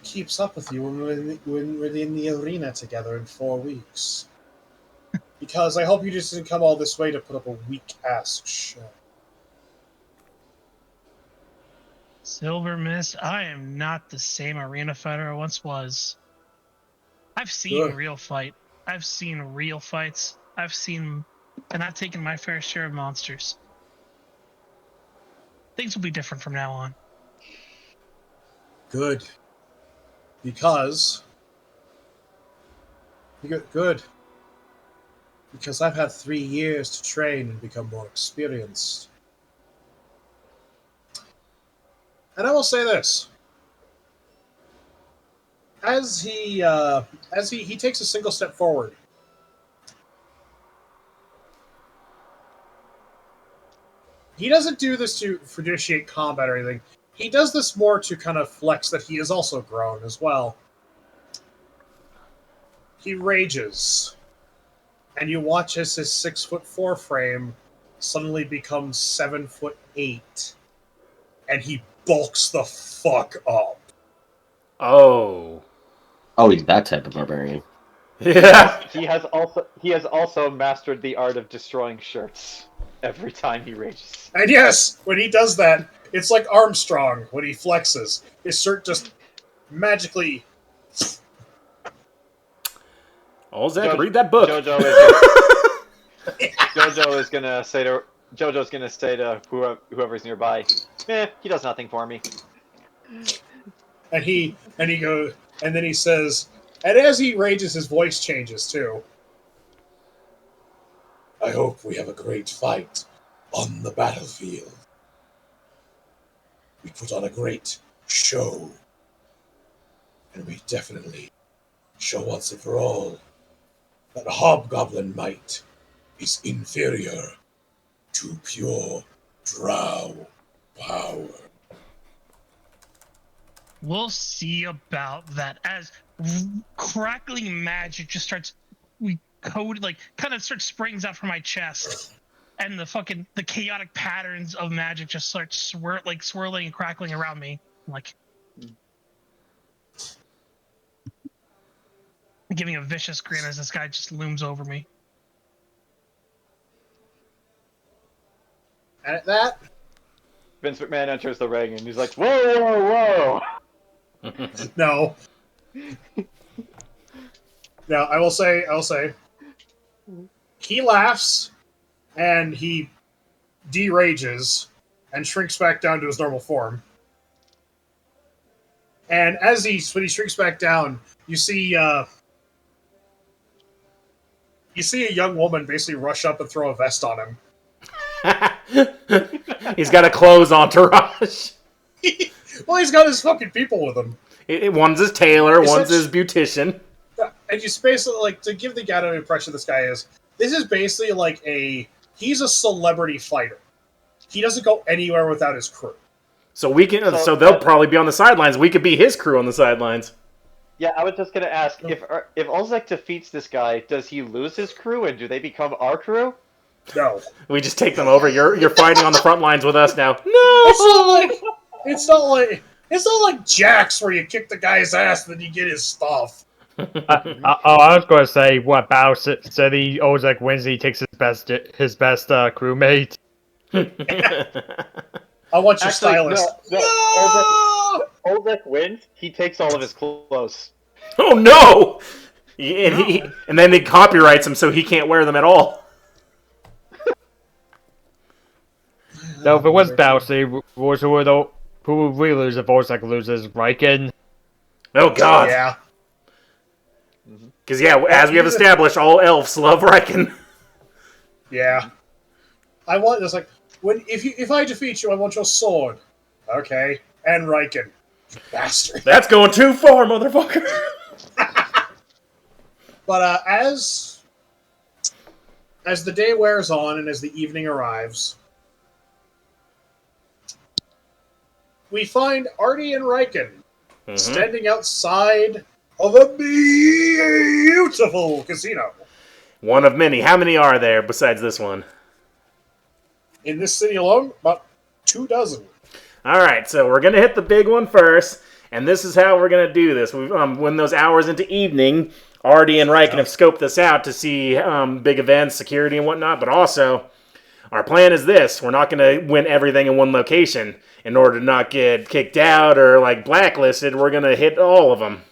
keeps up with you when we're in the arena together in 4 weeks. Because I hope you just didn't come all this way to put up a weak-ass show. Silver Mist, I am not the same arena fighter I once was. I've seen Good. real fight. I've seen real fights. And I've taken my fair share of monsters. Things will be different from now on. Good. Because I've had 3 years to train and become more experienced. And I will say this. as he takes a single step forward, he doesn't do this to initiate combat or anything. He does this more to kind of flex that he is also grown as well. He rages, and you watch as his 6'4" frame suddenly becomes 7'8", and he bulks the fuck up. Oh. Oh, he's that type of barbarian. Yeah. He has also mastered the art of destroying shirts every time he rages. And yes, when he does that, it's like Armstrong when he flexes. His shirt just magically. Olzec, read that book. Jojo's gonna say to whoever's nearby, he does nothing for me. And he goes, and then he says, and as he rages, his voice changes too. I hope we have a great fight on the battlefield. We put on a great show. And we definitely show once and for all that Hobgoblin might is inferior to pure drow power. We'll see about that as crackling magic just starts kind of springs out from my chest, and the chaotic patterns of magic just start swirling and crackling around me. Like giving a vicious grin as this guy just looms over me. And at that, Vince McMahon enters the ring and he's like, "Whoa, whoa, whoa!" no. Now, I will say, he laughs, and he derages, and shrinks back down to his normal form. And when he shrinks back down, you see a young woman basically rush up and throw a vest on him. He's got a clothes entourage. Well, he's got his fucking people with him. One's his tailor, one's his beautician. And just basically, to give the guy an impression this guy is, this is basically he's a celebrity fighter. He doesn't go anywhere without his crew. So they'll probably be on the sidelines. We could be his crew on the sidelines. Yeah, I was just gonna ask, if Olzec defeats this guy, does he lose his crew, and do they become our crew? No. We just take them over. You're fighting on the front lines with us now. No! It's not like Jax where you kick the guy's ass and then you get his stuff. I was going to say, what about so the Olzec wins, he takes his best crewmate. I want your stylist. No! Olzec wins, he takes all of his clothes. Oh no! And then they copyrights him so he can't wear them at all. No, if it was Bouncy, who would we lose if Olzec loses? Riken? Oh god. Yeah. Because as we have established, all elves love Riken. Yeah. I want this if I defeat you, I want your sword. Okay. And Riken. You bastard. That's going too far, motherfucker. But as the day wears on and as the evening arrives, we find AARTI and Riken standing outside of a beautiful casino. One of many. How many are there besides this one? In this city alone, about 24. Alright, so we're going to hit the big one first, and this is how we're going to do this. When those hours into evening, AARTI and Riken have scoped this out to see big events, security, and whatnot, but also, our plan is this. We're not going to win everything in one location. In order to not get kicked out or blacklisted, we're going to hit all of them.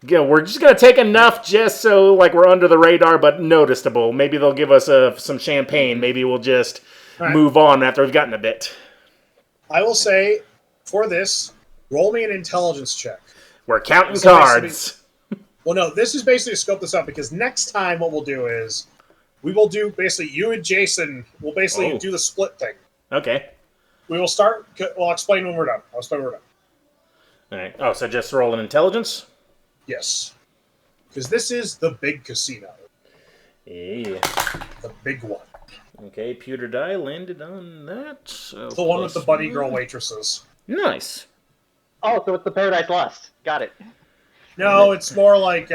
We're just going to take enough just so we're under the radar but noticeable. Maybe they'll give us some champagne. Maybe we'll just move on after we've gotten a bit. I will say, for this, roll me an intelligence check. We're counting cards. Well, no, this is basically to scope this out, because next time what we'll do is, we will do, basically, you and Jayson will basically do the split thing. Okay. We will start, I'll explain when we're done. Alright. Oh, so just roll an intelligence? Yes. Because this is the big casino. Yeah. The big one. Okay, pewter die landed on that. So The one with the plus bunny girl one. waitresses. Nice. Oh, so it's the Paradise Lost. Got it. No, it's more like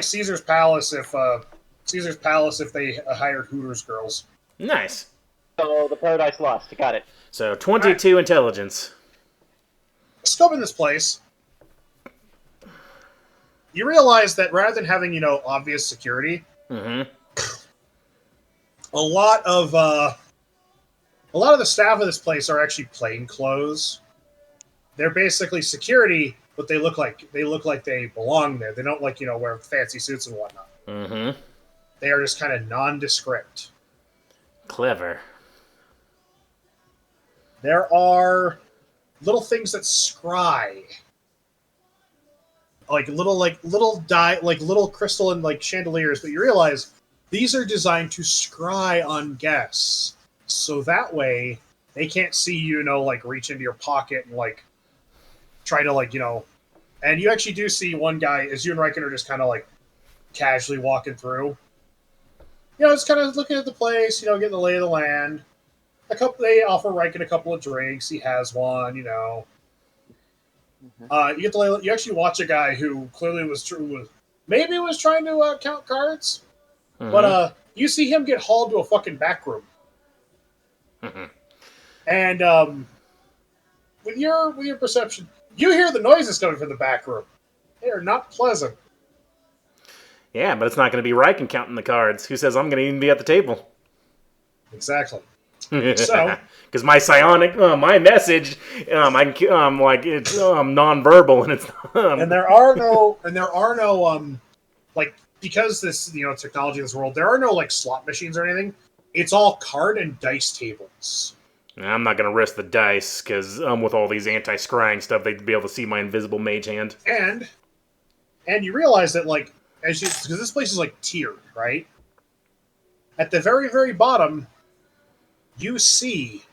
Caesar's Palace if they hired Hooters girls. Nice. So the Paradise Lost. Got it. So 22 intelligence. Scoping this place, you realize that rather than having obvious security, Mm-hmm. a lot of the staff of this place are actually plain clothes. They're basically security, but they look like they belong there. They don't wear fancy suits and whatnot. Mm-hmm. They are just kind of nondescript. Clever. There are little things that scry, like little crystal and chandeliers, but you realize these are designed to scry on guests, so that way they can't see you reach into your pocket and try to and you actually do see one guy as you and Riken are just kind of casually walking through. Just kind of looking at the place, getting the lay of the land. They offer Riken a couple of drinks. He has one, You actually watch a guy who clearly was trying to count cards, Mm-hmm. but you see him get hauled to a fucking back room. Mm-hmm. And with your perception, you hear the noises coming from the back room. They are not pleasant. Yeah, but it's not going to be Riken counting the cards. Who says I'm going to even be at the table? Exactly. So, because my psionic, my message, it's non-verbal, and it's and there are no because this technology in this world, there are no slot machines or anything. It's all card and dice tables. I'm not going to risk the dice because with all these anti-scrying stuff, they'd be able to see my invisible mage hand. And you realize that because this place is tiered, right? At the very, very bottom, you see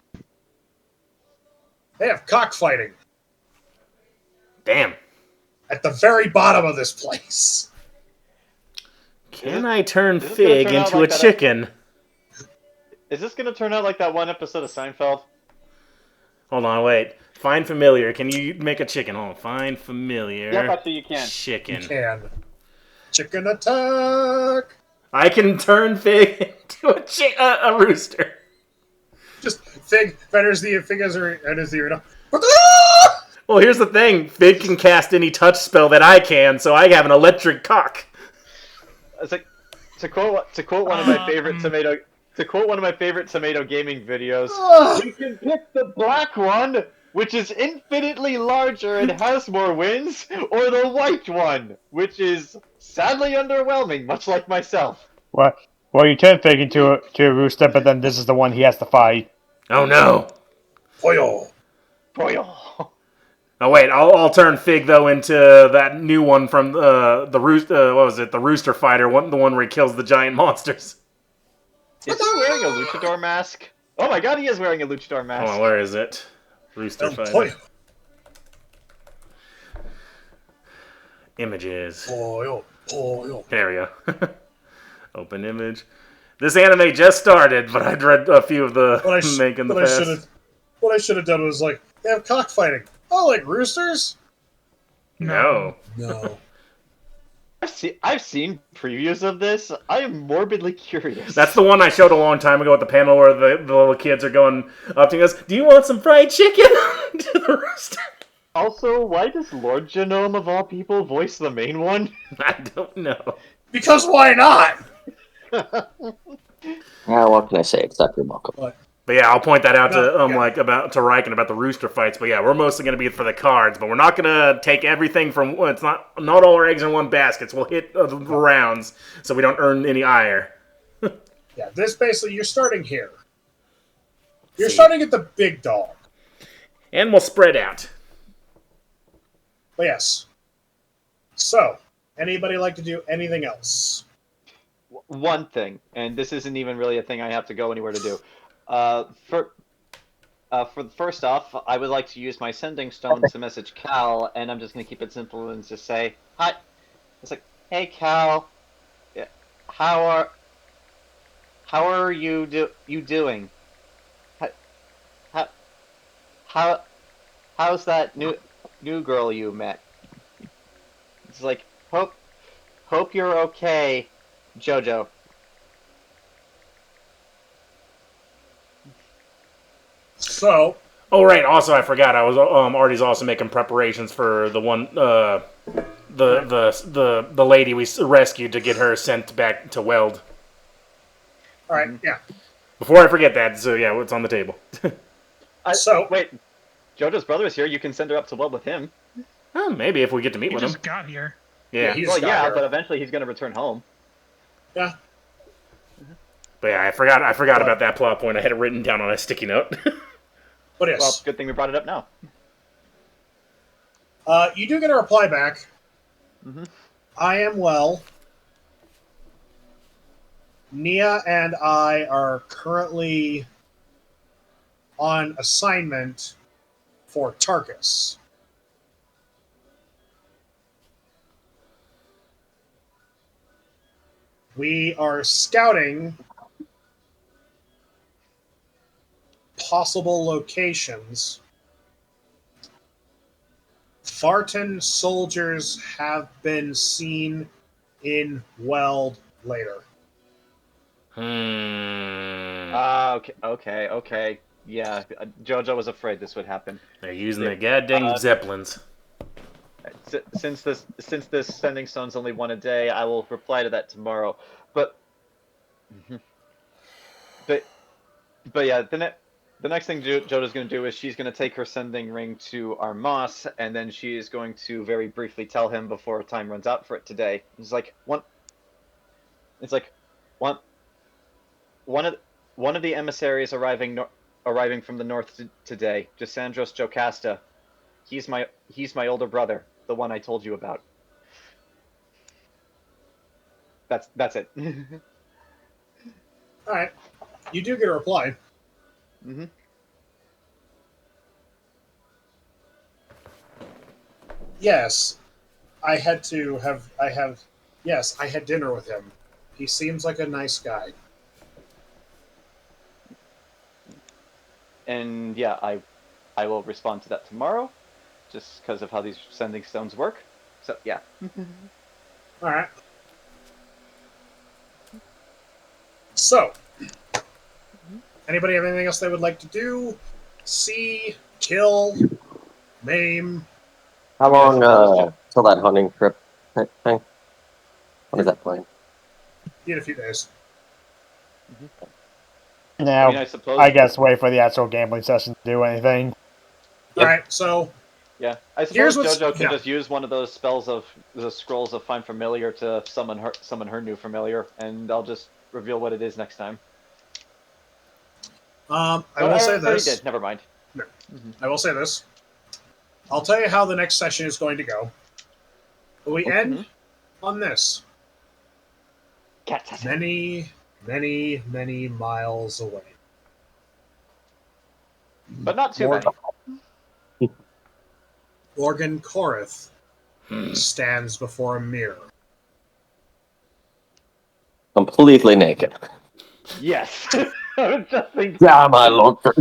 they have cockfighting. Damn. At the very bottom of this place. Can I turn Fig into a chicken? Is this going to turn out like that one episode of Seinfeld? Hold on, wait. Find familiar. Can you make a chicken? Hold on. Find familiar. Yep, actually you can. Chicken. You can. Chicken attack! I can turn Fig into a rooster. Just Fig enters the arena. Well, here's the thing. Fig can cast any touch spell that I can, so I have an electric cock. It's like to quote one of my favorite tomato gaming videos. You can pick the black one, which is infinitely larger and has more wins, or the white one, which is sadly underwhelming, much like myself. What? Well, you turn Fig into a rooster, but then this is the one he has to fight. Oh no! Pollo. Oh wait, I'll turn Fig though into that new one from the rooster. What was it? The Rooster Fighter one, the one where he kills the giant monsters. Is he wearing a luchador mask? Oh my god, he is wearing a luchador mask. Hold on, where is it? Rooster Fighter. Pollo. Images. Pollo. There we go. Open image. This anime just started, but I'd read a few of the in the past. What I should have done was they have cockfighting. Oh, like roosters? No. I've seen previews of this. I am morbidly curious. That's the one I showed a long time ago at the panel where the little kids are going up to us. Do you want some fried chicken? To the rooster. Also, why does Lord Genome of all people voice the main one? I don't know. Because why not? What can I say except you're welcome? But yeah, I'll point that out to Riken about the rooster fights. But yeah, we're mostly going to be for the cards, but we're not going to take everything from. It's not all our eggs in one basket. We'll hit the rounds so we don't earn any ire. Yeah, this basically you're starting here. You're starting at the big dog, and we'll spread out. But yes. So, anybody like to do anything else? One thing, and this isn't even really a thing I have to go anywhere to do. first off, I would like to use my sending stone to message Cal, and I'm just gonna keep it simple and just say hi. It's like, hey Cal, yeah, how are you doing? How how how how's that new girl you met? It's like, hope you're okay, Jojo. So, Oh right. Also, I forgot. I was Artie's also making preparations for the one the lady we rescued to get her sent back to Weld. all right, yeah. Before I forget that, so yeah, it's on the table. So- Wait, Jojo's brother is here. You can send her up to Weld with him. Well, maybe if we get to meet He with him. just got here. Yeah. he Well, just got yeah, here. but eventually he's gonna return home. Yeah. But yeah, I forgot about that plot point. I had it written down on a sticky note. But yes, Well, good thing we brought it up now. you do get a reply back. Mhm. I am well. Nia and I are currently on assignment for Tarkus. We are scouting possible locations. Farton soldiers have been seen in Weld later. Okay. Yeah, Jojo was afraid this would happen. They're using their goddamn zeppelins. Since this sending stone's only one a day, I will reply to that tomorrow. But yeah, the next thing Jojo's going to do is she's going to take her sending ring to Armas, and then she is going to very briefly tell him before time runs out for it today. It's like one of the emissaries arriving from the north today, Jasandros Jocasta. He's my older brother, the one I told you about. That's it. All right. You do get a reply. Mm-hmm. Yes, I had dinner with him. He seems like a nice guy. And yeah, I will respond to that tomorrow, just because of how these sending stones work. So yeah. All right. So, anybody have anything else they would like to do? See, kill, maim. How I long suppose till that hunting trip type thing? What is that playing? In a few days. Now, I suppose. I guess wait for the actual gambling session to do anything. All right. So, Yeah, I Here's suppose what's- Jojo can yeah. just use one of those spells of the scrolls of find familiar to summon her new familiar, and I'll just reveal what it is next time. I Oh, will say already this. did. Never mind. I will say this. I'll tell you how the next session is going to go. We end on this. Many, many, many miles away. But not too many. Morgan Korith stands before a mirror. Completely naked. Yes. I was just thinking. Damn, I look good.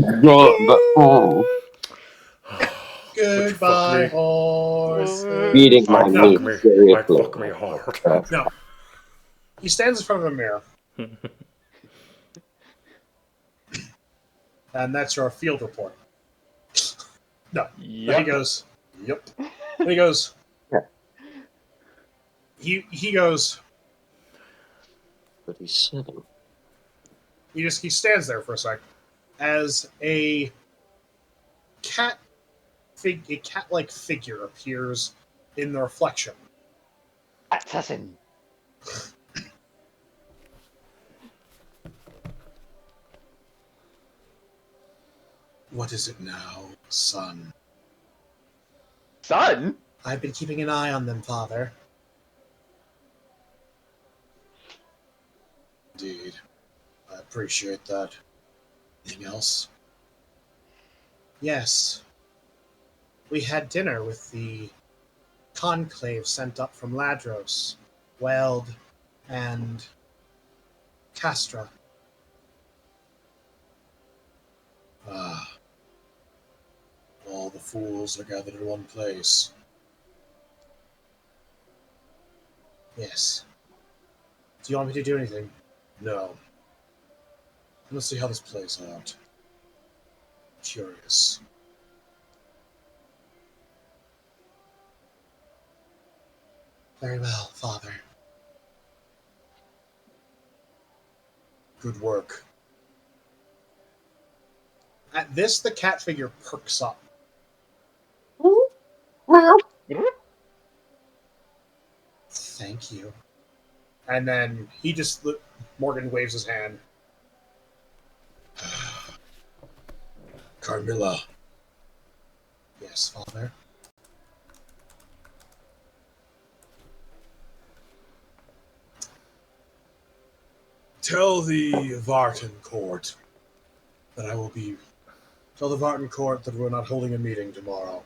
Goodbye, horse. Beating my Fuck meat me. seriously. Fuck me hard. No. He stands in front of a mirror. And that's your field report. No. Yep. He goes, yep. And he goes, he goes, 37. he stands there for a sec as a cat-like figure appears in the reflection. Assassin. What is it now, son? Son? I've been keeping an eye on them, father. Indeed. I appreciate that. Anything else? Yes. We had dinner with the conclave sent up from Ladros, Weld, and Castra. Ah, all the fools are gathered in one place. Yes. Do you want me to do anything? No. Let's see how this plays out. Curious. Very well, Father. Good work. At this, the cat figure perks up. Thank you. And then he just... Morgan waves his hand. Carmilla. Yes, Father. Tell the Vartan court that I will be... Tell the Vartan court that we're not holding a meeting tomorrow.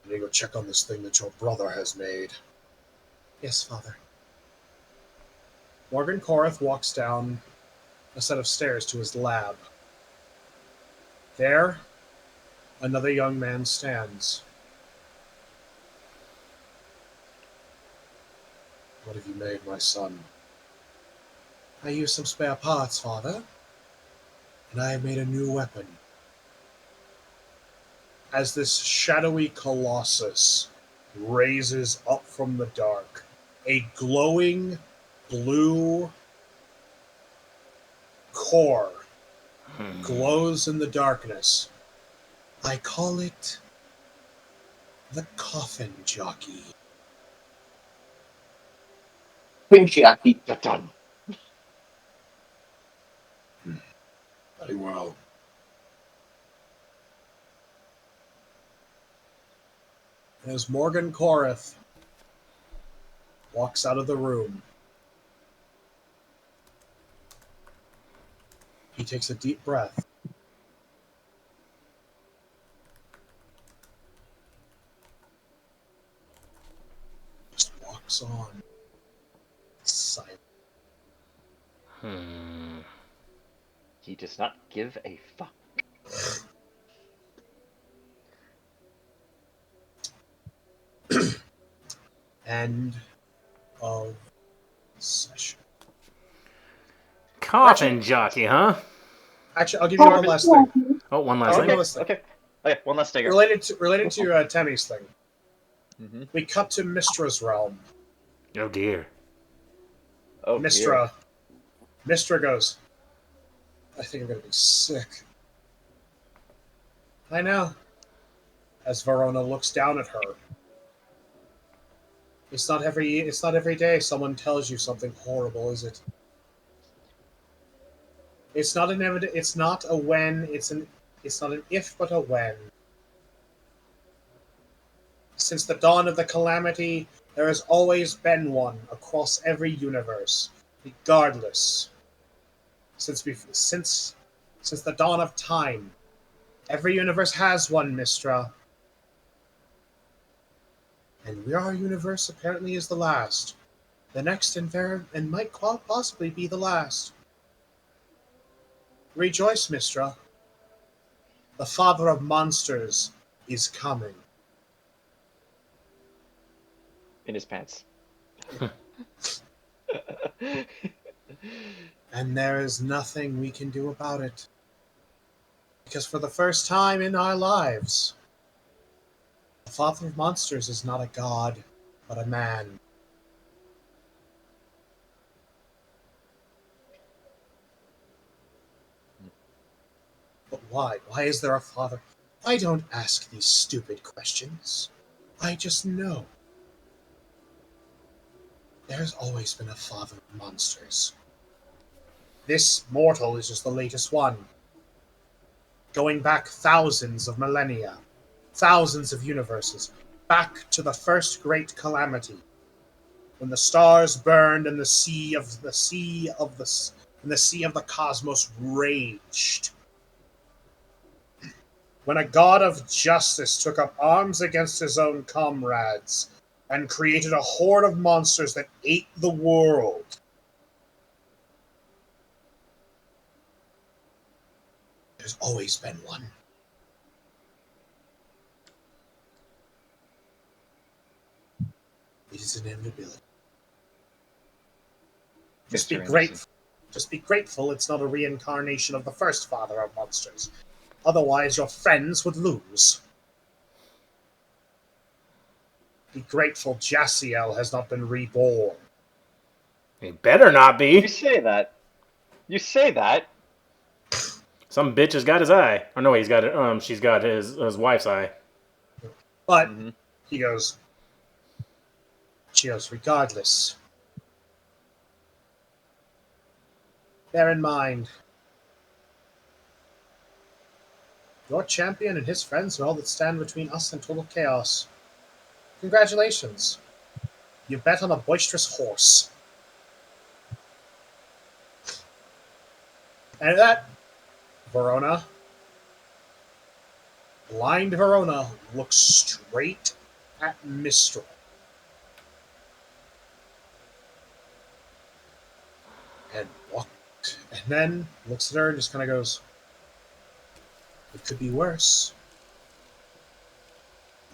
I need to go check on this thing that your brother has made. Yes, Father. Morgan Korath walks down a set of stairs to his lab. There, another young man stands. What have you made, my son? I used some spare parts, Father, and I have made a new weapon. As this shadowy colossus raises up from the dark, a glowing blue core glows in the darkness. I call it the Coffin Jockey. Jockey. Done. Very well. As Morgan Korath walks out of the room, he takes a deep breath. Just walks on. Silent. He does not give a fuck. End of session. Coffin jockey, huh? Actually, I'll give you one last thing. Oh, one last Okay, thing. okay. Okay, one last stinger. Related to Temme's thing. Mm-hmm. We cut to Mistra's realm. Oh dear. Oh, Mistra. Mistra goes, I think I'm gonna be sick. I know. As Verona looks down at her. It's not every day someone tells you something horrible, is it? It's not a when, it's not an if but a when. Since the dawn of the calamity, there has always been one across every universe, regardless. Since the dawn of time, every universe has one, Mistra. And our universe apparently is the last. The next and might possibly be the last. Rejoice, Mistra. The father of monsters is coming. in his pants. And there is nothing we can do about it. Because for the first time in our lives, the father of monsters is not a god, but a man. But why? Why is there a father? I don't ask these stupid questions. I just know. There has always been a father of monsters. This mortal is just the latest one. Going back thousands of millennia, thousands of universes, back to the first great calamity, when the stars burned and the sea of the cosmos raged. when a god of justice took up arms against his own comrades and created a horde of monsters that ate the world. There's always been one. It is an inevitability. Just be grateful. Just be grateful it's not a reincarnation of the first father of monsters. Otherwise, your friends would lose. Be grateful Jassiel has not been reborn. He better not You be. say that. You say that. Some bitch has got his eye. Or no, he's got it. She's got his wife's eye. But he goes, regardless. Bear in mind, your champion and his friends are all that stand between us and total chaos. Congratulations. You bet on a boisterous horse. And at that, blind Verona looks straight at Mistral. And then looks at her and just kind of goes, it could be worse.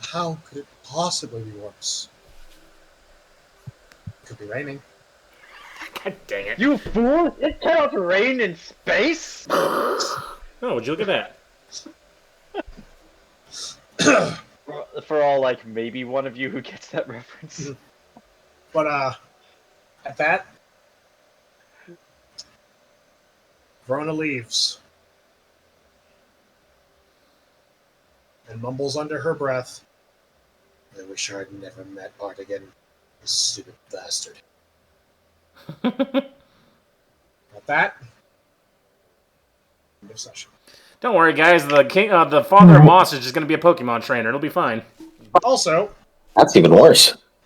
How could it possibly be worse? It could be raining. God dang it. You fool! It cannot rain in space! Oh, would you look at that? For all, like, maybe one of you who gets that reference. But, at that, Verona leaves and mumbles under her breath, I wish I'd never met Artigan, this stupid bastard. At that, end of session. Don't worry, guys. The father of Moss is just going to be a Pokemon trainer. It'll be fine. Also, That's even worse.